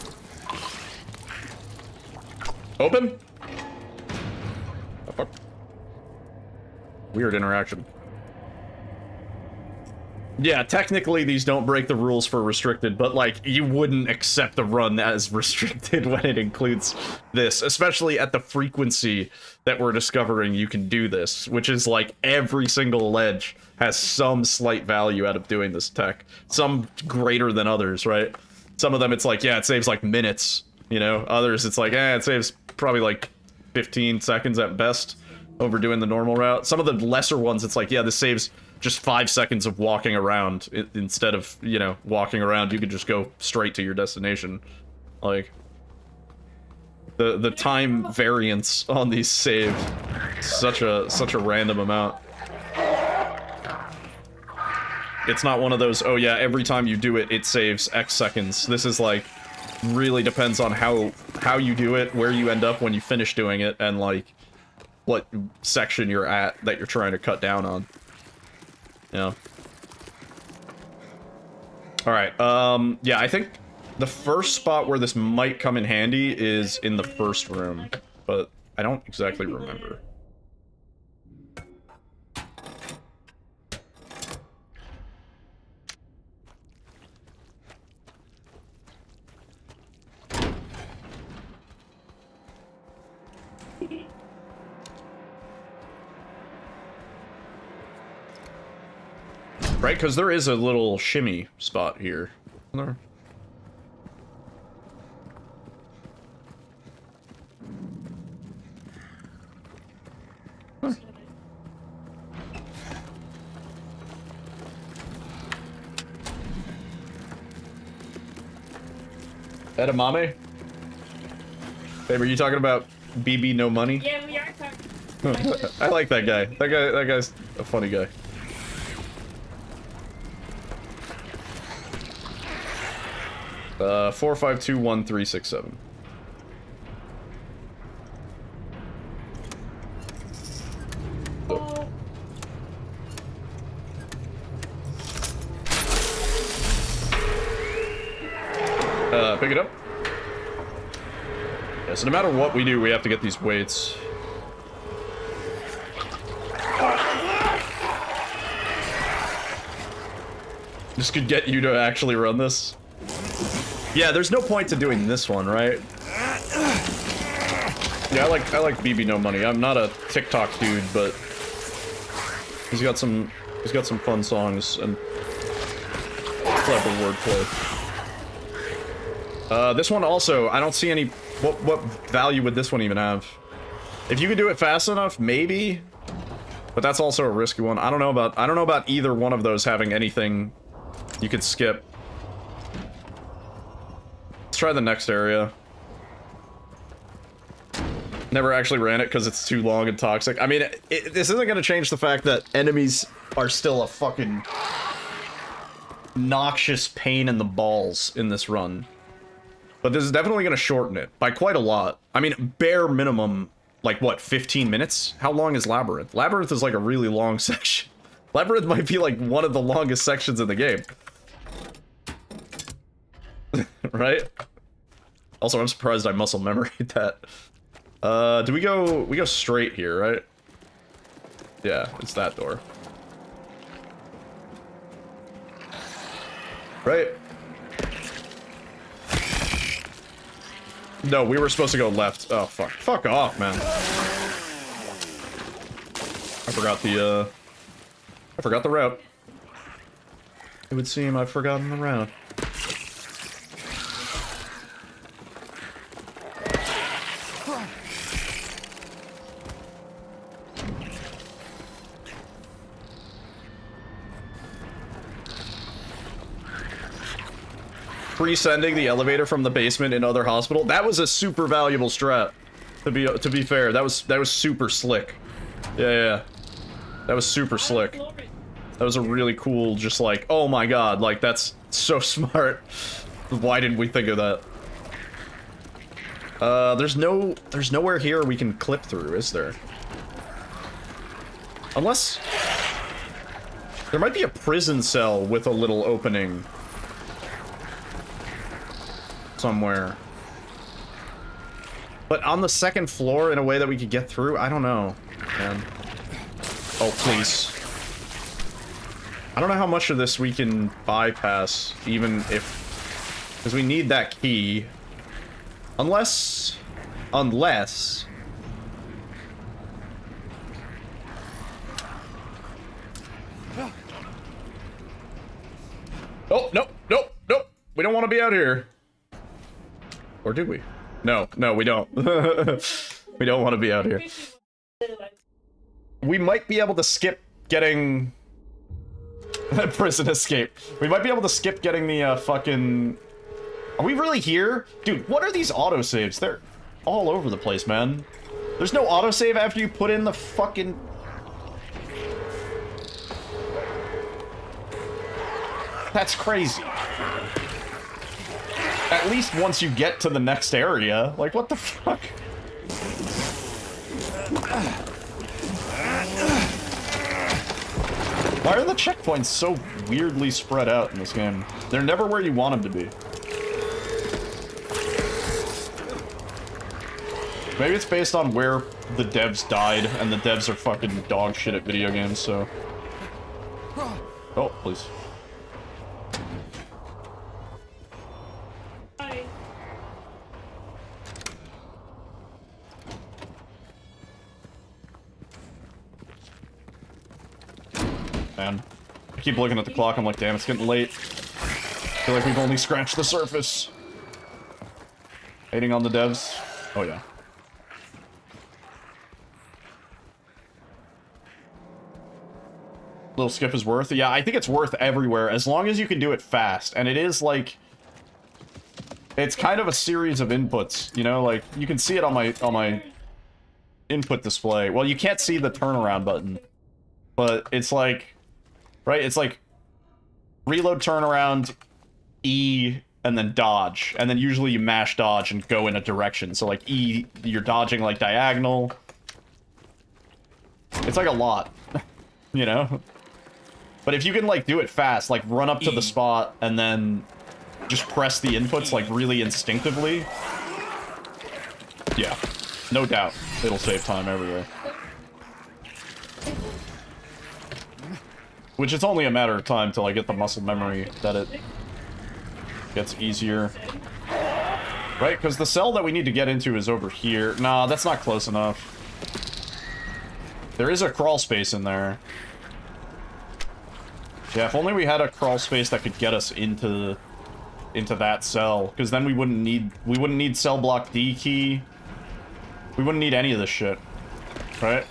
Open? Oh, fuck. Weird interaction. Yeah, technically these don't break the rules for restricted, but like you wouldn't accept a run as restricted when it includes this, especially at the frequency that we're discovering you can do this, which is like every single ledge has some slight value out of doing this tech. Some greater than others, right? Some of them it's like, yeah, it saves like minutes, you know? Others it's like, it saves probably like 15 seconds at best over doing the normal route. Some of the lesser ones it's like, yeah, this saves just 5 seconds of walking around. Instead of, you know, walking around, you could just go straight to your destination. Like, the time variance on these save such a random amount. It's not one of those, oh yeah, every time you do it, it saves X seconds. This is like, really depends on how you do it, where you end up when you finish doing it, and like, what section you're at that you're trying to cut down on. Yeah. Alright, yeah, I think the first spot where this might come in handy is in the first room, but I don't exactly remember. Right, because there is a little shimmy spot here. There. Huh. Edamame? Babe, are you talking about BB No Money? Yeah, we are talking. I like that guy. That guy's a funny guy. Uh, 4521367. Oh. Pick it up. Yeah, so no matter what we do, we have to get these weights. This could get you to actually run this. Yeah, there's no point to doing this one, right? Yeah, I like BB No Money. I'm not a TikTok dude, but he's got some fun songs and clever wordplay. This one also, I don't see any. What value would this one even have? If you could do it fast enough, maybe. But that's also a risky one. I don't know about either one of those having anything you could skip. Let's try the next area. Never actually ran it because it's too long and toxic. I mean, this isn't going to change the fact that enemies are still a fucking noxious pain in the balls in this run. But this is definitely going to shorten it by quite a lot. I mean, bare minimum, like what, 15 minutes? How long is Labyrinth? Labyrinth is like a really long section. Labyrinth might be like one of the longest sections in the game. Right? Also, I'm surprised I muscle memoried that. Do we go straight here, right? Yeah, it's that door. Right? No, we were supposed to go left. Oh, fuck. Fuck off, man. I forgot the route. It would seem I've forgotten the route. Pre-sending the elevator from the basement in other hospital. That was a super valuable strat. To be fair, that was super slick. Yeah. That was super slick. That was a really cool, just like, oh my god, like that's so smart. Why didn't we think of that? There's nowhere here we can clip through, is there? Unless there might be a prison cell with a little opening somewhere. But on the second floor in a way that we could get through? I don't know, man. Oh, please. I don't know how much of this we can bypass, even if... Because we need that key. Unless... Unless... Oh, nope, nope, nope. We don't want to be out here. Or do we? No, no, we don't. We don't want to be out here. We might be able to skip getting... Prison escape. We might be able to skip getting the, fucking... Are we really here? Dude, what are these autosaves? They're all over the place, man. There's no autosave after you put in the fucking... That's crazy. At least once you get to the next area. Like, what the fuck? Why are the checkpoints so weirdly spread out in this game? They're never where you want them to be. Maybe it's based on where the devs died, and the devs are fucking dog shit at video games, so... Oh, please. Man. I keep looking at the clock, I'm like, damn, it's getting late. I feel like we've only scratched the surface. Hating on the devs. Oh, yeah. Little skip is worth it. Yeah, I think it's worth everywhere, as long as you can do it fast. And it is, like... It's kind of a series of inputs, you know? Like, you can see it on my input display. Well, you can't see the turnaround button. But it's like... Right? It's like reload, turnaround, E, and then dodge. And then usually you mash dodge and go in a direction. So like E, you're dodging like diagonal. It's like a lot, you know? But if you can like do it fast, like run up to the spot and then just press the inputs like really instinctively. Yeah, no doubt. It'll save time everywhere. Which it's only a matter of time till I get the muscle memory that it gets easier. Right? Because the cell that we need to get into is over here. Nah, that's not close enough. There is a crawl space in there. Yeah, if only we had a crawl space that could get us into that cell. Because then we wouldn't need cell block D key. We wouldn't need any of this shit. Right?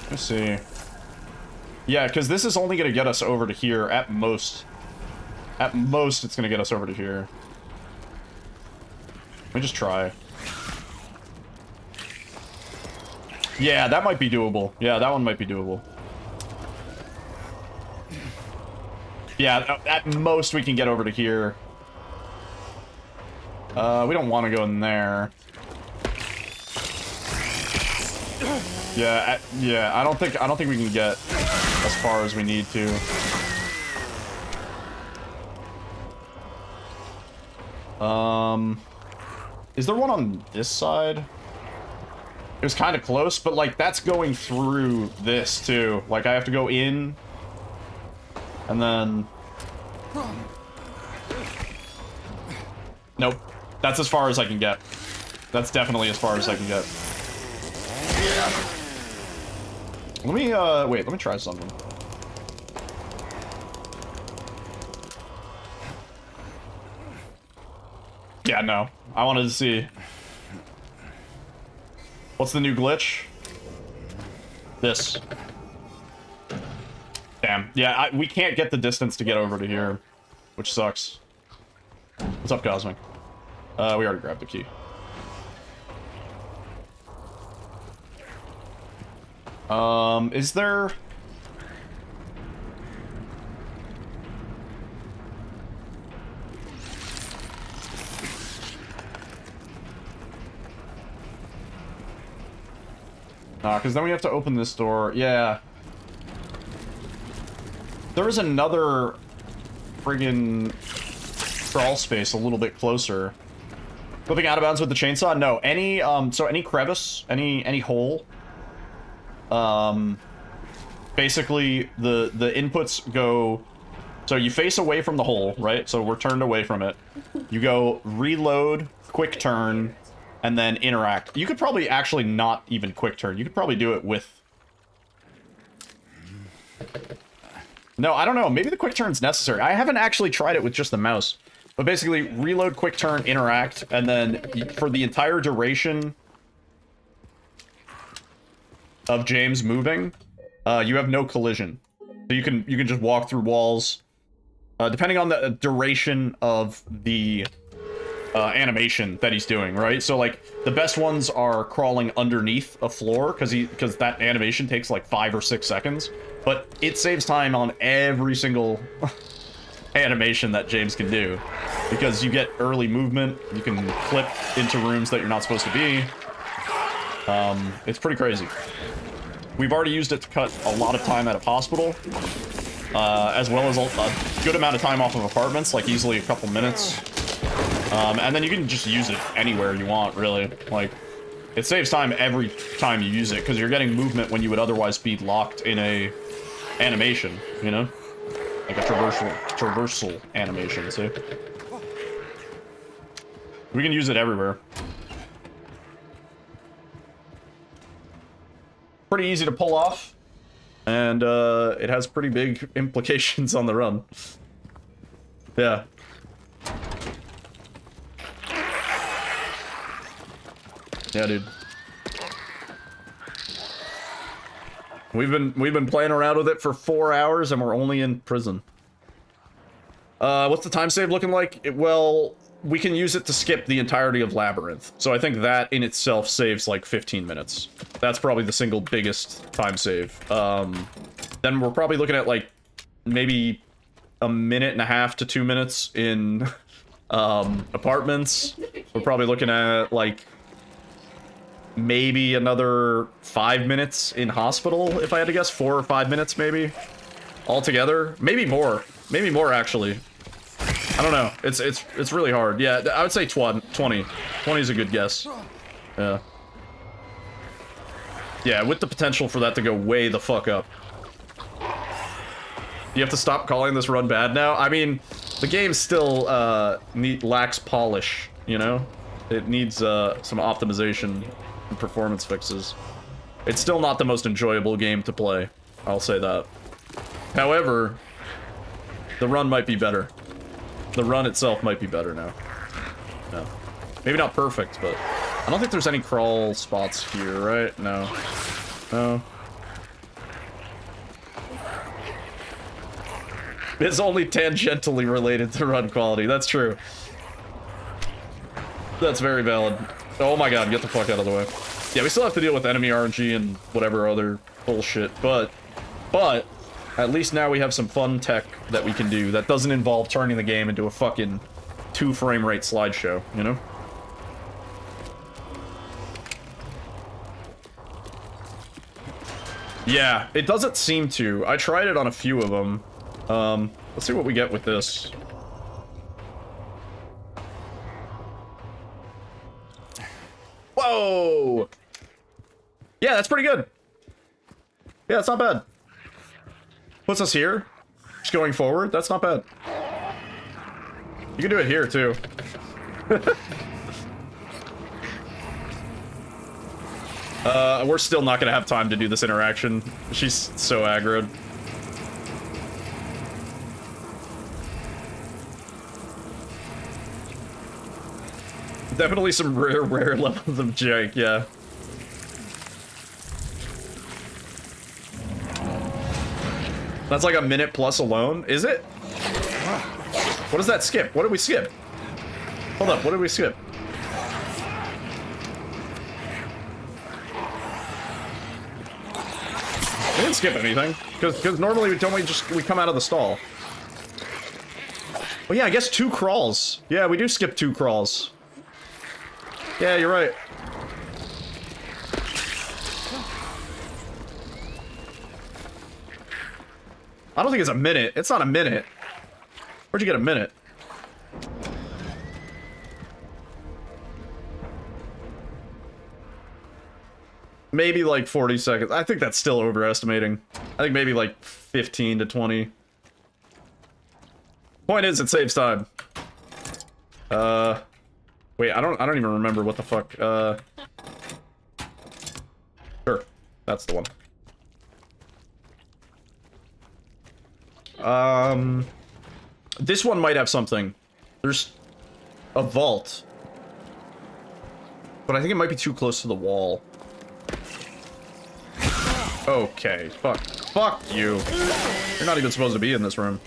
Let's see. Yeah, because this is only going to get us over to here at most. At most, it's going to get us over to here. Let me just try. Yeah, that might be doable. Yeah, that one might be doable. Yeah, at most we can get over to here. We don't want to go in there. Yeah, yeah. I don't think we can get as far as we need to. Is there one on this side? It was kind of close, but like that's going through this too. Like I have to go in, and then. Nope. That's as far as I can get. That's definitely as far as I can get. Let me, wait, let me try something. Yeah, no. I wanted to see. What's the new glitch? This. Damn. Yeah, we can't get the distance to get over to here, which sucks. What's up, Cosmic? We already grabbed the key. Is there... because then we have to open this door. Yeah. There is another friggin' crawl space a little bit closer. Flipping out of bounds with the chainsaw? No. Any, so any crevice, any hole, basically the inputs go, so you face away from the hole, right? So we're turned away from it. You go reload, quick turn, and then interact. You could probably actually not even quick turn. You could probably do it with... No, I don't know. Maybe the quick turn's necessary. I haven't actually tried it with just the mouse. But basically, reload, quick turn, interact, and then for the entire duration of James moving, you have no collision. So you can just walk through walls, depending on the duration of the animation that he's doing, right? So like the best ones are crawling underneath a floor because that animation takes like 5 or 6 seconds, but it saves time on every single animation that James can do because you get early movement, you can clip into rooms that you're not supposed to be. It's pretty crazy. We've already used it to cut a lot of time out of hospital, as well as a good amount of time off of apartments, like easily a couple minutes. And then you can just use it anywhere you want, really. Like, it saves time every time you use it, because you're getting movement when you would otherwise be locked in a animation, you know? Like a traversal animation, see? We can use it everywhere. Pretty easy to pull off, and it has pretty big implications on the run. Yeah. Yeah, dude. We've been playing around with it for 4 hours, and we're only in prison. What's the time save looking like? Well, we can use it to skip the entirety of Labyrinth. So I think that in itself saves like 15 minutes. That's probably the single biggest time save. Then we're probably looking at like maybe 1.5 to 2 minutes in apartments. We're probably looking at like maybe another 5 minutes in hospital, if I had to guess. 4 or 5 minutes maybe altogether. Maybe more actually. I don't know. It's really hard. Yeah, I would say 20. 20 is a good guess. Yeah. Yeah, with the potential for that to go way the fuck up. You have to stop calling this run bad now? I mean, the game still lacks polish, you know? It needs some optimization and performance fixes. It's still not the most enjoyable game to play. I'll say that. However, the run might be better. The run itself might be better now. No. Maybe not perfect, but I don't think there's any crawl spots here, right? No. No. It's only tangentially related to run quality. That's true. That's very valid. Oh my god, get the fuck out of the way. Yeah, we still have to deal with enemy RNG and whatever other bullshit, but at least now we have some fun tech that we can do that doesn't involve turning the game into a fucking 2 frame rate slideshow, you know? Yeah, it doesn't seem to. I tried it on a few of them. Let's see what we get with this. Whoa! Yeah, that's pretty good. Yeah, it's not bad. Puts us here. Just going forward. That's not bad. You can do it here, too. We're still not gonna have time to do this interaction. She's so aggroed. Definitely some rare levels of jank, yeah. That's like a minute plus alone, is it? What does that skip? What did we skip? Hold up, what did we skip? We didn't skip anything, because normally we come out of the stall. Well, yeah, I guess 2 crawls. Yeah, we do skip 2 crawls. Yeah, you're right. I don't think it's a minute. It's not a minute. Where'd you get a minute? Maybe like 40 seconds. I think that's still overestimating. I think maybe like 15 to 20. Point is, it saves time. Wait, I don't even remember what the fuck. Sure, that's the one. This one might have something. There's a vault, but I think it might be too close to the wall. Okay, fuck you. You're not even supposed to be in this room,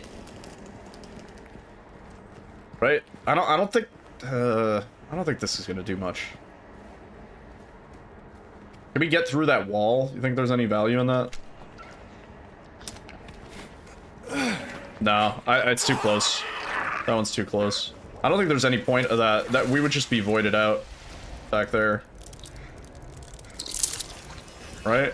right? I don't think this is gonna do much. Can we get through that wall? You think there's any value in that? No, it's too close. That one's too close. I don't think there's any point of that. That we would just be voided out back there. Right?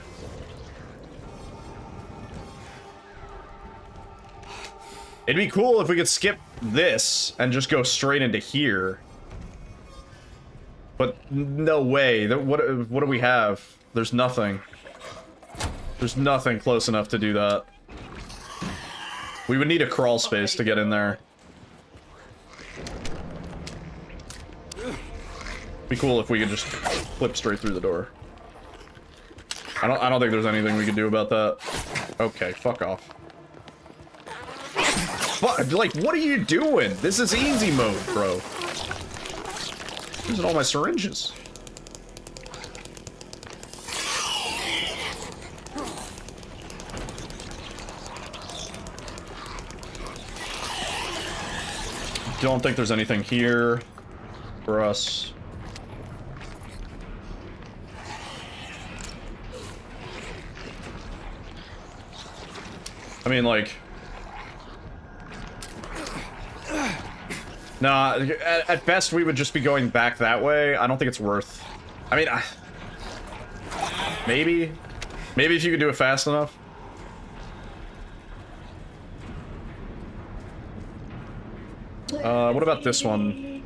It'd be cool if we could skip this and just go straight into here. But no way. What do we have? There's nothing. There's nothing close enough to do that. We would need a crawl space to get in there. Be cool if we could just flip straight through the door. I don't think there's anything we can do about that. Okay, fuck off. Like, what are you doing? This is easy mode, bro. Using all my syringes. Don't think there's anything here for us. I mean, like... Nah, at best we would just be going back that way. I don't think it's worth... I mean, maybe? Maybe if you could do it fast enough. What about this one?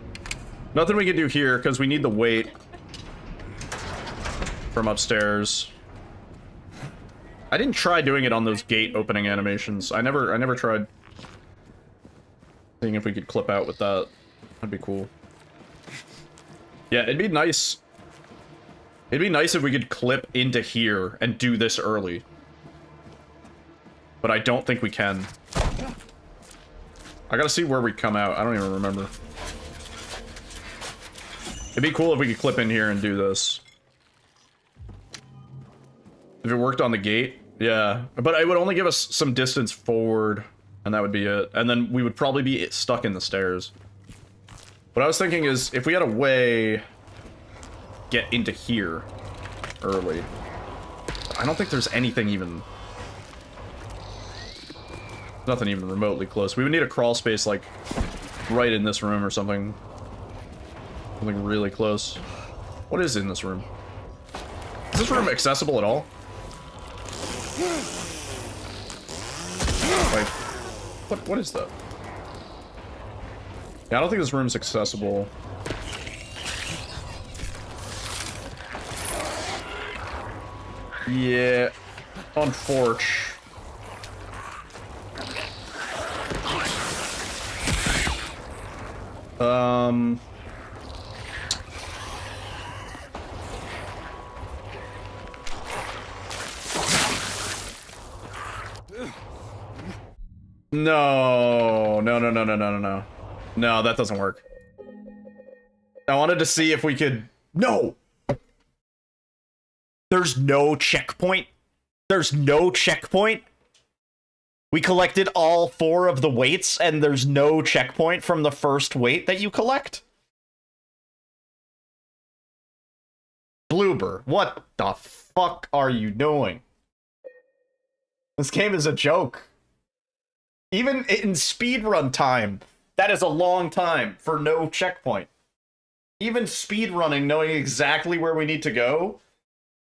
Nothing we can do here, because we need the weight from upstairs. I didn't try doing it on those gate opening animations. I never tried seeing if we could clip out with that. That'd be cool. Yeah, it'd be nice. It'd be nice if we could clip into here and do this early. But I don't think we can. I gotta see where we come out. I don't even remember. It'd be cool if we could clip in here and do this. If it worked on the gate, yeah. But it would only give us some distance forward, and that would be it. And then we would probably be stuck in the stairs. What I was thinking is, if we had a way... get into here early. I don't think there's anything even... nothing even remotely close. We would need a crawl space, like, right in this room or something. Something really close. What is in this room? Is this room accessible at all? Like, what is that? Yeah, I don't think this room's accessible. Yeah, unfortunately. No, no. No, that doesn't work. I wanted to see if we could... No! There's no checkpoint? There's no checkpoint? We collected all 4 of the weights, and there's no checkpoint from the first weight that you collect? Bloober, what the fuck are you doing? This game is a joke. Even in speedrun time, that is a long time for no checkpoint. Even speedrunning, knowing exactly where we need to go,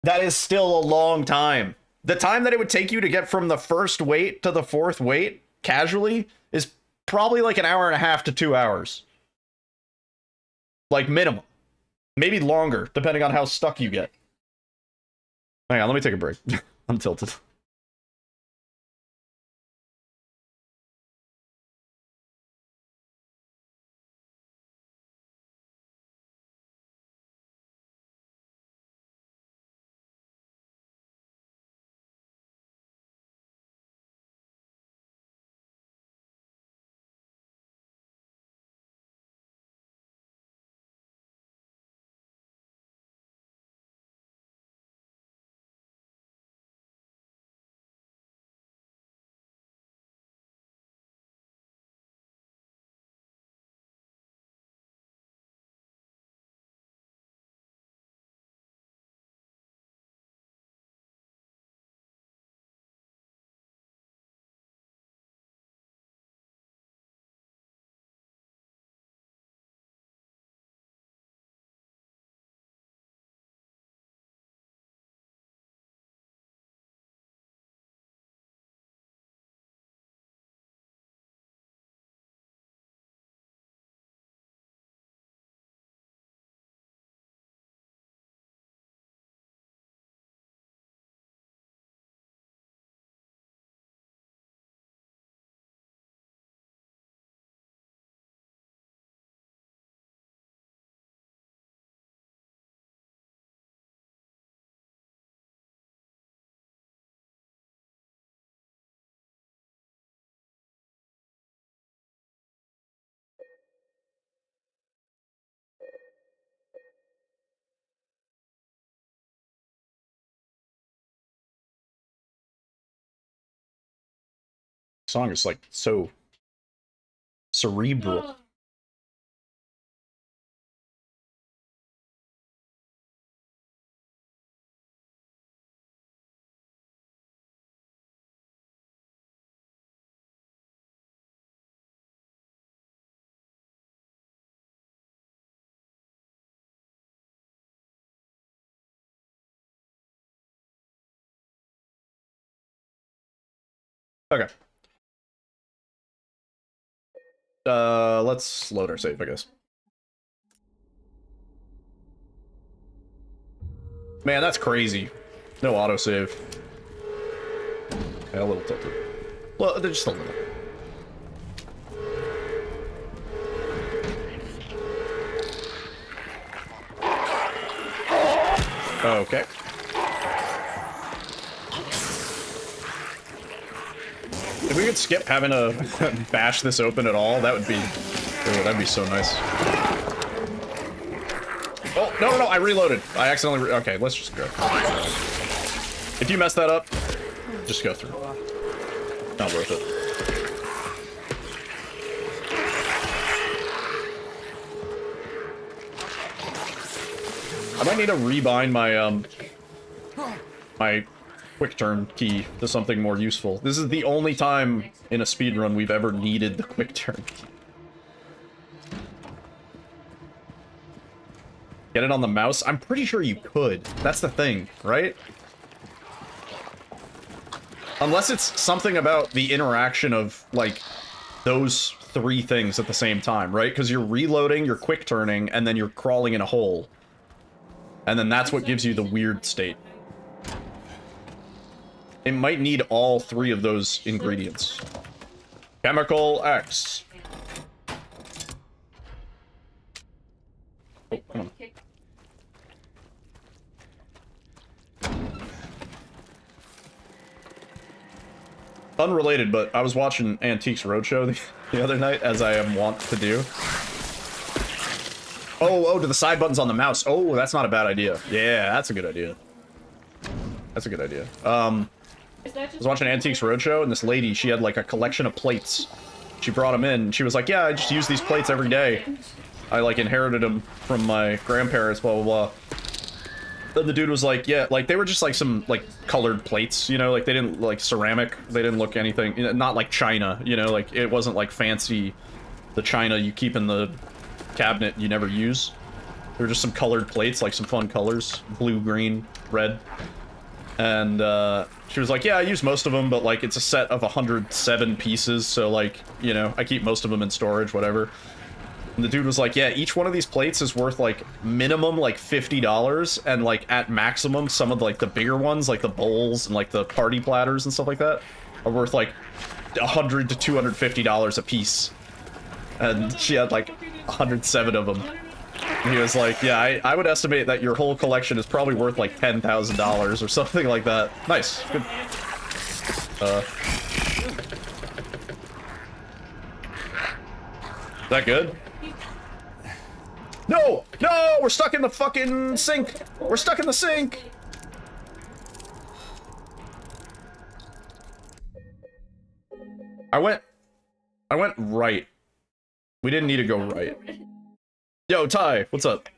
that is still a long time. The time that it would take you to get from the first weight to the 4th weight, casually, is probably like an hour and a half to 2 hours. Like, minimum. Maybe longer, depending on how stuck you get. Hang on, let me take a break. I'm tilted. Song is like so cerebral. Okay. Let's load our save, I guess. Man, that's crazy. No autosave. Yeah, a little tilted. Well, just a little. Okay. If we could skip having to bash this open at all, that would be... Ooh, that'd be so nice. Oh, no, I reloaded. I accidentally... Okay, let's just go. If you mess that up, just go through. Not worth it. I might need to rebind my, my quick turn key to something more useful. This is the only time in a speedrun we've ever needed the quick turn key. Get it on the mouse? I'm pretty sure you could. That's the thing, right? Unless it's something about the interaction of, like, those three things at the same time, right? Because you're reloading, you're quick turning, and then you're crawling in a hole. And then that's what gives you the weird state. It might need all three of those ingredients. Chemical X. Oh, come on. Unrelated, but I was watching Antiques Roadshow the other night, as I am wont to do. Oh, to the side buttons on the mouse. Oh, that's not a bad idea. Yeah, that's a good idea. That's a good idea. I was watching Antiques Roadshow, and this lady, she had like a collection of plates. She brought them in, and she was like, yeah, I just use these plates every day. I like inherited them from my grandparents, blah, blah, blah. Then the dude was like, yeah, like they were just like some like colored plates, you know, like they didn't like ceramic, they didn't look anything, not like china, you know, like it wasn't like fancy, the china you keep in the cabinet you never use. They were just some colored plates, like some fun colors, blue, green, red. And she was like, yeah, I use most of them, but like it's a set of 107 pieces, so like, you know, I keep most of them in storage, whatever. And the dude was like, yeah, each one of these plates is worth like minimum like $50, and like at maximum some of like the bigger ones, like the bowls and like the party platters and stuff like that, are worth like $100 to $250 a piece. And she had like 107 of them. And he was like, yeah, I would estimate that your whole collection is probably worth like $10,000 or something like that. Nice. Good. Is that good? No! No! We're stuck in the fucking sink! We're stuck in the sink! I went right. We didn't need to go right. Yo, Ty, what's up?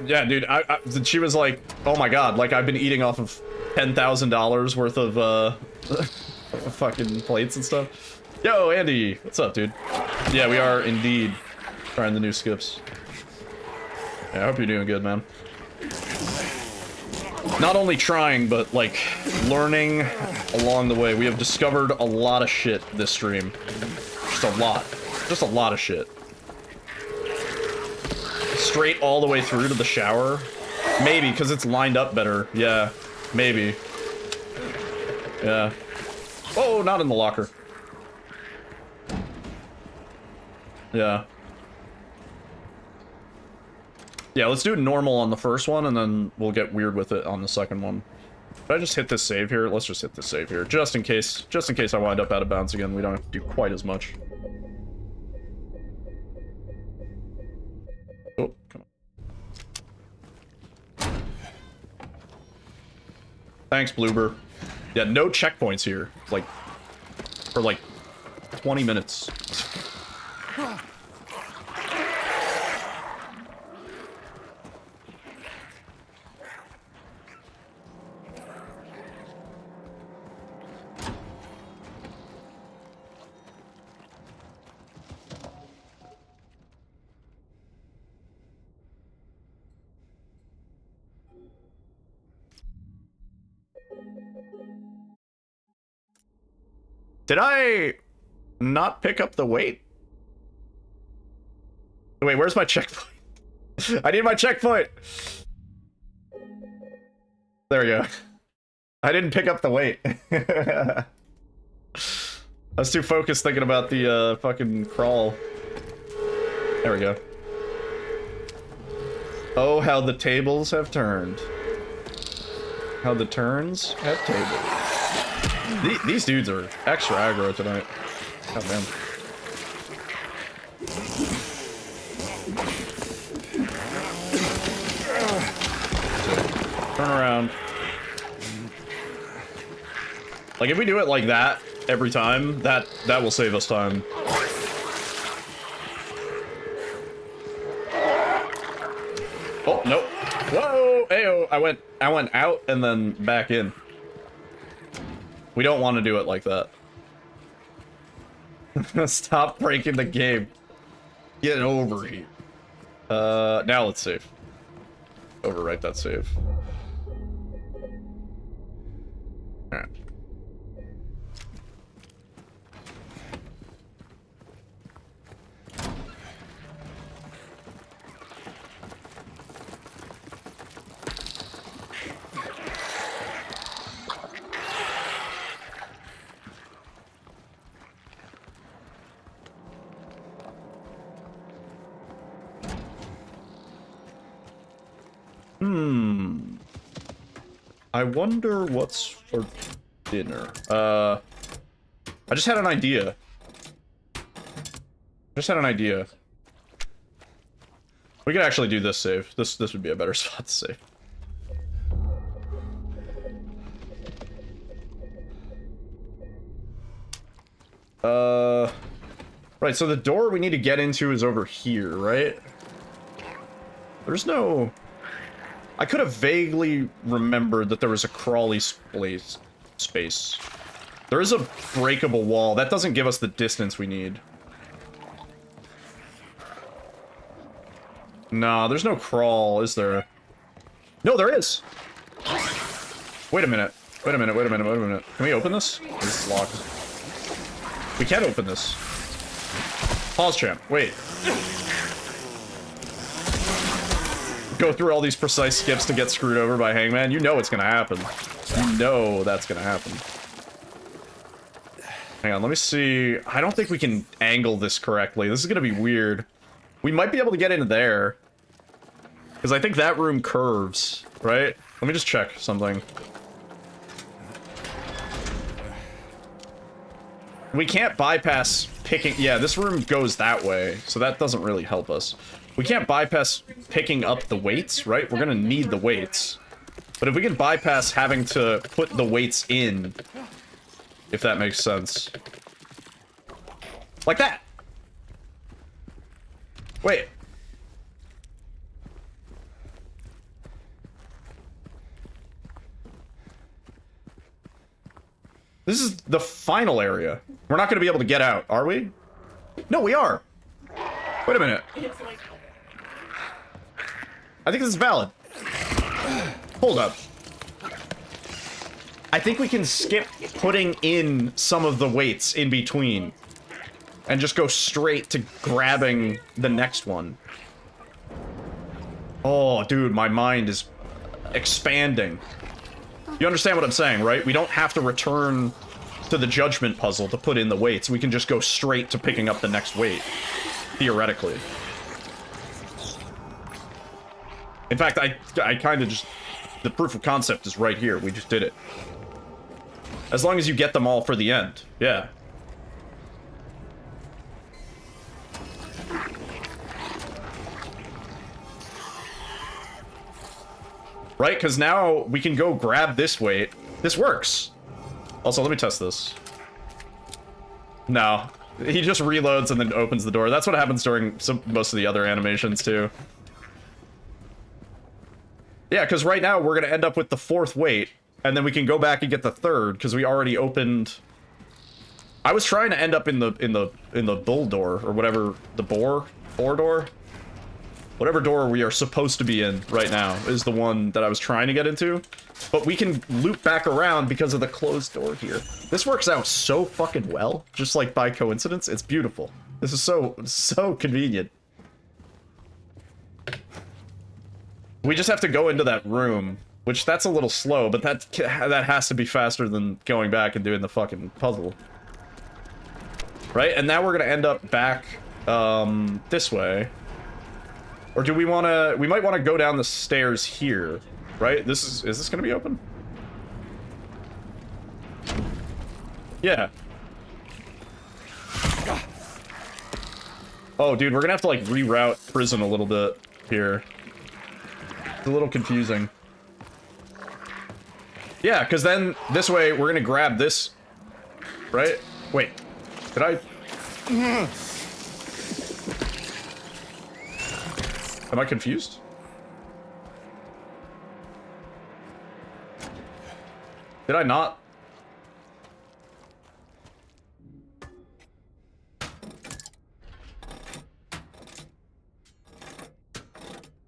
Yeah, dude, she was like, oh my god, like I've been eating off of $10,000 worth of, fucking plates and stuff. Yo, Andy, what's up, dude? Yeah, we are indeed trying the new skips. Yeah, I hope you're doing good, man. Not only trying, but, like, learning along the way. We have discovered a lot of shit this stream. Just a lot. Just a lot of shit. Straight all the way through to the shower? Maybe, because it's lined up better. Yeah, maybe. Yeah. Oh, not in the locker. Yeah. Yeah, let's do normal on the first one, and then we'll get weird with it on the second one. Should I just hit this save here? Let's just hit this save here, just in case I wind up out of bounds again. We don't have to do quite as much. Oh, come on. Thanks, Bloober. Yeah, no checkpoints here. Like, for like 20 minutes. Did I not pick up the weight? Wait, where's my checkpoint? I need my checkpoint! There we go. I didn't pick up the weight. I was too focused thinking about the fucking crawl. There we go. Oh, how the tables have turned. How the turns have tabled. These dudes are extra aggro tonight. God damn. Turn around. Like, if we do it like that every time, that will save us time. Oh, nope. Whoa! Ayo! I went out and then back in. We don't want to do it like that. Stop breaking the game. Get over here. Now let's save. Overwrite that save. Alright. I wonder what's for dinner. I just had an idea. We could actually do this save. This would be a better spot to save. Right, so the door we need to get into is over here, right? There's no... I could have vaguely remembered that there was a crawly space. There is a breakable wall. That doesn't give us the distance we need. No, there's no crawl, is there? No, there is! Wait a minute. Wait a minute. Can we open this? This is locked. We can open this. Pause champ. Wait. Go through all these precise skips to get screwed over by Hangman. You know it's gonna happen. You know that's gonna happen. Hang on, let me see. I don't think we can angle this correctly. This is gonna be weird. We might be able to get into there. Because I think that room curves, right? Let me just check something. We can't bypass picking... Yeah, this room goes that way, so that doesn't really help us. We can't bypass picking up the weights, right? We're gonna need the weights. But if we can bypass having to put the weights in, if that makes sense. Like that! Wait. This is the final area. We're not gonna be able to get out, are we? No, we are! Wait a minute. I think this is valid. Hold up. I think we can skip putting in some of the weights in between. And just go straight to grabbing the next one. Oh, dude, my mind is expanding. You understand what I'm saying, right? We don't have to return to the judgment puzzle to put in the weights. We can just go straight to picking up the next weight. Theoretically. In fact, I kind of just... The proof of concept is right here. We just did it. As long as you get them all for the end. Yeah. Right? Because now we can go grab this weight. This works. Also, let me test this. No. He just reloads and then opens the door. That's what happens during most of the other animations, too. Yeah, because right now we're gonna end up with the 4th weight, and then we can go back and get the 3rd because we already opened. I was trying to end up in the bull door or whatever, the boar door, whatever door we are supposed to be in right now is the one that I was trying to get into. But we can loop back around because of the closed door here. This works out so fucking well, just like by coincidence. It's beautiful. This is so convenient. We just have to go into that room, which that's a little slow, but that has to be faster than going back and doing the fucking puzzle. Right? And now we're gonna end up back, this way. Or do we wanna... We might wanna go down the stairs here, right? Is this gonna be open? Yeah. Oh, dude, we're gonna have to, like, reroute prison a little bit here. It's a little confusing. Yeah, because then this way we're gonna grab this, right? Wait, did I? Am I confused? Did I not?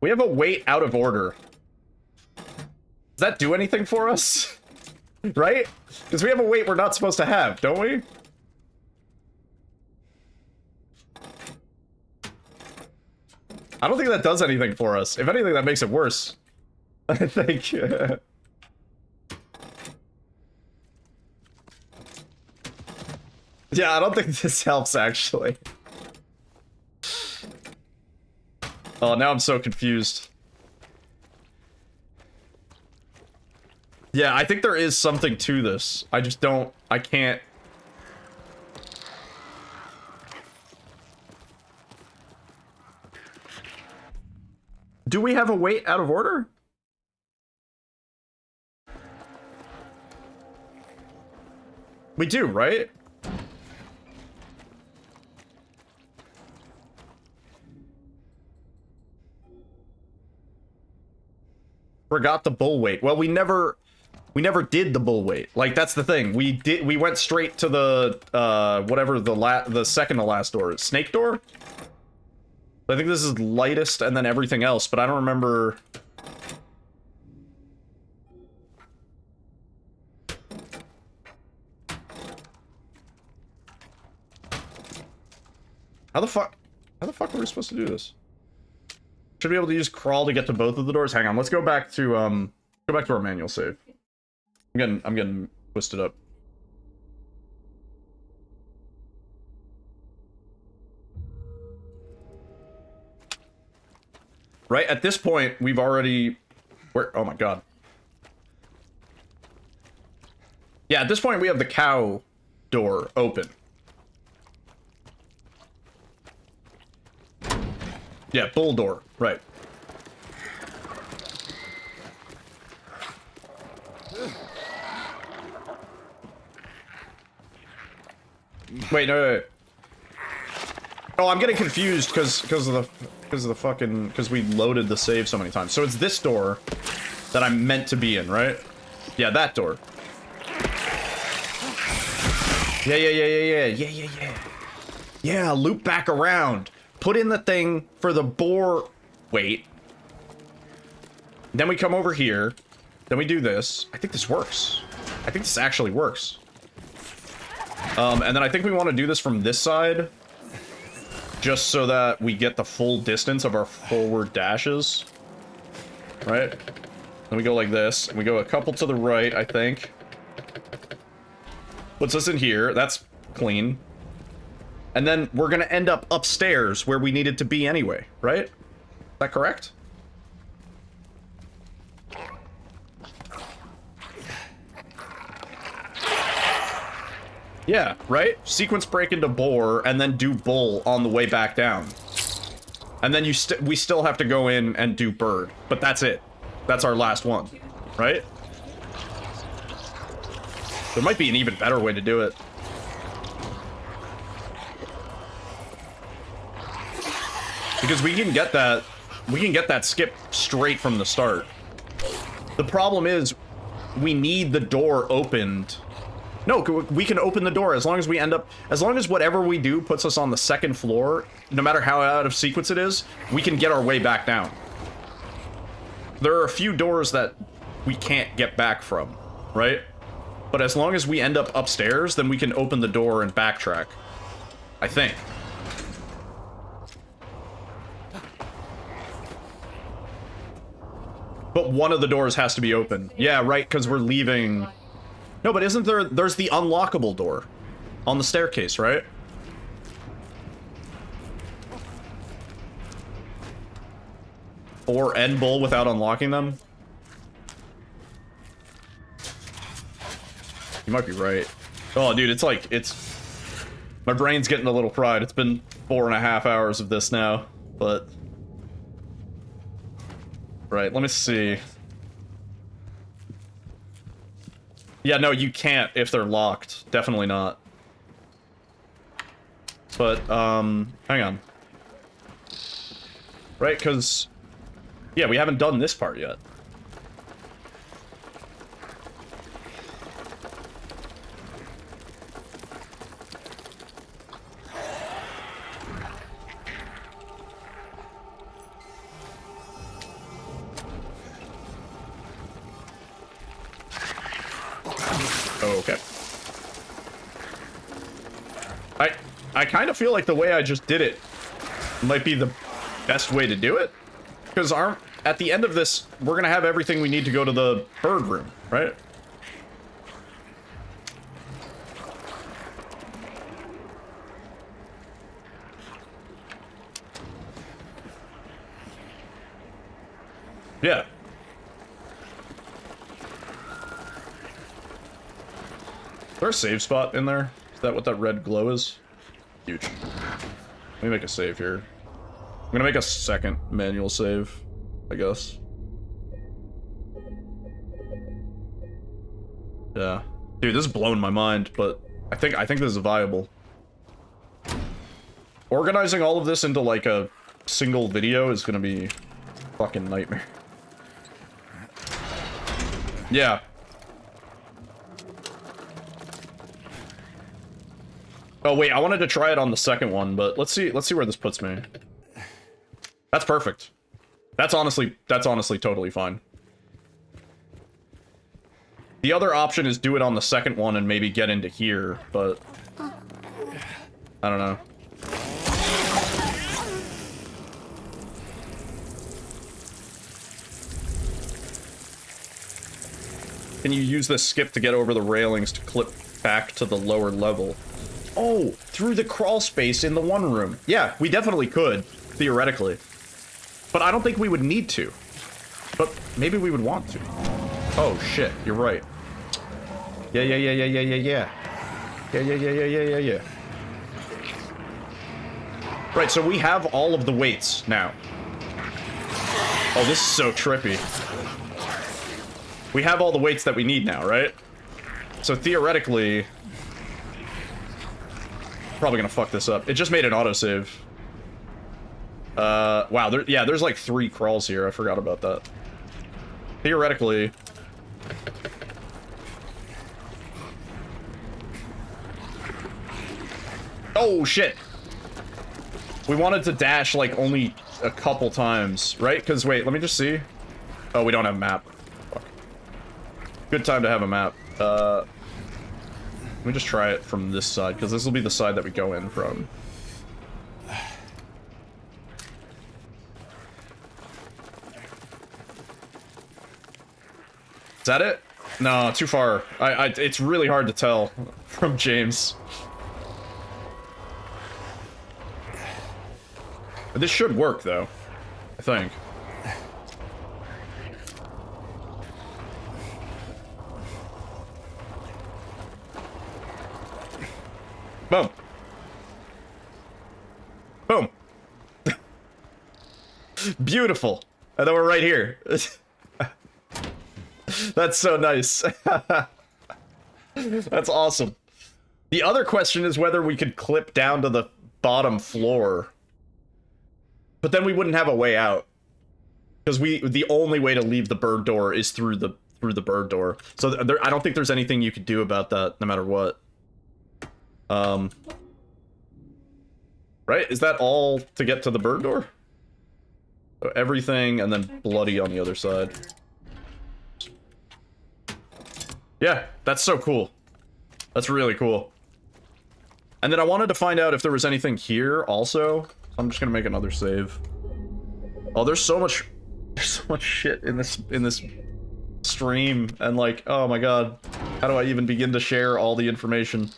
We have a weight out of order. Does that do anything for us? Right? Because we have a weight we're not supposed to have, don't we? I don't think that does anything for us. If anything, that makes it worse. I think. Yeah, I don't think this helps, actually. Oh, now I'm so confused. Yeah, I think there is something to this. I just don't... I can't... Do we have a weight out of order? We do, right? Forgot the bull weight. Well, we never did the bull weight. Like, that's the thing. We went straight to the whatever the second to last door. Snake door? I think this is lightest and then everything else, but I don't remember. How the fuck were we supposed to do this? Should be able to use crawl to get to both of the doors. Hang on, let's go back to our manual save. I'm getting twisted up. Right, at this point, we've already... Oh my god. Yeah, at this point, we have the cow door open. Yeah, bull door, right. Wait, no. Oh, I'm getting confused because we loaded the save so many times. So it's this door that I'm meant to be in, right? Yeah, that door. Yeah. Yeah, loop back around. Put in the thing for the boar. Wait. Then we come over here. Then we do this. I think this works. I think this actually works. And then I think we want to do this from this side. Just so that we get the full distance of our forward dashes. Right? Then we go like this. And we go a couple to the right, I think. Puts us in here. That's clean. And then we're going to end up upstairs where we needed to be anyway, right? Is that correct? Yeah, right? Sequence break into boar and then do bull on the way back down. And then we still have to go in and do bird. But that's it. That's our last one, right? There might be an even better way to do it. Because we can get that skip straight from the start. The problem is we need the door opened. No, we can open the door as long as whatever we do puts us on the second floor, no matter how out of sequence it is, we can get our way back down. There are a few doors that we can't get back from, right? But as long as we end up upstairs, then we can open the door and backtrack. I think. But one of the doors has to be open. Yeah, right, because we're leaving... No, but isn't there's the unlockable door on the staircase, right? Or end bull without unlocking them? You might be right. Oh, dude, my brain's getting a little fried. It's been 4.5 hours of this now, but... Right, let me see. Yeah, no, you can't if they're locked. Definitely not. But, hang on. Right, because... Yeah, we haven't done this part yet. Okay. I kind of feel like the way I just did it might be the best way to do it. Because at the end of this, we're going to have everything we need to go to the bird room, right? Yeah. Is there a save spot in there? Is that what that red glow is? Huge. Let me make a save here. I'm gonna make a second manual save, I guess. Yeah. Dude, this is blowing my mind, but I think this is viable. Organizing all of this into like a single video is gonna be a fucking nightmare. Yeah. Oh wait, I wanted to try it on the second one, but let's see where this puts me. That's perfect. That's honestly totally fine. The other option is do it on the second one and maybe get into here, but I don't know. Can you use this skip to get over the railings to clip back to the lower level? Oh, through the crawl space in the one room. Yeah, we definitely could, theoretically. But I don't think we would need to. But maybe we would want to. Oh, shit, you're right. Yeah. Yeah. Right, so we have all of the weights now. Oh, this is so trippy. We have all the weights that we need now, right? So theoretically... Probably gonna fuck this up. It just made an autosave. Wow, there's like 3 crawls here. I forgot about that. Theoretically... Oh, shit! We wanted to dash, like, only a couple times, right? Because, wait, let me just see. Oh, we don't have a map. Fuck. Good time to have a map. Let me just try it from this side, because this will be the side that we go in from. Is that it? No, too far. It's really hard to tell from James. This should work, though. I think. Boom. Boom. Beautiful. And then we're right here. That's so nice. That's awesome. The other question is whether we could clip down to the bottom floor. But then we wouldn't have a way out. Because the only way to leave the bird door is through the bird door. So I don't think there's anything you could do about that, no matter what. Right? Is that all to get to the bird door? So everything and then bloody on the other side. Yeah, that's so cool. That's really cool. And then I wanted to find out if there was anything here also. I'm just gonna make another save. Oh, there's so much shit in this stream, and like, oh my god, how do I even begin to share all the information?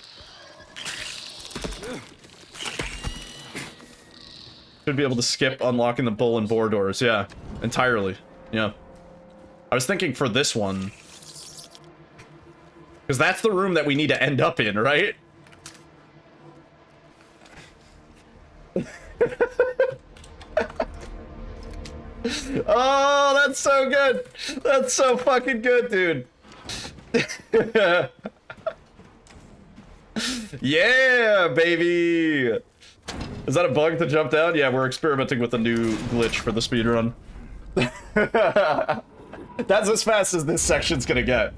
Should be able to skip unlocking the bull and boar doors, yeah, entirely, yeah. I was thinking for this one, because that's the room that we need to end up in, right? Oh, that's so good. That's so fucking good, dude. Yeah, baby. Is that a bug to jump down? Yeah, we're experimenting with a new glitch for the speedrun. That's as fast as this section's gonna get.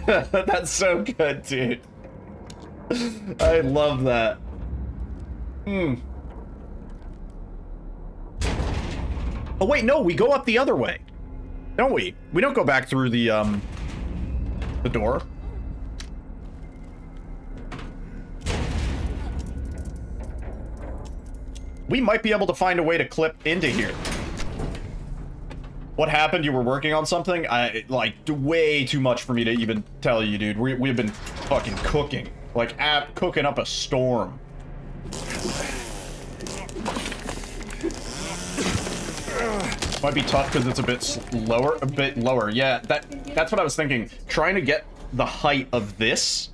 That's so good, dude. I love that. Oh wait, no, we go up the other way. Don't we? We don't go back through the door. We might be able to find a way to clip into here. What happened? You were working on something? Like, way too much for me to even tell you, dude. We've been fucking cooking. Like, cooking up a storm. Might be tough because it's a bit lower. Yeah, that's what I was thinking. Trying to get the height of this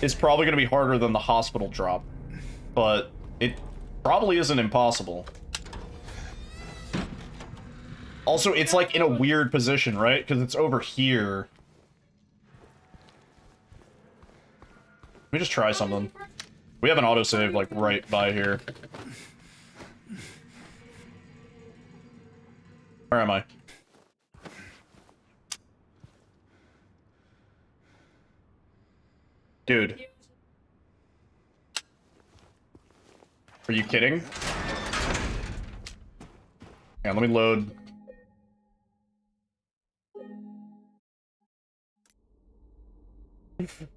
is probably going to be harder than the hospital drop. But it probably isn't impossible. Also, it's like in a weird position, right? Because it's over here. Let me just try something. We have an autosave like right by here. Where am I? Dude. Are you kidding? Yeah, let me load.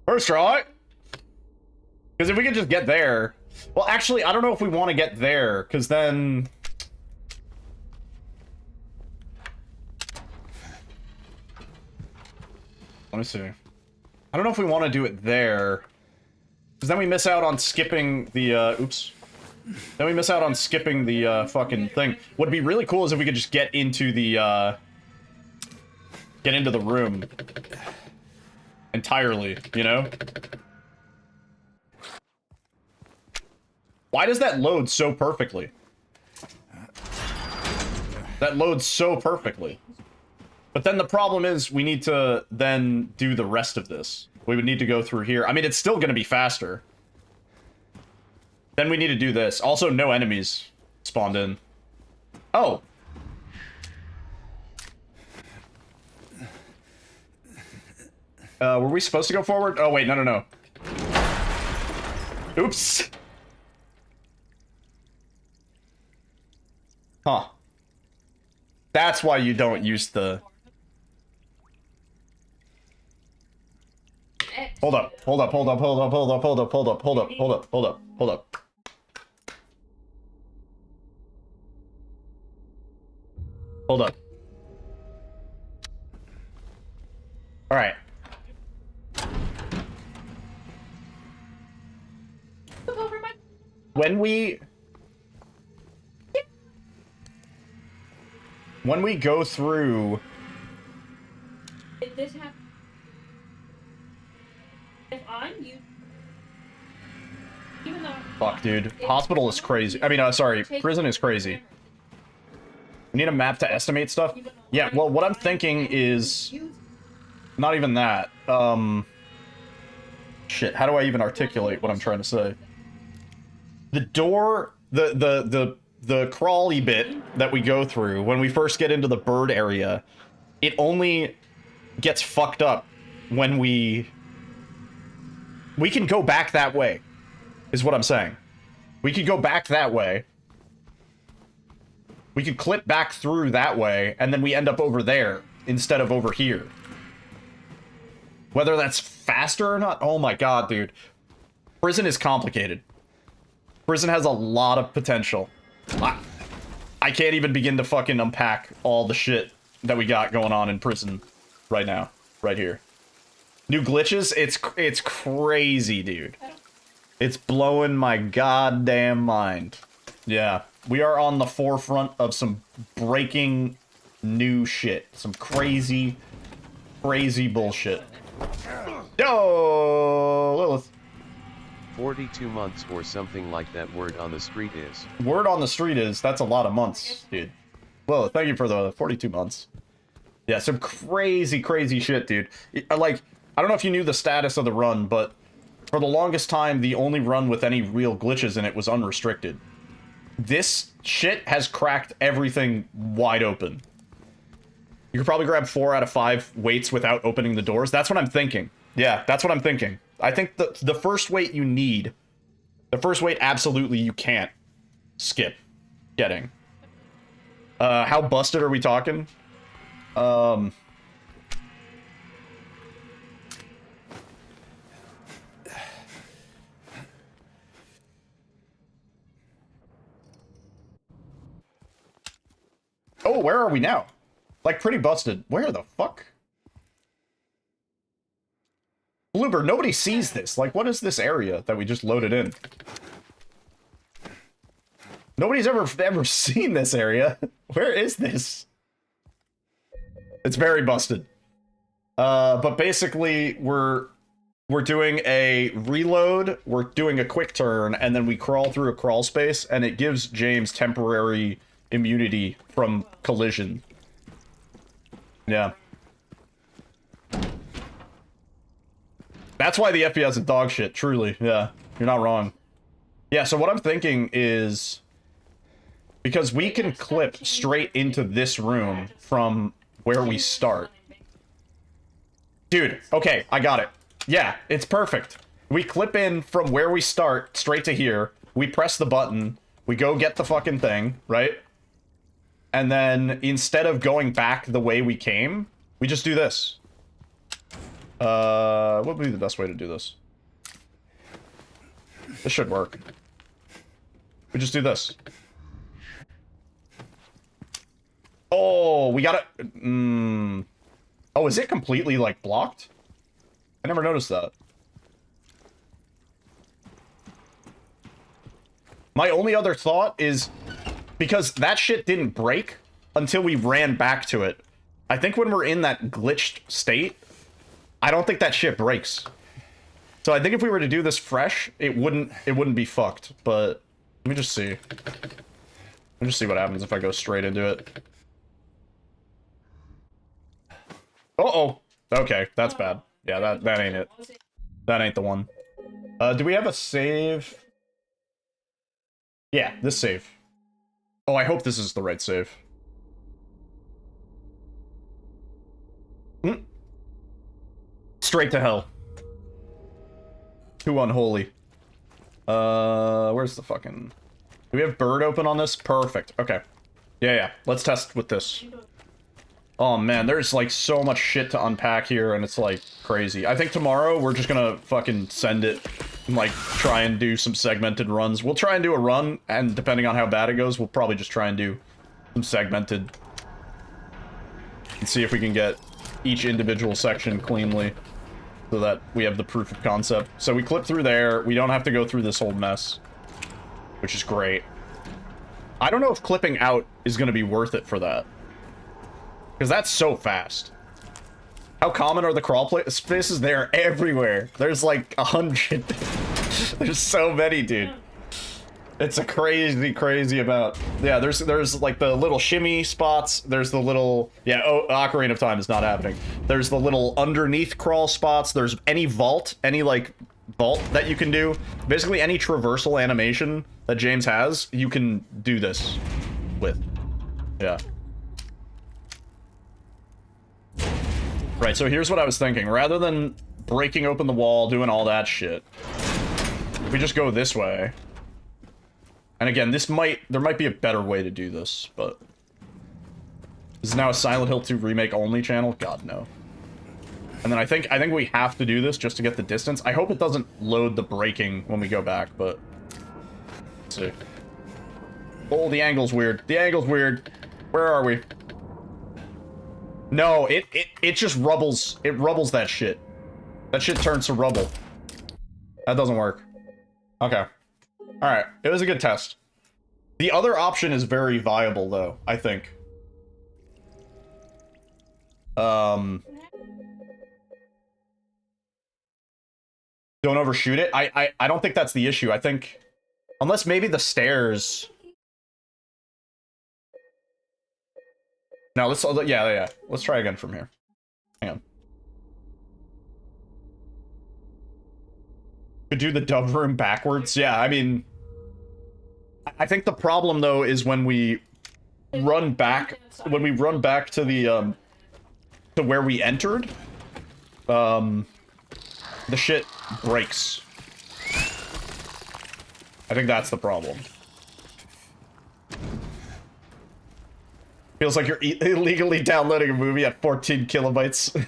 First try. Because if we could just get there... Well, actually, I don't know if we want to get there, because then... Let me see. I don't know if we want to do it there. Because then we miss out on skipping the, oops. Then we miss out on skipping the, fucking thing. What'd be really cool is if we could just get into the, get into the room. Entirely, you know? Why does that load so perfectly? That loads so perfectly. But then the problem is we need to then do the rest of this. We would need to go through here. I mean, it's still going to be faster. Then we need to do this. Also, no enemies spawned in. Oh. Were we supposed to go forward? Oh, wait, no. Oops. Huh. That's why you don't use the... Hold up. Hold up. Alright. When we go through... If this happens... If I'm you... Even though... Fuck, dude. Hospital is crazy. I mean, sorry. Prison is crazy. We need a map to estimate stuff? Yeah, well, what I'm thinking is... Not even that. Shit, how do I even articulate what I'm trying to say? The door... The crawly bit that we go through when we first get into the bird area, it only gets fucked up when we can go back that way, is what I'm saying. We could go back that way. We could clip back through that way, and then we end up over there instead of over here. Whether that's faster or not, oh my god, dude. Prison is complicated. Prison has a lot of potential. I can't even begin to fucking unpack all the shit that we got going on in prison right now, right here. New glitches, it's crazy, dude. It's blowing my goddamn mind. Yeah, we are on the forefront of some breaking new shit. Some crazy bullshit. Yo, Lilith. 42 months or something like that. Word on the street is. Word on the street is, that's a lot of months, dude. Well, thank you for the 42 months. Yeah, some crazy shit, dude. Like, I don't know if you knew the status of the run, but for the longest time, the only run with any real glitches in it was unrestricted. This shit has cracked everything wide open. You could probably grab 4 out of 5 weights without opening the doors. That's what I'm thinking. Yeah, that's what I'm thinking. I think the first weight you need, the first weight absolutely you can't skip getting. How busted are we talking? Oh, where are we now? Like, pretty busted. Where the fuck? Bloober, nobody sees this. Like, what is this area that we just loaded in? Nobody's ever seen this area. Where is this? It's very busted. But basically, we're doing a reload, we're doing a quick turn, and then we crawl through a crawl space, and it gives James temporary immunity from collision. Yeah. That's why the FPS is dog shit, truly. Yeah, you're not wrong. Yeah, so what I'm thinking is... Because we can clip straight into this room from where we start. Dude, okay, I got it. Yeah, it's perfect. We clip in from where we start straight to here. We press the button. We go get the fucking thing, right? And then instead of going back the way we came, we just do this. What would be the best way to do this? This should work. We just do this. Oh, we gotta... Oh, is it completely, like, blocked? I never noticed that. My only other thought is, because that shit didn't break until we ran back to it. I think when we're in that glitched state, I don't think that shit breaks. So I think if we were to do this fresh, it wouldn't be fucked. But let me just see. Let me just see what happens if I go straight into it. Uh-oh. Okay, that's bad. Yeah, that ain't it. That ain't the one. Do we have a save? Yeah, this save. Oh, I hope this is the right save. Straight to hell. Too unholy. Where's the fucking... Do we have bird open on this? Perfect. Okay. Yeah. Let's test with this. Oh man, there's like so much shit to unpack here, and it's like crazy. I think tomorrow we're just gonna fucking send it and like try and do some segmented runs. We'll try and do a run, and depending on how bad it goes, we'll probably just try and do some segmented and see if we can get each individual section cleanly so that we have the proof of concept. So we clip through there. We don't have to go through this whole mess, which is great. I don't know if clipping out is going to be worth it for that, because that's so fast. How common are the crawl spaces? They're everywhere. There's like 100. There's so many, dude. It's a crazy amount. Yeah, there's like the little shimmy spots. There's the little... Yeah, oh, Ocarina of Time is not happening. There's the little underneath crawl spots. There's any vault, any like vault that you can do. Basically any traversal animation that James has, you can do this with. Yeah. Right, so here's what I was thinking. Rather than breaking open the wall, doing all that shit, we just go this way. And again, there might be a better way to do this, but... This is now a Silent Hill 2 remake only channel? God, no. And then I think we have to do this just to get the distance. I hope it doesn't load the braking when we go back, but... Let's see. Oh, the angle's weird. The angle's weird. Where are we? No, it just rubbles. It rubbles that shit. That shit turns to rubble. That doesn't work. Okay. Alright, it was a good test. The other option is very viable, though, I think. Don't overshoot it. I don't think that's the issue. I think... Unless maybe the stairs... No, let's... Yeah. Let's try again from here. Hang on. Could do the dove room backwards? Yeah, I mean... I think the problem, though, is when we run back... When we run back to the, to where we entered, the shit breaks. I think that's the problem. Feels like you're illegally downloading a movie at 14 kilobytes.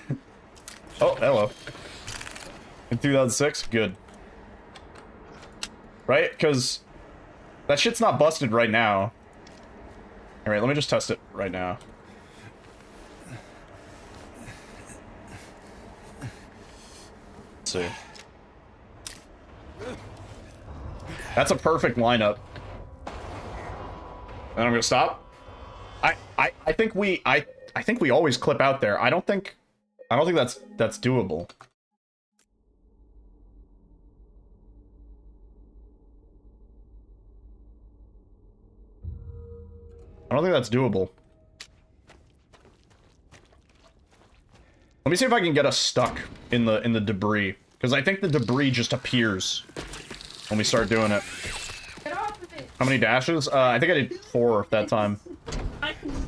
Oh, hello. In 2006? Good. Right? Because that shit's not busted right now. Alright, let me just test it right now. Let's see. That's a perfect lineup. And I'm gonna stop. I think we always clip out there. I don't think that's doable. I don't think that's doable. Let me see if I can get us stuck in the debris, because I think the debris just appears when we start doing it. Get off of it. How many dashes? I think I did 4 that time.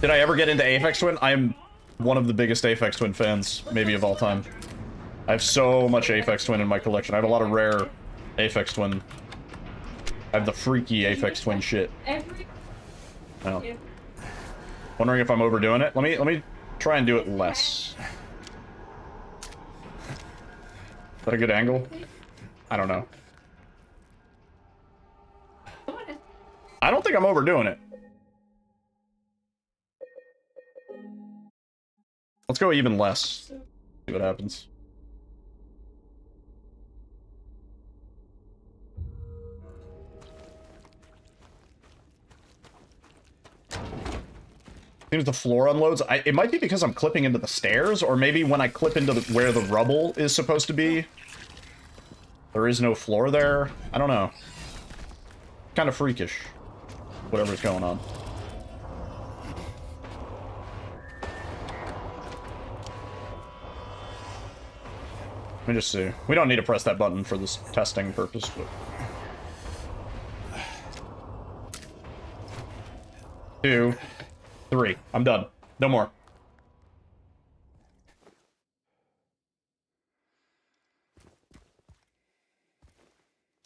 Did I ever get into Aphex Twin? I am one of the biggest Aphex Twin fans, maybe of all time. I have so much Aphex Twin in my collection. I have a lot of rare Aphex Twin. I have the freaky Aphex Twin shit. Oh. Wondering if I'm overdoing it. Let me try and do it less. Is that a good angle? I don't know. I don't think I'm overdoing it. Let's go even less. See what happens. Seems the floor unloads. It might be because I'm clipping into the stairs, or maybe when I clip into where the rubble is supposed to be, there is no floor there. I don't know. Kind of freakish. Whatever's going on. Let me just see. We don't need to press that button for this testing purpose, but... 2, 3. I'm done. No more.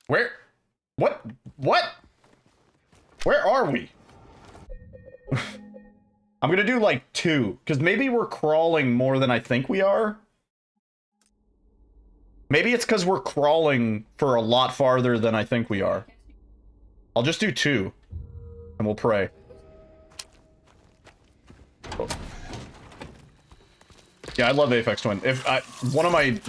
Where? What? What? Where are we? I'm gonna do like 2, because maybe we're crawling more than I think we are. Maybe it's because we're crawling for a lot farther than I think we are. I'll just do 2, and we'll pray. Oh. Yeah, I love Aphex Twin. One of my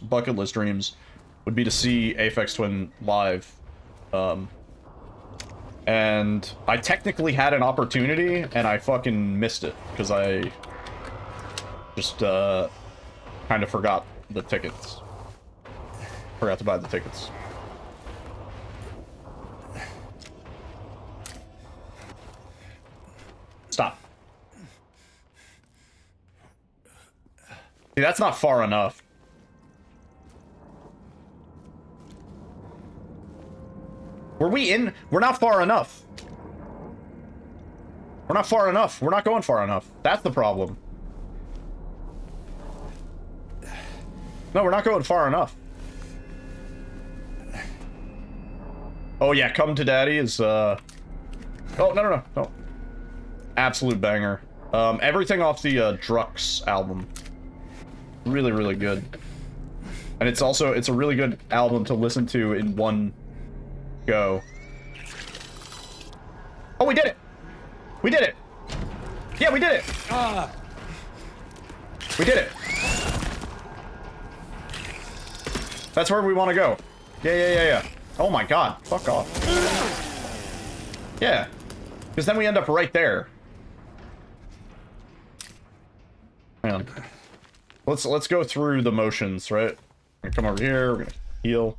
bucket list dreams, would be to see Aphex Twin live. And I technically had an opportunity, and I fucking missed it, because I just, kind of forgot the tickets. Forgot to buy the tickets. Stop. See, that's not far enough. Were we in? We're not far enough. We're not far enough. We're not going far enough. That's the problem. No, we're not going far enough. Oh yeah, Come to Daddy is, Oh, no. Absolute banger. Everything off the, Drux album. Really, really good. And it's a really good album to listen to in one go. Oh, we did it! We did it! Yeah, we did it! We did it! That's where we want to go. Yeah. Oh my god, fuck off. Yeah. Because then we end up right there. Hang on. Let's go through the motions, right? We're gonna come over here, we're gonna heal.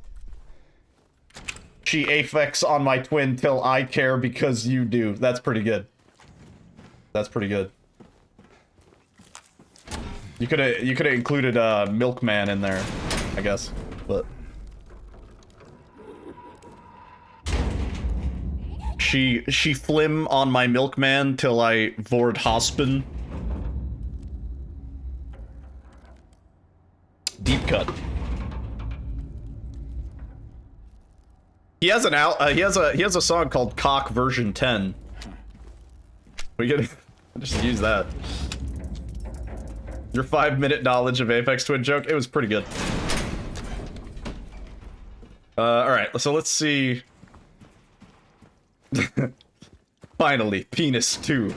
She affects on my twin till I care because you do. That's pretty good. That's pretty good. You could have included Milkman in there, I guess, but she flim on my Milkman till I vord hospen. Deep cut. He has a song called Cock version 10. We could just use that. Your 5-minute knowledge of Aphex Twin joke, it was pretty good. Alright, so let's see. Finally, Penis 2.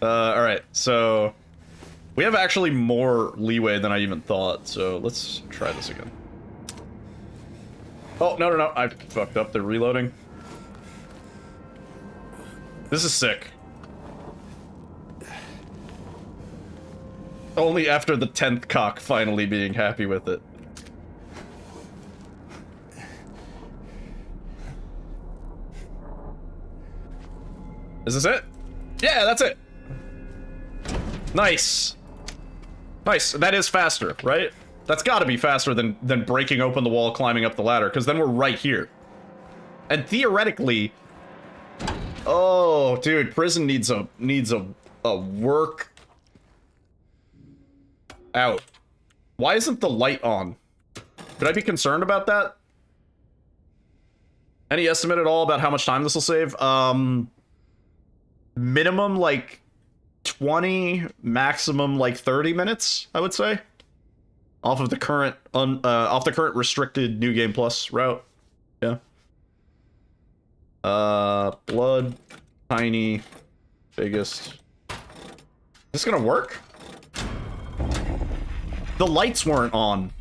Alright, so we have actually more leeway than I even thought, so let's try this again. Oh, no, I fucked up, they're reloading. This is sick. Only after the 10th cock finally being happy with it. Is this it? Yeah, that's it. Nice. Nice, that is faster, right? That's gotta be faster than breaking open the wall, climbing up the ladder, because then we're right here. And theoretically... Oh, dude, prison needs a work... out. Why isn't the light on? Could I be concerned about that? Any estimate at all about how much time this will save? Minimum, like, 20, maximum, like, 30 minutes, I would say. Off of the current, restricted New Game Plus route. Yeah. Blood, tiny, biggest. Is this gonna work? The lights weren't on.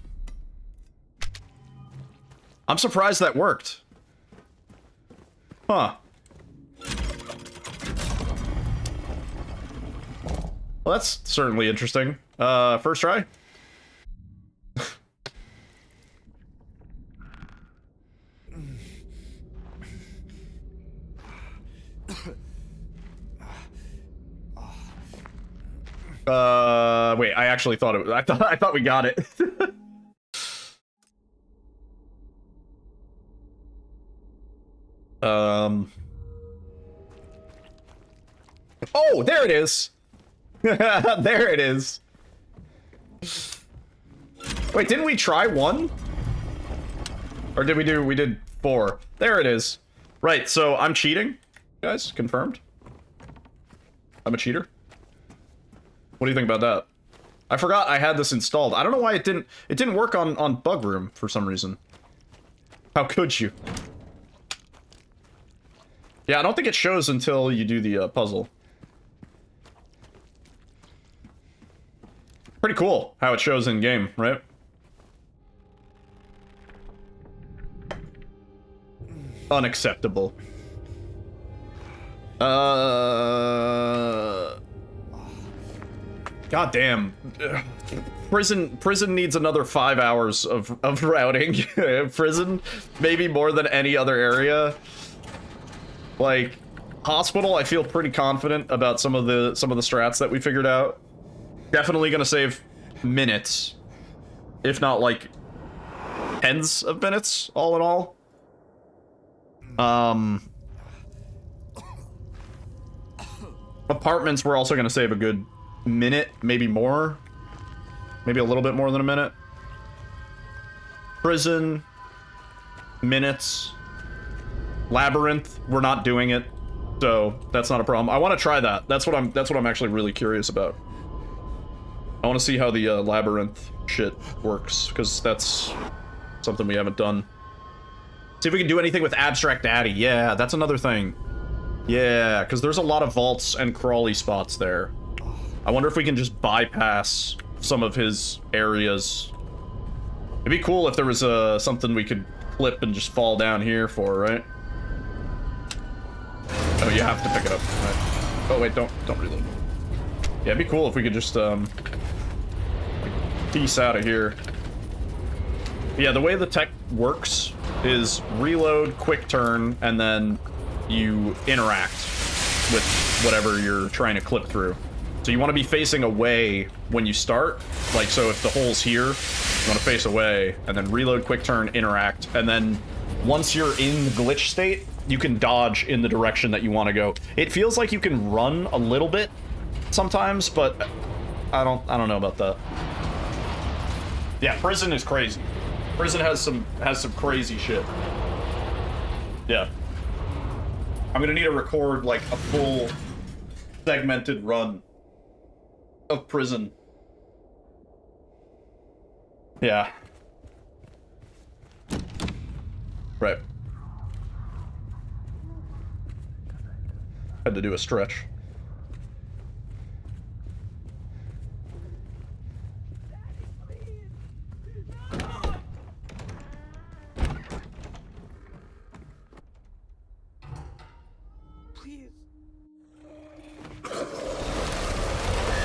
I'm surprised that worked. Huh. Well, that's certainly interesting. First try? Wait, I actually thought it was, I thought we got it. Oh, there it is. There it is. Wait, didn't we try 1? Or did we did 4. There it is. Right, so I'm cheating. Guys, confirmed. I'm a cheater. What do you think about that? I forgot I had this installed. I don't know why it didn't work on Bug Room for some reason. How could you? Yeah, I don't think it shows until you do the puzzle. Pretty cool how it shows in game, right? Unacceptable. God damn. Prison needs another 5 hours of routing. Prison, maybe more than any other area. Like, hospital, I feel pretty confident about some of the strats that we figured out. Definitely gonna save minutes, if not like tens of minutes, all in all. Apartments, we're also gonna save a good minute, maybe more, maybe a little bit more than a minute. Prison, minutes. Labyrinth, we're not doing it, so that's not a problem. I want to try that. That's what I'm actually really curious about. I want to see how the labyrinth shit works, because that's something we haven't done. See if we can do anything with Abstract Daddy. Yeah, that's another thing. Yeah, because there's a lot of vaults and crawly spots there. I wonder if we can just bypass some of his areas. It'd be cool if there was something we could clip and just fall down here for, right? Oh, you have to pick it up. Right. Oh wait, don't reload. Yeah, it'd be cool if we could just peace out of here. Yeah, the way the tech works is reload, quick turn, and then you interact with whatever you're trying to clip through. So you want to be facing away when you start. Like, so if the hole's here, you want to face away, and then reload, quick turn, interact, and then once you're in the glitch state, you can dodge in the direction that you want to go. It feels like you can run a little bit sometimes, but I don't know about that. Yeah, prison is crazy. Prison has some crazy shit. Yeah. I'm gonna need to record like a full segmented run of prison. Yeah. Right. Had to do a stretch.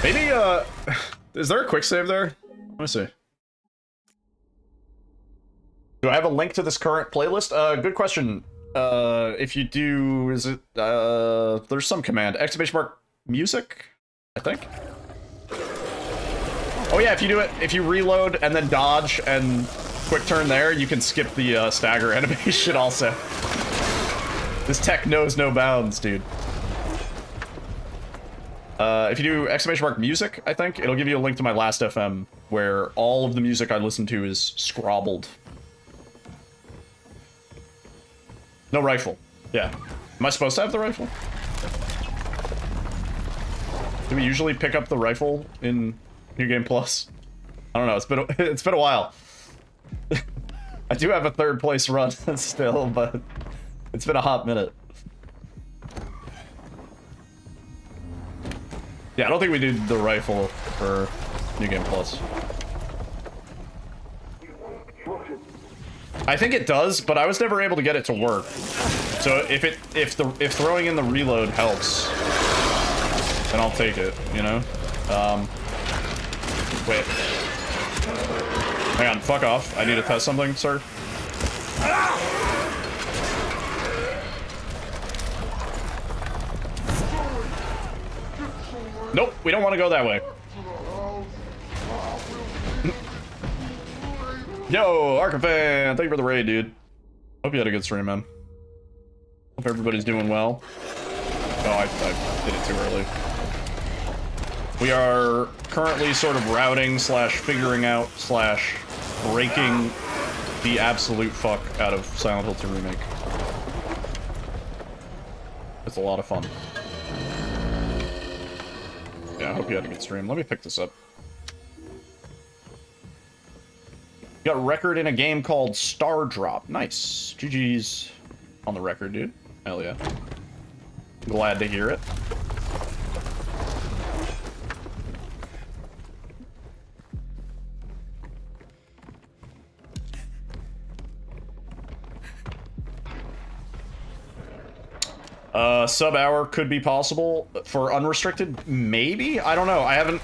Maybe, is there a quick save there? Let me see. Do I have a link to this current playlist? Good question. If you do, is it, there's some command. !music, I think. Oh yeah, if you do it, if you reload and then dodge and quick turn there, you can skip the stagger animation also. This tech knows no bounds, dude. If you do !music, I think, it'll give you a link to my last FM, where all of the music I listen to is scrobbled. No rifle. Yeah. Am I supposed to have the rifle? Do we usually pick up the rifle in New Game Plus? I don't know, it's been a while. I do have a third place run still, but it's been a hot minute. Yeah, I don't think we did the rifle for New Game Plus. I think it does, but I was never able to get it to work. So if throwing in the reload helps, then I'll take it, you know? Wait. Hang on, fuck off. I need to test something, sir. Nope, we don't want to go that way. Yo, Arcafan, thank you for the raid, dude. Hope you had a good stream, man. Hope everybody's doing well. Oh, I did it too early. We are currently sort of routing slash figuring out slash breaking the absolute fuck out of Silent Hill 2 Remake. It's a lot of fun. Yeah, I hope you had a good stream. Let me pick this up. Got a record in a game called Star Drop. Nice. GG's on the record, dude. Hell yeah. Glad to hear it. Sub hour could be possible for unrestricted. Maybe? I don't know. I haven't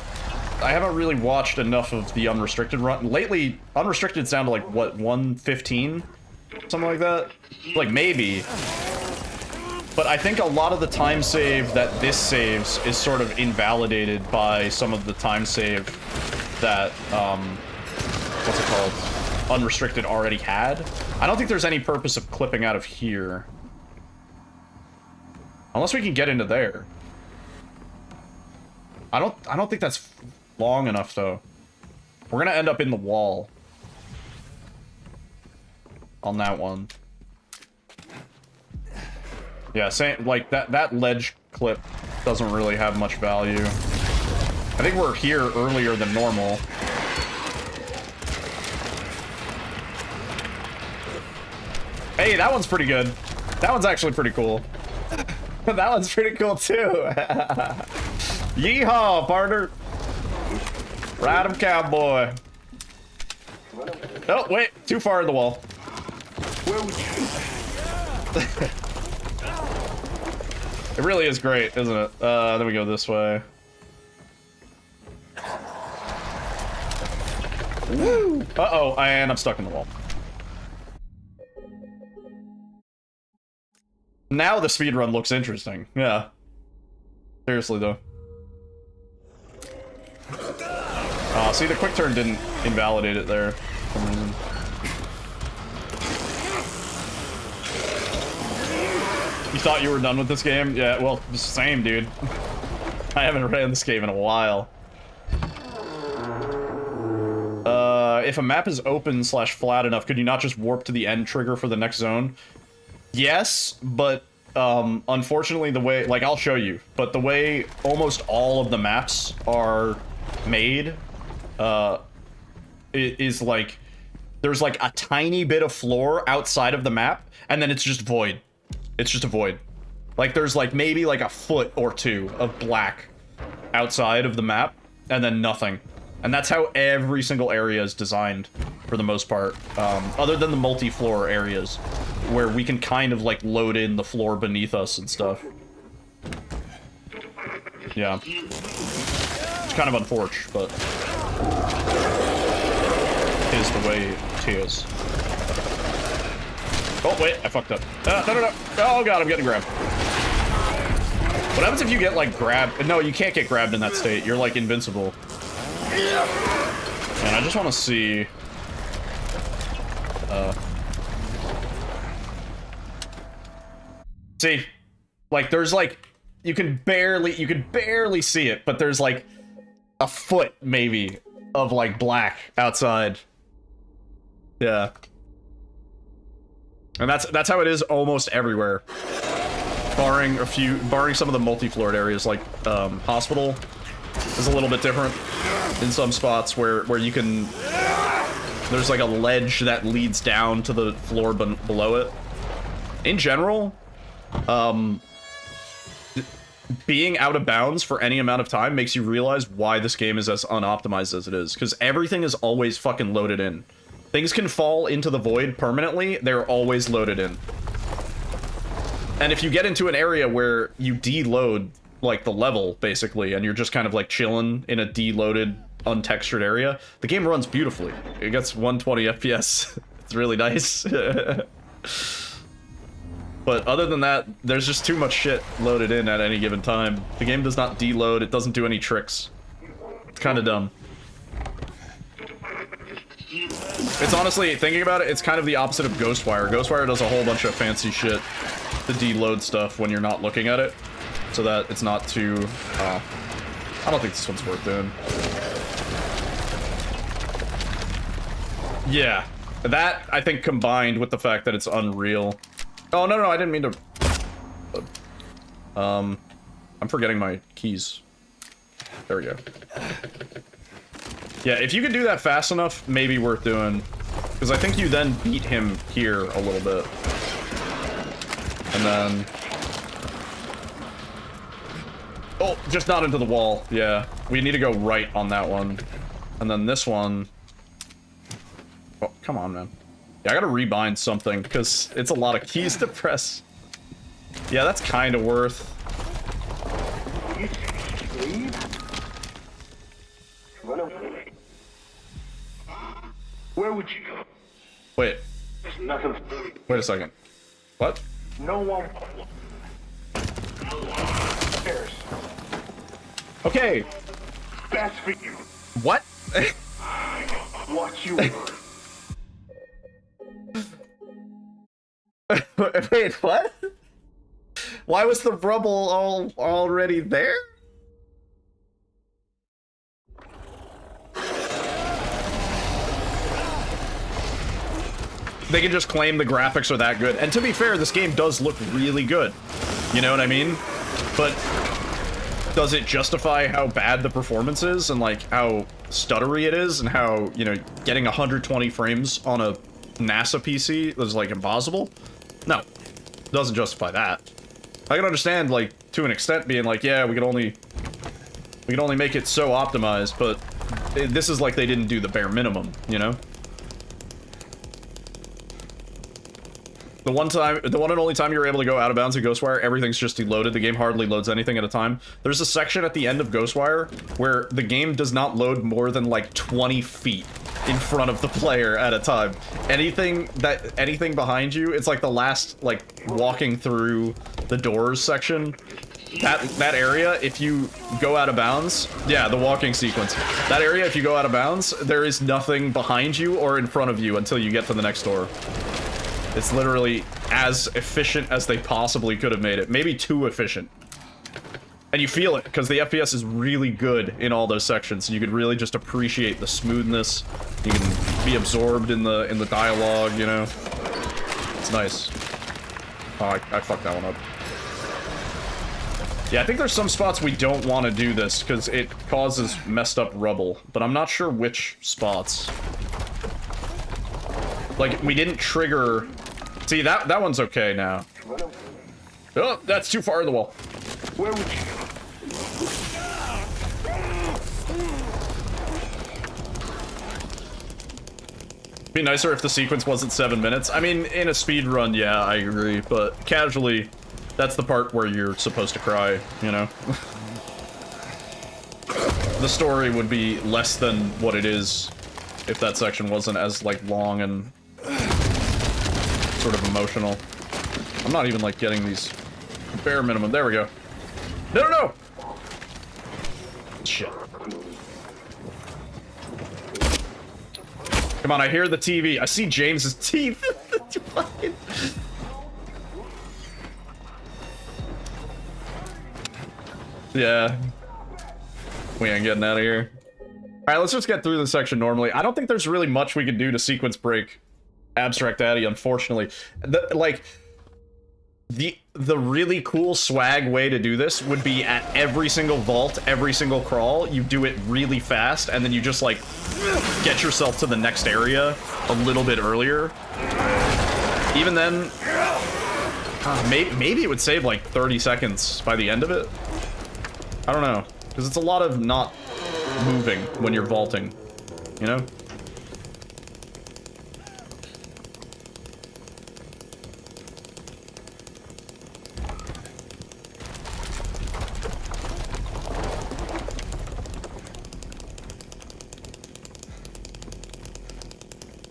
really watched enough of the unrestricted run. Lately, unrestricted's down to like, what, 115? Something like that? Like, maybe. But I think a lot of the time save that this saves is sort of invalidated by some of the time save that, what's it called? Unrestricted already had. I don't think there's any purpose of clipping out of here. Unless we can get into there. I don't think that's long enough, though. We're gonna end up in the wall. On that one. Yeah, same, like, that ledge clip doesn't really have much value. I think we're here earlier than normal. Hey, that one's pretty good. That one's actually pretty cool. That one's pretty cool, too. Yeehaw, partner. Ride 'em, cowboy. Oh, wait. Too far in the wall. It really is great, isn't it? Then we go this way. Woo! Uh-oh, and I'm stuck in the wall. Now the speedrun looks interesting. Yeah. Seriously, though. See, the quick turn didn't invalidate it there for some reason. You thought you were done with this game? Yeah, well, same, dude. I haven't ran this game in a while. If a map is open slash flat enough, could you not just warp to the end trigger for the next zone? Yes, but unfortunately the way, like, I'll show you, but the way almost all of the maps are made, is like, there's like a tiny bit of floor outside of the map, and then it's just void. It's just a void. Like, there's like maybe like a foot or two of black outside of the map, and then nothing. And that's how every single area is designed, for the most part. Other than the multi-floor areas, where we can kind of, like, load in the floor beneath us and stuff. Yeah. It's kind of unfortunate, but... it is the way it is. Oh, wait, I fucked up. No. Oh, God, I'm getting grabbed. What happens if you get, like, grabbed? No, you can't get grabbed in that state. You're, like, invincible. And I just want to see... see, like, there's, like, you can barely see it, but there's, like, a foot, maybe, of, like, black outside. Yeah. And that's how it is almost everywhere. Barring some of the multi-floored areas, like, hospital is a little bit different in some spots where you can, there's like a ledge that leads down to the floor below it. In general, being out of bounds for any amount of time makes you realize why this game is as unoptimized as it is, because everything is always fucking loaded in. Things can fall into the void permanently, they're always loaded in. And if you get into an area where you deload like the level basically, and you're just kind of like chilling in a deloaded, untextured area, the game runs beautifully. It gets 120 FPS. It's really nice. But other than that, there's just too much shit loaded in at any given time. The game does not deload, it doesn't do any tricks. It's kind of dumb. It's honestly, thinking about it, it's kind of the opposite of Ghostwire. Ghostwire does a whole bunch of fancy shit to deload stuff when you're not looking at it, so that it's not too... I don't think this one's worth doing. Yeah, that, I think, combined with the fact that it's Unreal... Oh, no, I didn't mean to... I'm forgetting my keys. There we go. Yeah, if you could do that fast enough, maybe worth doing. Because I think you then beat him here a little bit. And then... Oh, just not into the wall. Yeah, we need to go right on that one. And then this one... Oh, come on, man. Yeah, I gotta rebind something, because it's a lot of keys to press. Yeah, that's kind of worth. Where would you go? Wait. There's nothing. Wait a second. What? No one. There's Okay. best for you. What? What you want. Wait, what? Why was the rubble already there? They can just claim the graphics are that good. And to be fair, this game does look really good. You know what I mean? But does it justify how bad the performance is and like how stuttery it is and how, you know, getting 120 frames on a NASA PC is like impossible? No, it doesn't justify that. I can understand, like, to an extent being like, yeah, we can only make it so optimized, but this is like they didn't do the bare minimum, you know? The one and only time you were able to go out of bounds in Ghostwire, everything's just deloaded. The game hardly loads anything at a time. There's a section at the end of Ghostwire where the game does not load more than like 20 feet in front of the player at a time. Anything behind you, it's like the last, like, walking through the doors section. That area, if you go out of bounds, yeah, the walking sequence. That area, if you go out of bounds, there is nothing behind you or in front of you until you get to the next door. It's literally as efficient as they possibly could have made it. Maybe too efficient. And you feel it, because the FPS is really good in all those sections. You could really just appreciate the smoothness. You can be absorbed in the dialogue, you know? It's nice. Oh, I fucked that one up. Yeah, I think there's some spots we don't want to do this, because it causes messed up rubble. But I'm not sure which spots. Like, we didn't trigger... See, that one's okay now. Oh, that's too far in the wall. Where would you go? Be nicer if the sequence wasn't 7 minutes. I mean, in a speed run, yeah, I agree. But casually, that's the part where you're supposed to cry, you know? The story would be less than what it is if that section wasn't as, like, long and sort of emotional. I'm not even, like, getting these bare minimum. There we go. No! Shit. Come on, I hear the TV. I see James's teeth. Yeah. We ain't getting out of here. Alright, let's just get through this section normally. I don't think there's really much we can do to sequence break Abstract Daddy, unfortunately. The really cool swag way to do this would be at every single vault, every single crawl, you do it really fast, and then you just, like, get yourself to the next area a little bit earlier. Even then, maybe it would save, like, 30 seconds by the end of it. I don't know, because it's a lot of not moving when you're vaulting, you know?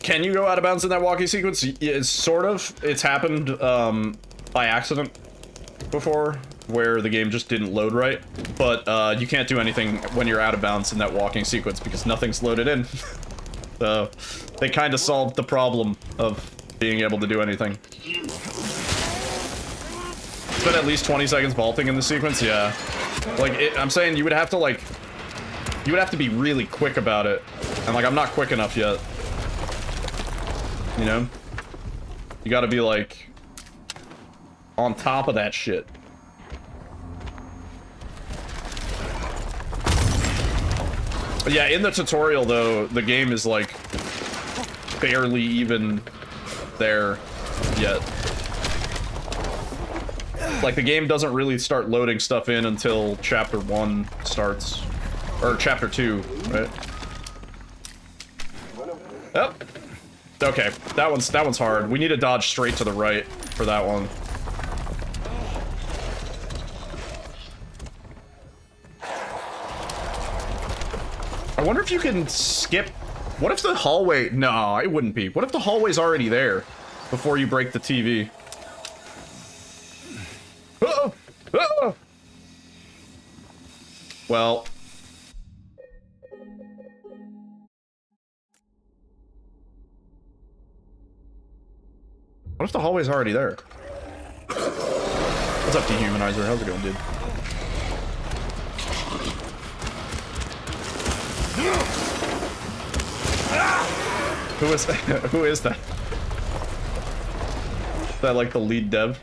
Can you go out of bounds in that walking sequence? It's sort of. It's happened by accident before, where the game just didn't load right. But you can't do anything when you're out of bounds in that walking sequence because nothing's loaded in. So they kind of solved the problem of being able to do anything. It's been at least 20 seconds vaulting in the sequence, yeah. Like, I'm saying you would have to, like, you would have to be really quick about it. And, like, I'm not quick enough yet. You know? You gotta be, like, on top of that shit. But yeah, in the tutorial, though, the game is, like, barely even there yet. Like, the game doesn't really start loading stuff in until Chapter 1 starts. Or Chapter 2, right? Yep. Okay, that one's hard. We need to dodge straight to the right for that one. I wonder if you can skip... What if the hallway... No, it wouldn't be. What if the hallway's already there before you break the TV? Uh-oh! Uh-oh! Well... What if the hallway's already there? What's up, Dehumanizer? How's it going, dude? Who is who is that? Is that like the lead dev?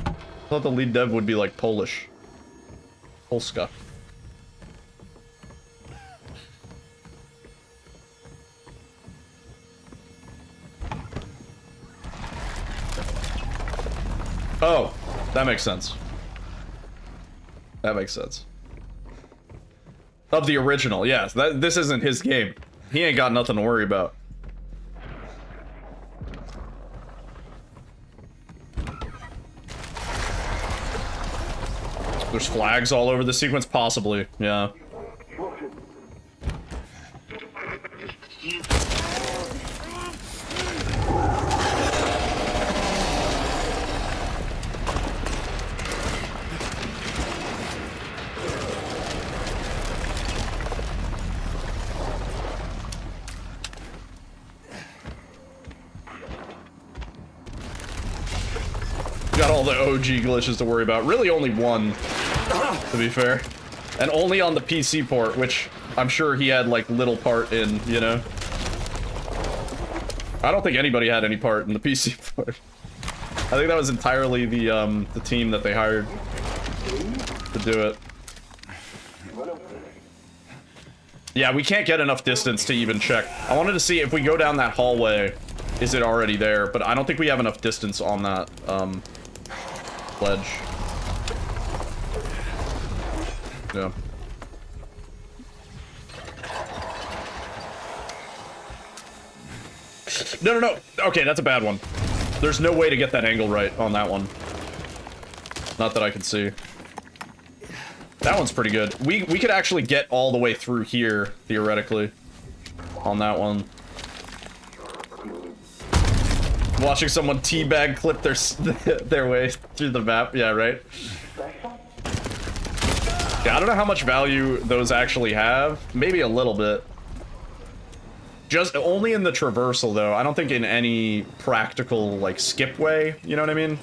I thought the lead dev would be like Polish. Polska. Oh, that makes sense. That makes sense. Of the original, yes. This isn't his game. He ain't got nothing to worry about. There's flags all over the sequence, possibly. Yeah. Got all the OG glitches to worry about. Really only one, to be fair. And only on the PC port, which I'm sure he had, like, little part in, you know? I don't think anybody had any part in the PC port. I think that was entirely the team that they hired to do it. Yeah, we can't get enough distance to even check. I wanted to see if we go down that hallway, is it already there? But I don't think we have enough distance on that, ledge. Yeah. No. Okay, that's a bad one. There's no way to get that angle right on that one. Not that I can see. That one's pretty good. We could actually get all the way through here, theoretically, on that one. Watching someone teabag clip their way through the map. Yeah, right? Yeah, I don't know how much value those actually have. Maybe a little bit. Just only in the traversal, though. I don't think in any practical, like, skip way. You know what I mean?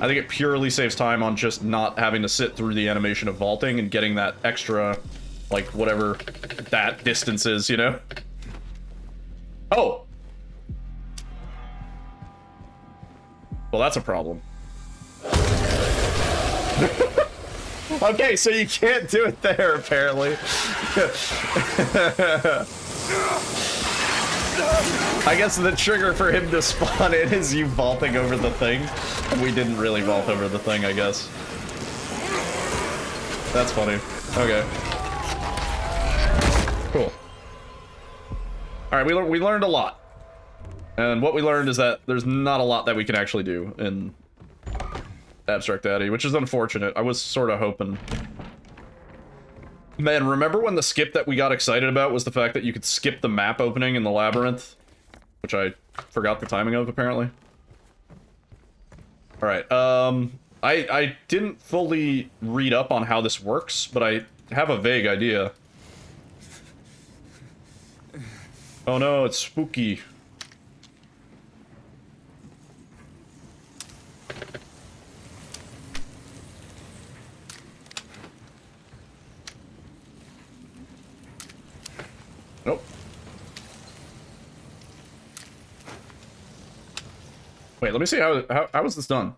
I think it purely saves time on just not having to sit through the animation of vaulting and getting that extra, like, whatever that distance is, you know? Oh! Well, that's a problem. Okay, so you can't do it there, apparently. I guess the trigger for him to spawn in is you vaulting over the thing. And we didn't really vault over the thing, I guess. That's funny. Okay. Cool. Alright, we learned a lot. And what we learned is that there's not a lot that we can actually do in Abstract Daddy, which is unfortunate. I was sort of hoping. Man, remember when the skip that we got excited about was the fact that you could skip the map opening in the labyrinth? which I forgot the timing of, apparently. Alright, I didn't fully read up on how this works, but I have a vague idea. Oh no, it's spooky. Nope. Wait, let me see how is this done?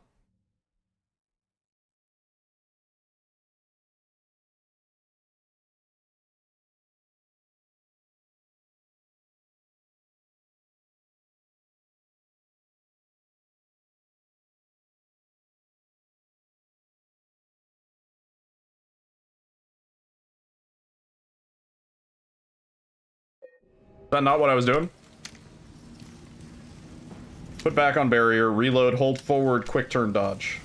Is that not what I was doing? Put back on barrier, reload, hold forward, quick turn dodge.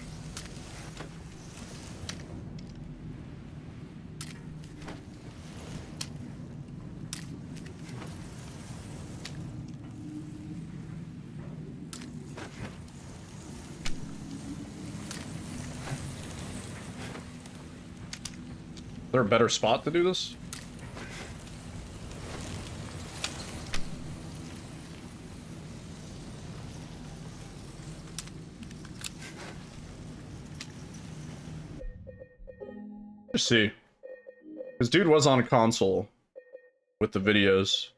Is there a better spot to do this? Let's see. This dude was on a console with the videos.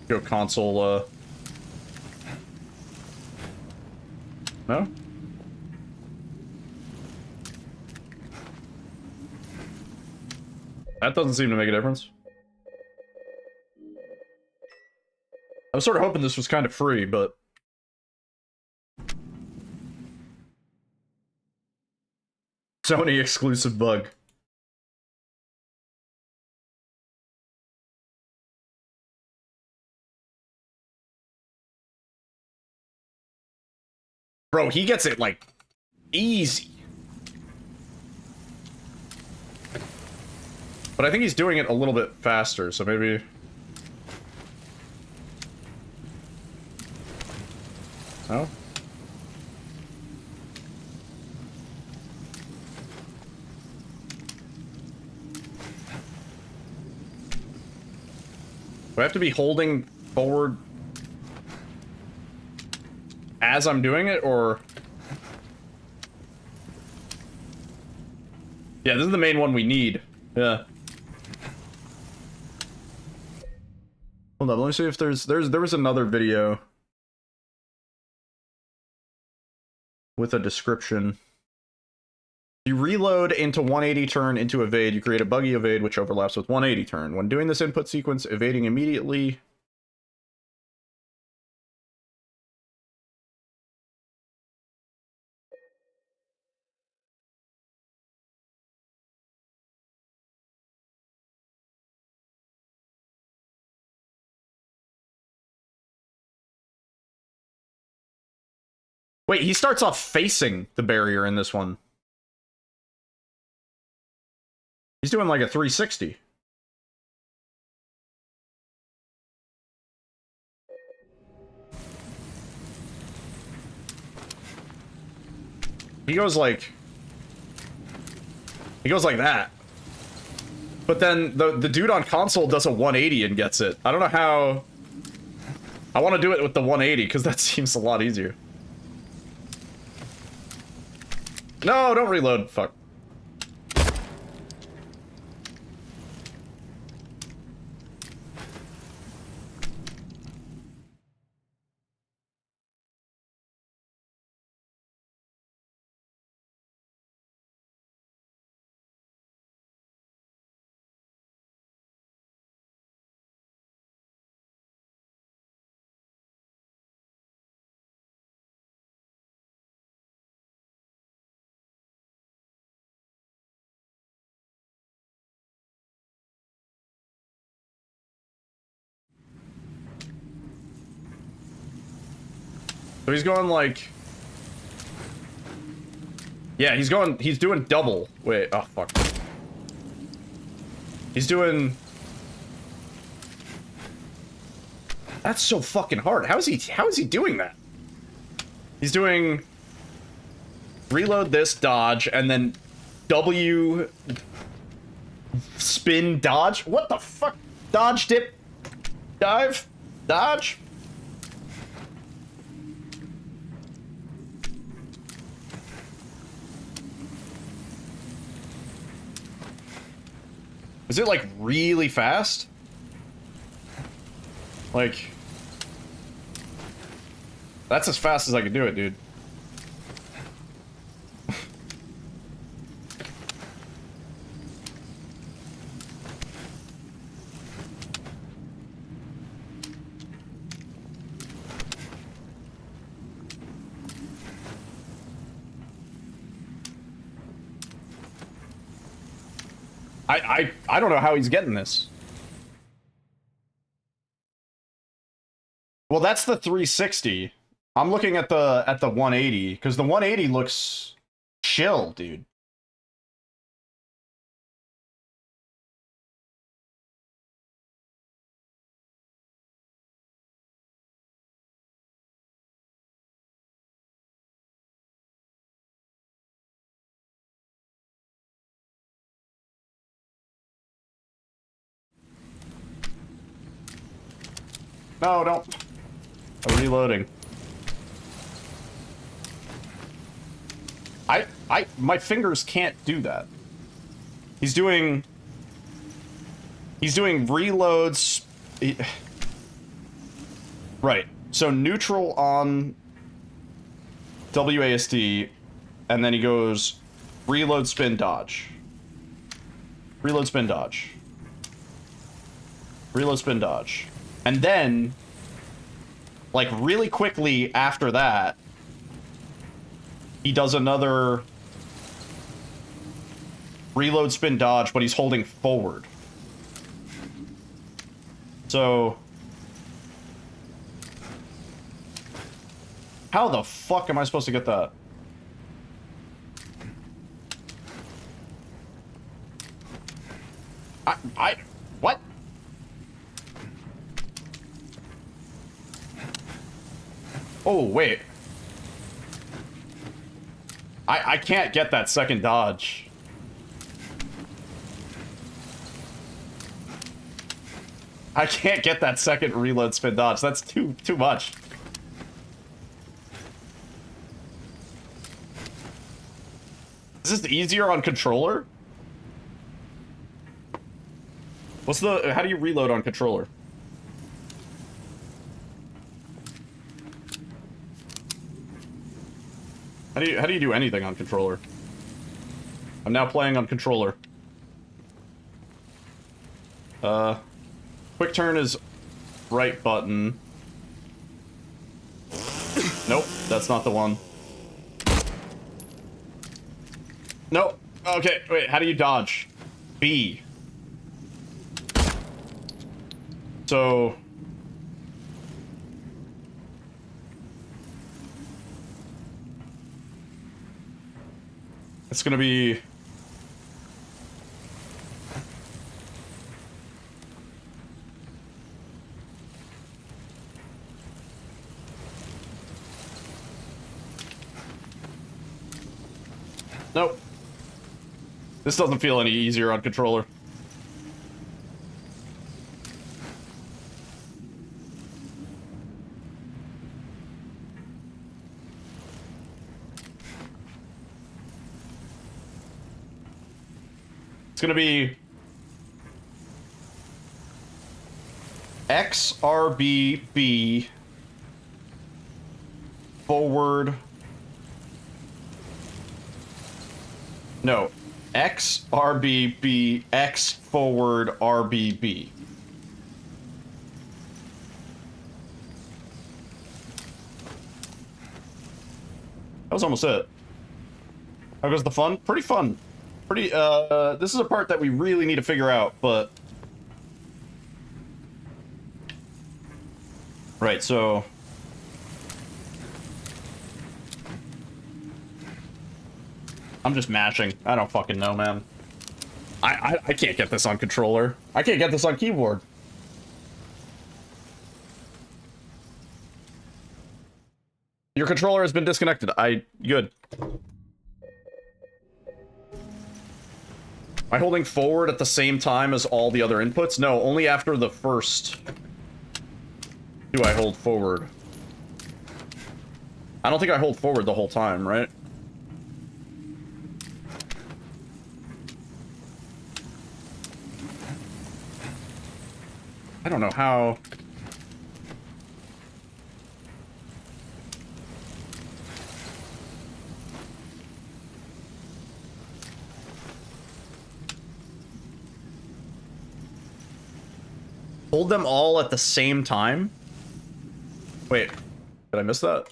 Go console, no? That doesn't seem to make a difference. I was sort of hoping this was kind of free, but... Sony exclusive bug. Bro, he gets it, like, easy. But I think he's doing it a little bit faster, so maybe... No? Do I have to be holding forward as I'm doing it, or... Yeah, this is the main one we need. Yeah. Hold on, let me see if there was another video with a description. You reload into 180 turn into evade, you create a buggy evade which overlaps with 180 turn. When doing this input sequence, evading immediately... Wait, he starts off facing the barrier in this one. He's doing like a 360. He goes like that. But then the dude on console does a 180 and gets it. I don't know how... I want to do it with the 180 because that seems a lot easier. No, don't reload. Fuck. So he's going like... Yeah, he's doing double. Wait, oh fuck. He's doing... That's so fucking hard. How is he doing that? He's doing reload this, dodge, and then W spin dodge. What the fuck? Dodge, dip, dive, dodge. Is it like really fast? Like, that's as fast as I can do it, dude. I don't know how he's getting this. Well, that's the 360. I'm looking at the 180 because the 180 looks chill, dude. No, don't. I'm reloading. My fingers can't do that. He's doing reloads. Right. So neutral on WASD, and then he goes reload, spin, dodge. Reload, spin, dodge. Reload, spin, dodge. And then, like, really quickly after that, he does another reload, spin, dodge, but he's holding forward. So, how the fuck am I supposed to get that? What? Oh, wait. I can't get that second dodge. I can't get that second reload spin dodge. That's too much. Is this easier on controller? How do you reload on controller? How do you do anything on controller? I'm now playing on controller. Quick turn is right button. Nope, that's not the one. Nope. Okay, wait, how do you dodge? B. So... it's gonna be... nope. This doesn't feel any easier on controller. It's gonna be XRBB forward. No, XRBB X forward RBB. That was almost it. How goes the fun? Pretty fun. Pretty, this is a part that we really need to figure out, but... right, so... I'm just mashing. I don't fucking know, man. I can't get this on controller. I can't get this on keyboard. Your controller has been disconnected. Good. Am I holding forward at the same time as all the other inputs? No, only after the first do I hold forward. I don't think I hold forward the whole time, right? I don't know how... Hold them all at the same time? Wait, did I miss that?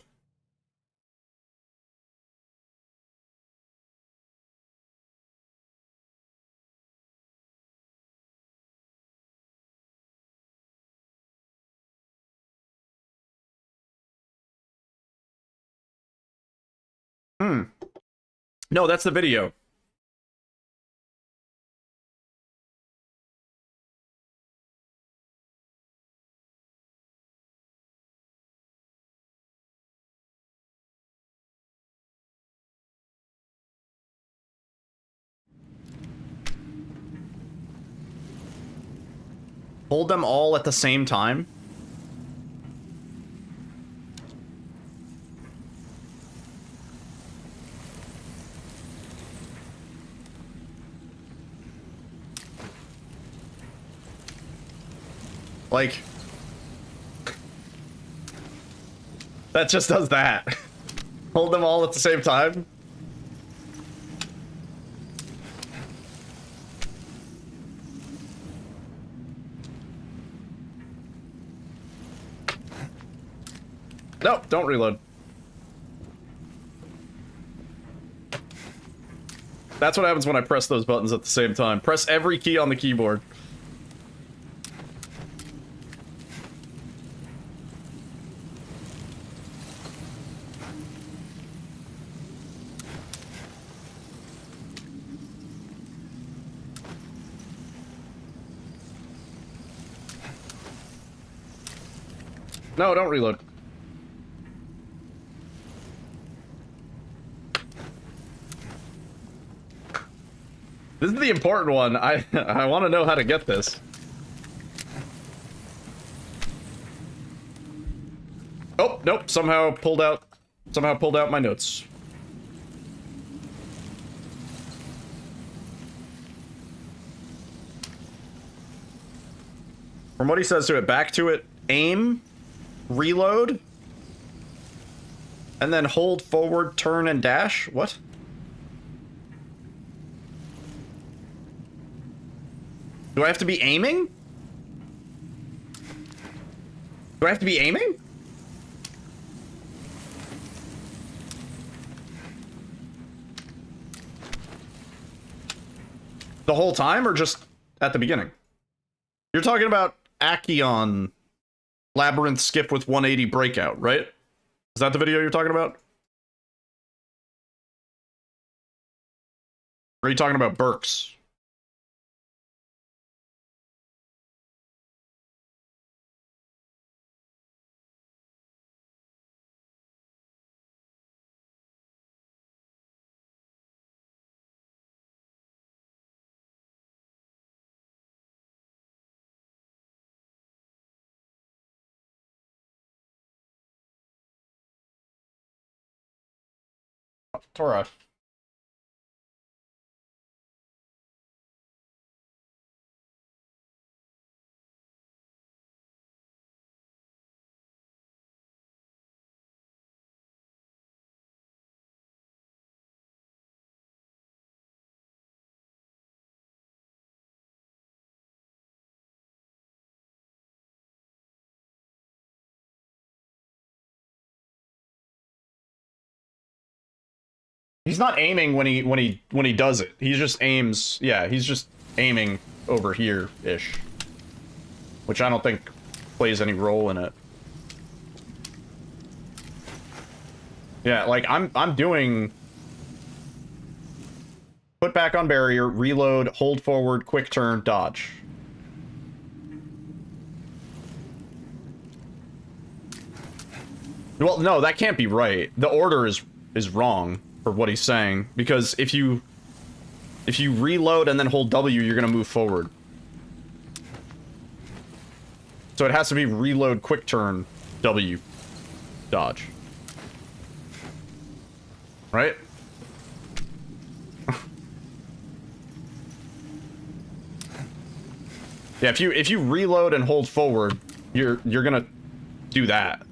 No, that's the video. Hold them all at the same time? Like... That just does that. Hold them all at the same time? Nope, don't reload. That's what happens when I press those buttons at the same time. Press every key on the keyboard. No, don't reload. This is the important one. I want to know how to get this. Oh, nope, somehow pulled out my notes. From what he says to it, back to it, aim, reload, and then hold forward, turn, and dash? What? Do I have to be aiming? Do I have to be aiming? The whole time, or just at the beginning? You're talking about Akion Labyrinth skip with 180 breakout, right? Is that the video you're talking about? Or are you talking about Burks? Torah. He's not aiming when he does it. He just aims. Yeah, he's just aiming over here-ish, which I don't think plays any role in it. Yeah, like I'm doing put back on barrier, reload, hold forward, quick turn, dodge. Well, no, that can't be right. The order is wrong for what he's saying, because if you reload and then hold W, you're gonna move forward. So it has to be reload, quick turn, W, dodge. Right? Yeah, if you reload and hold forward, you're gonna do that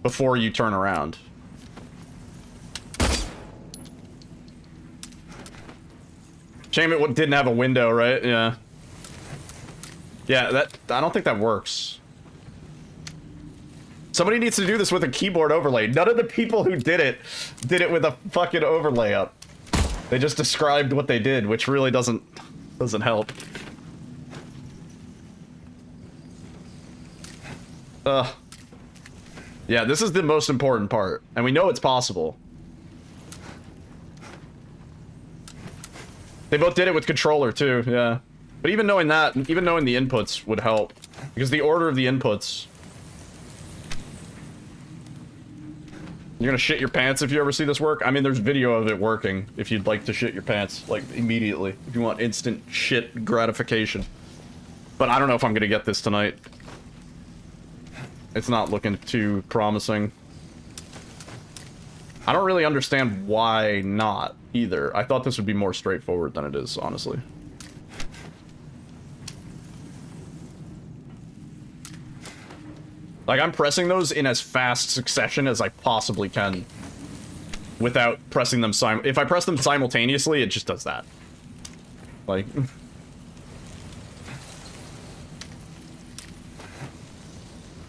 before you turn around. Shame it didn't have a window, right? Yeah. Yeah, I don't think that works. Somebody needs to do this with a keyboard overlay. None of the people who did it with a fucking overlay up. They just described what they did, which really doesn't help. Yeah, this is the most important part, and we know it's possible. They both did it with controller too, yeah. But even knowing that, even knowing the inputs would help, because the order of the inputs. You're gonna shit your pants if you ever see this work? I mean, there's video of it working if you'd like to shit your pants, like, immediately. If you want instant shit gratification. But I don't know if I'm gonna get this tonight. It's not looking too promising. I don't really understand why not, either. I thought this would be more straightforward than it is, honestly. Like, I'm pressing those in as fast succession as I possibly can. Without pressing them if I press them simultaneously, it just does that. Like...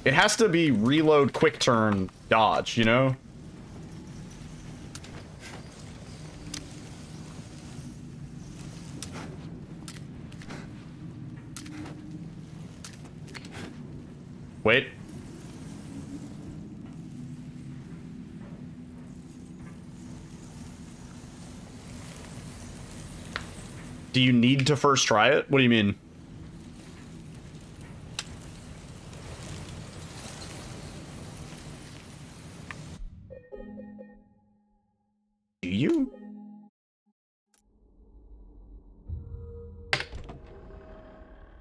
It has to be reload, quick turn, dodge, you know? Wait. Do you need to first try it? What do you mean? Do you?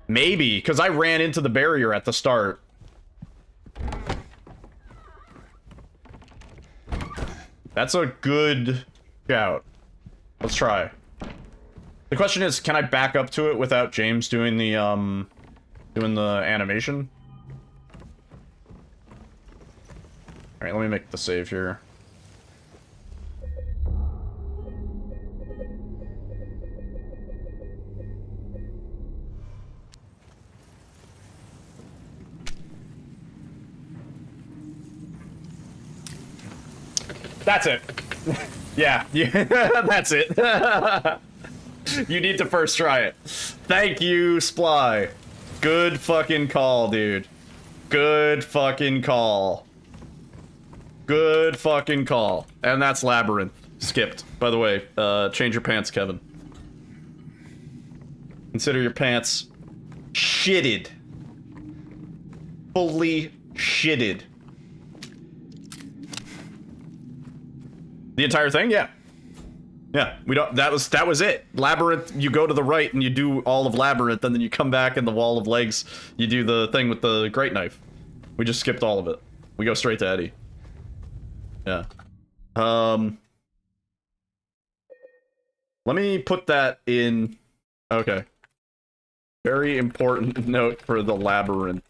Maybe, because I ran into the barrier at the start. That's a good shout. Let's try. The question is, can I back up to it without James doing the animation? Alright, let me make the save here. That's it. Yeah, that's it. You need to first try it. Thank you, Sply. Good fucking call, dude. Good fucking call. Good fucking call. And that's Labyrinth. Skipped. By the way, change your pants, Kevin. Consider your pants shitted. Fully shitted. The entire thing? Yeah. Yeah, we don't. That was it. Labyrinth, you go to the right and you do all of Labyrinth, and then you come back in the Wall of Legs, you do the thing with the great knife. We just skipped all of it. We go straight to Eddie. Yeah. Let me put that in. Okay. Very important note for the Labyrinth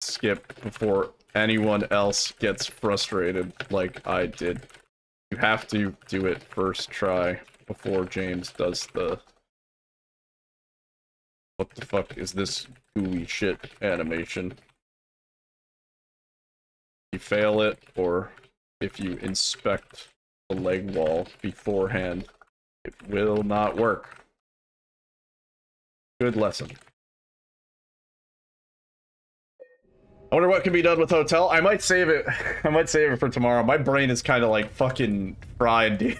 skip before anyone else gets frustrated like I did. You have to do it first try before James does the... What the fuck is this gooey shit animation? You fail it, or if you inspect the leg wall beforehand, it will not work. Good lesson. I wonder what can be done with Hotel. I might save it. I might save it for tomorrow. My brain is kind of like fucking fried, dude.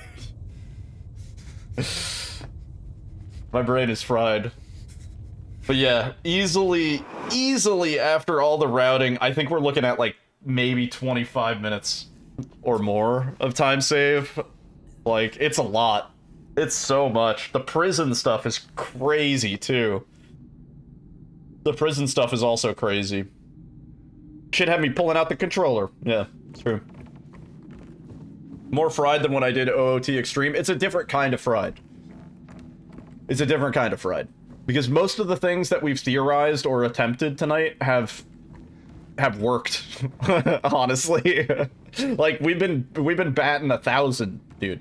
My brain is fried. But yeah, easily after all the routing, I think we're looking at like maybe 25 minutes or more of time save. Like, it's a lot. It's so much. The prison stuff is crazy, too. The prison stuff is also crazy. Should have me pulling out the controller. Yeah, true. More fried than when I did OOT Extreme. It's a different kind of fried. It's a different kind of fried. Because most of the things that we've theorized or attempted tonight have worked. Honestly. Like, we've been batting 1,000, dude.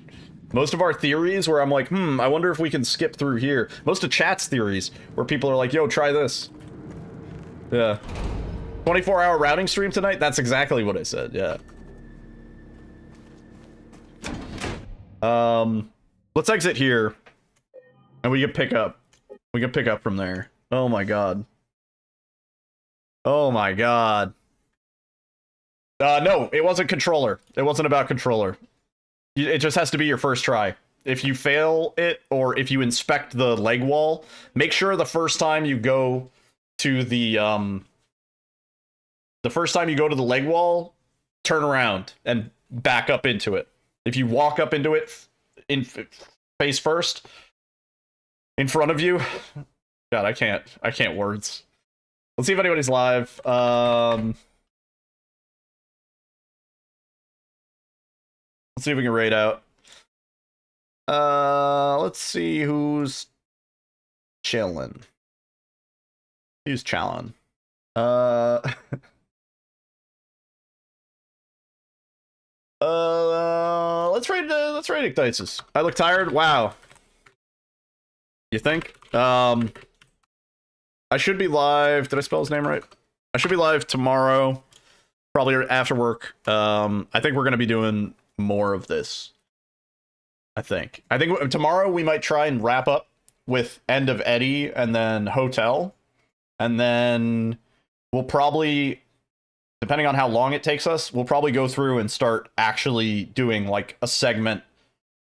Most of our theories where I'm like, I wonder if we can skip through here. Most of chat's theories where people are like, yo, try this. Yeah. 24-hour routing stream tonight? That's exactly what I said, yeah. Let's exit here. And we can pick up. We can pick up from there. Oh my god. Oh my god. No, it wasn't controller. It wasn't about controller. It just has to be your first try. If you fail it, or if you inspect the leg wall, make sure the first time you go to the leg wall, turn around and back up into it. If you walk up into it in face first, in front of you, God, I can't words. Let's see if anybody's live. Let's see if we can raid out. Let's see who's chilling. Who's challenged? Let's raid Ignatius. I look tired? Wow. You think? I should be live. Did I spell his name right? I should be live tomorrow, probably after work. I think we're gonna be doing more of this. I think tomorrow we might try and wrap up with End of Eddie and then Hotel, and then we'll probably, depending on how long it takes us, we'll probably go through and start actually doing like a segment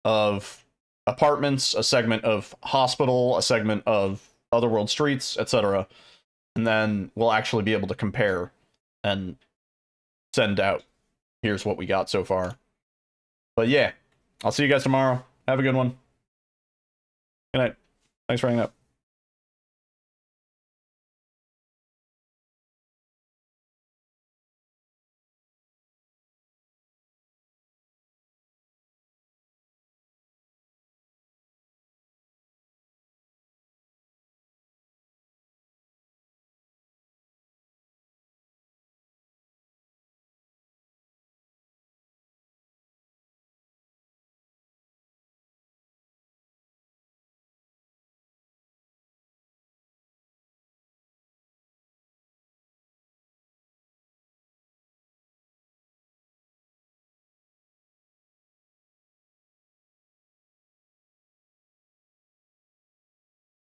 of apartments, a segment of hospital, a segment of Otherworld Streets, etc. And then we'll actually be able to compare and send out, here's what we got so far. But yeah, I'll see you guys tomorrow. Have a good one. Good night. Thanks for hanging out.